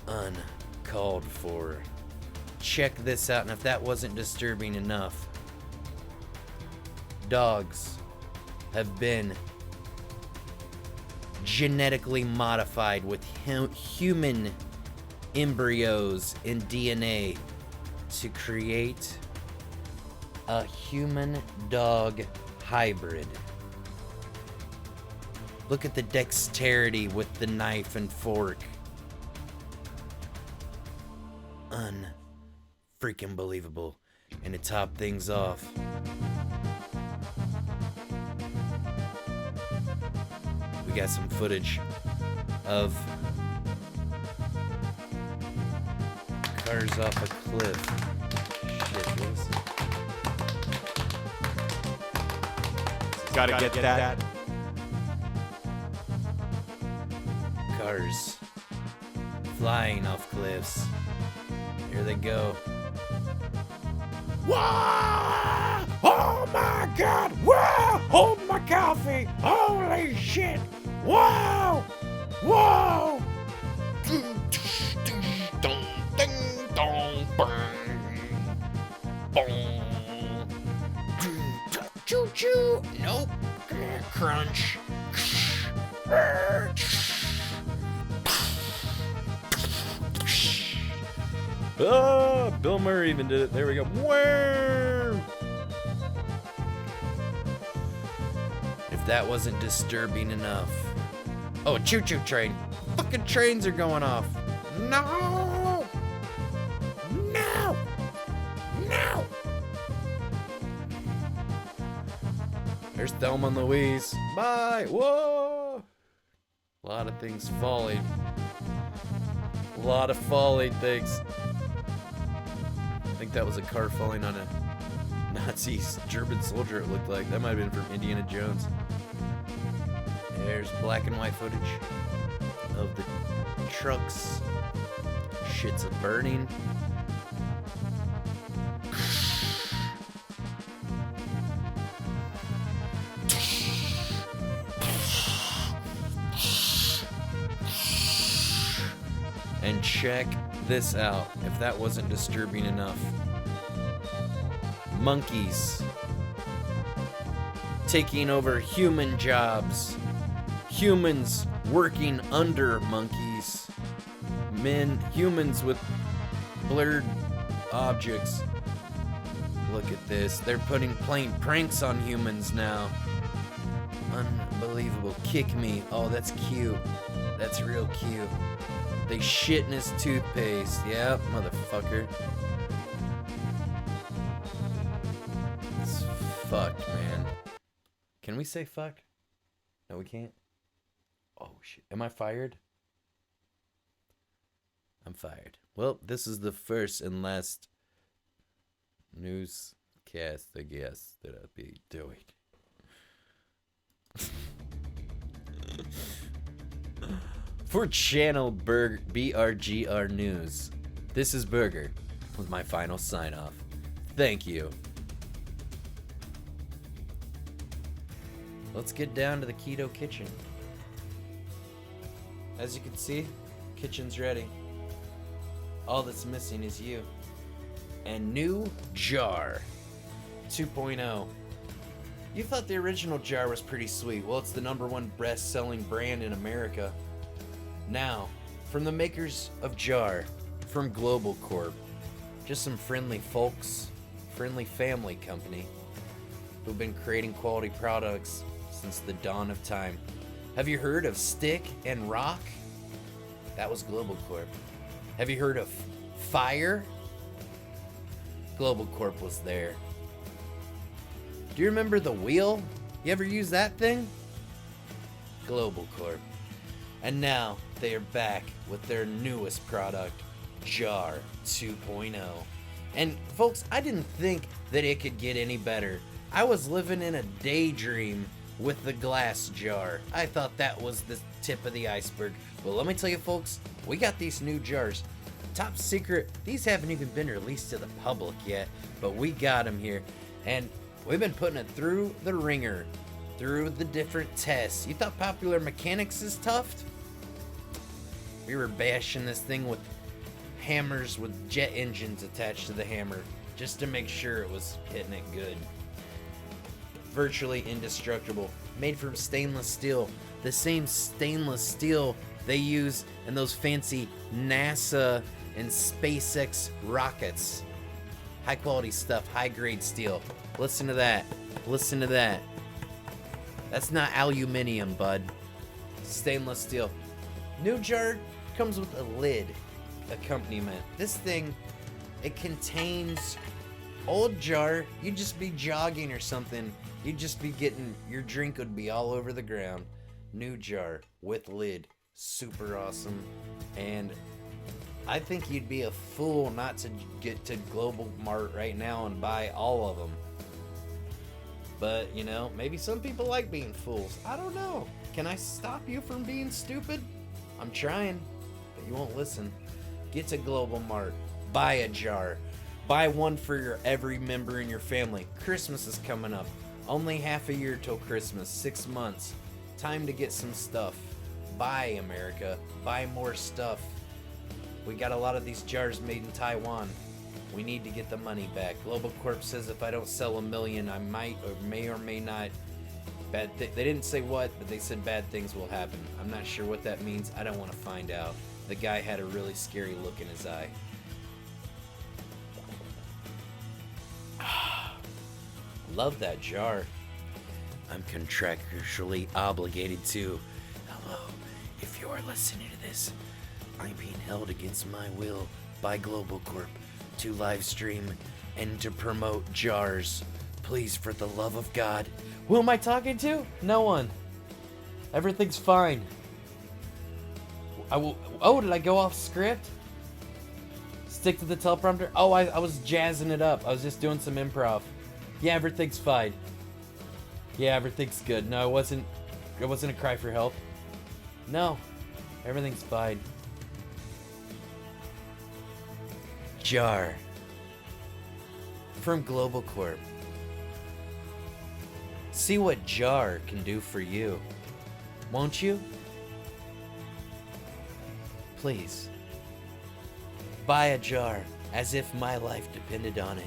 S1: Uncalled for. Check this out, and if that wasn't disturbing enough, dogs have been genetically modified with human embryos and DNA to create a human-dog hybrid. Look at the dexterity with the knife and fork. Unfreaking believable. And to top things off, we got some footage of cars off a cliff. Shit, what is it?
S3: Gotta get that.
S1: Cars flying off cliffs. Here they go.
S2: Wow! Oh my God! Wow! Hold my coffee! Holy shit! Wow! Wow! Choo choo! Nope. Crunch.
S1: Ah, Bill Murray even did it. There we go. Wham! If that wasn't disturbing enough. Oh, a choo-choo train. Fucking trains are going off. No! No! No! There's Thelma and Louise. Bye! Whoa! A lot of things falling. A lot of falling things. I think that was a car falling on a Nazi German soldier, it looked like. That might have been from Indiana Jones. There's black and white footage of the trucks. Shit's a burning. And check this out, if that wasn't disturbing enough. Monkeys taking over human jobs. Humans working under monkeys. Humans with blurred objects. Look at this. They're playing pranks on humans now. Unbelievable. Kick me. Oh, that's cute. That's real cute. They shit in his toothpaste. Yeah, motherfucker. It's fucked, man. Can we say fuck? No, we can't. Oh, shit. Am I fired? I'm fired. Well, this is the first and last newscast, I guess, that I'll be doing. For Channel BRGR News, this is Burger with my final sign-off. Thank you. Let's get down to the keto kitchen. As you can see, kitchen's ready. All that's missing is you. And new jar 2.0. You thought the original jar was pretty sweet. Well, it's the #1 best-selling brand in America. Now, from the makers of Jar, from Global Corp, just some friendly folks, friendly family company, who've been creating quality products since the dawn of time. Have you heard of Stick and Rock? That was Global Corp. Have you heard of Fire? Global Corp was there. Do you remember the wheel? You ever use that thing? Global Corp. And now they are back with their newest product, Jar 2.0. And folks, I didn't think that it could get any better. I was living in a daydream with the glass jar. I thought that was the tip of the iceberg. Well, let me tell you folks, we got these new jars. Top secret, these haven't even been released to the public yet, but we got them here. And we've been putting it through the ringer, through the different tests. You thought Popular Mechanics is tough? We were bashing this thing with hammers with jet engines attached to the hammer just to make sure it was hitting it good. Virtually indestructible, made from stainless steel, the same stainless steel they use in those fancy NASA and SpaceX rockets. High quality stuff, high grade steel. Listen to that. Listen to that. That's not aluminium, bud. Stainless steel. New jar comes with a lid accompaniment. This thing, it contains old jar. You'd just be jogging or something. You'd just be getting, your drink would be all over the ground. New jar with lid. Super awesome. And I think you'd be a fool not to get to Global Mart right now and buy all of them. But, you know, maybe some people like being fools. I don't know. Can I stop you from being stupid? I'm trying, but you won't listen. Get to Global Mart. Buy a jar. Buy one for every member in your family. Christmas is coming up. Only half a year till Christmas. 6 months. Time to get some stuff. Buy, America. Buy more stuff. We got a lot of these jars made in Taiwan. We need to get the money back. Global Corp says if I don't sell 1 million, I might or may not. They didn't say what, but they said bad things will happen. I'm not sure what that means. I don't want to find out. The guy had a really scary look in his eye. Love that jar. I'm contractually obligated to. Hello, if you're listening to this, I'm being held against my will by Global Corp to live stream and to promote jars. Please, for the love of God. Who am I talking to? No one. Everything's fine. Oh, did I go off script? Stick to the teleprompter? Oh, I was jazzing it up. I was just doing some improv. Yeah, everything's fine. Yeah, everything's good. No, it wasn't a cry for help. No, everything's fine. Jar from Global Corp. See what jar can do for you, won't you? Please, buy a jar as if my life depended on it.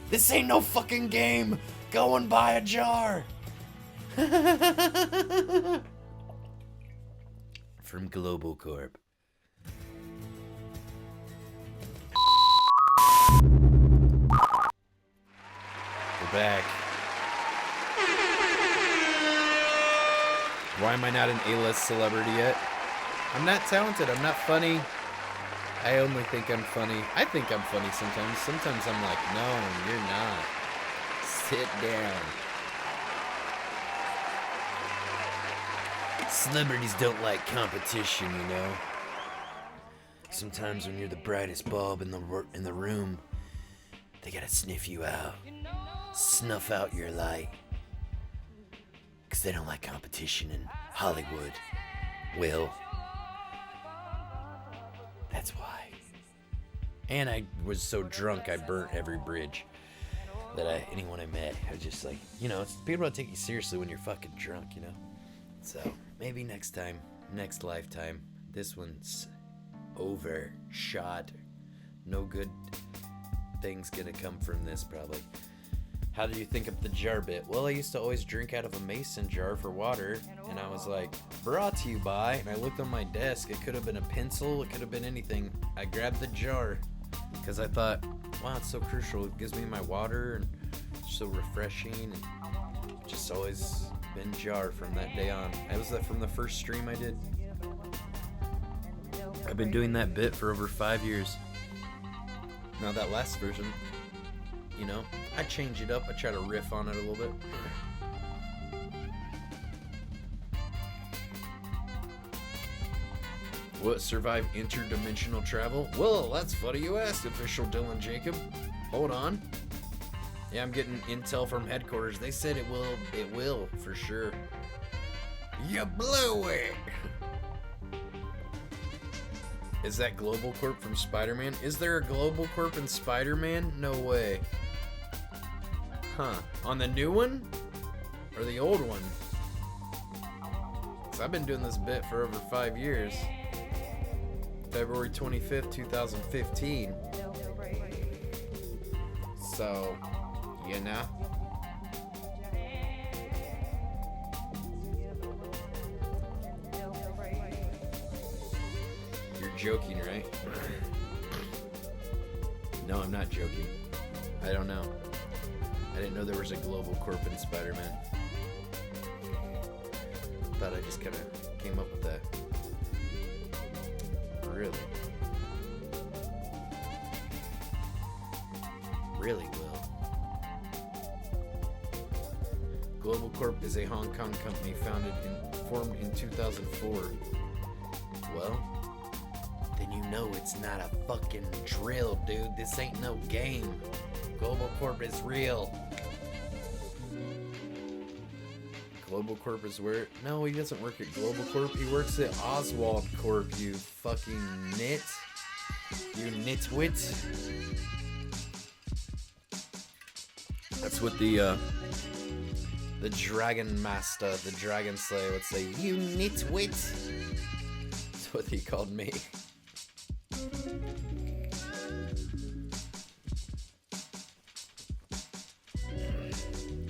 S1: This ain't no fucking game. Go and buy a jar. From Global Corp. We're back. Why am I not an A-list celebrity yet? I'm not talented. I'm not funny. I only think I'm funny. I think I'm funny sometimes. Sometimes I'm like, no, you're not. Sit down. Celebrities don't like competition, you know. Sometimes when you're the brightest bulb in the room, they gotta sniff you out. Snuff out your light. Because they don't like competition in Hollywood. Well, that's why. And I was so drunk I burnt every bridge that anyone I met. I was just like, you know, people don't take you seriously when you're fucking drunk, you know? So, maybe next time, next lifetime. This one's overshot. No good thing's gonna come from this, probably. How did you think of the jar bit? Well, I used to always drink out of a mason jar for water, and I was like, brought to you by, and I looked on my desk. It could have been a pencil, it could have been anything. I grabbed the jar, because I thought, wow, it's so crucial. It gives me my water, and it's so refreshing, and just always been jar from that day on. That was from the first stream I did. I've been doing that bit for over 5 years. Now that last version, you know, I change it up. I try to riff on it a little bit. What, survive interdimensional travel? Well, that's funny you asked, official Dylan Jacob. Hold on. Yeah, I'm getting intel from headquarters. They said it will. It will, for sure. You blew it! Is that Global Corp from Spider-Man? Is there a Global Corp in Spider-Man? No way. Huh. On the new one? Or the old one? 'Cause I've been doing this bit for over 5 years. February 25th, 2015. So, you know. You're joking, right? No, I'm not joking. I don't know. I didn't know there was a Global Corp in Spider-Man. Thought I just kind of came up with that. Really? Really, Will? Global Corp is a Hong Kong company formed in 2004. Well, then you know it's not a fucking drill, dude. This ain't no game. Global Corp is real. Global Corp is where? No, he doesn't work at Global Corp. He works at Oswald Corp, you fucking nit. You nitwit. That's what the Dragon Master, the Dragon Slayer would say. You nitwit. That's what he called me.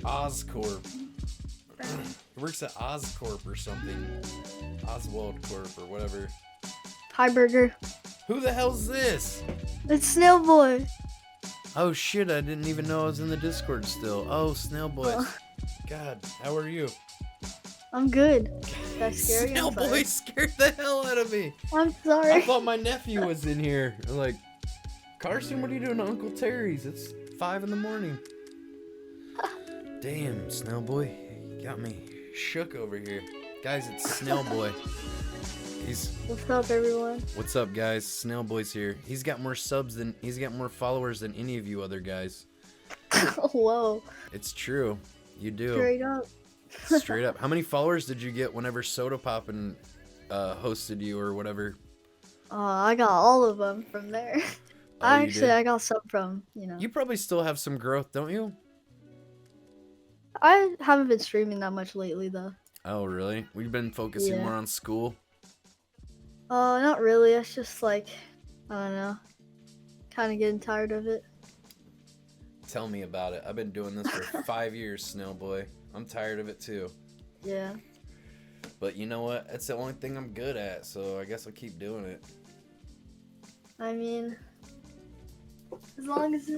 S1: Oscorp. He works at Oscorp or something. Oswald Corp or whatever.
S14: Hi, Burger.
S1: Who the hell's this?
S14: It's Snail Boy.
S1: Oh shit, I didn't even know I was in the Discord still. Oh, Snail Boy.
S14: Oh.
S1: God, how are you?
S14: I'm good. That's scary.
S1: Snail
S14: I'm sorry.
S1: Boy scared the hell out of me.
S14: I'm sorry.
S1: I thought my nephew was in here. I'm like, Carson, what are you doing at Uncle Terry's? It's 5 in the morning. Damn, Snail Boy. You got me shook over here. Guys, it's Snail Boy.
S14: What's up, everyone?
S1: What's up, guys? Snail Boy's here. He's got more followers than any of you other guys.
S14: Whoa.
S1: It's true. You do.
S14: Straight up.
S1: Straight up. How many followers did you get whenever Soda Poppin' hosted you or whatever?
S14: I got all of them from there.
S1: Oh, you
S14: Actually,
S1: did?
S14: I got some from,
S1: You probably still have some growth, don't you?
S14: I haven't been streaming that much lately, though.
S1: Oh, really? We've been focusing
S14: Yeah.
S1: more on school.
S14: Not really. It's just like, I don't know. Kind of getting tired of it.
S1: Tell me about it. I've been doing this for 5 years, Snail Boy. I'm tired of it too.
S14: Yeah.
S1: But you know what? That's the only thing I'm good at, so I guess I'll keep doing it.
S14: I mean, as long as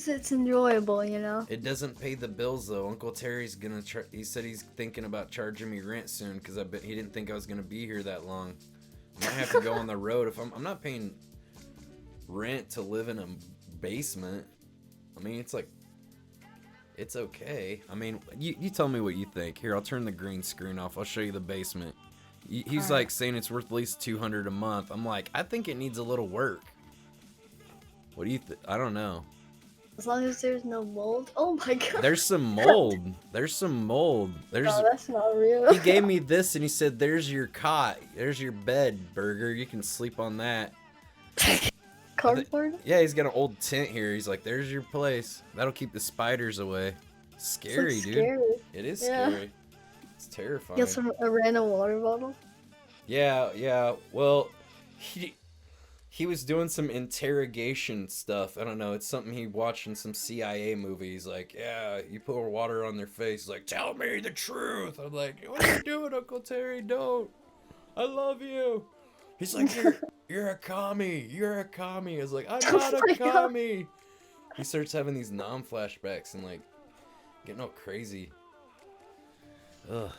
S14: it's enjoyable, you know.
S1: It doesn't pay the bills though. Uncle Terry's gonna he said he's thinking about charging me rent soon because I bet he didn't think I was gonna be here that long. I might have to go on the road if I'm not paying rent to live in a basement. I mean, it's like, it's okay. I mean, you tell me what you think. Here, I'll turn the green screen off. I'll show you the basement. He's like saying it's worth at least $200 a month. I'm like, I think it needs a little work. What do you think? I don't know.
S14: As long as there's no mold. Oh my god.
S1: There's some mold. There's some mold.
S14: No, that's not real.
S1: He gave me this and he said, "There's your cot. There's your bed, Burger. You can sleep on that."
S14: Cardboard?
S1: Yeah, he's got an old tent here. He's like, "There's your place. That'll keep the spiders away." Scary,
S14: It's
S1: dude.
S14: scary.
S1: It is
S14: Yeah.
S1: scary. It's terrifying.
S14: Get a random water bottle.
S1: Yeah. Well, he was doing some interrogation stuff. I don't know. It's something he watched in some CIA movies. Like, yeah, you pour water on their face. Like, tell me the truth. I'm like, what are you doing, Uncle Terry? Don't. I love you. He's like, you're a commie. You're a commie. I was like, I'm not a commie. He starts having these flashbacks and like getting all crazy. Ugh.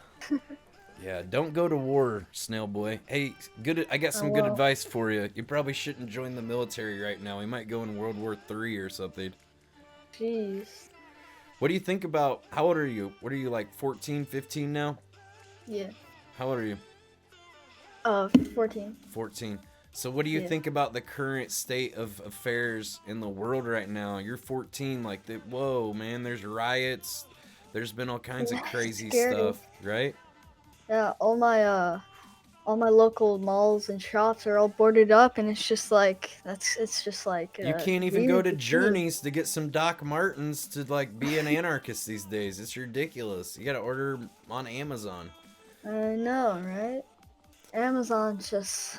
S1: Yeah, don't go to war, Snail Boy. Hey, I got some good advice for you. You probably shouldn't join the military right now. We might go in World War III or something.
S14: Jeez.
S1: What do you think about, how old are you? What are you, like 14, 15 now?
S14: Yeah.
S1: How old are you?
S14: 14.
S1: 14. So what do you
S14: Yeah.
S1: think about the current state of affairs in the world right now? You're 14, like, whoa, man, there's riots. There's been all kinds of
S14: Yeah,
S1: crazy
S14: scary.
S1: stuff, right?
S14: Yeah, all my local malls and shops are all boarded up, and it's just like it's just like
S1: You can't even go
S14: weird
S1: to
S14: see.
S1: Journeys to get some Doc Martens to like be an anarchist these days. It's ridiculous. You gotta order on Amazon.
S14: I know, right? Amazon's just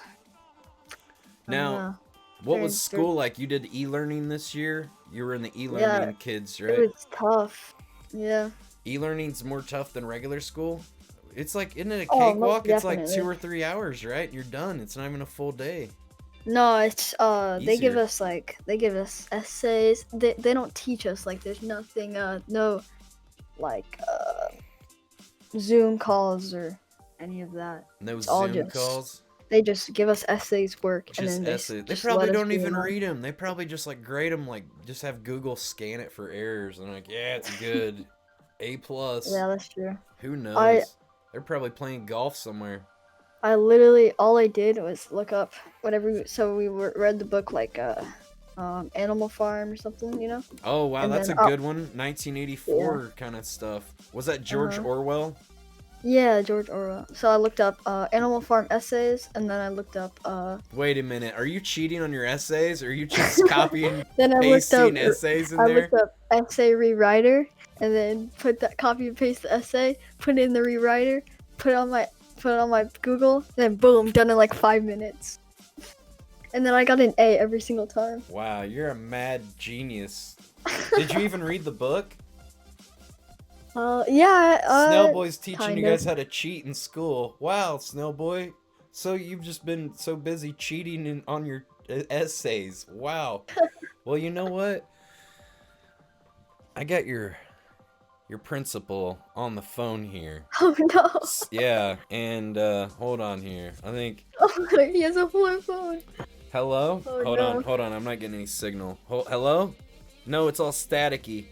S14: I don't
S1: Now,
S14: know.
S1: what
S14: They're-
S1: was school like? You did e-learning this year? You were in the e-learning
S14: Yeah,
S1: kids,
S14: It
S1: right?
S14: was tough. Yeah.
S1: E-learning's more tough than regular school? It's like, isn't it a
S14: Oh,
S1: cakewalk?
S14: most
S1: It's like 2
S14: definitely.
S1: or 3 hours, right? You're done. It's not even a full day.
S14: No, it's they give
S1: Easier.
S14: us essays. They don't teach us like there's nothing no like Zoom calls or any of that.
S1: No
S14: It's all
S1: Zoom
S14: just
S1: calls?
S14: they just give us essays work and
S1: Just
S14: then they
S1: essays. They
S14: just
S1: probably
S14: let us
S1: don't
S14: do
S1: even
S14: them.
S1: read them. They probably just like grade them, like just have Google scan it for errors and like, yeah, it's good. A plus.
S14: Yeah, that's true.
S1: Who knows?
S14: I
S1: They're probably playing golf somewhere.
S14: I literally all I did was look up whatever. So we read the book like Animal Farm or something, you know.
S1: Oh wow,
S14: And
S1: that's a
S14: then
S1: good one. 1984 kind of stuff. Was that George
S14: Uh-huh.
S1: Orwell?
S14: Yeah, George Orwell. So I looked up Animal Farm essays, and then I looked up
S1: Wait a minute. Are you cheating on your essays, or are you just copying,
S14: then I looked up
S1: pasting essays in
S14: I
S1: there?
S14: looked up essay rewriter, and then put that copy and paste the essay, put it in the rewriter, put it on my Google, then boom, done in like 5 minutes. And then I got an A every single time.
S1: Wow, you're a mad genius. Did you even read the book?
S14: Yeah.
S1: Snellboy's teaching
S14: kind
S1: you guys
S14: of.
S1: how to cheat in school. Wow, Snellboy. So you've just been so busy cheating on your essays. Wow. Well, you know what? I got your principal on the phone here.
S14: Oh no.
S1: Yeah, and hold on here. I think.
S14: Oh, he has a flip phone.
S1: Hello?
S14: Oh,
S1: hold
S14: no.
S1: on, hold on. I'm not getting any signal. Hello? No, it's all staticky.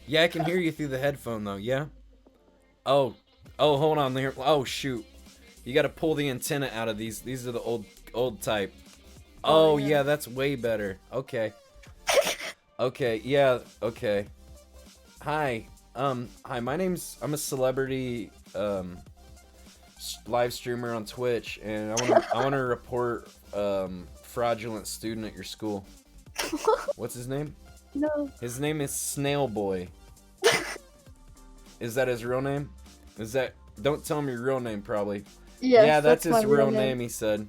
S1: Yeah, I can hear you through the headphone though. Yeah. Oh, hold on there. Oh shoot, you got to pull the antenna out of these. These are the old type. Oh yeah, that's way better. Okay. Okay. Yeah. Okay. Hi. Hi. I'm a celebrity live streamer on Twitch, and I want to report fraudulent student at your school. What's his name?
S14: No.
S1: His name is Snail Boy. Is that his real name? Is that? Don't tell him your real name, probably.
S14: Yes,
S1: yeah, that's
S14: that's
S1: his
S14: my
S1: real
S14: real
S1: name.
S14: name.
S1: He said.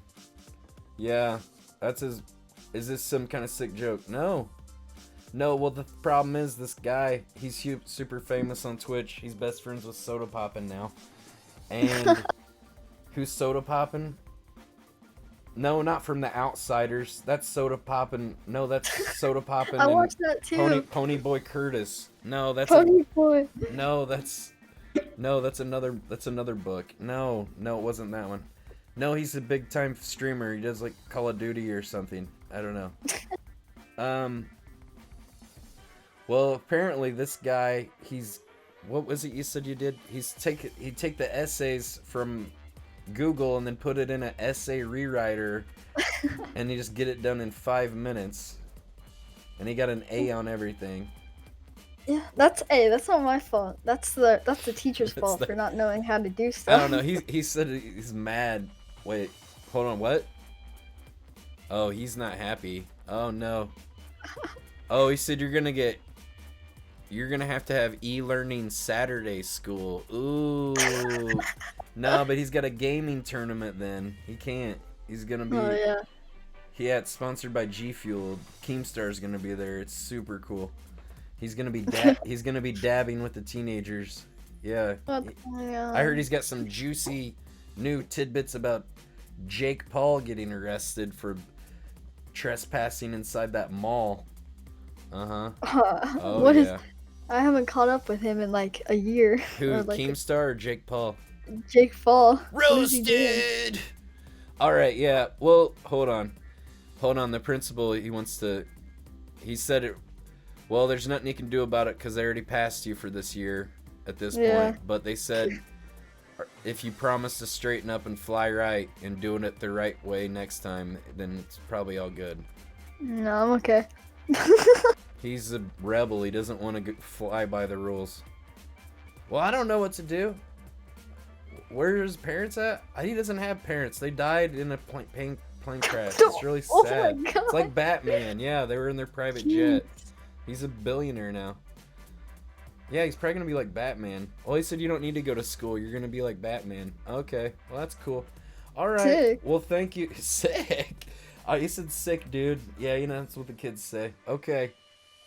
S1: Yeah, that's his. Is this some kind of sick joke? No. No. Well, the problem is this guy. He's super famous on Twitch. He's best friends with Soda Poppin' now. And who's Soda Poppin'? No, not from The Outsiders. That's Soda Poppin'. No, that's Soda Poppin'.
S14: I
S1: and
S14: watched that too.
S1: Pony Boy Curtis. No, that's
S14: Pony Boy.
S1: No, that's another book. No, it wasn't that one. No, he's a big time streamer. He does like Call of Duty or something. I don't know. Well, apparently this guy, what was it you said you did? He'd take the essays from Google and then put it in an essay rewriter and he just get it done in 5 minutes. And he got an A on everything.
S14: Yeah, that's not my fault. That's the teacher's fault for not knowing how to do stuff.
S1: I don't know. He said he's mad. Wait, hold on. What? Oh, he's not happy. Oh no. Oh, he said you're gonna have to have e-learning Saturday school. Ooh. No, but he's got a gaming tournament then. He can't. He's gonna be.
S14: Oh yeah.
S1: Yeah, it's sponsored by G Fuel. Keemstar's gonna be there. It's super cool. He's gonna be dabbing with the teenagers. Yeah. I heard he's got some juicy new tidbits about Jake Paul getting arrested for trespassing inside that mall. Oh,
S14: What is?
S1: yeah.
S14: I haven't caught up with him in like a year.
S1: Who,
S14: Or, like,
S1: Keemstar or Jake Paul?
S14: Jake Paul. What is he doing?
S1: Roasted! Alright, yeah. Well, hold on. The principal, he said it. Well, there's nothing you can do about it because they already passed you for this year at this
S14: Yeah.
S1: point. But they said, if you promise to straighten up and fly right and doing it the right way next time, then it's probably all good.
S14: No, I'm okay.
S1: He's a rebel. He doesn't want to fly by the rules. Well, I don't know what to do. Where are his parents at? He doesn't have parents. They died in a plane crash. It's really
S14: Oh my
S1: sad.
S14: God.
S1: It's like Batman. Yeah, they were in their private jet. He's a billionaire now. Yeah, he's probably going to be like Batman. Well, he said you don't need to go to school. You're going to be like Batman. Okay, well, that's cool. All right.
S14: Sick.
S1: Well, thank you. Sick. Oh, you said sick, dude. Yeah, you know, that's what the kids say. Okay.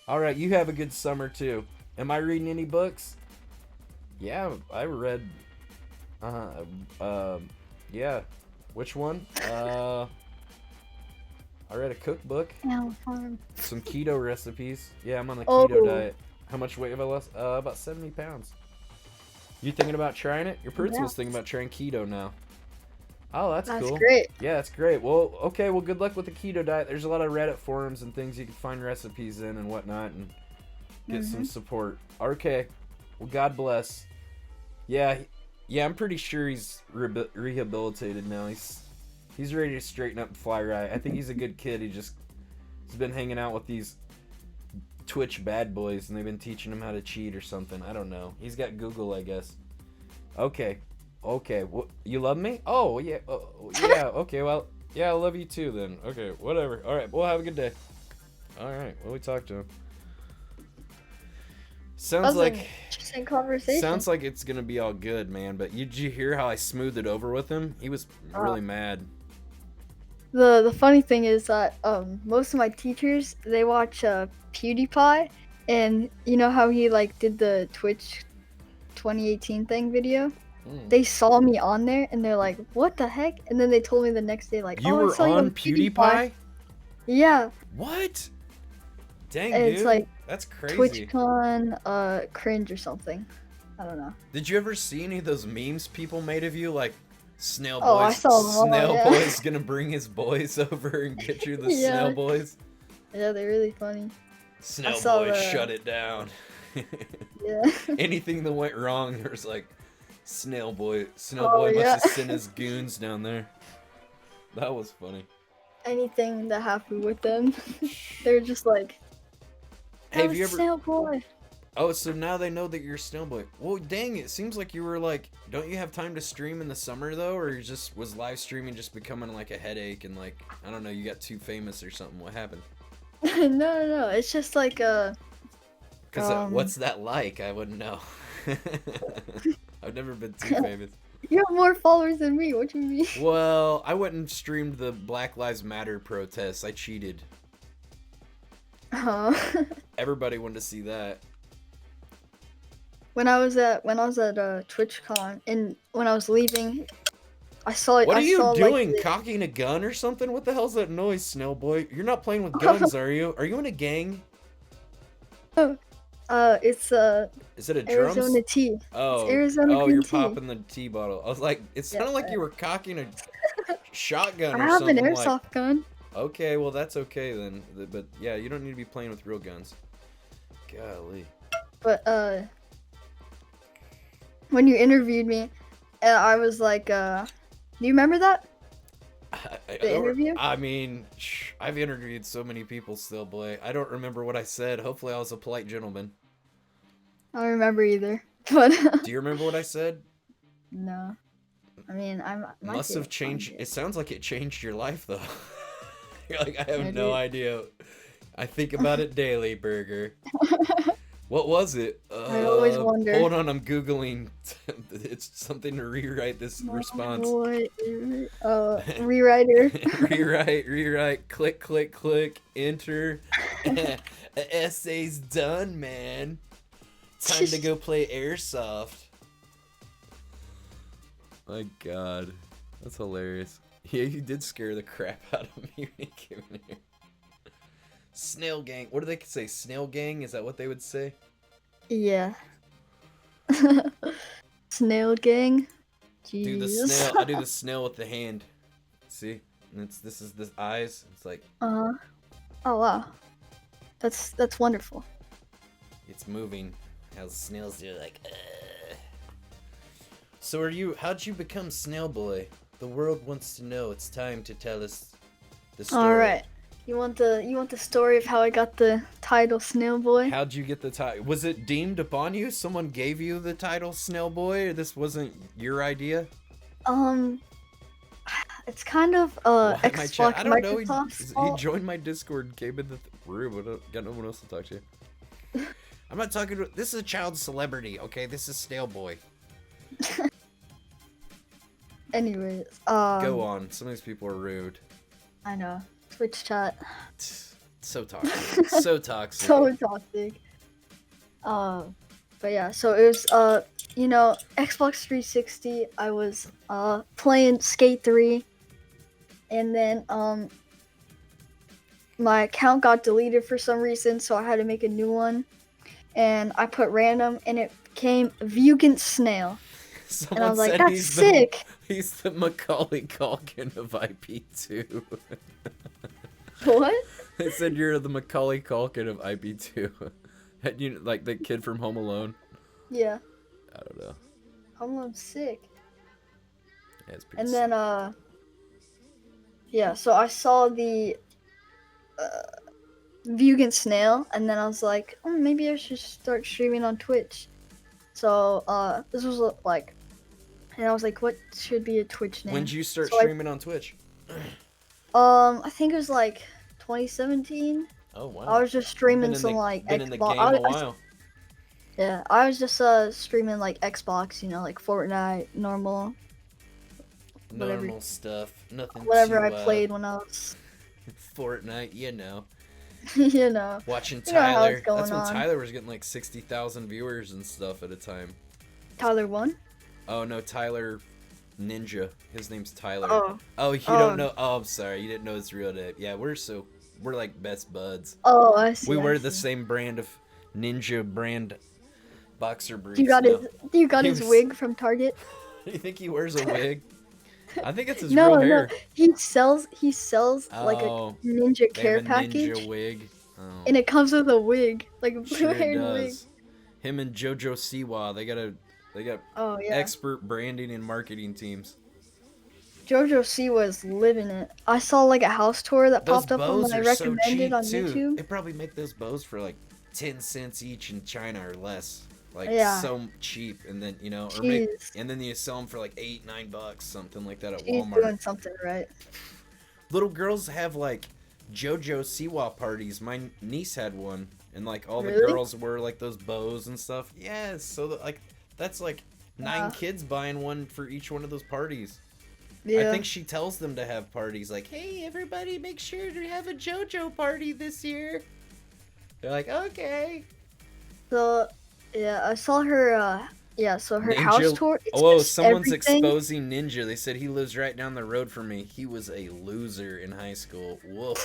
S1: All right, you have a good summer, too. Am I reading any books? Yeah, I read... yeah. Which one? I read a cookbook. Some keto recipes. Yeah, I'm on the keto diet. How much weight have I lost? About 70 pounds. You thinking about trying it? Your principal's thinking about trying keto now. Oh, that's cool.
S14: That's great.
S1: Yeah, that's great. Well, okay, well, good luck with the keto diet. There's a lot of Reddit forums and things you can find recipes in and whatnot and get some support. Okay. Well, God bless. Yeah, I'm pretty sure he's rehabilitated now. He's ready to straighten up and fly right. I think he's a good kid. He's been hanging out with these Twitch bad boys, and they've been teaching him how to cheat or something. I don't know. He's got Google, I guess. Okay. Well, you love me? Oh, yeah. Yeah, okay, well, yeah, I love you too then. Okay, whatever. All right, well, have a good day. All right, well, we talked to him. Sounds like
S14: interesting conversation.
S1: Sounds like it's gonna be all good, man. But did you hear how I smoothed it over with him? He was really mad.
S14: The funny thing is that most of my teachers, they watch PewDiePie, and you know how he like did the Twitch 2018 thing video? They saw me on there and they're like, "What the heck?" And then they told me the next day like,
S1: You
S14: "Oh, I
S1: were
S14: saw you
S1: on PewDiePie?
S14: Yeah.
S1: What? Dang,
S14: And
S1: dude.
S14: it's like
S1: That's crazy.
S14: TwitchCon cringe or something. I don't know.
S1: Did you ever see any of those memes people made of you, like Snail Boys?
S14: Oh, I saw them all,
S1: Snail
S14: yeah.
S1: Boys gonna bring his boys over and get you the
S14: Yeah.
S1: Snail Boys.
S14: Yeah, they're really funny.
S1: Snail
S14: saw
S1: Boys,
S14: the-
S1: shut it down.
S14: Yeah.
S1: Anything that went wrong, there's like Snail Boy must
S14: yeah.
S1: have sent his goons down there. That was funny.
S14: Anything that happened with them, they're just like,
S1: Hey, have
S14: "Oh,
S1: you ever?
S14: Snail Boy."
S1: Oh, so now they know that you're Snail Boy. Well, dang, it seems like you were like, don't you have time to stream in the summer though, or was live streaming just becoming like a headache and like I don't know, you got too famous or something? What happened?
S14: No, it's just like
S1: Because what's that like? I wouldn't know. I've never been too famous.
S14: You have more followers than me. What do you mean?
S1: Well, I went and streamed the Black Lives Matter protests. I cheated. Everybody wanted to see that.
S14: When I was at TwitchCon and when I was leaving, I saw it.
S1: What are you doing?
S14: Like,
S1: Cocking a gun or something? What the hell's that noise, Snail Boy? You're not playing with guns, are you? Are you in a gang?
S14: It's
S1: Is it a drums?
S14: Arizona tea.
S1: Oh,
S14: It's Arizona
S1: oh,
S14: green
S1: you're
S14: tea.
S1: popping the tea bottle. I was like, it sounded like you were cocking a shotgun
S14: I
S1: or
S14: have
S1: something.
S14: an airsoft gun.
S1: Okay, well that's okay then. But yeah, you don't need to be playing with real guns. Golly.
S14: But when you interviewed me, I was like, do you remember that? The interview?
S1: I mean, I've interviewed so many people still, boy. I don't remember what I said. Hopefully I was a polite gentleman.
S14: I don't remember either. But
S1: Do you remember what I said?
S14: no. I mean,
S1: Must have changed. It sounds like it changed your life, though. You're like, I have no idea. I think about it daily, Burger. What was it?
S14: I always wonder.
S1: Hold on, I'm Googling. It's something to rewrite this response.
S14: Rewriter.
S1: Rewrite. Click. Enter. Essay's done, man. Time to go play airsoft. My God, that's hilarious. Yeah, you did scare the crap out of me when you came in here. Snail gang. What do they say? Snail gang? Is that what they would say?
S14: Yeah. Snail gang. Jeez.
S1: Do the snail. I do the snail with the hand. See? And this is the eyes. It's like
S14: Oh wow. That's wonderful.
S1: it's moving. How the snails do like. So how'd you become Snail Boy? The world wants to know. It's time to tell us the story.
S14: All right. You want the story of how I got the title Snail Boy?
S1: How'd you get the title? Was it deemed upon you? Someone gave you the title Snail Boy, or this wasn't your idea?
S14: It's kind of Xbox
S1: I don't know.
S14: Microsoft's
S1: He
S14: fault.
S1: joined my Discord, came in the room. I got no one else to talk to. I'm not talking to. This is a child celebrity, okay? This is Snail Boy.
S14: Anyways,
S1: Go on. Some of these people are rude.
S14: I know. Twitch chat.
S1: So toxic. So toxic.
S14: So toxic. But yeah, so it was Xbox 360. I was playing Skate 3, and then my account got deleted for some reason, so I had to make a new one, and I put random, and it became Vegan Snail.
S1: Someone
S14: and I was like,
S1: said
S14: that's sick.
S1: He's the Macaulay Culkin of IP2.
S14: What?
S1: They said you're the Macaulay Culkin of IP2. You like the kid from Home Alone?
S14: Yeah.
S1: I don't know.
S14: I'm sick.
S1: Yeah, it's pretty
S14: And then yeah, so I saw the Vegan Snail, and then I was like, oh, maybe I should start streaming on Twitch. So this was like, and I was like, what should be a Twitch name?
S1: When'd you start
S14: So
S1: streaming on Twitch?
S14: I think it was like 2017.
S1: Oh wow.
S14: I was just streaming some like
S1: been
S14: Xbox.
S1: in the game a while.
S14: Yeah, I was just streaming like Xbox, like Fortnite, normal.
S1: Normal stuff. Nothing.
S14: Whatever
S1: too,
S14: I played when I was.
S1: Fortnite, you know. Watching
S14: You know how
S1: Tyler.
S14: it's going
S1: That's when
S14: on.
S1: Tyler was getting like 60,000 viewers and stuff at a time.
S14: Tyler won?
S1: Oh no, Tyler Ninja. His name's Tyler.
S14: Oh.
S1: You don't know. Oh, I'm sorry. You didn't know his real name. Yeah, we're like best buds.
S14: Oh, I see.
S1: We
S14: I
S1: wear the
S14: see.
S1: same brand of Ninja brand boxer briefs.
S14: You got
S1: now.
S14: his wig from Target?
S1: You think he wears a wig? I think it's his
S14: No,
S1: real hair.
S14: he sells like a
S1: Oh,
S14: ninja
S1: they
S14: care
S1: have a
S14: package,
S1: Ninja wig. Oh.
S14: and it comes with a wig, like a blue
S1: Sure it
S14: haired wig.
S1: does. Him and JoJo Siwa, they got
S14: Oh, yeah.
S1: expert branding and marketing teams.
S14: JoJo C was living it. I saw like a house tour that
S1: Those
S14: popped up on
S1: bows
S14: my
S1: are so cheap
S14: recommended on
S1: too.
S14: YouTube.
S1: They probably make those bows for like 10 cents each in China or less. Like
S14: Yeah.
S1: so cheap, and then and then you sell them for like $8-9, something like that at
S14: She's
S1: Walmart.
S14: doing something right.
S1: Little girls have like JoJo Siwa parties. My niece had one, and like all the
S14: Really?
S1: girls wear like those bows and stuff. Yes, so that's like 9 kids buying one for each one of those parties. I
S14: Yeah.
S1: think she tells them to have parties like, hey, everybody, make sure to have a JoJo party this year. They're like, okay.
S14: So yeah, I saw her. So her
S1: Ninja-
S14: house tour. It's
S1: Whoa,
S14: just
S1: someone's
S14: everything.
S1: exposing Ninja. They said he lives right down the road from me. He was a loser in high school. Woof.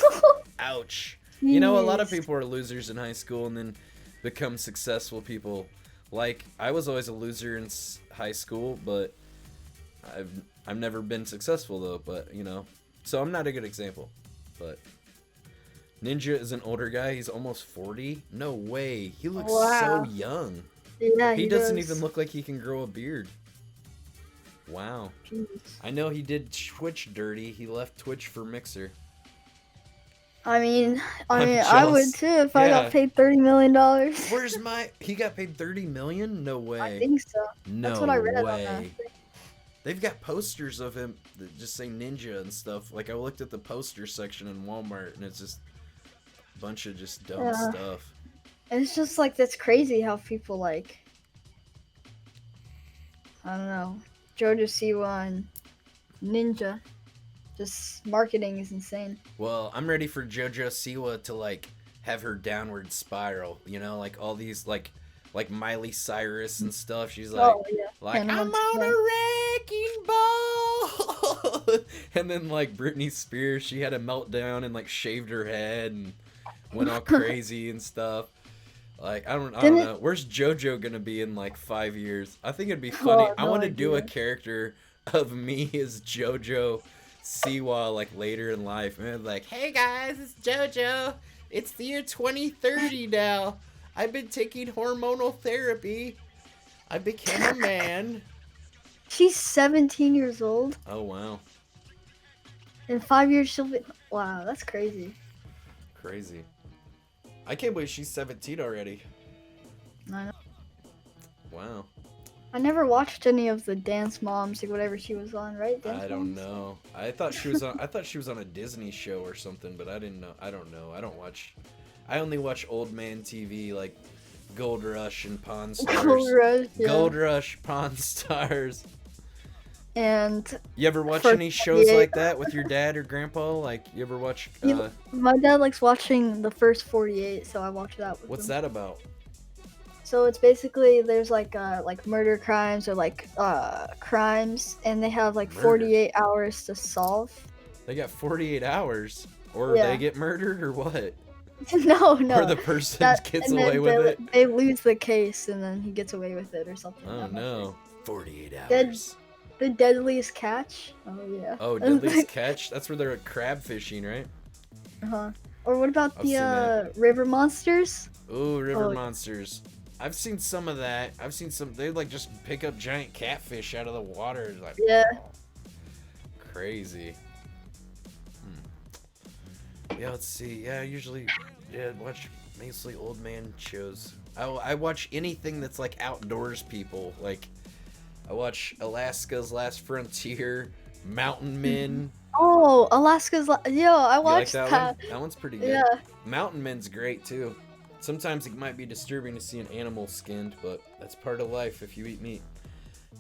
S1: Ouch. You know, a lot of
S14: Jeez.
S1: people are losers in high school and then become successful people. Like, I was always a loser in high school, but I've never been successful though. But so I'm not a good example. But Ninja is an older guy. He's almost 40. No way. He looks
S14: Wow.
S1: so young.
S14: Yeah,
S1: He
S14: he
S1: doesn't
S14: does.
S1: even look like he can grow a beard. Wow.
S14: Jeez.
S1: I know he did Twitch dirty. He left Twitch for Mixer.
S14: I mean,
S1: I'm
S14: I would
S1: jealous.
S14: too if I
S1: Yeah.
S14: got paid $30 million.
S1: Where's he got paid 30 million? No way.
S14: I think so.
S1: No
S14: That's what I read
S1: way.
S14: on that.
S1: They've got posters of him that just say Ninja and stuff. Like, I looked at the poster section in Walmart and it's just a bunch of just dumb
S14: Yeah.
S1: stuff.
S14: It's just like that's crazy how people like. I don't know, JoJo Siwa and Ninja. Just marketing is insane.
S1: Well, I'm ready for JoJo Siwa to like have her downward spiral. Like all these like Miley Cyrus and stuff. She's like,
S14: Oh, yeah.
S1: like
S14: And
S1: I'm
S14: once
S1: on
S14: again-
S1: a wrecking ball. And then like Britney Spears, she had a meltdown and like shaved her head and went all crazy and stuff. Like I don't
S14: Didn't it-
S1: know. Where's JoJo gonna be in like 5 years? I think it'd be funny.
S14: Oh,
S1: I
S14: no
S1: want to do a
S14: idea.
S1: character of me as JoJo Siwa like later in life. Man, like, hey guys, it's JoJo. It's the year 2030 now. I've been taking hormonal therapy. I became a man.
S14: She's 17 years old.
S1: Oh wow.
S14: In 5 years she'll be. Wow, that's crazy.
S1: Crazy. I can't believe she's 17 already.
S14: I know.
S1: Wow.
S14: I never watched any of the Dance Moms or whatever she was on, right? Dance
S1: I don't
S14: Moms?
S1: know. I thought she was on. I thought she was on a Disney show or something, but I didn't know. I don't know. I don't watch. I only watch old man TV like Gold Rush and Pawn Stars.
S14: Gold Rush, yeah.
S1: Gold Rush, Pawn Stars.
S14: And
S1: You ever watch
S14: for
S1: any shows
S14: 48
S1: like that with your dad or grandpa? Like you ever watch?
S14: My dad likes watching the first 48, so I watch that with
S1: What's
S14: him.
S1: that about?
S14: So it's basically there's like murder crimes or crimes, and they have like
S1: Murder.
S14: 48 hours to solve.
S1: They got 48 hours, or
S14: Yeah.
S1: they get murdered, or what?
S14: No.
S1: Or the person gets
S14: and then
S1: away with it.
S14: They lose the case, and then he gets away with it or something.
S1: Oh no! 48 hours.
S14: The Deadliest Catch. Oh yeah.
S1: Oh, Deadliest Catch? That's where they're crab fishing, right?
S14: Uh-huh. Or what about
S1: I've seen that.
S14: River Monsters?
S1: Ooh, River
S14: Oh.
S1: Monsters. I've seen some of that. I've seen some. They like just pick up giant catfish out of the water. Like,
S14: Yeah.
S1: crazy. Yeah, let's see. Yeah, I usually watch mostly old man shows. I watch anything that's like outdoors people. Like, I watch Alaska's Last Frontier, Mountain Men.
S14: Oh, Alaska's. I
S1: You like
S14: watched
S1: that
S14: that.
S1: one? That one's pretty good.
S14: Yeah.
S1: Mountain Men's great too. Sometimes it might be disturbing to see an animal skinned, but that's part of life if you eat meat.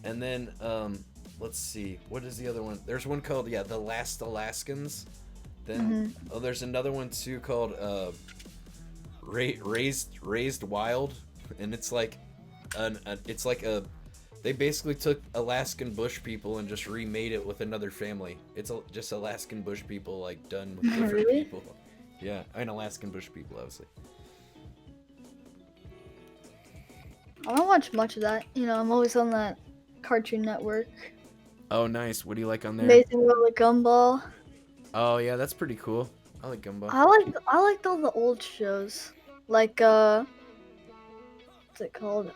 S1: And then, let's see, what is the other one? There's one called The Last Alaskans. Then there's another one too called Raised Wild, and it's like they basically took Alaskan bush people and just remade it with another family. It's just Alaskan bush people like done with different
S14: Really?
S1: people. Yeah, I mean Alaskan bush people, obviously.
S14: I don't watch much of that. You know, I'm always on that Cartoon Network.
S1: Oh, nice. What do you like on there?
S14: Amazing World of Gumball.
S1: Oh yeah, that's pretty cool. I like Gumball.
S14: I liked all the old shows. Like what's it called?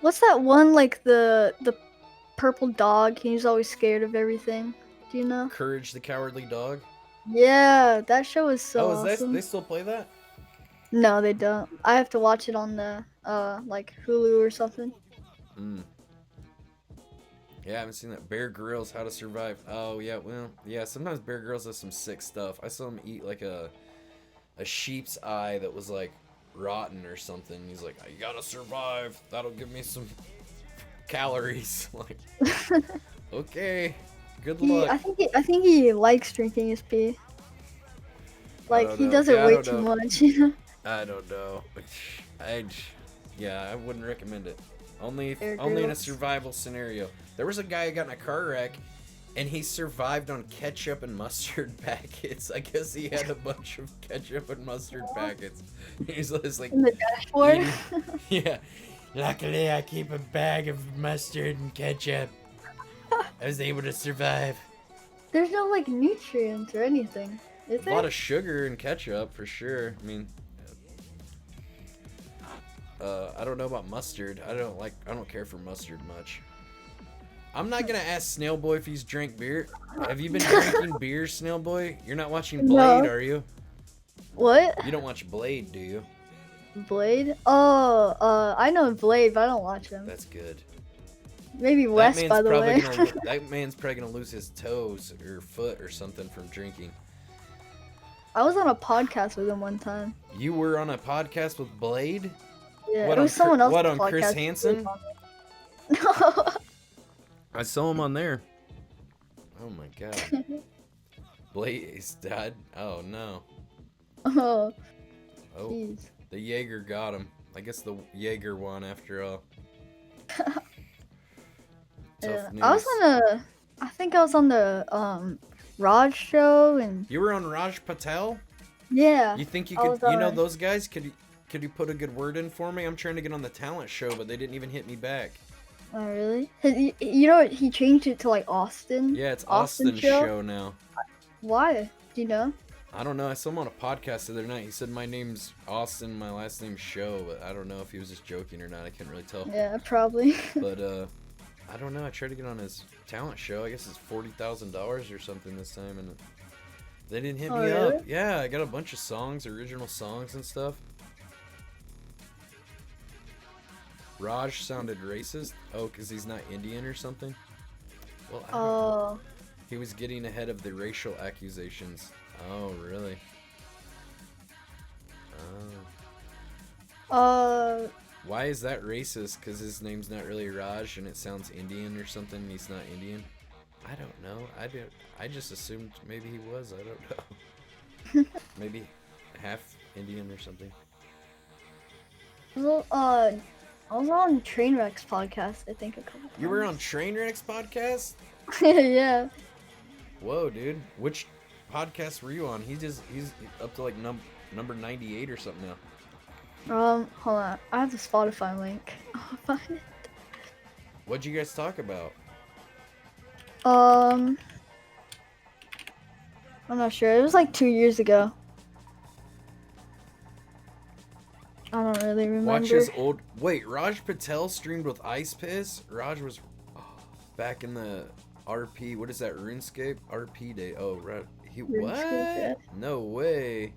S14: What's that one like the purple dog? He's always scared of everything. Do you know?
S1: Courage the Cowardly Dog.
S14: Yeah, that show is so
S1: Oh, is
S14: awesome.
S1: they still play that?
S14: No, they don't. I have to watch it on the like Hulu or something.
S1: Yeah, I haven't seen that. Bear Grylls, How to Survive. Oh yeah, well, yeah. Sometimes Bear Grylls has some sick stuff. I saw him eat like a sheep's eye that was like rotten or something. He's like, "You gotta survive. That'll give me some calories." Like, okay, good luck.
S14: I think he likes drinking his pee. Like
S1: don't
S14: he
S1: know.
S14: does it
S1: Yeah, I
S14: way
S1: don't
S14: too
S1: know.
S14: much. You know?
S1: I don't know. I wouldn't recommend it. Only
S14: Bear
S1: in a
S14: Grylls.
S1: survival scenario. There was a guy who got in a car wreck, and he survived on ketchup and mustard packets. I guess he had a bunch of ketchup and mustard packets. He's just like
S14: In the dashboard.
S1: yeah. Luckily, I keep a bag of mustard and ketchup. I was able to survive.
S14: There's no like nutrients or anything, is
S1: A
S14: there?
S1: lot of sugar in ketchup for sure. I mean, I don't know about mustard. I don't care for mustard much. I'm not gonna ask Snail Boy if he's drank beer. Have you been drinking beer, Snail Boy? You're not watching Blade,
S14: No.
S1: are you?
S14: What?
S1: You don't watch Blade, do you?
S14: Blade? Oh, I know Blade, but I don't watch him.
S1: That's good.
S14: Maybe West, by the way.
S1: That man's probably gonna lose his toes or foot or something from drinking.
S14: I was on a podcast with him one time.
S1: You were on a podcast with Blade?
S14: Yeah,
S1: What,
S14: it was
S1: on
S14: someone else's
S1: What, on Chris
S14: podcast.
S1: Hansen?
S14: No.
S1: I saw him on there. Oh my god. Blaze died? Oh no.
S14: Oh.
S1: Oh.
S14: Jeez.
S1: The Jaeger got him. I guess the Jaeger won after all.
S14: Yeah.
S1: Tough
S14: I was
S1: news.
S14: on a. I think I was on the Raj show and.
S1: You were on Raj Patel?
S14: Yeah.
S1: You think you
S14: I
S1: could?
S14: was
S1: You know
S14: on-
S1: those guys? Could you put a good word in for me? I'm trying to get on the talent show, but they didn't even hit me back.
S14: Oh really? You know what? He changed it to like Austin.
S1: Yeah, it's Austin show now.
S14: Why? Do you know?
S1: I don't know. I saw him on a podcast the other night. He said my name's Austin, my last name's Show, but I don't know if he was just joking or not. I couldn't really tell.
S14: Yeah, probably.
S1: But I don't know. I tried to get on his talent show. I guess it's $40,000 or something this time, and they didn't hit me
S14: really?
S1: up. Yeah, I got a bunch of songs, original songs and stuff. Raj sounded racist. Oh, because he's not Indian or something? Well, I don't know. He was getting ahead of the racial accusations. Oh, really? Oh. Why is that racist? Because his name's not really Raj and it sounds Indian or something and he's not Indian? I don't know. I just assumed maybe he was. I don't know. Maybe half Indian or something.
S14: Well, I was on Trainwreck's podcast, I think, a couple times.
S1: You were on Trainwreck's podcast?
S14: Yeah.
S1: Whoa, dude. Which podcast were you on? He's up to like number 98 or something now.
S14: Hold on. I have the Spotify link. I'll find it.
S1: What'd you guys talk about?
S14: I'm not sure. It was like 2 years ago. I don't really remember.
S1: Watch his old... Wait, Raj Patel streamed with Ice Piss? Raj was back in the RP... What is that, RuneScape? RP day. Oh, right. What?
S14: Yeah.
S1: No way.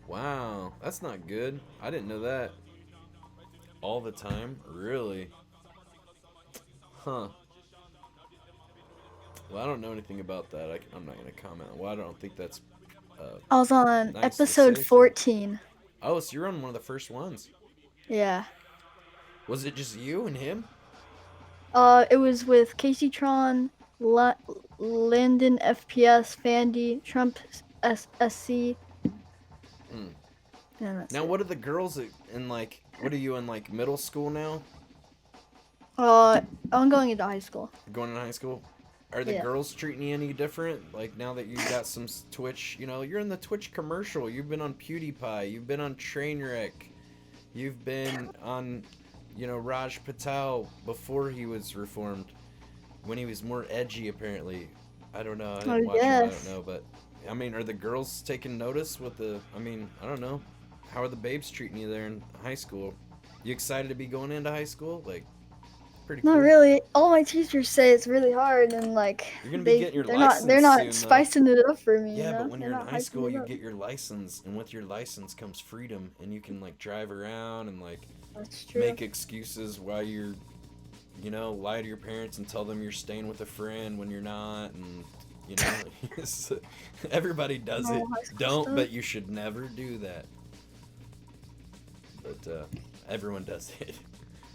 S1: Wow. That's not good. I didn't know that. All the time? Really? Huh. Well, I don't know anything about that. I'm not going to comment. Well, I don't think that's...
S14: I was on
S1: nice
S14: episode 14.
S1: Oh, so you're on one of the first ones.
S14: Yeah.
S1: Was it just you and him?
S14: It was with Casey Tron, Landon FPS, Fandy, Trump SC. Yeah,
S1: now, what are the girls in, like, what are you in, like, middle school now?
S14: I'm going into high school.
S1: Going into high school? Are the girls treating you any different? Like, now that you got some Twitch, you know, you're in the Twitch commercial. You've been on PewDiePie. You've been on Trainwreck. You've been on, you know, Raj Patel before he was reformed. When he was more edgy, apparently. I don't know. I didn't watch him. I don't know. But, I mean, are the girls taking notice with the, I mean, I don't know. How are the babes treating you there in high school? You excited to be going into high school? Like, pretty cool.
S14: Not really. All my teachers say it's really hard, and like
S1: you're gonna be getting your
S14: they're
S1: license
S14: they're not
S1: soon,
S14: spicing it up for me.
S1: Yeah,
S14: you know?
S1: but when
S14: They're
S1: you're in
S14: not
S1: high
S14: hyping
S1: school,
S14: it
S1: you
S14: up.
S1: get your license, and with your license comes freedom, and you can like drive around and like
S14: That's true.
S1: make excuses while you're, you know, lie to your parents and tell them you're staying with a friend when you're not, and you know, everybody does it. Don't,
S14: stuff.
S1: but you should never do that. But everyone does it.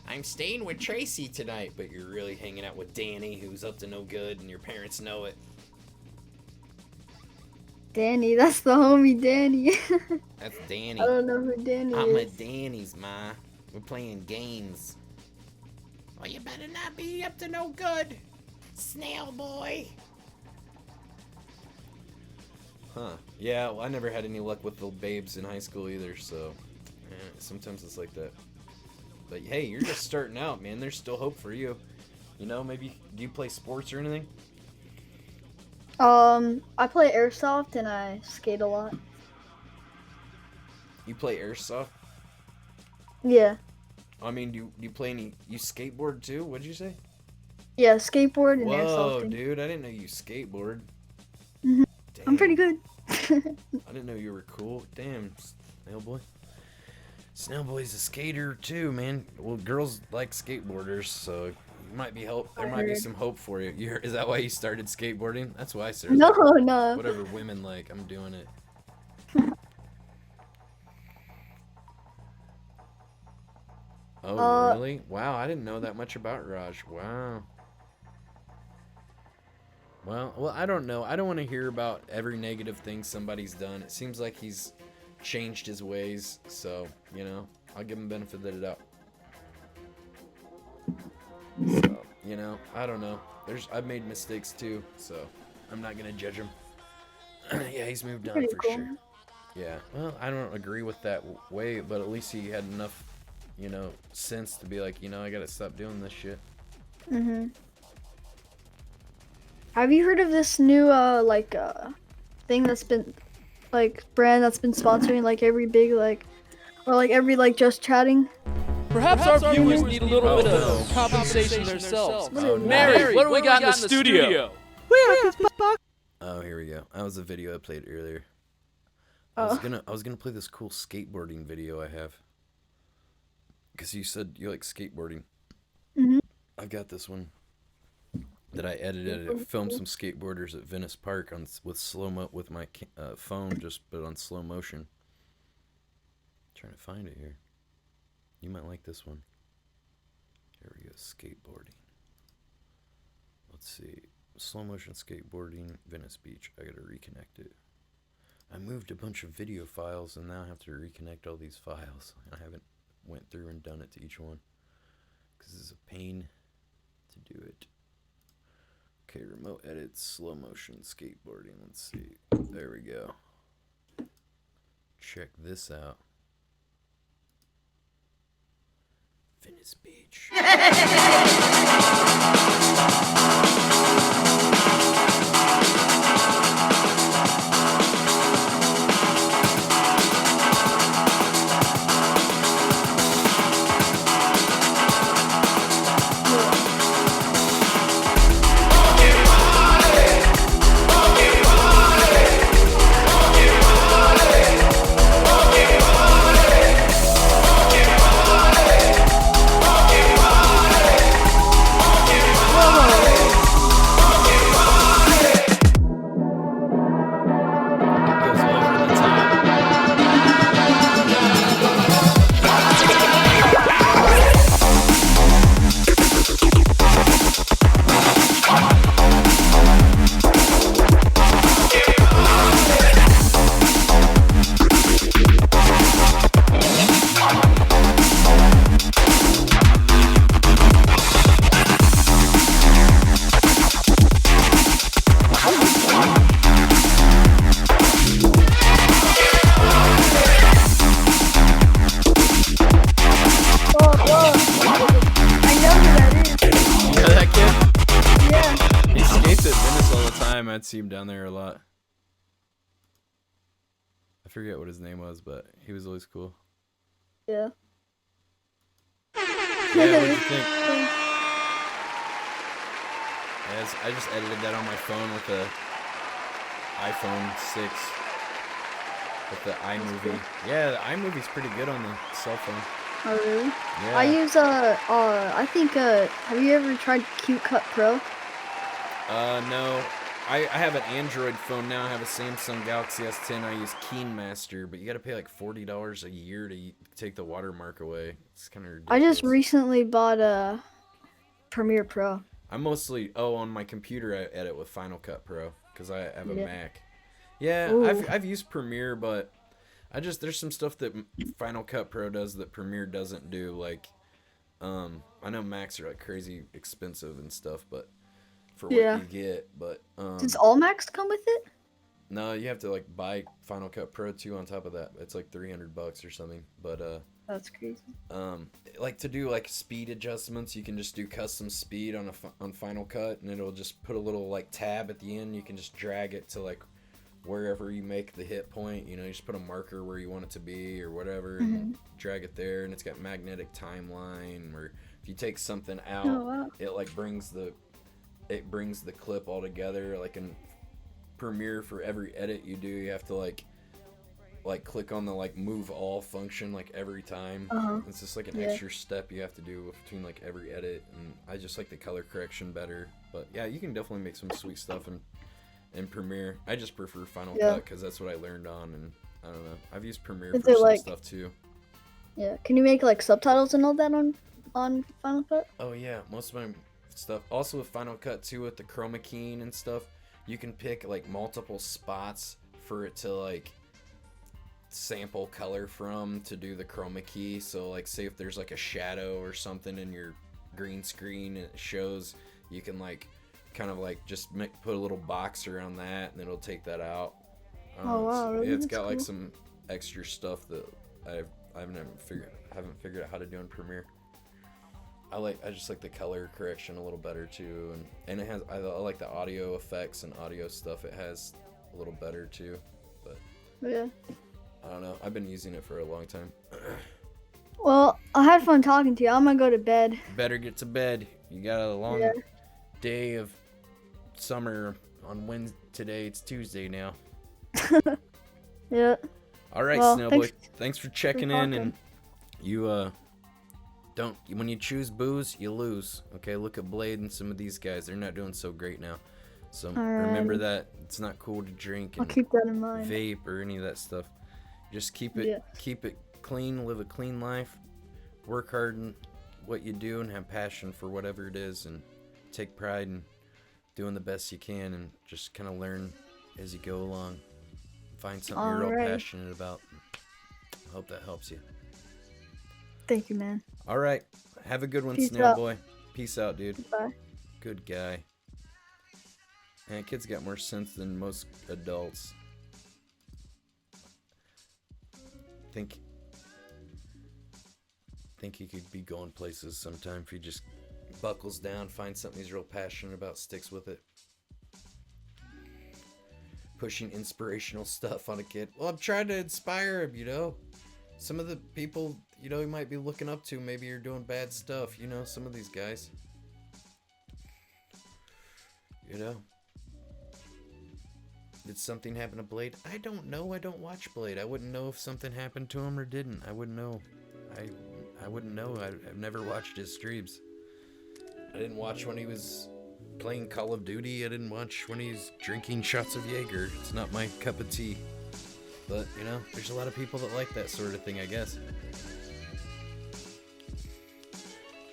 S1: I'm staying with Tracy tonight, but you're really hanging out with Danny, who's up to no good, and your parents know it.
S14: Danny, that's the homie Danny.
S1: That's Danny.
S14: I don't know who Danny
S1: I'm
S14: is.
S1: at Danny's, ma. We're playing games. Oh, you better not be up to no good, snail boy. Huh. Yeah, well, I never had any luck with the babes in high school either, so sometimes it's like that. But hey, you're just starting out, man. There's still hope for you. You know, maybe, do you play sports or anything?
S14: I play airsoft and I skate a lot.
S1: You play airsoft?
S14: Yeah.
S1: I mean, do you play any, you skateboard too? What'd you say?
S14: Yeah, skateboard and
S1: Whoa,
S14: airsoft.
S1: dude, I didn't know you skateboard.
S14: Mhm. I'm pretty good.
S1: I didn't know you were cool. Damn, Snail Boy. Snail Boy's a skater too, man. Well, girls like skateboarders, so it might be hope. There might be some hope for you. Is that why you started skateboarding? That's why I started.
S14: No, no.
S1: Whatever women like, I'm doing it. Oh, really? Wow, I didn't know that much about Raj. Wow. Well, I don't know. I don't want to hear about every negative thing somebody's done. It seems like he's changed his ways, so, you know, I'll give him benefit of the doubt. So, you know, I don't know. I've made mistakes too, so I'm not gonna judge him. Yeah, he's moved on for sure. Yeah, well, I don't agree with that way, but at least he had enough, you know, sense to be like, you know, I gotta stop doing this shit.
S14: Mhm. Have you heard of this new thing that's been like brand that's been sponsoring like every big like, or like every like just chatting.
S8: Perhaps our viewers need a little bit of compensation themselves. Mary, what do we got in the studio?
S1: Oh, here we go. That was a video I played earlier. I was gonna play this cool skateboarding video I have. Because you said you like skateboarding.
S14: Mhm.
S1: I've got this one that I edited. I filmed some skateboarders at Venice Park with my phone, but on slow motion. Trying to find it here. You might like this one. Here we go, skateboarding. Let's see. Slow motion skateboarding, Venice Beach. I gotta reconnect it. I moved a bunch of video files and now I have to reconnect all these files. I haven't went through and done it to each one because it's a pain to do it. Okay, remote edit, slow motion skateboarding. Let's see. There we go. Check this out. Venice Beach. I'd see him down there a lot. I forget what his name was, but he was always cool.
S14: Yeah.
S1: Yeah, what'd you think? I just edited that on my phone with the iPhone 6 with the iMovie. Yeah, the iMovie's pretty good on the cell phone.
S14: Oh really?
S1: Yeah.
S14: I use I think have you ever tried CuteCut Pro?
S1: No. I have an Android phone now. I have a Samsung Galaxy S10. I use KeenMaster, but you got to pay like $40 a year to take the watermark away. It's kind of ridiculous.
S14: I just recently bought a Premiere Pro.
S1: I mostly on my computer I edit with Final Cut Pro because I have a Mac. Yeah, I've used Premiere, but there's some stuff that Final Cut Pro does that Premiere doesn't do. Like, I know Macs are like crazy expensive and stuff, but for what you get, but
S14: does all Macs come with it?
S1: No, you have to like buy Final Cut Pro 2 on top of that. It's like $300 or something. But
S14: that's crazy.
S1: Like to do like speed adjustments, you can just do custom speed on Final Cut, and it'll just put a little like tab at the end. You can just drag it to like wherever you make the hit point. You know, you just put a marker where you want it to be or whatever, and drag it there. And it's got magnetic timeline. Or if you take something out, it like brings the clip all together. Like in Premiere, for every edit you do, you have to like click on the like move all function like every time. It's just like an extra step you have to do between like every edit, and I just like the color correction better. But yeah, you can definitely make some sweet stuff in Premiere. I just prefer Final Cut because that's what I learned on, and I don't know, I've used Premiere for some stuff too.
S14: Yeah, can you make like subtitles and all that on Final Cut?
S1: Oh yeah, most of my stuff. Also with Final Cut too, with the chroma keying and stuff, you can pick like multiple spots for it to like sample color from to do the chroma key. So like say if there's like a shadow or something in your green screen and it shows, you can like kind of like just put a little box around that and it'll take that out. It's got like some extra stuff that I haven't figured out how to do in Premiere. I just like the color correction a little better too, and it has I like the audio effects and audio stuff it has a little better too. But
S14: Yeah.
S1: I don't know. I've been using it for a long time.
S14: Well, I had fun talking to you. I'm gonna go to bed.
S1: Better get to bed. You got a long day of summer on Wednesday. Today it's Tuesday now.
S14: Yeah.
S1: All right,
S14: Well,
S1: Snowboy. Thanks for checking in,
S14: talking.
S1: and you don't. When you choose booze, you lose. Okay, look at Blade and some of these guys. They're not doing so great now. So remember
S14: Alrighty.
S1: that it's not cool to drink
S14: I'll
S1: and
S14: keep that in mind.
S1: vape or any of that stuff. Just keep it clean, live a clean life, work hard in what you do, and have passion for whatever it is, and take pride in doing the best you can, and just kind of learn as you go along. Find something you're real passionate about. I hope that helps you.
S14: Thank you, man.
S1: All right. Have a good one,
S14: Peace
S1: Snail
S14: out.
S1: Boy. Peace out, dude.
S14: Bye.
S1: Good guy. Man, kids got more sense than most adults. Think he could be going places sometime if he just buckles down, finds something he's real passionate about, sticks with it. Pushing inspirational stuff on a kid. Well, I'm trying to inspire him, you know. Some of the people, you know, he might be looking up to, maybe you're doing bad stuff, you know, some of these guys. You know. Did something happen to Blade? I don't know. I don't watch Blade. I wouldn't know if something happened to him or didn't. I wouldn't know. I wouldn't know. I've never watched his streams. I didn't watch when he was playing Call of Duty. I didn't watch when he's drinking shots of Jaeger. It's not my cup of tea. But, you know, there's a lot of people that like that sort of thing, I guess.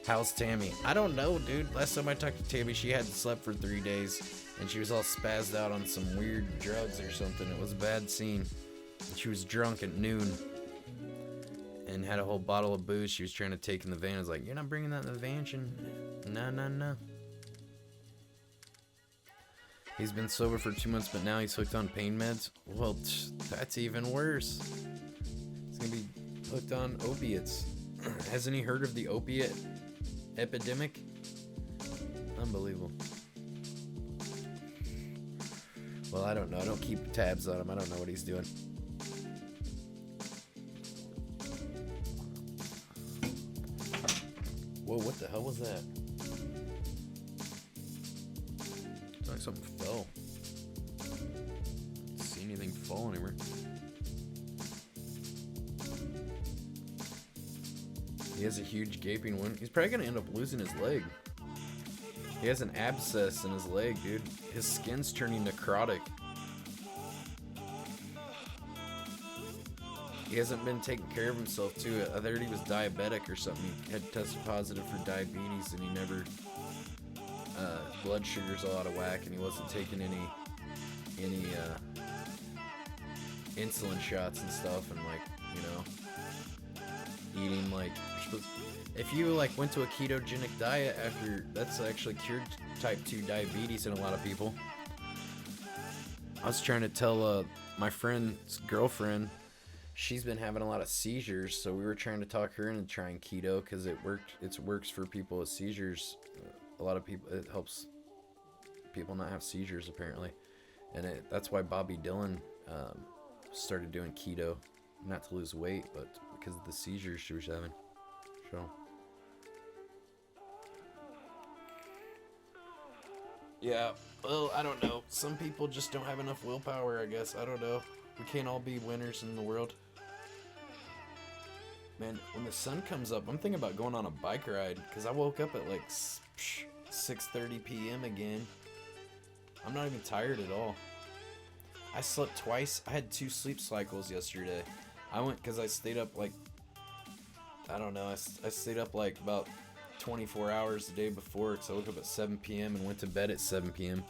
S1: How's Tammy? I don't know, dude. Last time I talked to Tammy, she hadn't slept for 3 days. And she was all spazzed out on some weird drugs or something. It was a bad scene. She was drunk at noon. And had a whole bottle of booze she was trying to take in the van. I was like, you're not bringing that in the van? No. He's been sober for 2 months, but now he's hooked on pain meds? Well, that's even worse. He's gonna be hooked on opiates. Hasn't he heard of the opiate epidemic? Unbelievable. Well, I don't know. I don't keep tabs on him. I don't know what he's doing. Whoa, what the hell was that? It's like something fell. Didn't see anything fall anywhere. He has a huge gaping wound. He's probably gonna end up losing his leg. He has an abscess in his leg, dude. His skin's turning necrotic. He hasn't been taking care of himself, too. I heard he was diabetic or something. He had tested positive for diabetes, and he never... blood sugar's all out of whack, and he wasn't taking any insulin shots and stuff, and, like, you know, eating, like... If you, like, went to a ketogenic diet after... That's actually cured type 2 diabetes in a lot of people. I was trying to tell my friend's girlfriend... She's been having a lot of seizures, so we were trying to talk her into trying keto because it worked. It works for people with seizures. A lot of people, it helps people not have seizures apparently, and that's why Bobby Dylan started doing keto, not to lose weight, but because of the seizures she was having. So. Yeah, well, I don't know. Some people just don't have enough willpower, I guess. I don't know. We can't all be winners in the world. Man, when the sun comes up, I'm thinking about going on a bike ride, because I woke up at like 6:30 p.m. again. I'm not even tired at all. I slept twice. I had 2 sleep cycles yesterday. I went because I stayed up like, I don't know, I stayed up like about 24 hours the day before, because I woke up at 7 p.m. and went to bed at 7 p.m.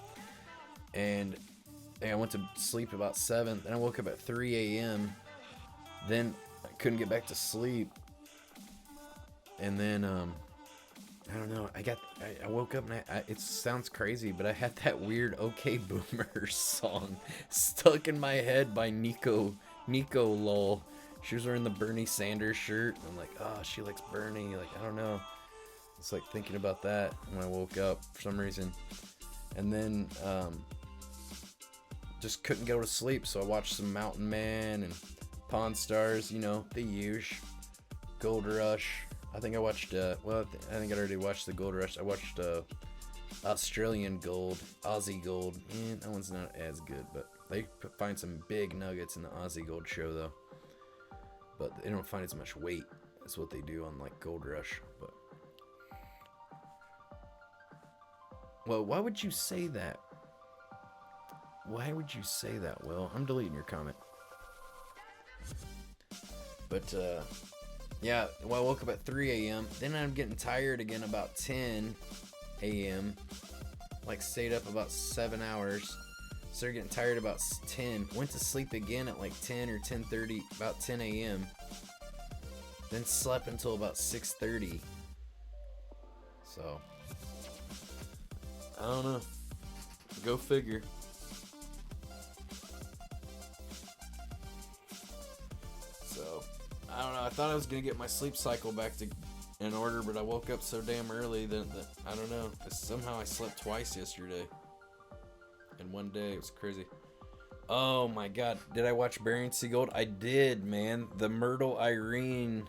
S1: And I went to sleep about 7, then I woke up at 3 a.m. Then I couldn't get back to sleep. And then, I don't know, I woke up and it sounds crazy, but I had that weird OK Boomer song stuck in my head by Nico Lol. She was wearing the Bernie Sanders shirt. I'm like, oh, she likes Bernie. Like, I don't know. It's like thinking about that when I woke up for some reason. And then, just couldn't go to sleep, so I watched some Mountain Man and Pawn Stars, you know, the usual. Gold Rush. I think I watched, well, I think I already watched the Gold Rush. I watched Australian Gold, Aussie Gold. That one's not as good, but they find some big nuggets in the Aussie Gold show, though. But they don't find as much weight as what they do on, like, Gold Rush. But, well, why would you say that? Why would you say that, Will? I'm deleting your comment. But, yeah, well, I woke up at 3 a.m. Then I'm getting tired again about 10 a.m. Like, stayed up about 7 hours. Started getting tired about 10. Went to sleep again at like 10 or 10:30, about 10 a.m. Then slept until about 6:30. So, I don't know. Go figure. So, I don't know. I thought I was going to get my sleep cycle back in order, but I woke up so damn early that I don't know. Somehow I slept twice yesterday. In one day. It was crazy. Oh my god. Did I watch Bering Sea Gold? I did, man. The Myrtle Irene.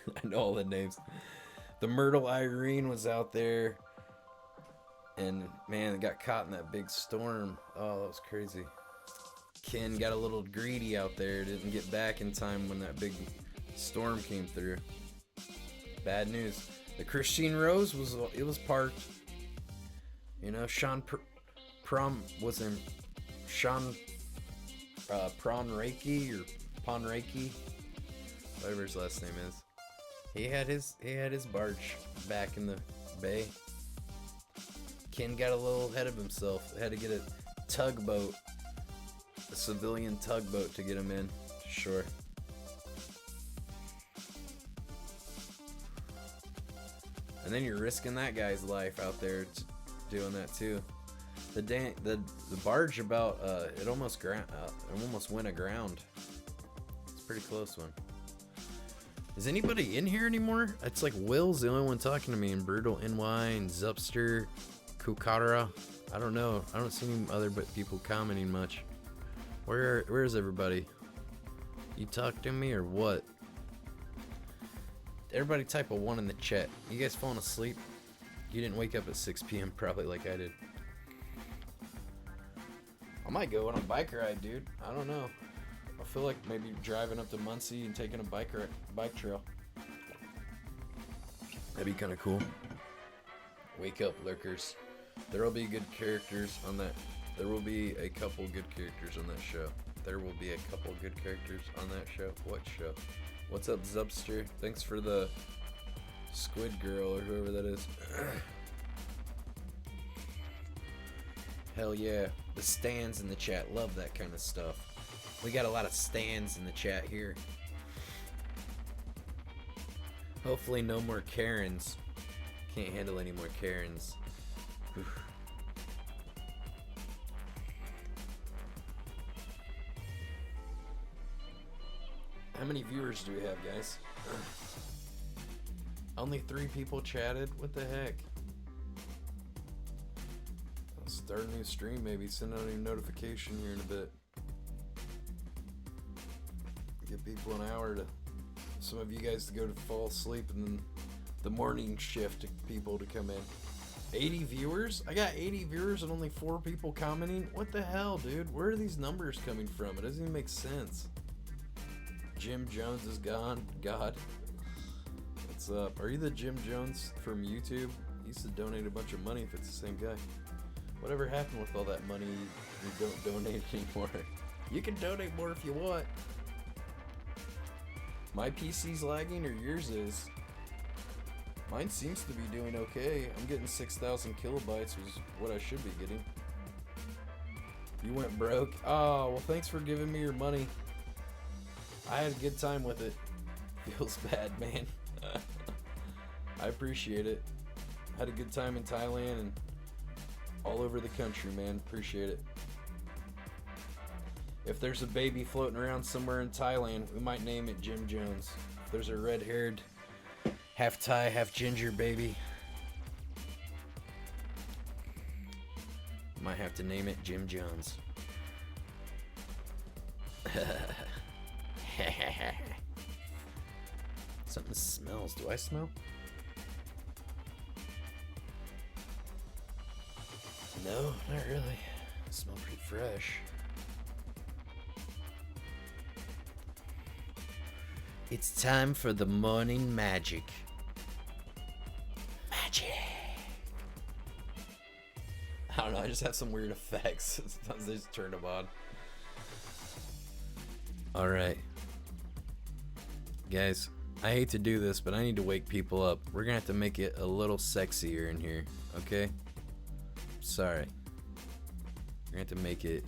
S1: I know all the names. The Myrtle Irene was out there. And, man, it got caught in that big storm. Oh, that was crazy. Ken got a little greedy out there. Didn't get back in time when that big storm came through. Bad news. The Christine Rose was parked. You know, Sean Prom was in Sean Pronreiki or Ponreiki, whatever his last name is. He had his barge back in the bay. Ken got a little ahead of himself. Had to get a tugboat, a civilian tugboat, to get him in to shore. And then you're risking that guy's life out there doing that too. The barge about it almost went aground. It's a pretty close one. Is anybody in here anymore? It's like Will's the only one talking to me, and Brutal NY and Zupster, Kukara. I don't know. I don't see any other people commenting much. Where's everybody? You talk to me or what? Everybody type a 1 in the chat. You guys falling asleep? You didn't wake up at 6 p.m. probably like I did. I might go on a bike ride, dude. I don't know. I feel like maybe driving up to Muncie and taking a bike trail. That'd be kind of cool. Wake up, lurkers. There will be good characters on that. There will be a couple good characters on that show. There will be a couple good characters on that show. What show? What's up, Zubster? Thanks for the Squid Girl or whoever that is. Hell yeah. The stands in the chat. Love that kind of stuff. We got a lot of stands in the chat here. Hopefully no more Karens. Can't handle any more Karens. Oof. How many viewers do we have, guys? Only 3 people chatted? What the heck? I'll start a new stream maybe. Send out a new notification here in a bit. Give people an hour to... some of you guys to go to fall asleep, and then the morning shift to people to come in. 80 viewers? I got 80 viewers and only 4 people commenting? What the hell, dude? Where are these numbers coming from? It doesn't even make sense. Jim Jones is gone. God. What's up? Are you the Jim Jones from YouTube? He used to donate a bunch of money if it's the same guy. Whatever happened with all that money you don't donate anymore? You can donate more if you want. My PC's lagging or yours is? Mine seems to be doing okay. I'm getting 6,000 kilobytes, was what I should be getting. You went broke? Oh, well thanks for giving me your money. I had a good time with it. Feels bad, man. I appreciate it. Had a good time in Thailand and all over the country, man. Appreciate it. If there's a baby floating around somewhere in Thailand, we might name it Jim Jones. If there's a red-haired, half Thai, half ginger baby, might have to name it Jim Jones. Something smells. Do I smell? No, not really. I smell pretty fresh. It's time for the morning magic. Magic. I don't know, I just have some weird effects. Sometimes I just turn them on. Alright. Guys, I hate to do this, but I need to wake people up. We're gonna have to make it a little sexier in here, okay? Sorry. We're gonna have to make it.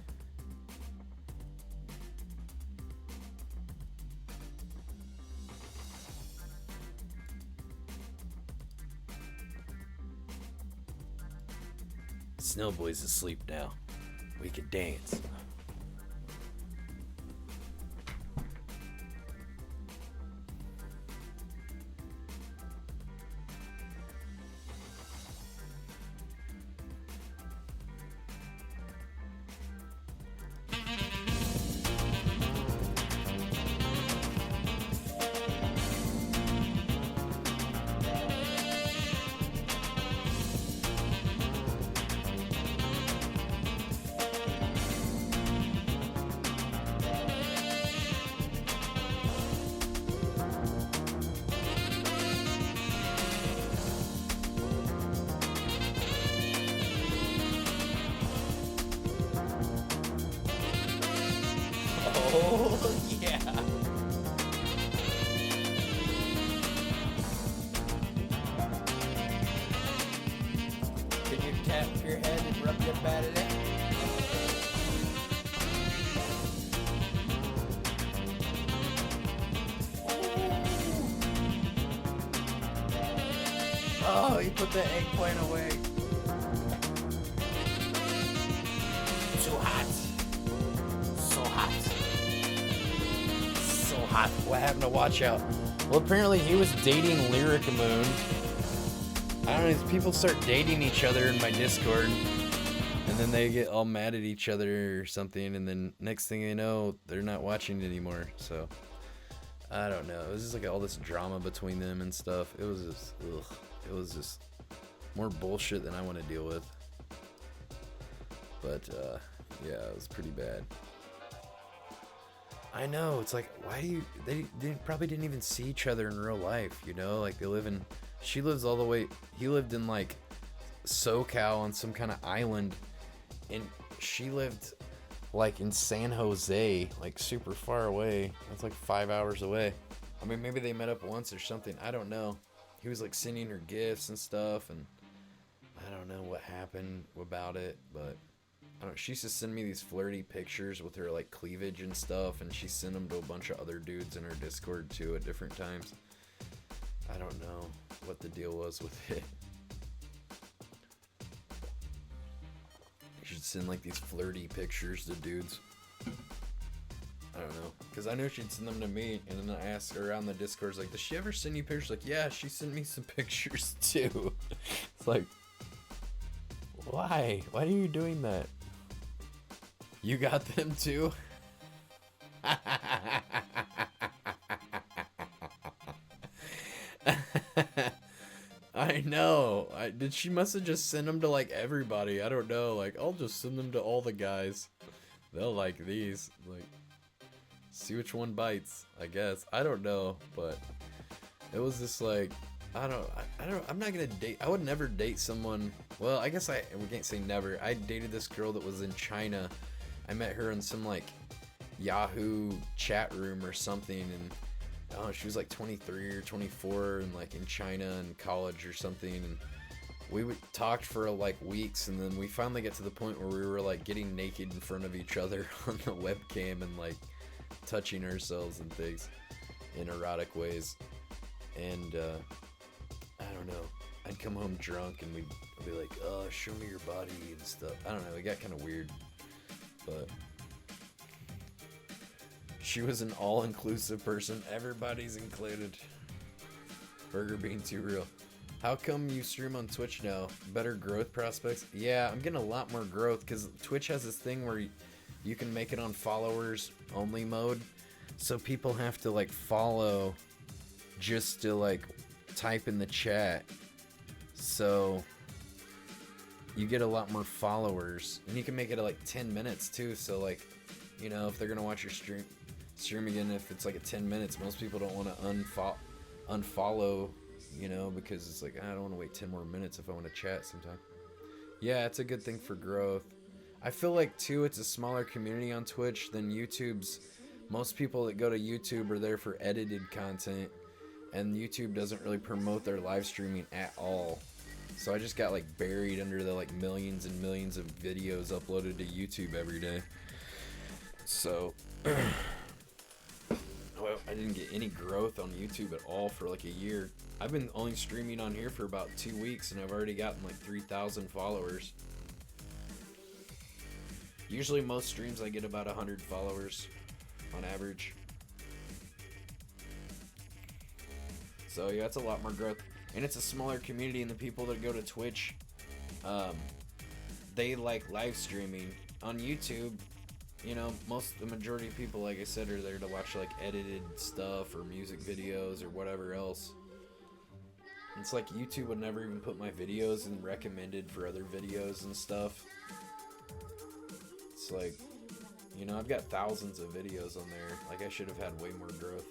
S1: Snowboy's asleep now. We could dance. Oh, yeah. Can you tap your head and rub your bat in it? Oh, you put the eggplant away. Too hot. So hot. So hot. What happened to Watch Out? Well, apparently he was dating Lyric Moon. I don't know, these people start dating each other in my Discord. And then they get all mad at each other or something. And then next thing they know, they're not watching it anymore. So, I don't know. It was just like all this drama between them and stuff. It was just, ugh. It was just more bullshit than I want to deal with. But, yeah, it was pretty bad. I know, it's like, why do you, they probably didn't even see each other in real life, you know? Like, they live in, she lives all the way, he lived in, like, SoCal on some kind of island, and she lived, like, in San Jose, like, super far away. That's, like, 5 hours away. I mean, maybe they met up once or something, I don't know. He was, like, sending her gifts and stuff, and I don't know what happened about it, but I don't. She used to send me these flirty pictures with her like cleavage and stuff, and she sent them to a bunch of other dudes in her Discord too at different times. I don't know what the deal was with it. She'd send like these flirty pictures to dudes. I don't know, because I know she'd send them to me, and then I asked her around the Discord, like, does she ever send you pictures? Like, yeah, she sent me some pictures too. It's like, why? Why are you doing that? You got them too? I know. She must have just sent them to like everybody. I don't know. Like, I'll just send them to all the guys. They'll like these. Like, see which one bites, I guess. I don't know, but it was just like, I'm not gonna date. I would never date someone. Well, I guess we can't say never. I dated this girl that was in China. I met her in some like Yahoo chat room or something, and I don't know, she was like 23 or 24 and like in China in college or something, and we talked for like weeks, and then we finally get to the point where we were like getting naked in front of each other on the webcam and like touching ourselves and things in erotic ways. And I don't know, I'd come home drunk and we'd be like, oh, show me your body and stuff. I don't know, it got kind of weird. But she was an all-inclusive person. Everybody's included. Burger being too real. How come you stream on Twitch now? Better growth prospects? Yeah, I'm getting a lot more growth because Twitch has this thing where you can make it on followers only mode. So people have to like follow just to like type in the chat. So you get a lot more followers, and you can make it at like 10 minutes too. So like, you know, if they're gonna watch your stream again, if it's like at 10 minutes, most people don't want to unfollow, you know, because it's like, I don't want to wait 10 more minutes if I want to chat sometime. Yeah, it's a good thing for growth. I feel like too, it's a smaller community on Twitch than YouTube's. Most people that go to YouTube are there for edited content, and YouTube doesn't really promote their live streaming at all. So I just got like buried under the like millions and millions of videos uploaded to YouTube every day. So well, I didn't get any growth on YouTube at all for like a year. I've been only streaming on here for about 2 weeks, and I've already gotten like 3,000 followers. Usually most streams I get about 100 followers on average. So yeah, it's a lot more growth. And it's a smaller community, and the people that go to Twitch, they like live streaming. On YouTube, you know, the majority of people, like I said, are there to watch like edited stuff or music videos or whatever else. It's like YouTube would never even put my videos in recommended for other videos and stuff. It's like, you know, I've got thousands of videos on there. Like, I should have had way more growth.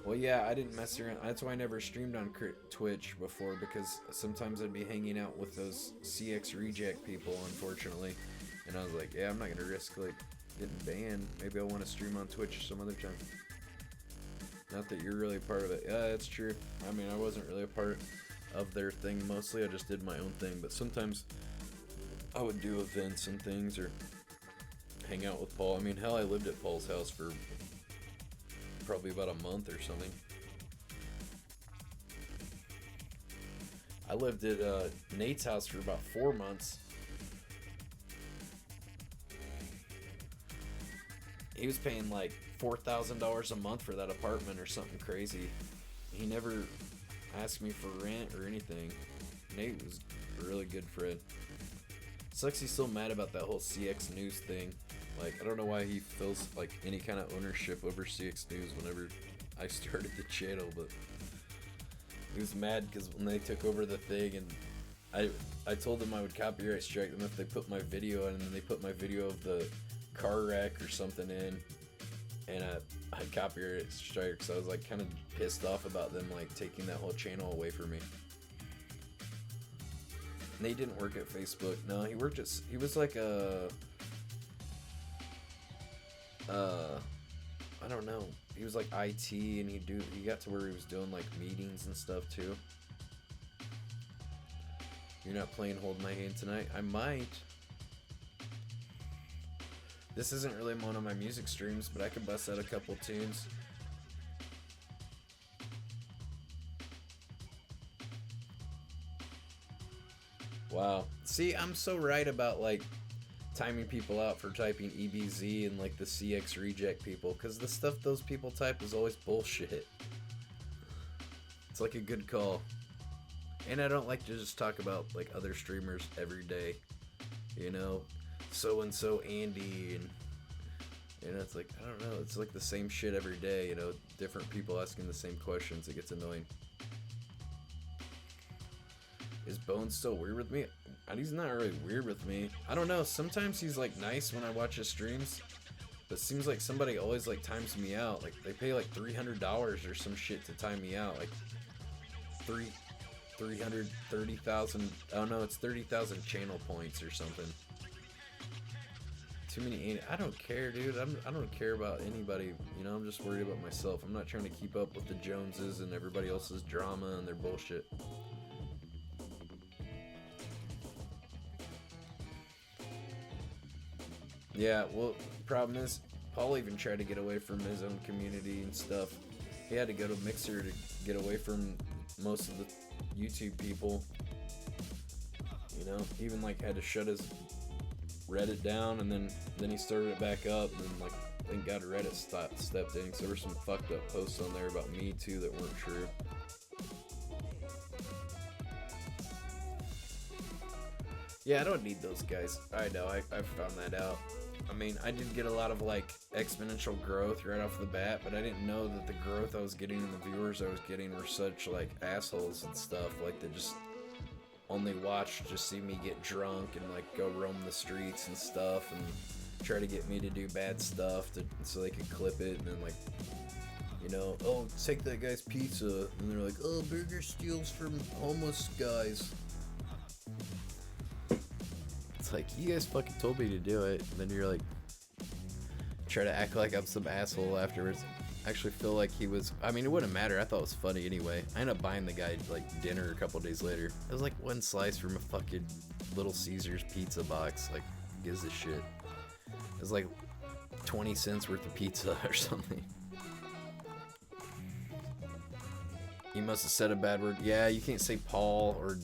S1: Well, yeah, I didn't mess around. That's why I never streamed on Twitch before, because sometimes I'd be hanging out with those CX reject people, unfortunately. And I was like, yeah, I'm not going to risk, like, getting banned. Maybe I want to stream on Twitch some other time. Not that you're really a part of it. Yeah, that's true. I mean, I wasn't really a part of their thing mostly. I just did my own thing. But sometimes I would do events and things, or hang out with Paul. I mean, hell, I lived at Paul's house for probably about a month or something. I lived at Nate's house for about 4 months. He was paying like $4,000 a month for that apartment or something crazy. He never asked me for rent or anything. Nate was a really good friend. Sucks he's still mad about that whole CX News thing. Like, I don't know why he feels like any kind of ownership over CX News whenever I started the channel, but he was mad because when they took over the thing, and I told them I would copyright strike them if they put my video in, and then they put my video of the car wreck or something in, and I copyright strike, because I was like kind of pissed off about them like taking that whole channel away from me. Nate didn't work at Facebook. No, he worked at, he was like a I don't know. He was like IT, and he got to where he was doing like meetings and stuff too. You're not playing Hold My Hand tonight? I might. This isn't really one of my music streams, but I could bust out a couple tunes. Wow. See, I'm so right about like timing people out for typing EBZ and like the CX reject people, because the stuff those people type is always bullshit. It's like a good call. And I don't like to just talk about like other streamers every day, you know, so and so Andy, and you know, it's like, I don't know, it's like the same shit every day, you know, different people asking the same questions. It gets annoying. Is Bones still weird with me? He's not really weird with me. I don't know. Sometimes he's like nice when I watch his streams, but it seems like somebody always like times me out. Like they pay like $300 or some shit to time me out. Like 330,000. Oh no, it's 30,000 channel points or something. Too many. I don't care, dude. I don't care about anybody. You know, I'm just worried about myself. I'm not trying to keep up with the Joneses and everybody else's drama and their bullshit. Yeah, well, the problem is, Paul even tried to get away from his own community and stuff. He had to go to Mixer to get away from most of the YouTube people. You know, he even like had to shut his Reddit down, and then he started it back up, and then like thank God Reddit stepped in, because there were some fucked up posts on there about me too that weren't true. Yeah, I don't need those guys. I know, I found that out. I mean, I did get a lot of, like, exponential growth right off the bat, but I didn't know that the growth I was getting and the viewers I was getting were such, like, assholes and stuff. Like, they just only watch to see me get drunk and, like, go roam the streets and stuff and try to get me to do bad stuff so they could clip it and then, like, you know, oh, take that guy's pizza. And they're like, oh, burger steals from homeless guys. It's like, you guys fucking told me to do it. And then you're like, try to act like I'm some asshole afterwards. I actually feel like he was, I mean, it wouldn't matter. I thought it was funny anyway. I ended up buying the guy, like, dinner a couple days later. It was like one slice from a fucking Little Caesars pizza box. Like, who gives a shit? It was like 20 cents worth of pizza or something. He must have said a bad word. Yeah, you can't say Paul or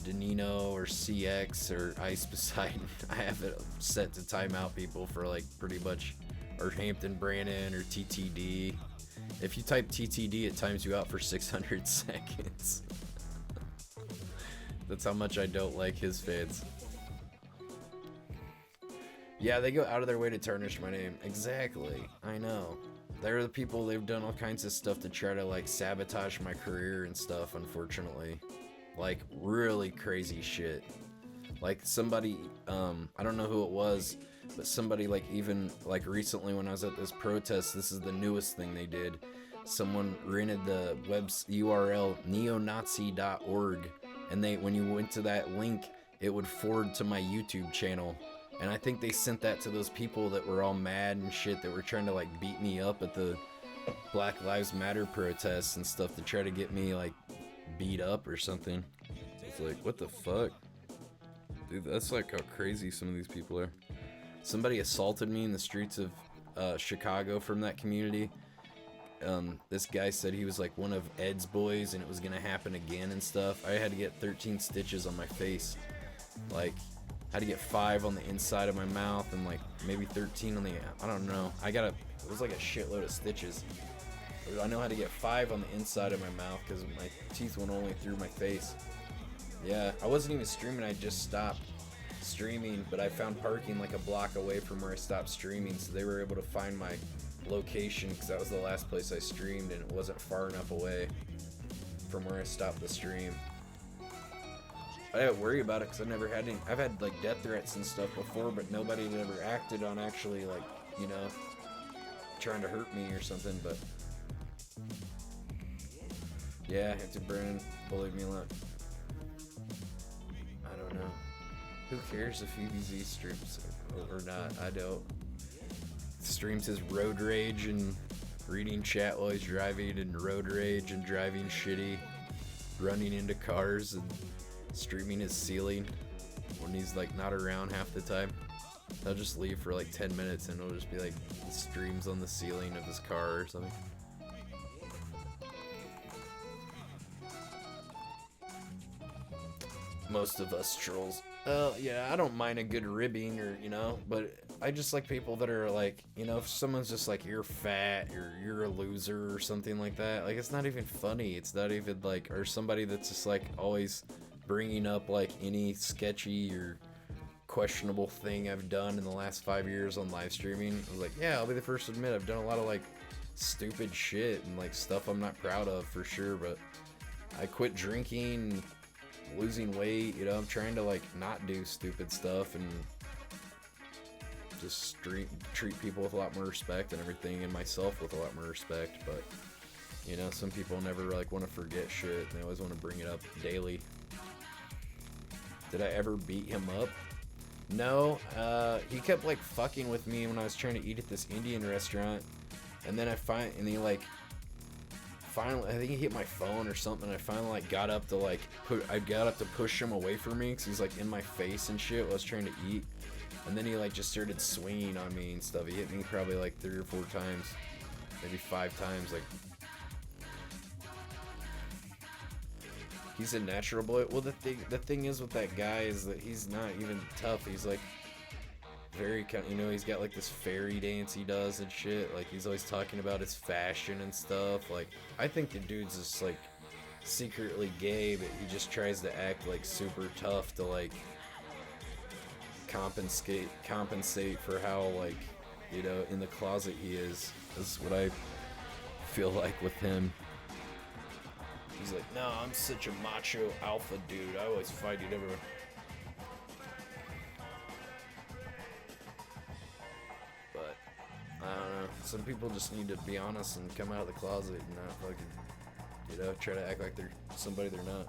S1: Danino or CX or Ice Poseidon. I have it set to time out people for like pretty much, or Hampton Brandon or TTD. If you type TTD, it times you out for 600 seconds. That's how much I don't like his fans. Yeah, they go out of their way to tarnish my name. Exactly. I know. They're the people, they've done all kinds of stuff to try to, like, sabotage my career and stuff, unfortunately. Like, really crazy shit. Like, somebody, I don't know who it was, but somebody, like, even, like, recently when I was at this protest, this is the newest thing they did. Someone rented the URL neonazi.org, and when you went to that link, it would forward to my YouTube channel. And I think they sent that to those people that were all mad and shit that were trying to, like, beat me up at the Black Lives Matter protests and stuff to try to get me, like, beat up or something. It's like, what the fuck? Dude, that's like how crazy some of these people are. Somebody assaulted me in the streets of Chicago from that community. This guy said he was like one of Ed's boys and it was gonna happen again and stuff. I had to get 13 stitches on my face. Like, had to get 5 on the inside of my mouth and like maybe 13 on the, I don't know. It was like a shitload of stitches. I know how to get 5 on the inside of my mouth because my teeth went only through my face. Yeah, I wasn't even streaming, I just stopped streaming, but I found parking like a block away from where I stopped streaming, so they were able to find my location because that was the last place I streamed and it wasn't far enough away from where I stopped the stream. I didn't worry about it because I've had like death threats and stuff before, but nobody had ever acted on actually, like, you know, trying to hurt me or something. But yeah, Hampton Brandon bullied me a lot. I don't know. Who cares if EBZ streams or not? I don't. Streams his road rage and reading chat while he's driving, and road rage and driving shitty, running into cars and streaming his ceiling when he's like not around half the time. He'll just leave for like 10 minutes and it'll just be like streams on the ceiling of his car or something. Most of us trolls. Yeah, I don't mind a good ribbing or, you know, but I just like people that are like, you know, if someone's just like, you're fat or you're a loser or something like that, like, it's not even funny. It's not even like, or somebody that's just like always bringing up like any sketchy or questionable thing I've done in the last 5 years on live streaming. I was like, yeah, I'll be the first to admit I've done a lot of like stupid shit and like stuff I'm not proud of for sure, but I quit drinking, losing weight, you know, I'm trying to like not do stupid stuff and just treat people with a lot more respect and everything, and myself with a lot more respect. But you know, some people never like want to forget shit, they always want to bring it up daily. Did I ever beat him up? No, he kept like fucking with me when I was trying to eat at this Indian restaurant, and then he like finally, I think he hit my phone or something. I finally like got up to push him away from me because he's like in my face and shit while I was trying to eat, and then he like just started swinging on me and stuff. He hit me probably like 3 or 4 times, maybe 5 times. Like, he's a natural boy. Well, the thing is with that guy is that he's not even tough. He's like very kind, you know, he's got like this fairy dance he does and shit. Like, he's always talking about his fashion and stuff. Like, I think the dude's just like secretly gay, but he just tries to act like super tough to like
S11: compensate for how, like, you know, in the closet he is. That's what I feel like with him. He's like, no, I'm such a macho alpha dude. I always fight it everywhere. But I don't know. Some people just need to be honest and come out of the closet and not fucking, you know, try to act like they're somebody they're not.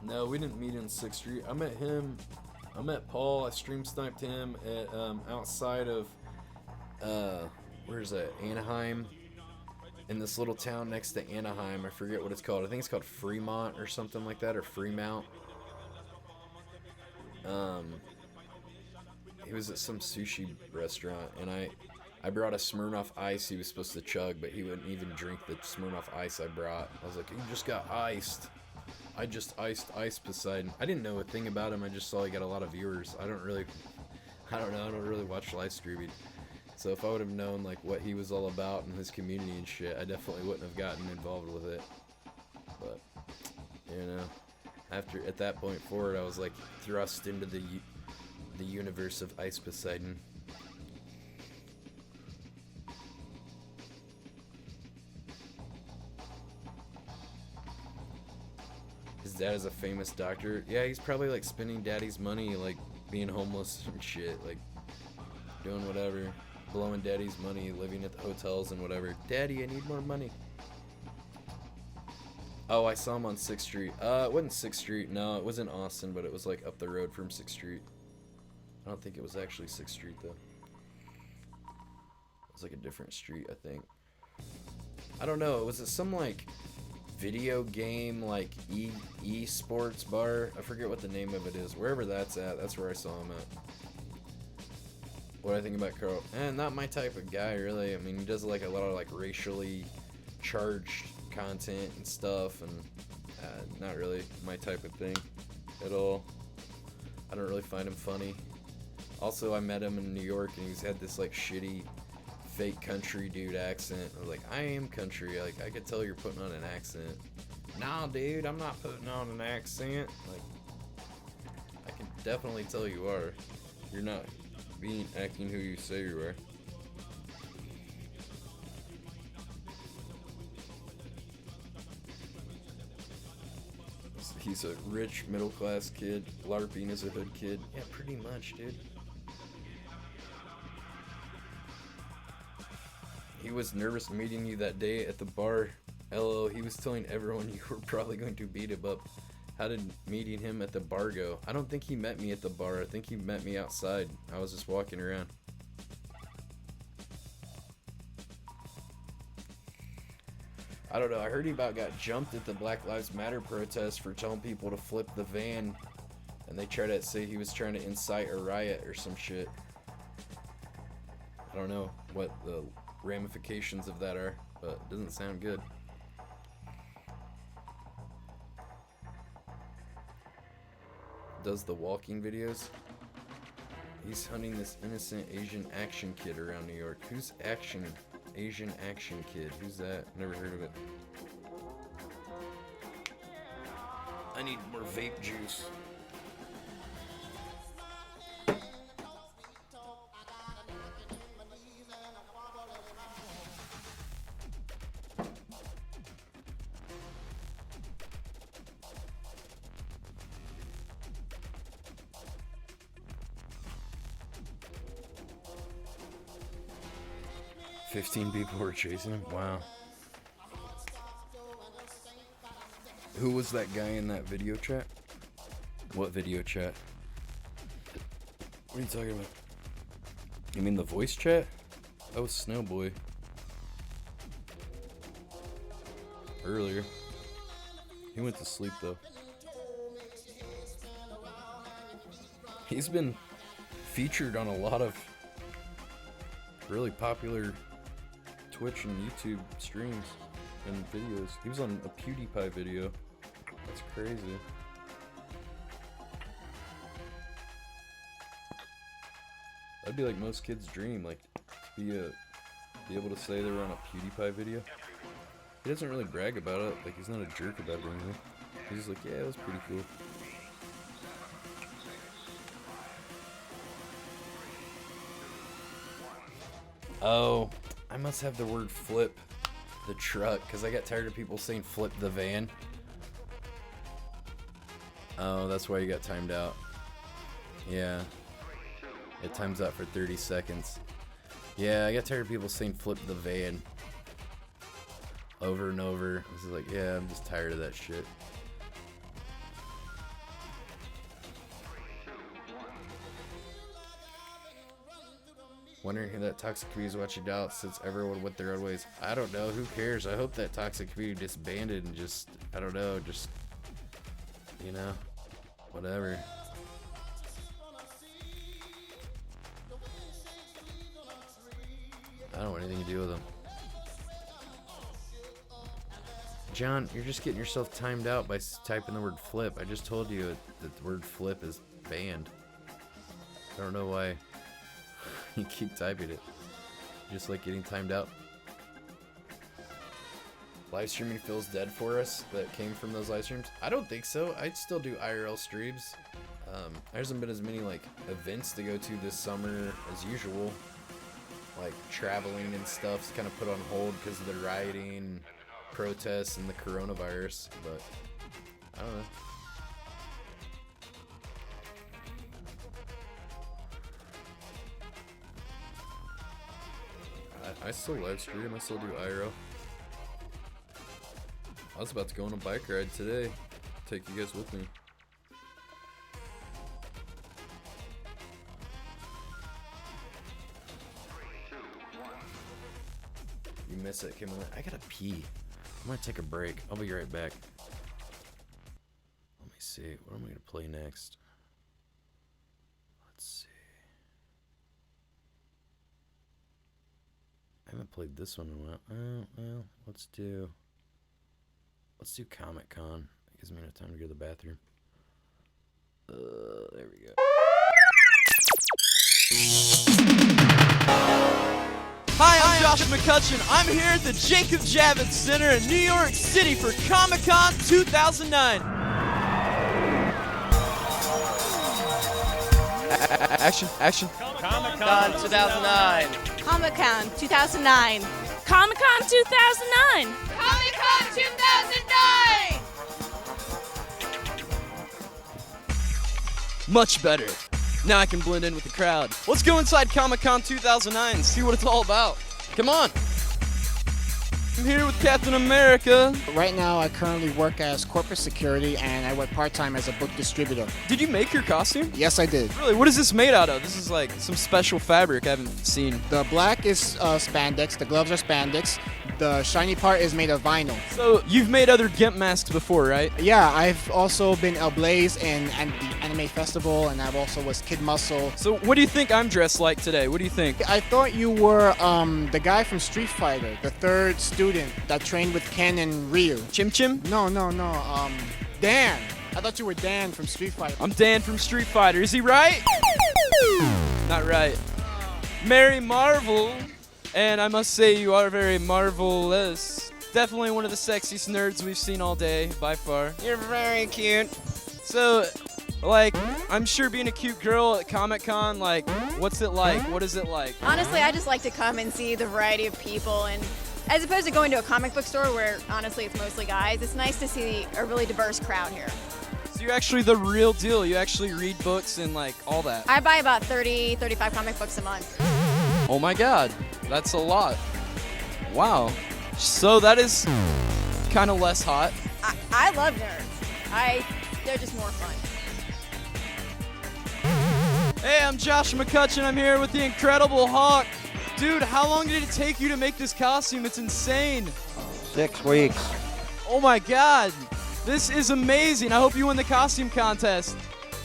S11: No, we didn't meet in 6th Street. I met Paul. I stream sniped him at outside of where's that? Anaheim. In this little town next to Anaheim. I forget what it's called. I think it's called Fremont or something like that, or Fremont. He was at some sushi restaurant, and I brought a Smirnoff Ice he was supposed to chug, but he wouldn't even drink the Smirnoff Ice I brought. I was like, you just got iced. I just iced Ice Poseidon. I didn't know a thing about him. I just saw he got a lot of viewers. I don't really watch live streaming. So if I would have known like what he was all about in his community and shit, I definitely wouldn't have gotten involved with it. But you know, at that point forward, I was like thrust into the universe of Ice Poseidon. His dad is a famous doctor. Yeah, he's probably like spending daddy's money, like being homeless and shit, like doing whatever, blowing daddy's money, living at the hotels and whatever. Daddy, I need more money. Oh, I saw him on 6th Street. It wasn't 6th Street. No, it was in Austin, but it was like up the road from 6th Street. I don't think it was actually 6th Street though. It was like a different street, I think. I don't know. Was it some like video game like e-sports bar? I forget what the name of it is. Wherever that's at, that's where I saw him at. What do I think about Carl? Not my type of guy, really. I mean, he does like a lot of like racially charged content and stuff, and not really my type of thing at all. I don't really find him funny. Also, I met him in New York, and he's had this like shitty fake country dude accent. I was like, I am country. Like, I could tell you're putting on an accent. Nah, dude, I'm not putting on an accent. Like, I can definitely tell you are. You're not acting who you say you are. He's a rich middle class kid. LARPing is a hood kid. Yeah, pretty much, dude. He was nervous meeting you that day at the bar. LO, he was telling everyone you were probably going to beat him up. How did meeting him at the bar go? I don't think he met me at the bar. I think he met me outside. I was just walking around. I don't know. I heard he about got jumped at the Black Lives Matter protest for telling people to flip the van. And they tried to say he was trying to incite a riot or some shit. I don't know what the ramifications of that are, but it doesn't sound good. Does the walking videos? He's hunting this innocent Asian action kid around New York. Who's Asian action kid? Who's that? Never heard of it. I need more vape juice. $15 people were chasing him? Wow. Who was that guy in that video chat? What video chat? What are you talking about? You mean the voice chat? That was Snowboy. Earlier. He went to sleep though. He's been featured on a lot of really popular Twitch and YouTube streams and videos. He was on a PewDiePie video. That's crazy. That'd be like most kids' dream, like to be able to say they were on a PewDiePie video. He doesn't really brag about it, like he's not a jerk about it or anything.
S7: He's like, yeah, it was pretty cool. Oh, I must have the word flip the truck because I got tired of people saying flip the van. Oh, that's why you got timed out. Yeah. It times out for 30 seconds. Yeah, I got tired of people saying flip the van over and over. I was like, yeah, I'm just tired of that shit. Wondering who that toxic community is watching out since everyone went their own ways. I don't know. Who cares? I hope that toxic community disbanded and just, I don't know, just, you know, whatever. I don't want anything to do with them. John, you're just getting yourself timed out by typing the word flip. I just told you that the word flip is banned. I don't know why you keep typing it. Just like getting timed out. Live streaming feels dead for us that came from those live streams? I don't think so. I'd still do IRL streams. There hasn't been as many like events to go to this summer as usual. Like traveling and stuff's kind of put on hold because of the rioting, protests, and the coronavirus, but I don't know. I still live stream, I still do IRL. I was about to go on a bike ride today. Take you guys with me. You miss it, Kimberly. I gotta pee. I'm gonna take a break. I'll be right back. Let me see. What am I gonna play next? Let's see. I haven't played this one in a while. Well, let's do Comic Con. It gives me enough time to go to the bathroom. There we go. Hi, I'm Josh McCutcheon. I'm here at the Jacob Javits Center in New York City for Comic Con 2009. Action.
S16: Comic Con 2009.
S12: Comic Con 2009.
S16: Comic Con 2009.
S12: Comic Con 2009!
S10: Much better. Now I can blend in with the crowd. Let's go inside Comic Con 2009 and see what it's all about. Come on. I'm here with Captain America.
S17: Right now, I currently work as corporate security, and I work part-time as a book distributor.
S10: Did you make your costume?
S17: Yes, I did.
S10: Really? What is this made out of? This is like some special fabric I haven't seen.
S17: The black is spandex. The gloves are spandex. The shiny part is made of vinyl.
S10: So you've made other GIMP masks before, right?
S17: Yeah, I've also been Ablaze in the Anime Festival, and I've also was Kid Muscle.
S10: So what do you think I'm dressed like today? What do you think?
S17: I thought you were the guy from Street Fighter, the third student that trained with Ken and Ryu.
S10: Chim Chim?
S17: No. Dan. I thought you were Dan from Street Fighter.
S10: I'm Dan from Street Fighter. Is he right? Not right. Mary Marvel. And I must say you are very marvelous. Definitely one of the sexiest nerds we've seen all day, by far.
S16: You're very cute.
S10: So, like, I'm sure being a cute girl at Comic-Con, like, what's it like? What is it like?
S12: Honestly, I just like to come and see the variety of people, and as opposed to going to a comic book store where honestly it's mostly guys, it's nice to see a really diverse crowd here.
S10: So you're actually the real deal. You actually read books and, like, all that.
S12: I buy about 35 comic books a month.
S10: Oh my god, that's a lot. Wow. So that is kind of less hot.
S12: I love nerds. They're just more fun.
S10: Hey, I'm Josh McCutcheon. I'm here with the Incredible Hawk. Dude, how long did it take you to make this costume? It's insane.
S19: 6 weeks.
S10: Oh my god. This is amazing. I hope you win the costume contest.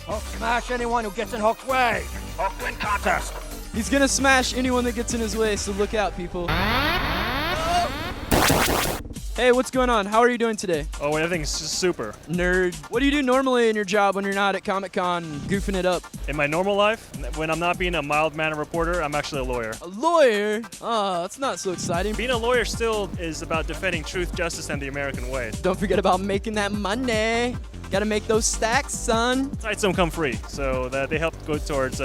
S22: Hulk smash anyone who gets in Hulk's way. Hulk win contest.
S10: He's gonna smash anyone that gets in his way, so look out, people.
S18: Hey, what's going on? How are you doing today?
S19: Oh, everything's super.
S18: Nerd. What do you do normally in your job when you're not at Comic-Con goofing it up?
S19: In my normal life, when I'm not being a mild-mannered reporter, I'm actually a lawyer.
S18: A lawyer? Oh, that's not so exciting.
S19: Being a lawyer still is about defending truth, justice, and the American way.
S18: Don't forget about making that money. Gotta make those stacks, son.
S19: Sites don't come free, so that they help go towards,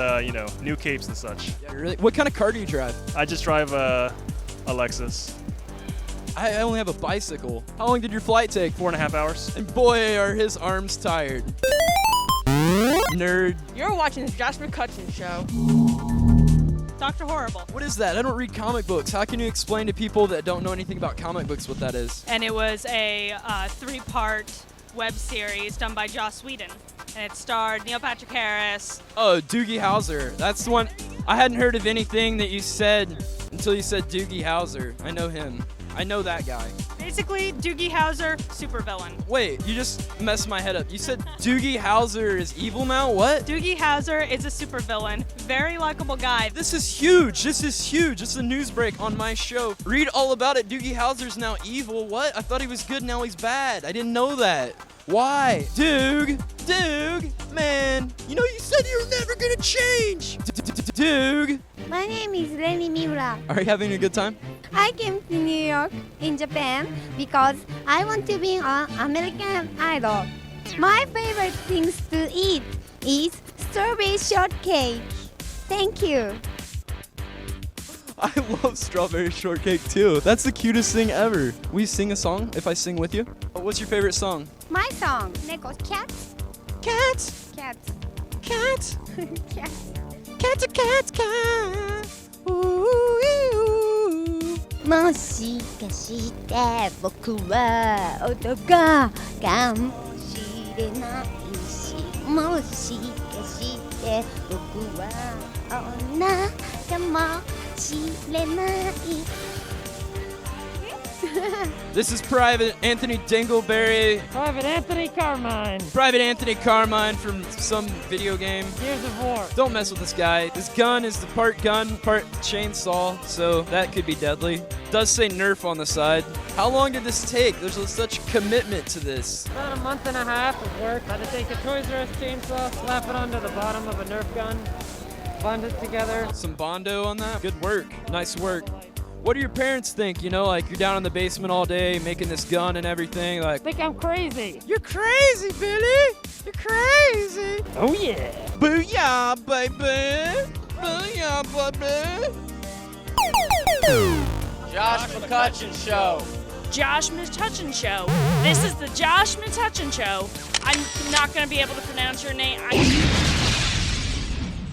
S19: new capes and such.
S18: Yeah, really? What kind of car do you drive?
S19: I just drive a Lexus.
S18: I only have a bicycle. How long did your flight take?
S19: 4.5 hours.
S18: And boy, are his arms tired. Nerd.
S16: You're watching the Josh McCutcheon Show. Dr. Horrible.
S18: What is that? I don't read comic books. How can you explain to people that don't know anything about comic books what that is?
S16: And it was a 3-part web series done by Joss Whedon. And it starred Neil Patrick Harris.
S18: Oh, Doogie Howser. That's the one. I hadn't heard of anything that you said until you said Doogie Howser. I know him. I know that guy.
S16: Basically, Doogie Howser, supervillain.
S18: Wait, you just messed my head up. You said Doogie Howser is evil now? What?
S16: Doogie Howser is a supervillain. Very likable guy.
S18: This is huge. This is huge. It's a news break on my show. Read all about it. Doogie Howser's now evil. What? I thought he was good. Now he's bad. I didn't know that. Why? Doog, man. You know you said you were never gonna change. Doog.
S20: My name is Renny Miura.
S18: Are you having a good time?
S20: I came to New York in Japan because I want to be an American Idol. My favorite things to eat is strawberry shortcake. Thank you.
S18: I love strawberry shortcake too. That's the cutest thing ever. Will you sing a song if I sing with you? What's your favorite song?
S20: My song, Neko, cats.
S18: Cats.
S20: Cats.
S18: Cats.
S20: Cats.
S18: Cats are cats, cats. Ooh.
S20: もしかして僕は男かもしれないしもしかして僕は女かもしれない
S18: This is Private Anthony Dingleberry.
S22: Private Anthony Carmine.
S18: Private Anthony Carmine from some video game.
S22: Gears of War.
S18: Don't mess with this guy. This gun is the part gun, part chainsaw, so that could be deadly. Does say Nerf on the side. How long did this take? There's such commitment to this.
S22: About a month and a half of work. Had to take a Toys R Us chainsaw, slap it onto the bottom of a Nerf gun, bond it together.
S18: Some Bondo on that. Good work. Nice work. What do your parents think? You know, like you're down in the basement all day making this gun and everything. Like,
S22: Think I'm crazy.
S18: You're crazy, Billy. You're crazy.
S22: Oh yeah.
S18: Booyah, baby. Booyah, baby.
S16: Josh McCutcheon Show. Josh McCutcheon Show. This is the Josh McCutcheon Show. I'm not going to be able to pronounce your name.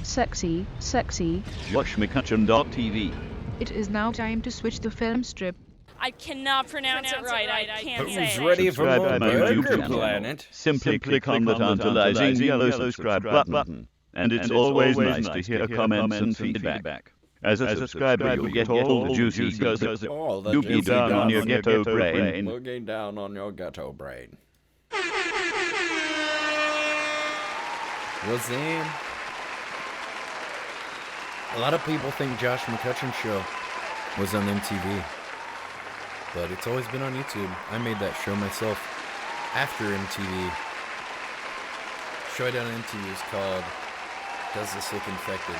S24: Sexy.
S25: JoshMcCutcheon.tv.
S24: It is now time to switch the film strip.
S16: I cannot pronounce it right. I can't say
S1: Who's
S16: it.
S1: ready for more
S25: Subscribe to my
S1: Burger
S25: YouTube channel.
S1: Planet?
S25: Simply click on the tantalizing yellow subscribe button. And it's always nice to hear comments and feedback. As a subscriber, you'll get all the juicy gossip.
S1: All the
S25: You'll be
S1: juicy
S25: down on your
S1: gossip.
S25: ghetto brain.
S1: Looking down on your ghetto brain. Listen. A lot of people think Josh McCutcheon Show was on MTV, but it's always been on YouTube. I made that show myself after MTV. The show I did on MTV was called Does This Look Infected?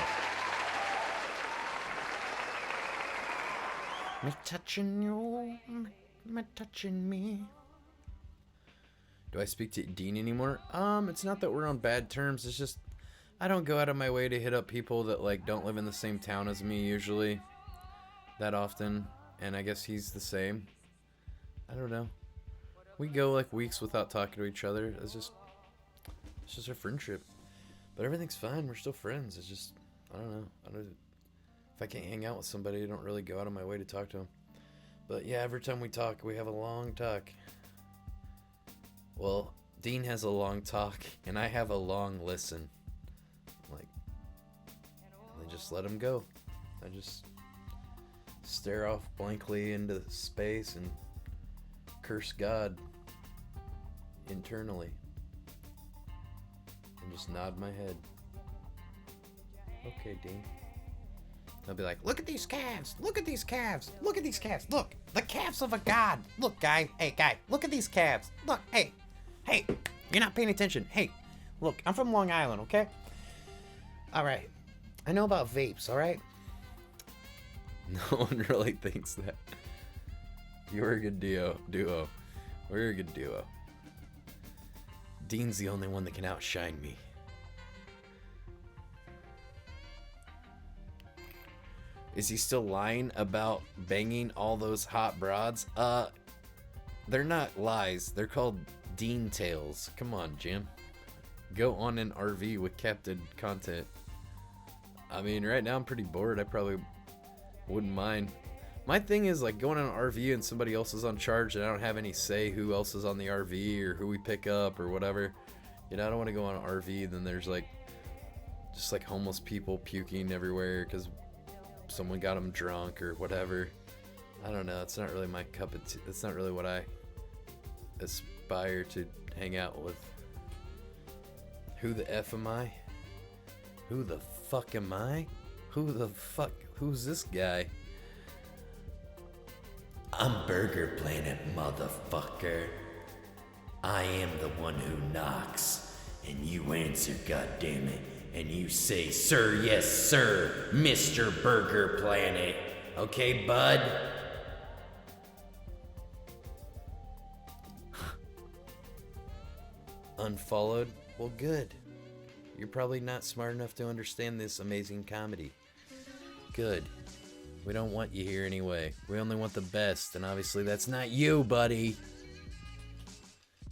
S1: Me touching you, me touching me. Do I speak to Dean anymore? It's not that we're on bad terms, it's just I don't go out of my way to hit up people that like don't live in the same town as me usually that often, and I guess he's the same. I don't know. We go like weeks without talking to each other. It's just our friendship. But everything's fine. We're still friends. It's just I don't know. If I can't hang out with somebody, I don't really go out of my way to talk to them. But yeah, every time we talk, we have a long talk. Well, Dean has a long talk, and I have a long listen. Like, I just let him go. I just stare off blankly into space and curse God internally. And just nod my head. Okay, Dean.
S4: They'll be like, look at these calves. Look at these calves. Look at these calves. Look, the calves of a god. Look, guy. Hey, guy, look at these calves. Look, hey, you're not paying attention. Hey, look, I'm from Long Island, okay? All right, I know about vapes, all right?
S1: No one really thinks that. You're a good duo. We're a good duo. Dean's the only one that can outshine me. Is he still lying about banging all those hot broads? They're not lies. They're called Dean tales. Come on, Jim. Go on an RV with Captain content. I mean, right now I'm pretty bored. I probably wouldn't mind. My thing is like going on an RV and somebody else is on charge and I don't have any say who else is on the RV or who we pick up or whatever. You know, I don't want to go on an RV. Then there's like just like homeless people puking everywhere because someone got them drunk or whatever. I don't know. It's not really my cup of tea. It's not really what I aspire to hang out with. Who the F am I? Who the fuck am I? Who the fuck? Who's this guy?
S2: I'm Burger Planet, motherfucker. I am the one who knocks, and you answer, goddammit. And you say, sir, yes, sir, Mr. Burger Planet. Okay, bud?
S1: Unfollowed? Well, good. You're probably not smart enough to understand this amazing comedy. Good. We don't want you here anyway. We only want the best, and obviously that's not you, buddy.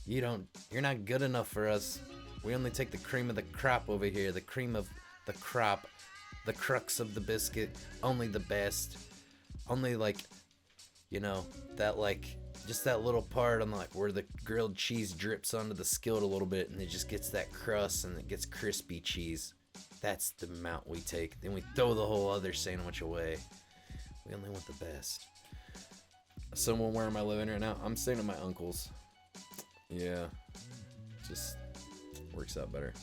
S1: You're not good enough for us. We only take the cream of the crop over here, the cream of the crop, the crux of the biscuit, only the best. Only like, you know, that like, just that little part on like where the grilled cheese drips onto the skillet a little bit and it just gets that crust and it gets crispy cheese. That's the amount we take. Then we throw the whole other sandwich away. We only want the best. Someone, where am I living right now? I'm staying at my uncle's. Yeah, just works out better.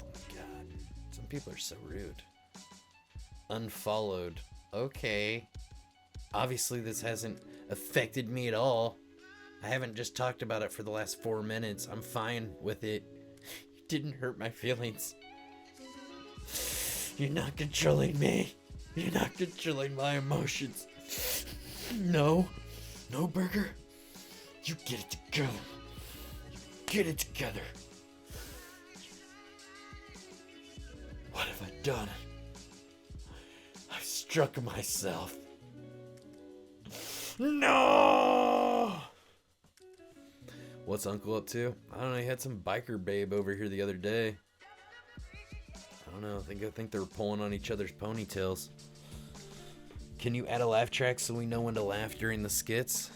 S1: Oh my god, some people are so rude. Unfollowed. Okay. Obviously this hasn't affected me at all. I haven't just talked about it for the last 4 minutes. I'm fine with it. It didn't hurt my feelings. You're not controlling me. You're not controlling my emotions. No. No, Burger. You get it together. Get it together. What have I done? I struck myself. No! What's Uncle up to? I don't know. He had some biker babe over here the other day. I don't know. I think they were pulling on each other's ponytails. Can you add a laugh track so we know when to laugh during the skits?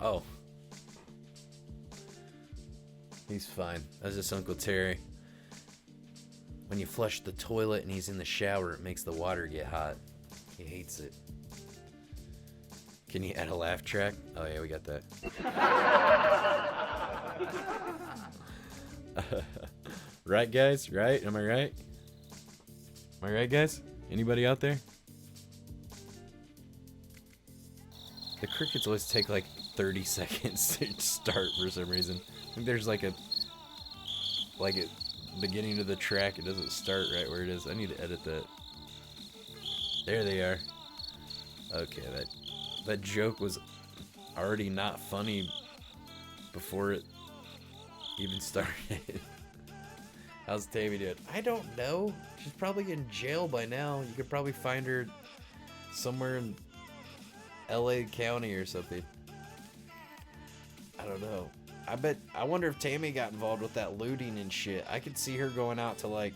S1: Oh. He's fine. That's just Uncle Terry. When you flush the toilet and he's in the shower, it makes the water get hot. He hates it. Can you add a laugh track? Oh yeah, we got that. Right, guys? Right? Am I right? Am I right, guys? Anybody out there? The crickets always take like 30 seconds to start for some reason. I think there's like a beginning of the track. It doesn't start right where it is. I need to edit that. There they are. Okay, that joke was already not funny before it even started. How's Tammy doing? I don't know. She's probably in jail by now. You could probably find her somewhere in LA County or something. I don't know. I wonder if Tammy got involved with that looting and shit. I could see her going out to like,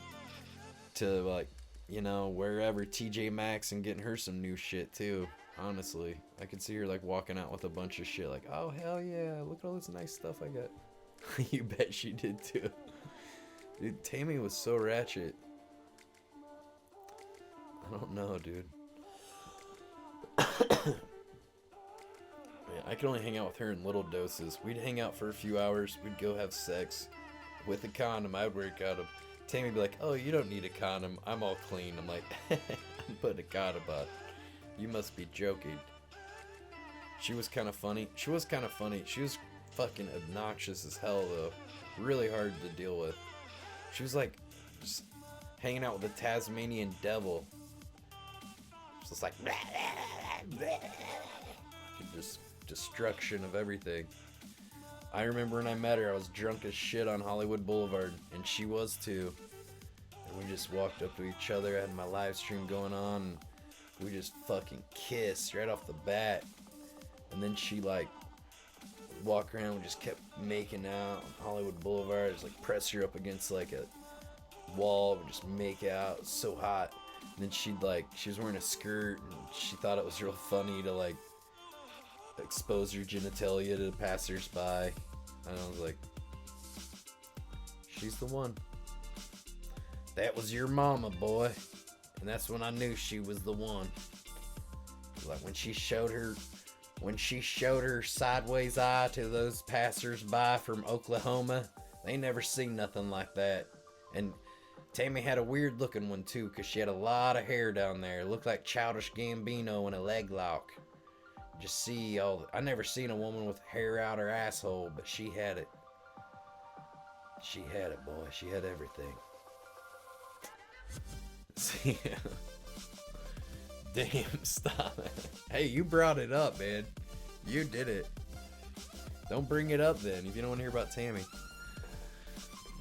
S1: you know, wherever, TJ Maxx, and getting her some new shit too. Honestly, I could see her like walking out with a bunch of shit like, oh hell yeah, look at all this nice stuff I got. You bet she did too. Dude, Tammy was so ratchet. I don't know, dude. Man, I could only hang out with her in little doses. We'd hang out for a few hours, we'd go have sex,
S11: with a condom, I would wear a condom. Tammy would be like, oh, you don't need a condom. I'm all clean. I'm like, I'm putting a condom on. You must be joking. She was kind of funny. She was fucking obnoxious as hell, though. Really hard to deal with. She was like, just hanging out with the Tasmanian devil. Just like, just destruction of everything. I remember when I met her, I was drunk as shit on Hollywood Boulevard, and she was too. And we just walked up to each other, I had my live stream going on, and we just fucking kissed right off the bat. And then she like walk around, we just kept making out on Hollywood Boulevard, just like press her up against like a wall, we just make out. It was so hot. And then she was wearing a skirt, and she thought it was real funny to like expose her genitalia to the passersby. And I was like, she's the one. That was your mama, boy. And that's when I knew she was the one. Like when she showed her sideways eye to those passersby from Oklahoma, they never seen nothing like that. And Tammy had a weird looking one too, because she had a lot of hair down there. It looked like Childish Gambino in a leg lock. Just see I never seen a woman with hair out her asshole, but she had it. She had it, boy. She had everything. See, damn, stop it. Hey, you brought it up, man. You did it. Don't bring it up then if you don't want to hear about Tammy.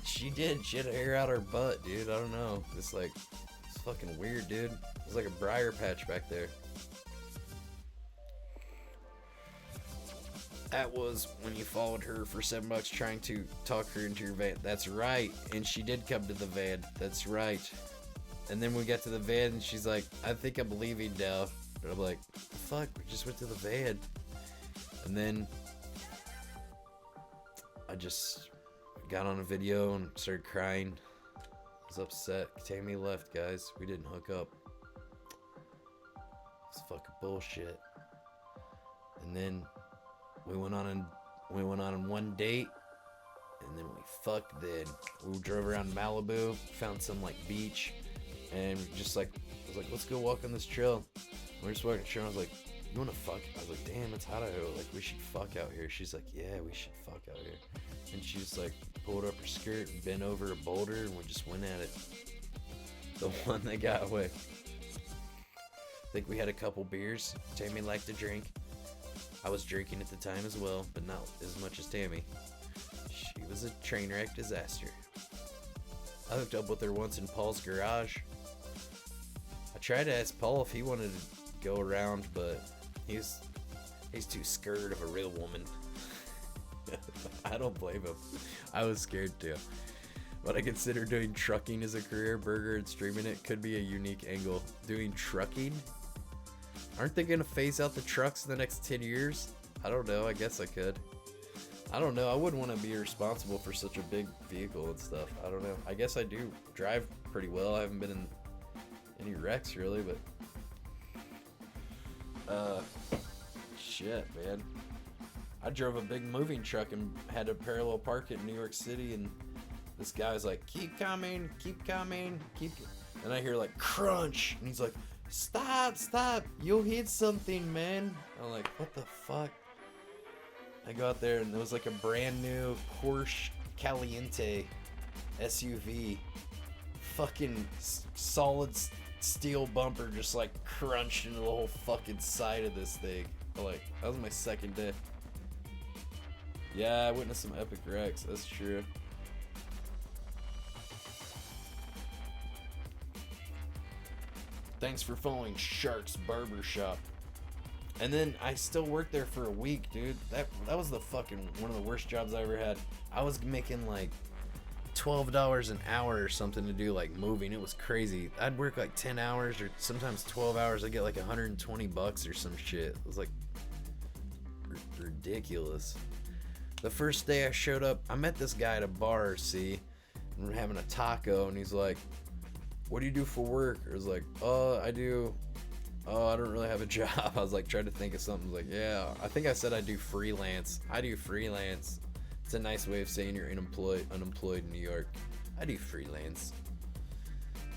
S11: She did. She had hair out her butt, dude. I don't know. It's fucking weird, dude. It's like a briar patch back there. That was when you followed her for $7 trying to talk her into your van. That's right. And she did come to the van. That's right. And then we got to the van and she's like, I think I'm leaving now. And I'm like, fuck, we just went to the van. And then I just got on a video and started crying. I was upset. Tammy left, guys. We didn't hook up. It's fucking bullshit. And then we went on one date, and then we fucked. Then we drove around Malibu, found some like beach, and just like I was like, let's go walk on this trail. And we're just walking the trail. I was like, you wanna fuck? I was like, damn, it's hot out here. Like we should fuck out here. She's like, yeah, we should fuck out here. And she just like pulled up her skirt and bent over a boulder, and we just went at it. The one that got away. I think we had a couple beers. Tammy liked to drink. I was drinking at the time as well, but not as much as Tammy. She was a train wreck disaster. I hooked up with her once in Paul's garage. I tried to ask Paul if he wanted to go around, but he's too scared of a real woman. I don't blame him. I was scared too. But I consider doing trucking as a career. Burger and streaming it could be a unique angle. Doing trucking? Aren't they gonna phase out the trucks in the next 10 years? I don't know, I guess I could. I don't know, I wouldn't want to be responsible for such a big vehicle and stuff. I don't know. I guess I do drive pretty well. I haven't been in any wrecks really, but shit, man. I drove a big moving truck and had to parallel park it in New York City, and this guy's like, keep coming, keep coming, and I hear like crunch, and he's like, stop, you'll hit something, man. I'm like, what the fuck? I go out there and there was like a brand new Porsche Caliente SUV. Fucking solid steel bumper just like crunched into the whole fucking side of this thing. I'm like, that was my second day. Yeah, I witnessed some epic wrecks, that's true. Thanks for following Shark's Barbershop. And then I still worked there for a week, dude. That was the fucking one of the worst jobs I ever had. I was making like $12 an hour or something to do like moving. It was crazy. I'd work like 10 hours or sometimes 12 hours. I'd get like $120 or some shit. It was like ridiculous. The first day I showed up, I met this guy at a bar, see, and we're having a taco, and he's like, what do you do for work? I was like, I don't really have a job. I was like trying to think of something. I was like, yeah, I think I said I do freelance. It's a nice way of saying you're unemployed in New York. I do freelance.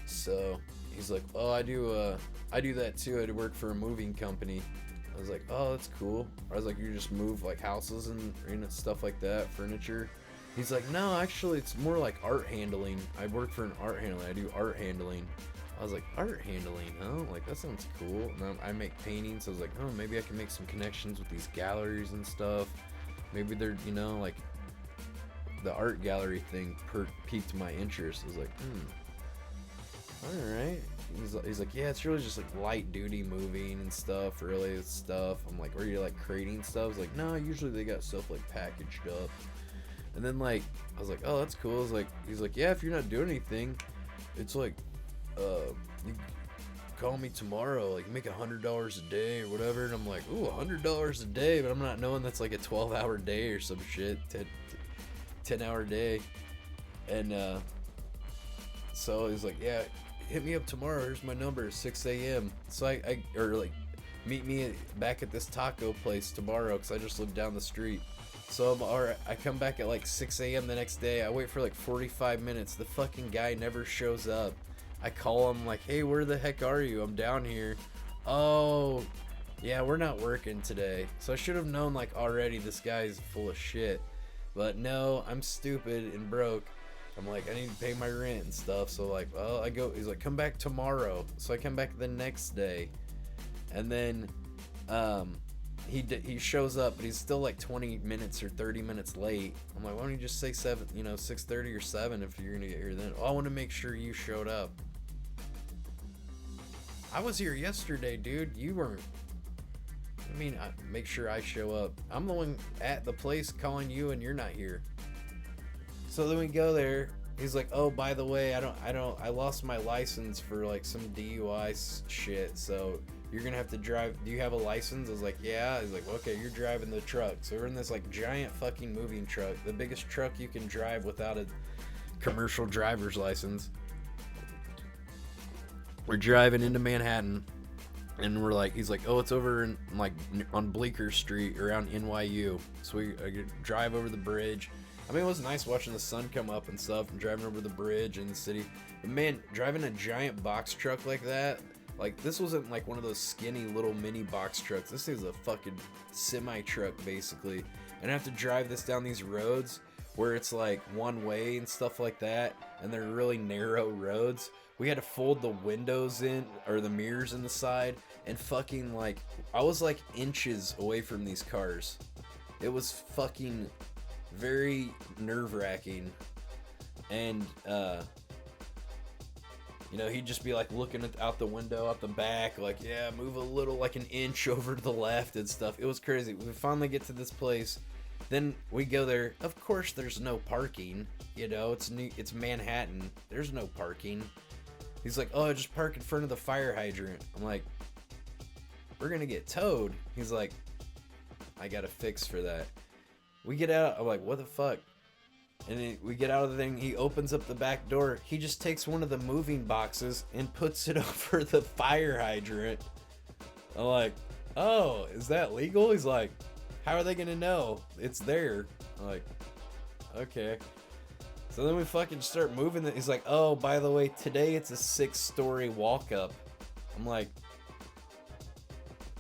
S11: So he's like, oh, I do that too. I work for a moving company. I was like, oh, that's cool. I was like, you just move like houses and stuff like that, furniture. He's like, no, actually, it's more like art handling. I work for an art handling. I do art handling. I was like, art handling, huh? Like, that sounds cool. And I make paintings. I was like, oh, maybe I can make some connections with these galleries and stuff. Maybe they're, like, the art gallery thing piqued my interest. I was like, alright. He's like, yeah, it's really just like light duty moving and stuff, really stuff. I'm like, were you like creating stuff? I was like, no, usually they got stuff like packaged up. And then like, I was like, oh, that's cool. I was like, he's like, yeah, if you're not doing anything, it's like, you call me tomorrow, like make $100 a day or whatever. And I'm like, ooh, $100 a day, but I'm not knowing that's like a 12-hour day or some shit, 10-hour day. And so he's like, yeah, hit me up tomorrow. Here's my number, 6 a.m. So meet me back at this taco place tomorrow, because I just live down the street. So I come back at like 6 a.m. the next day. I wait for like 45 minutes. The fucking guy never shows up. I call him like, hey, where the heck are you? I'm down here. Oh, yeah, we're not working today. So I should have known like already this guy's full of shit. But no, I'm stupid and broke. I'm like, I need to pay my rent and stuff. So like, well, he's like, come back tomorrow. So I come back the next day. And then he shows up, but he's still like 20 minutes or 30 minutes late. I'm like, why don't you just say 6:30 or 7 if you're gonna get here then? Oh, I want to make sure you showed up. I was here yesterday, dude. You weren't. I mean, make sure I show up. I'm the one at the place calling you, and you're not here. So then we go there. He's like, oh, by the way, I lost my license for like some DUI shit. So you're gonna have to drive. Do you have a license? I was like, yeah. He's like, okay, you're driving the truck. So we're in this like giant fucking moving truck, the biggest truck you can drive without a commercial driver's license. We're driving into Manhattan, and we're like, he's like, oh, it's over in like on Bleecker Street around NYU. So we drive over the bridge. I mean, it was nice watching the sun come up and stuff, and driving over the bridge in the city. But man, driving a giant box truck like that, like this wasn't like one of those skinny little mini box trucks. This is a fucking semi truck basically, and I have to drive this down these roads where it's like one way and stuff like that, and they're really narrow roads. We had to fold the windows in, or the mirrors in the side, and fucking like, I was like inches away from these cars. It was fucking very nerve-wracking. And he'd just be like looking out the window out the back, like, yeah, move a little, like an inch over to the left and stuff. It was crazy. We finally get to this place. Then we go there. Of course there's no parking. It's Manhattan. There's no parking. He's like, oh, just park in front of the fire hydrant. I'm like, we're gonna get towed. He's like, I got a fix for that. We get out. I'm like, what the fuck? And then we get out of the thing. He opens up the back door. He just takes one of the moving boxes and puts it over the fire hydrant. I'm like, oh, is that legal? He's like, how are they gonna know it's there? I'm like, okay. So then we fucking start moving it. He's like, oh, by the way, today it's a 6-story walk up. I'm like,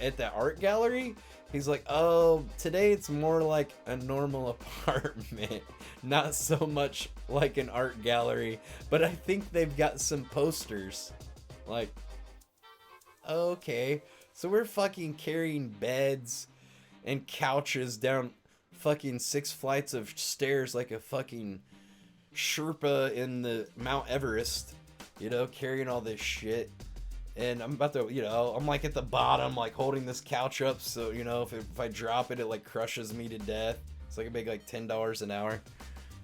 S11: at the art gallery? He's like, oh, today it's more like a normal apartment, not so much like an art gallery, but I think they've got some posters. Like, okay. So we're fucking carrying beds and couches down fucking 6 flights of stairs like a fucking Sherpa in the Mount Everest, carrying all this shit. And I'm about to, I'm like at the bottom, like holding this couch up, so, if I drop it, it like crushes me to death. So I can make like $10 an hour.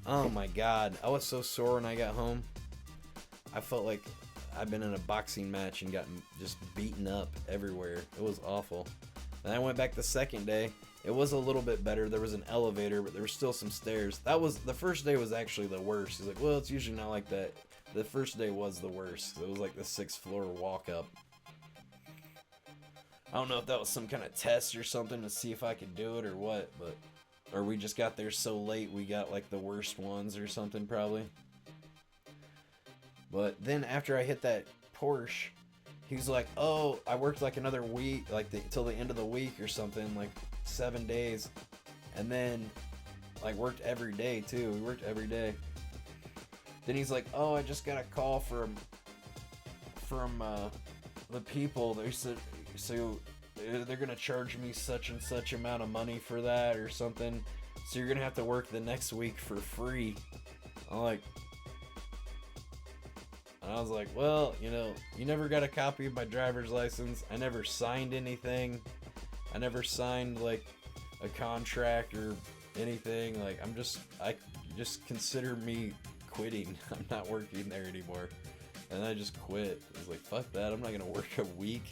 S11: Oh my god, I was so sore when I got home. I felt like I've been in a boxing match and gotten just beaten up everywhere. It was awful. Then I went back the second day. It was a little bit better. There was an elevator, but there were still some stairs. The first day was actually the worst. He's like, well, it's usually not like that. The first day was the worst. It was like the 6th floor walk up. I don't know if that was some kind of test or something to see if I could do it or what, but
S4: Or we just got there so late we got like the worst ones or something probably. But then after I hit that Porsche, he's like, oh, I worked like another week, like till the end of the week or something, like 7 days. And then like worked every day too. We worked every day. Then he's like, oh, I just got a call from the people. They said, so they're gonna charge me such and such amount of money for that or something. So you're gonna have to work the next week for free. I'm like, and I was like, well, you know, you never got a copy of my driver's license. I never signed anything. I never signed like a contract or anything. Like I just consider me quitting. I'm not working there anymore. And I just quit. I was like, fuck that. I'm not gonna work a week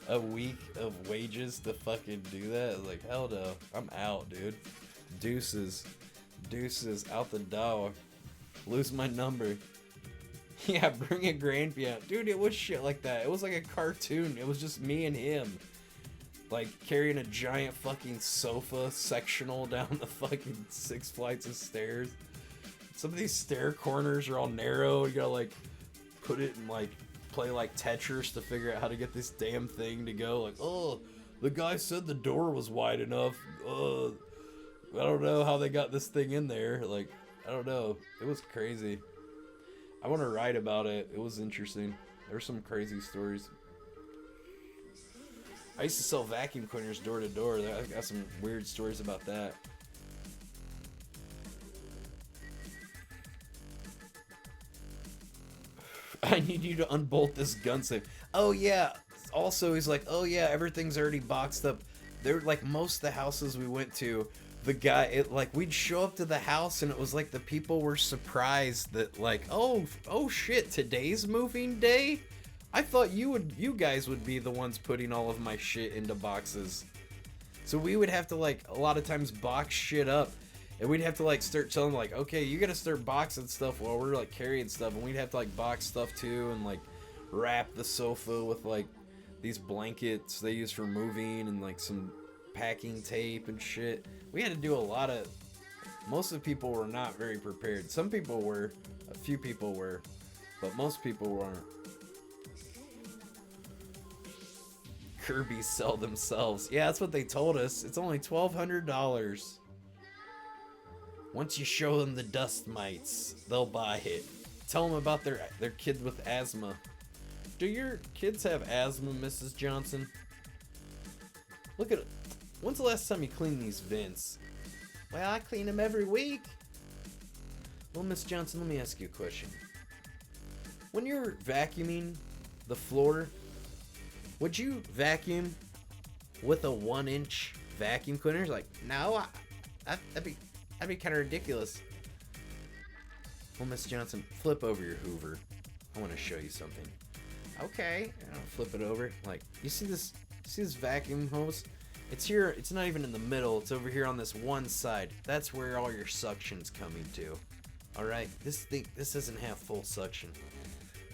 S4: of wages to fucking do that. I was like, hell no. I'm out, dude. Deuces out the door. Lose my number. Yeah, bring a grandpa. Dude, it was shit like that. It was like a cartoon. It was just me and him. Like, carrying a giant fucking sofa sectional down the fucking 6 flights of stairs. Some of these stair corners are all narrow. You gotta, like, put it in, like, play, like, Tetris to figure out how to get this damn thing to go. Like, oh, the guy said the door was wide enough. I don't know how they got this thing in there. Like, I don't know. It was crazy. I want to write about it. It was interesting. There's some crazy stories. I used to sell vacuum cleaners door to door. I got some weird stories about that. I need you to unbolt this gun safe. Oh yeah. Also, he's like, oh yeah, everything's already boxed up. There, like most of the houses we went to, the guy, we'd show up to the house and it was like the people were surprised that like, oh shit, today's moving day? I thought you guys would be the ones putting all of my shit into boxes. So we would have to like, a lot of times box shit up. And we'd have to like start telling them like, okay, you gotta start boxing stuff while we're like carrying stuff. And we'd have to like box stuff too and like wrap the sofa with like these blankets they use for moving and like some packing tape and shit. We had to do a lot of, most of the people were not very prepared. Some people were, a few people were, but most people weren't. Kirby sell themselves. Yeah, that's what they told us. It's only $1,200. Once you show them the dust mites, they'll buy it. Tell them about their kid with asthma. Do your kids have asthma, Mrs. Johnson? Look at it. When's the last time you cleaned these vents? Well, I clean them every week. Well, Miss Johnson, let me ask you a question. When you're vacuuming the floor, would you vacuum with a 1-inch vacuum cleaner? Like, no, that'd be kind of ridiculous. Well, Miss Johnson, flip over your Hoover. I want to show you something. Okay, I'll flip it over. Like, you see this vacuum hose? It's here. It's not even in the middle. It's over here on this one side. That's where all your suction's coming to. All right, this doesn't have full suction.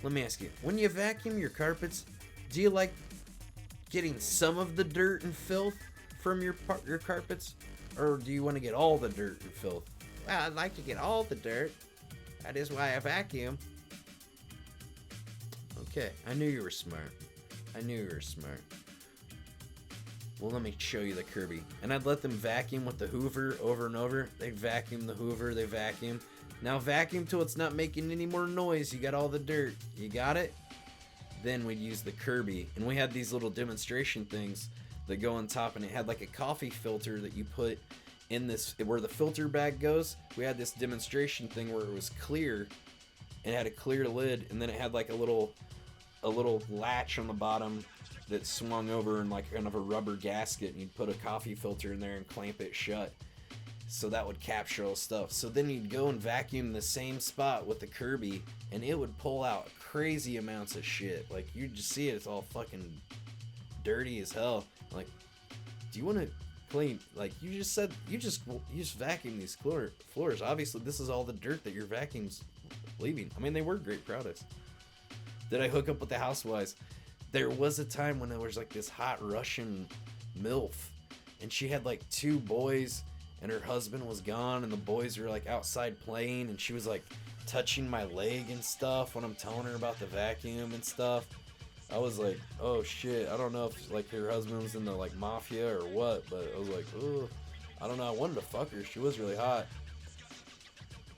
S4: Let me ask you: when you vacuum your carpets, do you like getting some of the dirt and filth from your carpets, or do you want to get all the dirt and filth? Well, I'd like to get all the dirt. That is why I vacuum. Okay, I knew you were smart. Well, let me show you the Kirby. And I'd let them vacuum with the Hoover over and over. They vacuum the Hoover, they vacuum. Now vacuum till it's not making any more noise. You got all the dirt. You got it? Then we'd use the Kirby. And we had these little demonstration things that go on top, and it had like a coffee filter that you put in this, where the filter bag goes. We had this demonstration thing where it was clear, and it had a clear lid, and then it had like a little latch on the bottom that swung over in like kind of a rubber gasket, and you'd put a coffee filter in there and clamp it shut. So that would capture all stuff. So then you'd go and vacuum the same spot with the Kirby, and it would pull out crazy amounts of shit. Like, you'd just see it, it's all fucking dirty as hell. Like, do you want to clean? Like, you just said, you just vacuum these floors. Obviously, this is all the dirt that your vacuum's leaving. I mean, they were great products. Did I hook up with the housewives? There was a time when there was like this hot Russian MILF, and she had like 2 boys
S5: and her husband was gone, and the boys were like outside playing, and she was like touching my leg and stuff when I'm telling her about the vacuum and stuff. I was like, oh shit, I don't know if like her husband was in the like mafia or what, but I was like, oh, I don't know, I wanted to fuck her. She was really hot.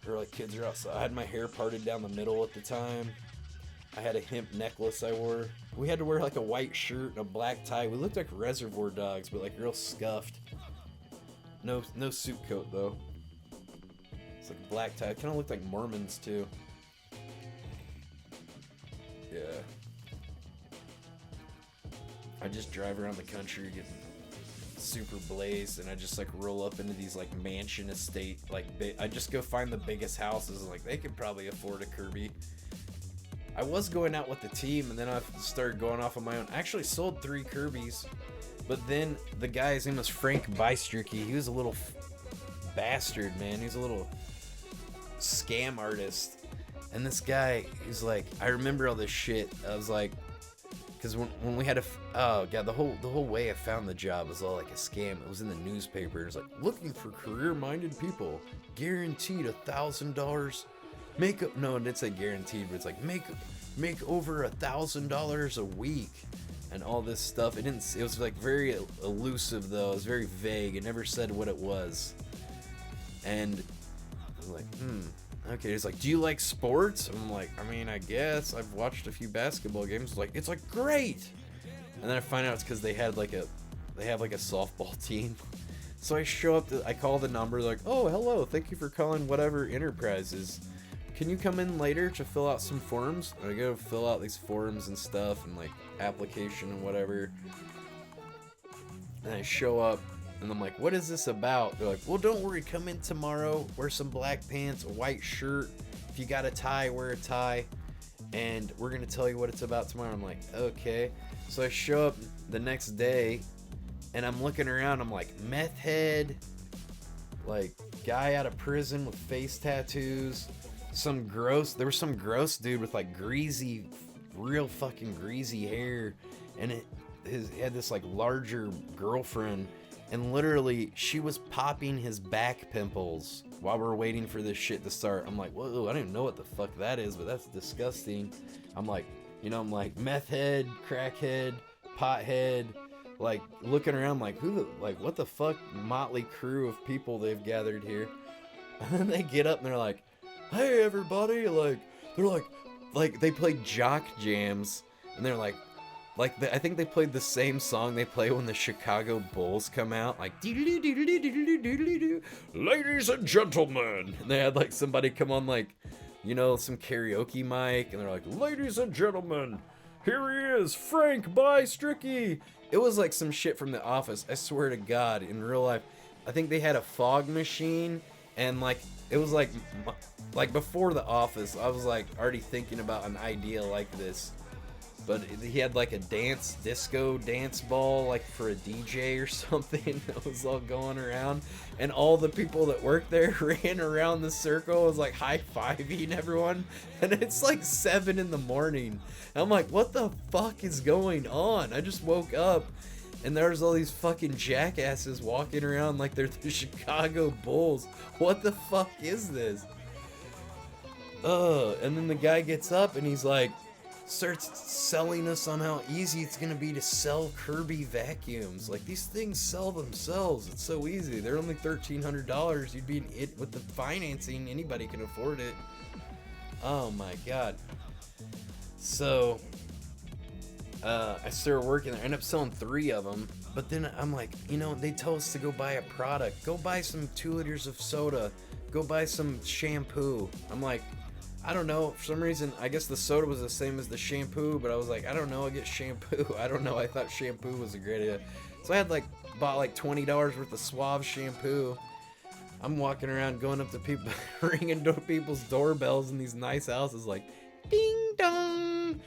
S5: Her like kids are outside. I had my hair parted down the middle at the time. I had a hemp necklace I wore. We had to wear like a white shirt and a black tie. We looked like Reservoir Dogs, but like real scuffed. No suit coat though. It's like a black tie. It kind of looked like Mormons too. Yeah. I just drive around the country, get super blazed, and I just like roll up into these like mansion estate, like I just go find the biggest houses, like they could probably afford a Kirby. I was going out with the team, and then I started going off on my own. I actually sold 3 Kirby's, but then the guy, his name was Frank Bystricky. He was a little bastard, man. He was a little scam artist. And this guy, he's like, I remember all this shit. I was like, because when we had oh god, the whole way I found the job was all like a scam. It was in the newspaper. It was like, looking for career-minded people, guaranteed $1,000. No, it didn't say guaranteed, but it's like make over $1,000 a week, and all this stuff. It was like very elusive though. It was very vague. It never said what it was. And I was like, okay. He's like, do you like sports? I'm like, I mean, I guess I've watched a few basketball games. It's like great. And then I find out it's because they have like a softball team. So I show up, I call the number, like, oh, hello, thank you for calling whatever Enterprises. Can you come in later to fill out some forms? And I go fill out these forms and stuff, and like application and whatever. And I show up, and I'm like, what is this about? They're like, well, don't worry, come in tomorrow, wear some black pants, a white shirt. If you got a tie, wear a tie. And we're gonna tell you what it's about tomorrow. I'm like, okay. So I show up the next day, and I'm looking around, I'm like, meth head, like guy out of prison with face tattoos, there was some gross dude with like greasy, real fucking greasy hair, and he had this like larger girlfriend, and literally she was popping his back pimples while we're waiting for this shit to start. I'm like, whoa, I don't even know what the fuck that is, but that's disgusting. I'm like, I'm like meth head, crackhead, pothead, like looking around like what the fuck motley crew of people they've gathered here. And then they get up and they're like, hey everybody, they're like they played jock jams, and they're like I think they played the same song they play when the Chicago Bulls come out, like ladies and gentlemen, and they had like somebody come on like some karaoke mic, and they're like, ladies and gentlemen, here he is, Frank Bystricky. It was like some shit from The Office, I swear to God. In real life, I think they had a fog machine, and like it was like before The Office, I was like already thinking about an idea like this. But he had like a disco dance ball, like for a DJ or something that was all going around, and all the people that worked there ran around the circle, was like high-fiving everyone, and it's like 7 in the morning. And I'm like, what the fuck is going on? I just woke up, and there's all these fucking jackasses walking around like they're the Chicago Bulls. What the fuck is this? And then the guy gets up and he's like, starts selling us on how easy it's gonna be to sell Kirby vacuums. Like, these things sell themselves. It's so easy. They're only $1,300. You'd be an it with the financing. Anybody can afford it. Oh my god. So I started working there. I ended up selling 3 of them. But then I'm like, they tell us to go buy a product. Go buy some 2 liters of soda. Go buy some shampoo. I'm like, I don't know, for some reason, I guess the soda was the same as the shampoo, but I was like, I don't know, I get shampoo. I don't know, I thought shampoo was a great idea. So I had bought like $20 worth of Suave shampoo. I'm walking around, going up to people, ringing people's doorbells in these nice houses, like, ding dong.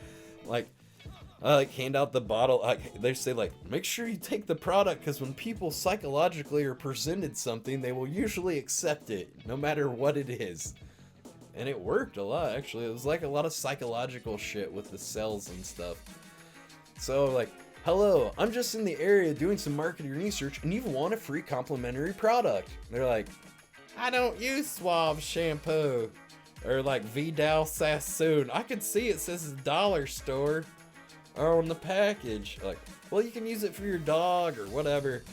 S5: I hand out the bottle. They say make sure you take the product, because when people psychologically are presented something, they will usually accept it, no matter what it is. And it worked a lot, actually. It was like a lot of psychological shit with the cells and stuff. So hello, I'm just in the area doing some marketing research and you've won a free complimentary product. They're like, I don't use Suave shampoo. Or like Vidal Sassoon. I can see it says dollar store on the package. Like, well, you can use it for your dog or whatever.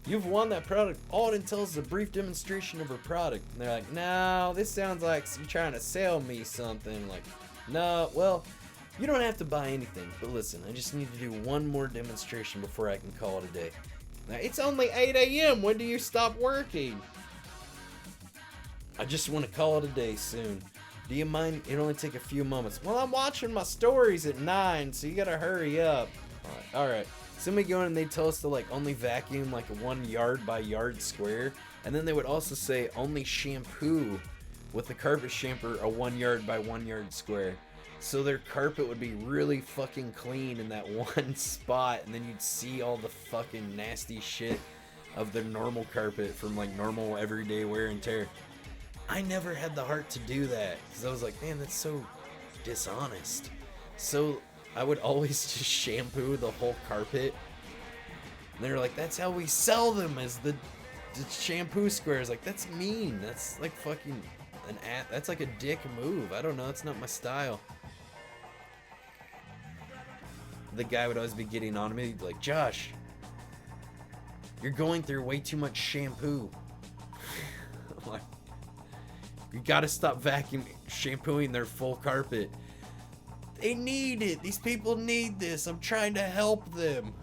S5: You've won that product. All it entails is a brief demonstration of her product. And they're like, no, this sounds like you're trying to sell me something. Like, no, well, you don't have to buy anything. But listen, I just need to do one more demonstration before I can call it a day. Now, it's only 8 a.m. When do you stop working? I just want to call it a day soon. Do you mind? It'll only take a few moments. Well, I'm watching my stories at 9, so you gotta hurry up. Alright. Somebody go in and they tell us to like only vacuum like a 1 yard by yard square. And then they would also say only shampoo with the carpet shampoo a 1 yard by 1 yard square. So their carpet would be really fucking clean in that one spot. And then you'd see all the fucking nasty shit of the normal carpet from like normal everyday wear and tear. I never had the heart to do that because I was like, man, that's so dishonest. So I would always just shampoo the whole carpet. And they're like, that's how we sell them, as the shampoo squares. Like, that's mean. That's like fucking that's like a dick move. I don't know. It's not my style. The guy would always be getting on me, like, Josh, you're going through way too much shampoo. I'm like, you gotta stop shampooing their full carpet. They need it. These people need this. I'm trying to help them.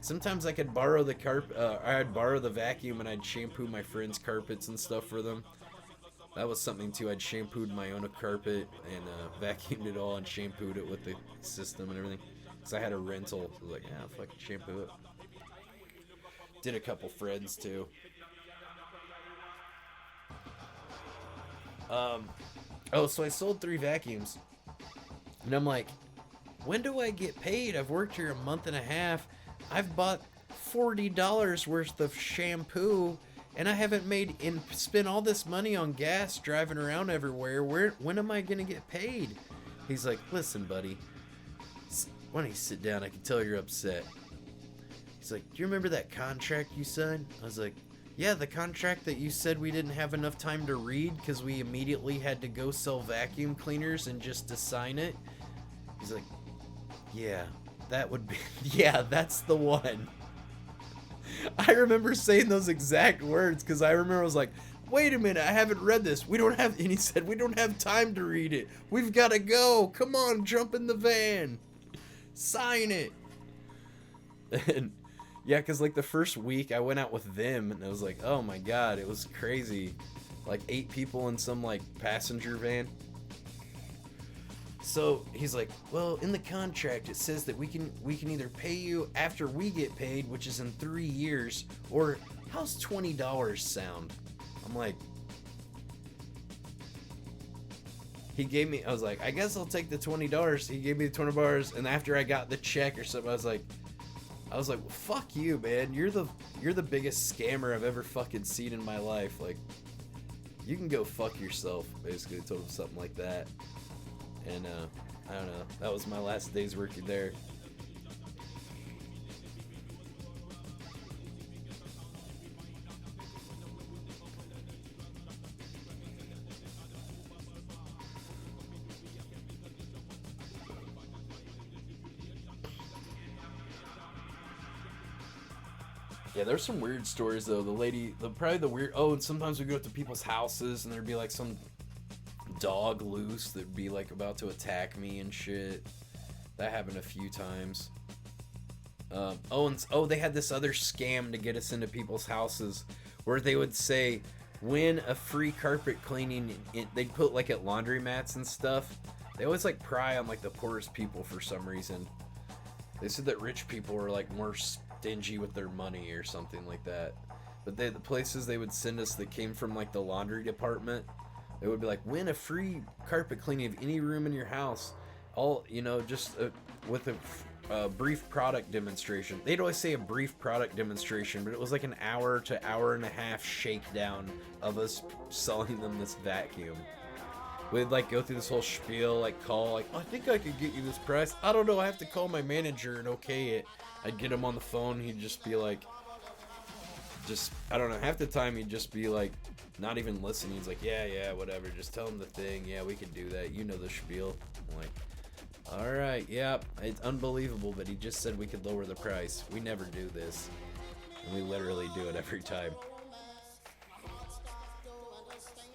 S5: Sometimes I could borrow the I'd borrow the vacuum and I'd shampoo my friends' carpets and stuff for them. That was something too. I'd shampooed my own carpet and vacuumed it all and shampooed it with the system and everything. Cause I had a rental. So I was like, yeah, fucking shampoo it. Did a couple friends too. So I sold 3 vacuums. And I'm like, when do I get paid? I've worked here a month and a half. I've bought $40 worth of shampoo. And I haven't spent all this money on gas driving around everywhere. When am I going to get paid? He's like, listen, buddy. Why don't you sit down? I can tell you're upset. He's like, do you remember that contract you signed? I was like, yeah, the contract that you said we didn't have enough time to read because we immediately had to go sell vacuum cleaners and just to sign it. He's like, yeah, that would be, yeah, that's the one. I remember saying those exact words because I remember I was like, wait a minute, I haven't read this. We don't have, and he said, we don't have time to read it. We've got to go. Come on, jump in the van. Sign it. And yeah, because like the first week I went out with them and I was like, oh my god, it was crazy. Like 8 people in some like passenger van. So he's like, well, in the contract it says that we can either pay you after we get paid, which is in 3 years, or how's $20 sound? I'm like, he gave me, I was like, I guess I'll take the $20. He gave me the $20, and after I got the check or something, I was like, well, fuck you, man. You're the biggest scammer I've ever fucking seen in my life. Like, you can go fuck yourself, basically. I told him something like that. And, I don't know. That was my last days working there. Yeah, there's some weird stories though. And sometimes we go to people's houses and there'd be like some dog loose that'd be like about to attack me and shit. That happened a few times. They had this other scam to get us into people's houses where they would say, win a free carpet cleaning. They'd put like at laundromats and stuff. They always like pry on like the poorest people for some reason. They said that rich people were like more stingy with their money or something like that. But the places they would send us that came from like the laundry department, it would be like, win a free carpet cleaning of any room in your house. All, just with a brief product demonstration. They'd always say a brief product demonstration, but it was like an hour to hour and a half shakedown of us selling them this vacuum. we'd like go through this whole spiel, like call, like, I think I could get you this price. I don't know, I have to call my manager and okay it. I'd get him on the phone, he'd just be like, I don't know, half the time he'd just be like, not even listening. He's like, yeah, whatever, just tell him the thing, yeah, we can do that, you know the spiel. I'm like, alright, yeah, it's unbelievable, but he just said we could lower the price. We never do this. And we literally do it every time.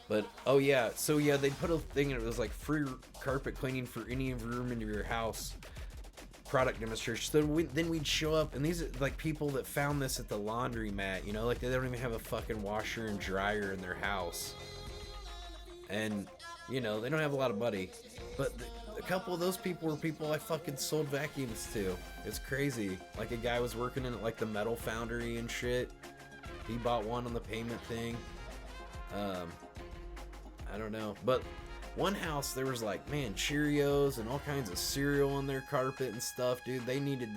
S5: But, oh yeah, so yeah, they put a thing and it was like free carpet cleaning for any room in your house. Product demonstration. So then we'd show up, and these are like people that found this at the laundromat, you know, like they don't even have a fucking washer and dryer in their house. And, you know, they don't have a lot of money. But a couple of those people were people I fucking sold vacuums to. It's crazy. Like a guy was working in like the metal foundry and shit. He bought one on the payment thing. I don't know. But one house, there was like, man, Cheerios and all kinds of cereal on their carpet and stuff, dude. They needed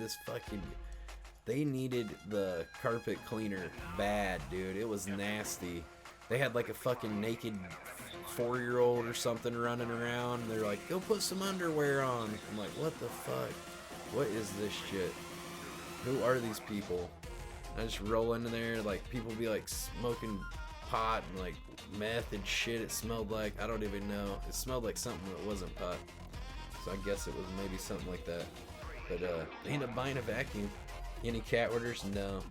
S5: the carpet cleaner bad, dude. It was nasty. They had like a fucking naked 4-year-old or something running around. They're like, go put some underwear on. I'm like, what the fuck? What is this shit? Who are these people? I just roll into there, like, people be like smoking pot and like meth and shit. It smelled like, I don't even know. It smelled like something that wasn't pot. So I guess it was maybe something like that. But they ended up buying a vacuum. Any cat orders? No.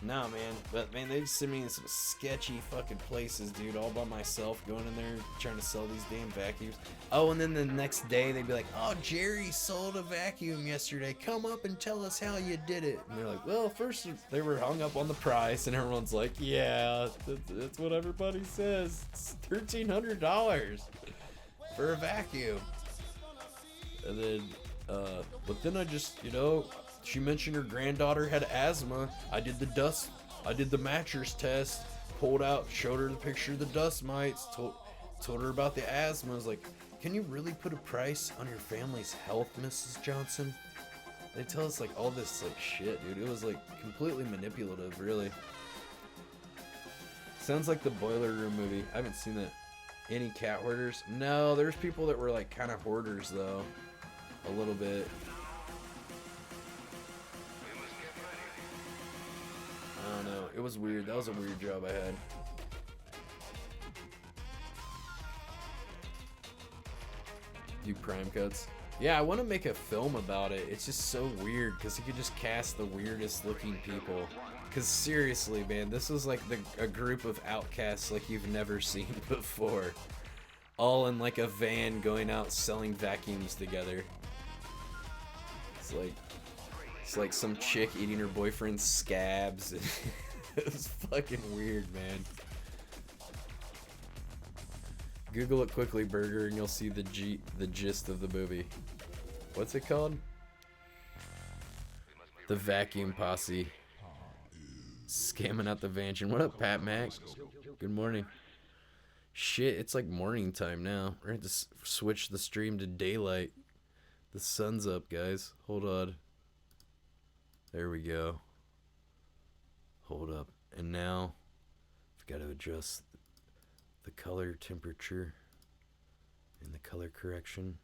S5: Nah, man. But man, they just sent me in some sketchy fucking places, dude, all by myself, going in there trying to sell these damn vacuums. Oh, and then the next day they'd be like, oh, Jerry sold a vacuum yesterday. Come up and tell us how you did it. And they're like, well, first they were hung up on the price, and everyone's like, yeah, that's what everybody says. It's $1,300 for a vacuum. And then, but then I just, you know, she mentioned her granddaughter had asthma. I did the mattress test, pulled out, showed her the picture of the dust mites, told her about the asthma. I was like, can you really put a price on your family's health, Mrs. Johnson? They tell us like all this like shit, dude. It was like completely manipulative, really. Sounds like the Boiler Room movie. I haven't seen that. Any cat hoarders? No, there's people that were like kind of hoarders though. A little bit. I don't know. It was weird. That was a weird job I had. Do crime cuts. Yeah, I want to make a film about it. It's just so weird because you could just cast the weirdest looking people. Because seriously, man, this was like a group of outcasts like you've never seen before. All in like a van going out selling vacuums together. It's like some chick eating her boyfriend's scabs. It was fucking weird, man. Google it quickly, Burger, and you'll see the gist of the movie. What's it called? The Vacuum Posse. Scamming out the mansion. What up, Pat Mac? Good morning. Shit, it's like morning time now. We're going to switch the stream to daylight. The sun's up, guys. Hold on. There we go. Hold up. And now, I've got to adjust the color temperature and the color correction.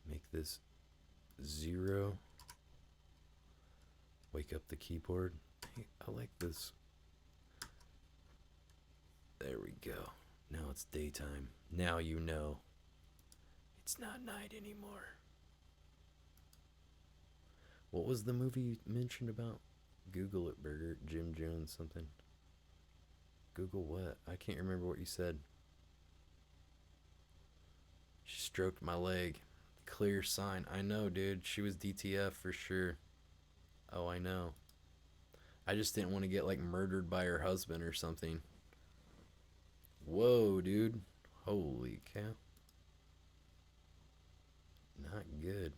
S5: Make this 0. Wake up the keyboard. Hey, I like this. There we go. Now it's daytime. Now you know. It's not night anymore. What was the movie you mentioned about? Google it, Burger. Jim Jones something. Google what? I can't remember what you said. She stroked my leg. Clear sign. I know, dude. She was DTF for sure. Oh, I know. I just didn't want to get like murdered by her husband or something. Whoa, dude. Holy cow. Not good.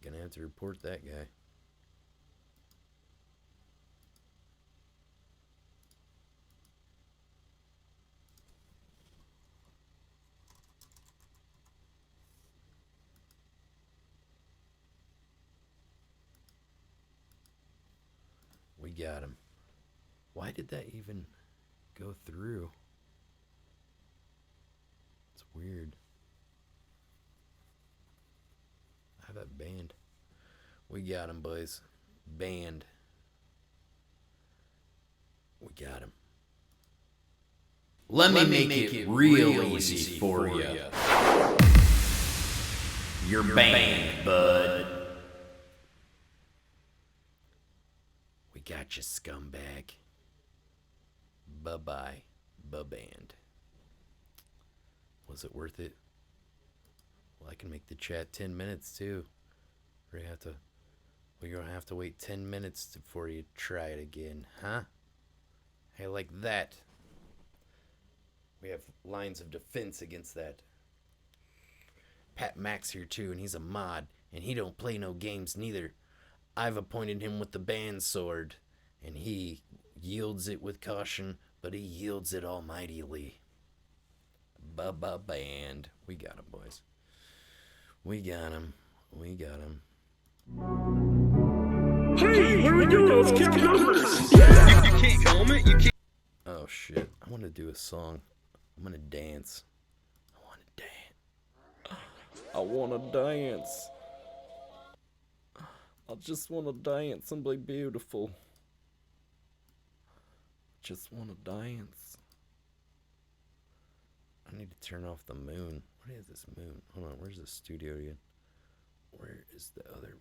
S5: Gonna have to report that guy. We got him. Why did that even go through? It's weird. I have that banned. We got him, boys. Banned. We got him.
S1: Let me make it real easy for you. You're banned, bud.
S5: We got you, scumbag. Bye-bye. Bye-band. Was it worth it? Well, I can make the chat 10 minutes, too. We're gonna have to wait 10 minutes before you try it again, huh? Hey, like that. We have lines of defense against that. Pat Max here, too, and he's a mod, and he don't play no games neither. I've appointed him with the band sword, and he yields it with caution, but he yields it almightily. Band. We got him, boys. We got him. We got him.
S6: Hey, where we go? Let's count numbers. You can't calm it. You can't.
S5: Oh shit! I want to do a song. I'm gonna dance.
S7: I wanna dance. I just wanna dance and be beautiful. Just wanna dance.
S5: I need to turn off the moon. What is this moon? Hold on, where's the studio again? Where is the other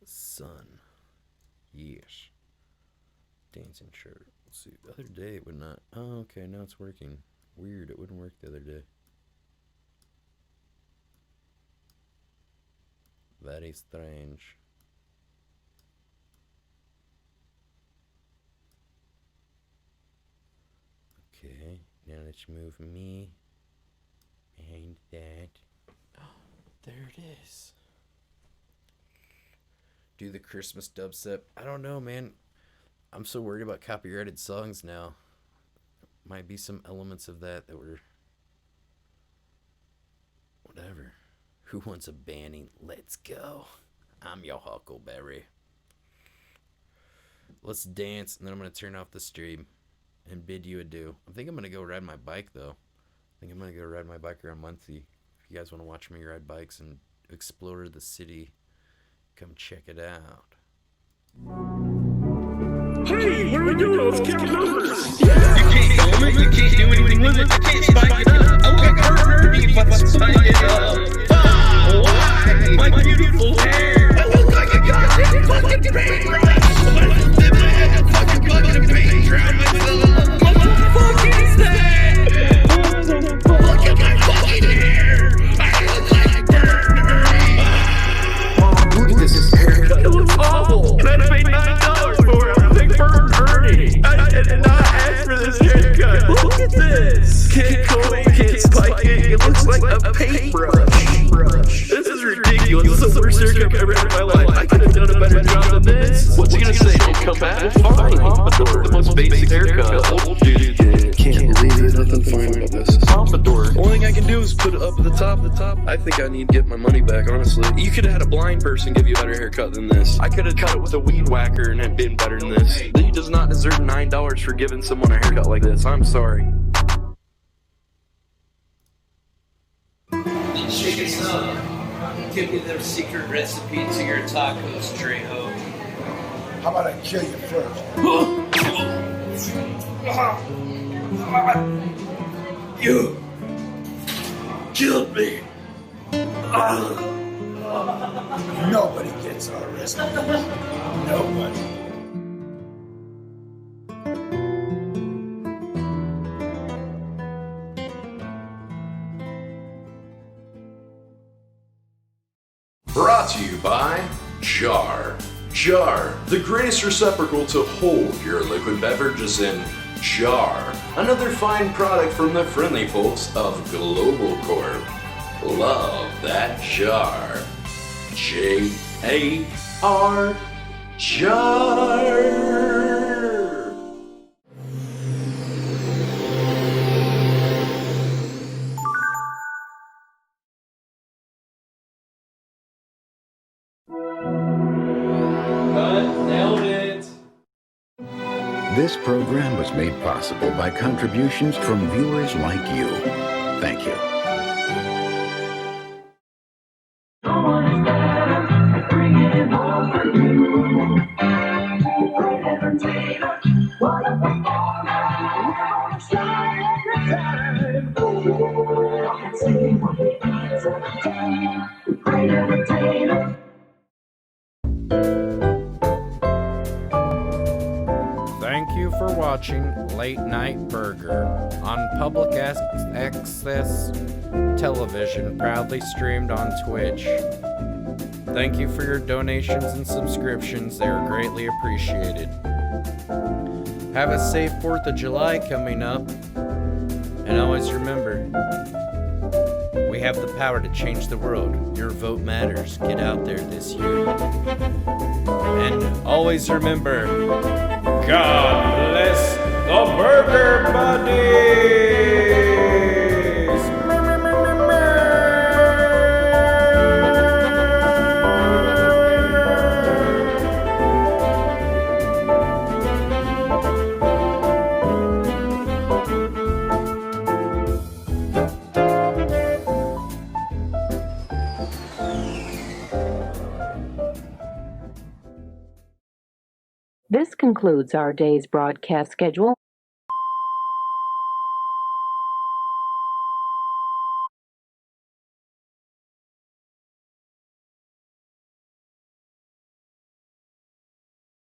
S5: sun? Yes. Dancing shirt. Let's see. The other day it would not. Oh, okay, now it's working. Weird, it wouldn't work the other day. Very strange. Okay, now let's move me behind that. Oh, there it is. Do the Christmas dubstep. I don't know, man. I'm so worried about copyrighted songs now. Might be some elements of that were... Whatever. Who wants a banning? Let's go. I'm your Huckleberry. Let's dance, and then I'm going to turn off the stream and bid you adieu. I think I'm going to go ride my bike, though. I think I'm going to go ride my bike around Muncie. If you guys want to watch me ride bikes and explore the city, come check it out.
S6: Hey, where we go? Let's count numbers. You can't calm it. You can't do anything with it. You can't spike it up. I like her if I spike it up. Why? My beautiful hair. I look like a goddamn fucking paintbrush. If I had a fucking bucket of paint, drown myself. What the fuck is that? Look at my fucking hair. I look like Ernie. Look at this haircut. It looks awful. And I paid $9 for it. I'm like Ernie. I did not ask for this haircut. Look at this. Can't comb it, can't spike it. It looks like a paintbrush. This is ridiculous. This is the worst haircut I've ever had in my life. I could have done a better job than this. What's he gonna say? Don't come back? Fine. Pompadour. The most basic haircut. Old dude. Can't believe there's nothing fine about this. Pompadour. Only thing I can do is put it up at the top. I think I need to get my money back, honestly. You could have had a blind person give you a better haircut than this. I could have cut it with a weed whacker and it been better than this. He does not deserve $9 for giving someone a haircut like this. I'm sorry.
S1: Chicken up. Give me their secret recipe to your tacos, Trejo.
S9: How about I kill you first?
S6: You killed me.
S9: Nobody gets our recipe. Nobody.
S13: Brought to you by Jar. Jar, the greatest receptacle to hold your liquid beverages in. Jar, another fine product from the friendly folks of Global Corp. Love that jar. J-A-R. Jar.
S7: Nailed it.
S3: This program was made possible by contributions from viewers like you. Thank you.
S6: What a performer! We're gonna shine every time. Come and see what we dance every time. Great entertainer.
S5: Thank you for watching Late Night Burger on public access television, proudly streamed on Twitch. Thank you for your donations and subscriptions. They are greatly appreciated. Have a safe 4th of July coming up. And always remember, we have the power to change the world. Your vote matters. Get out there this year. And always remember, God bless the Burger Buddies!
S8: This concludes our day's broadcast schedule.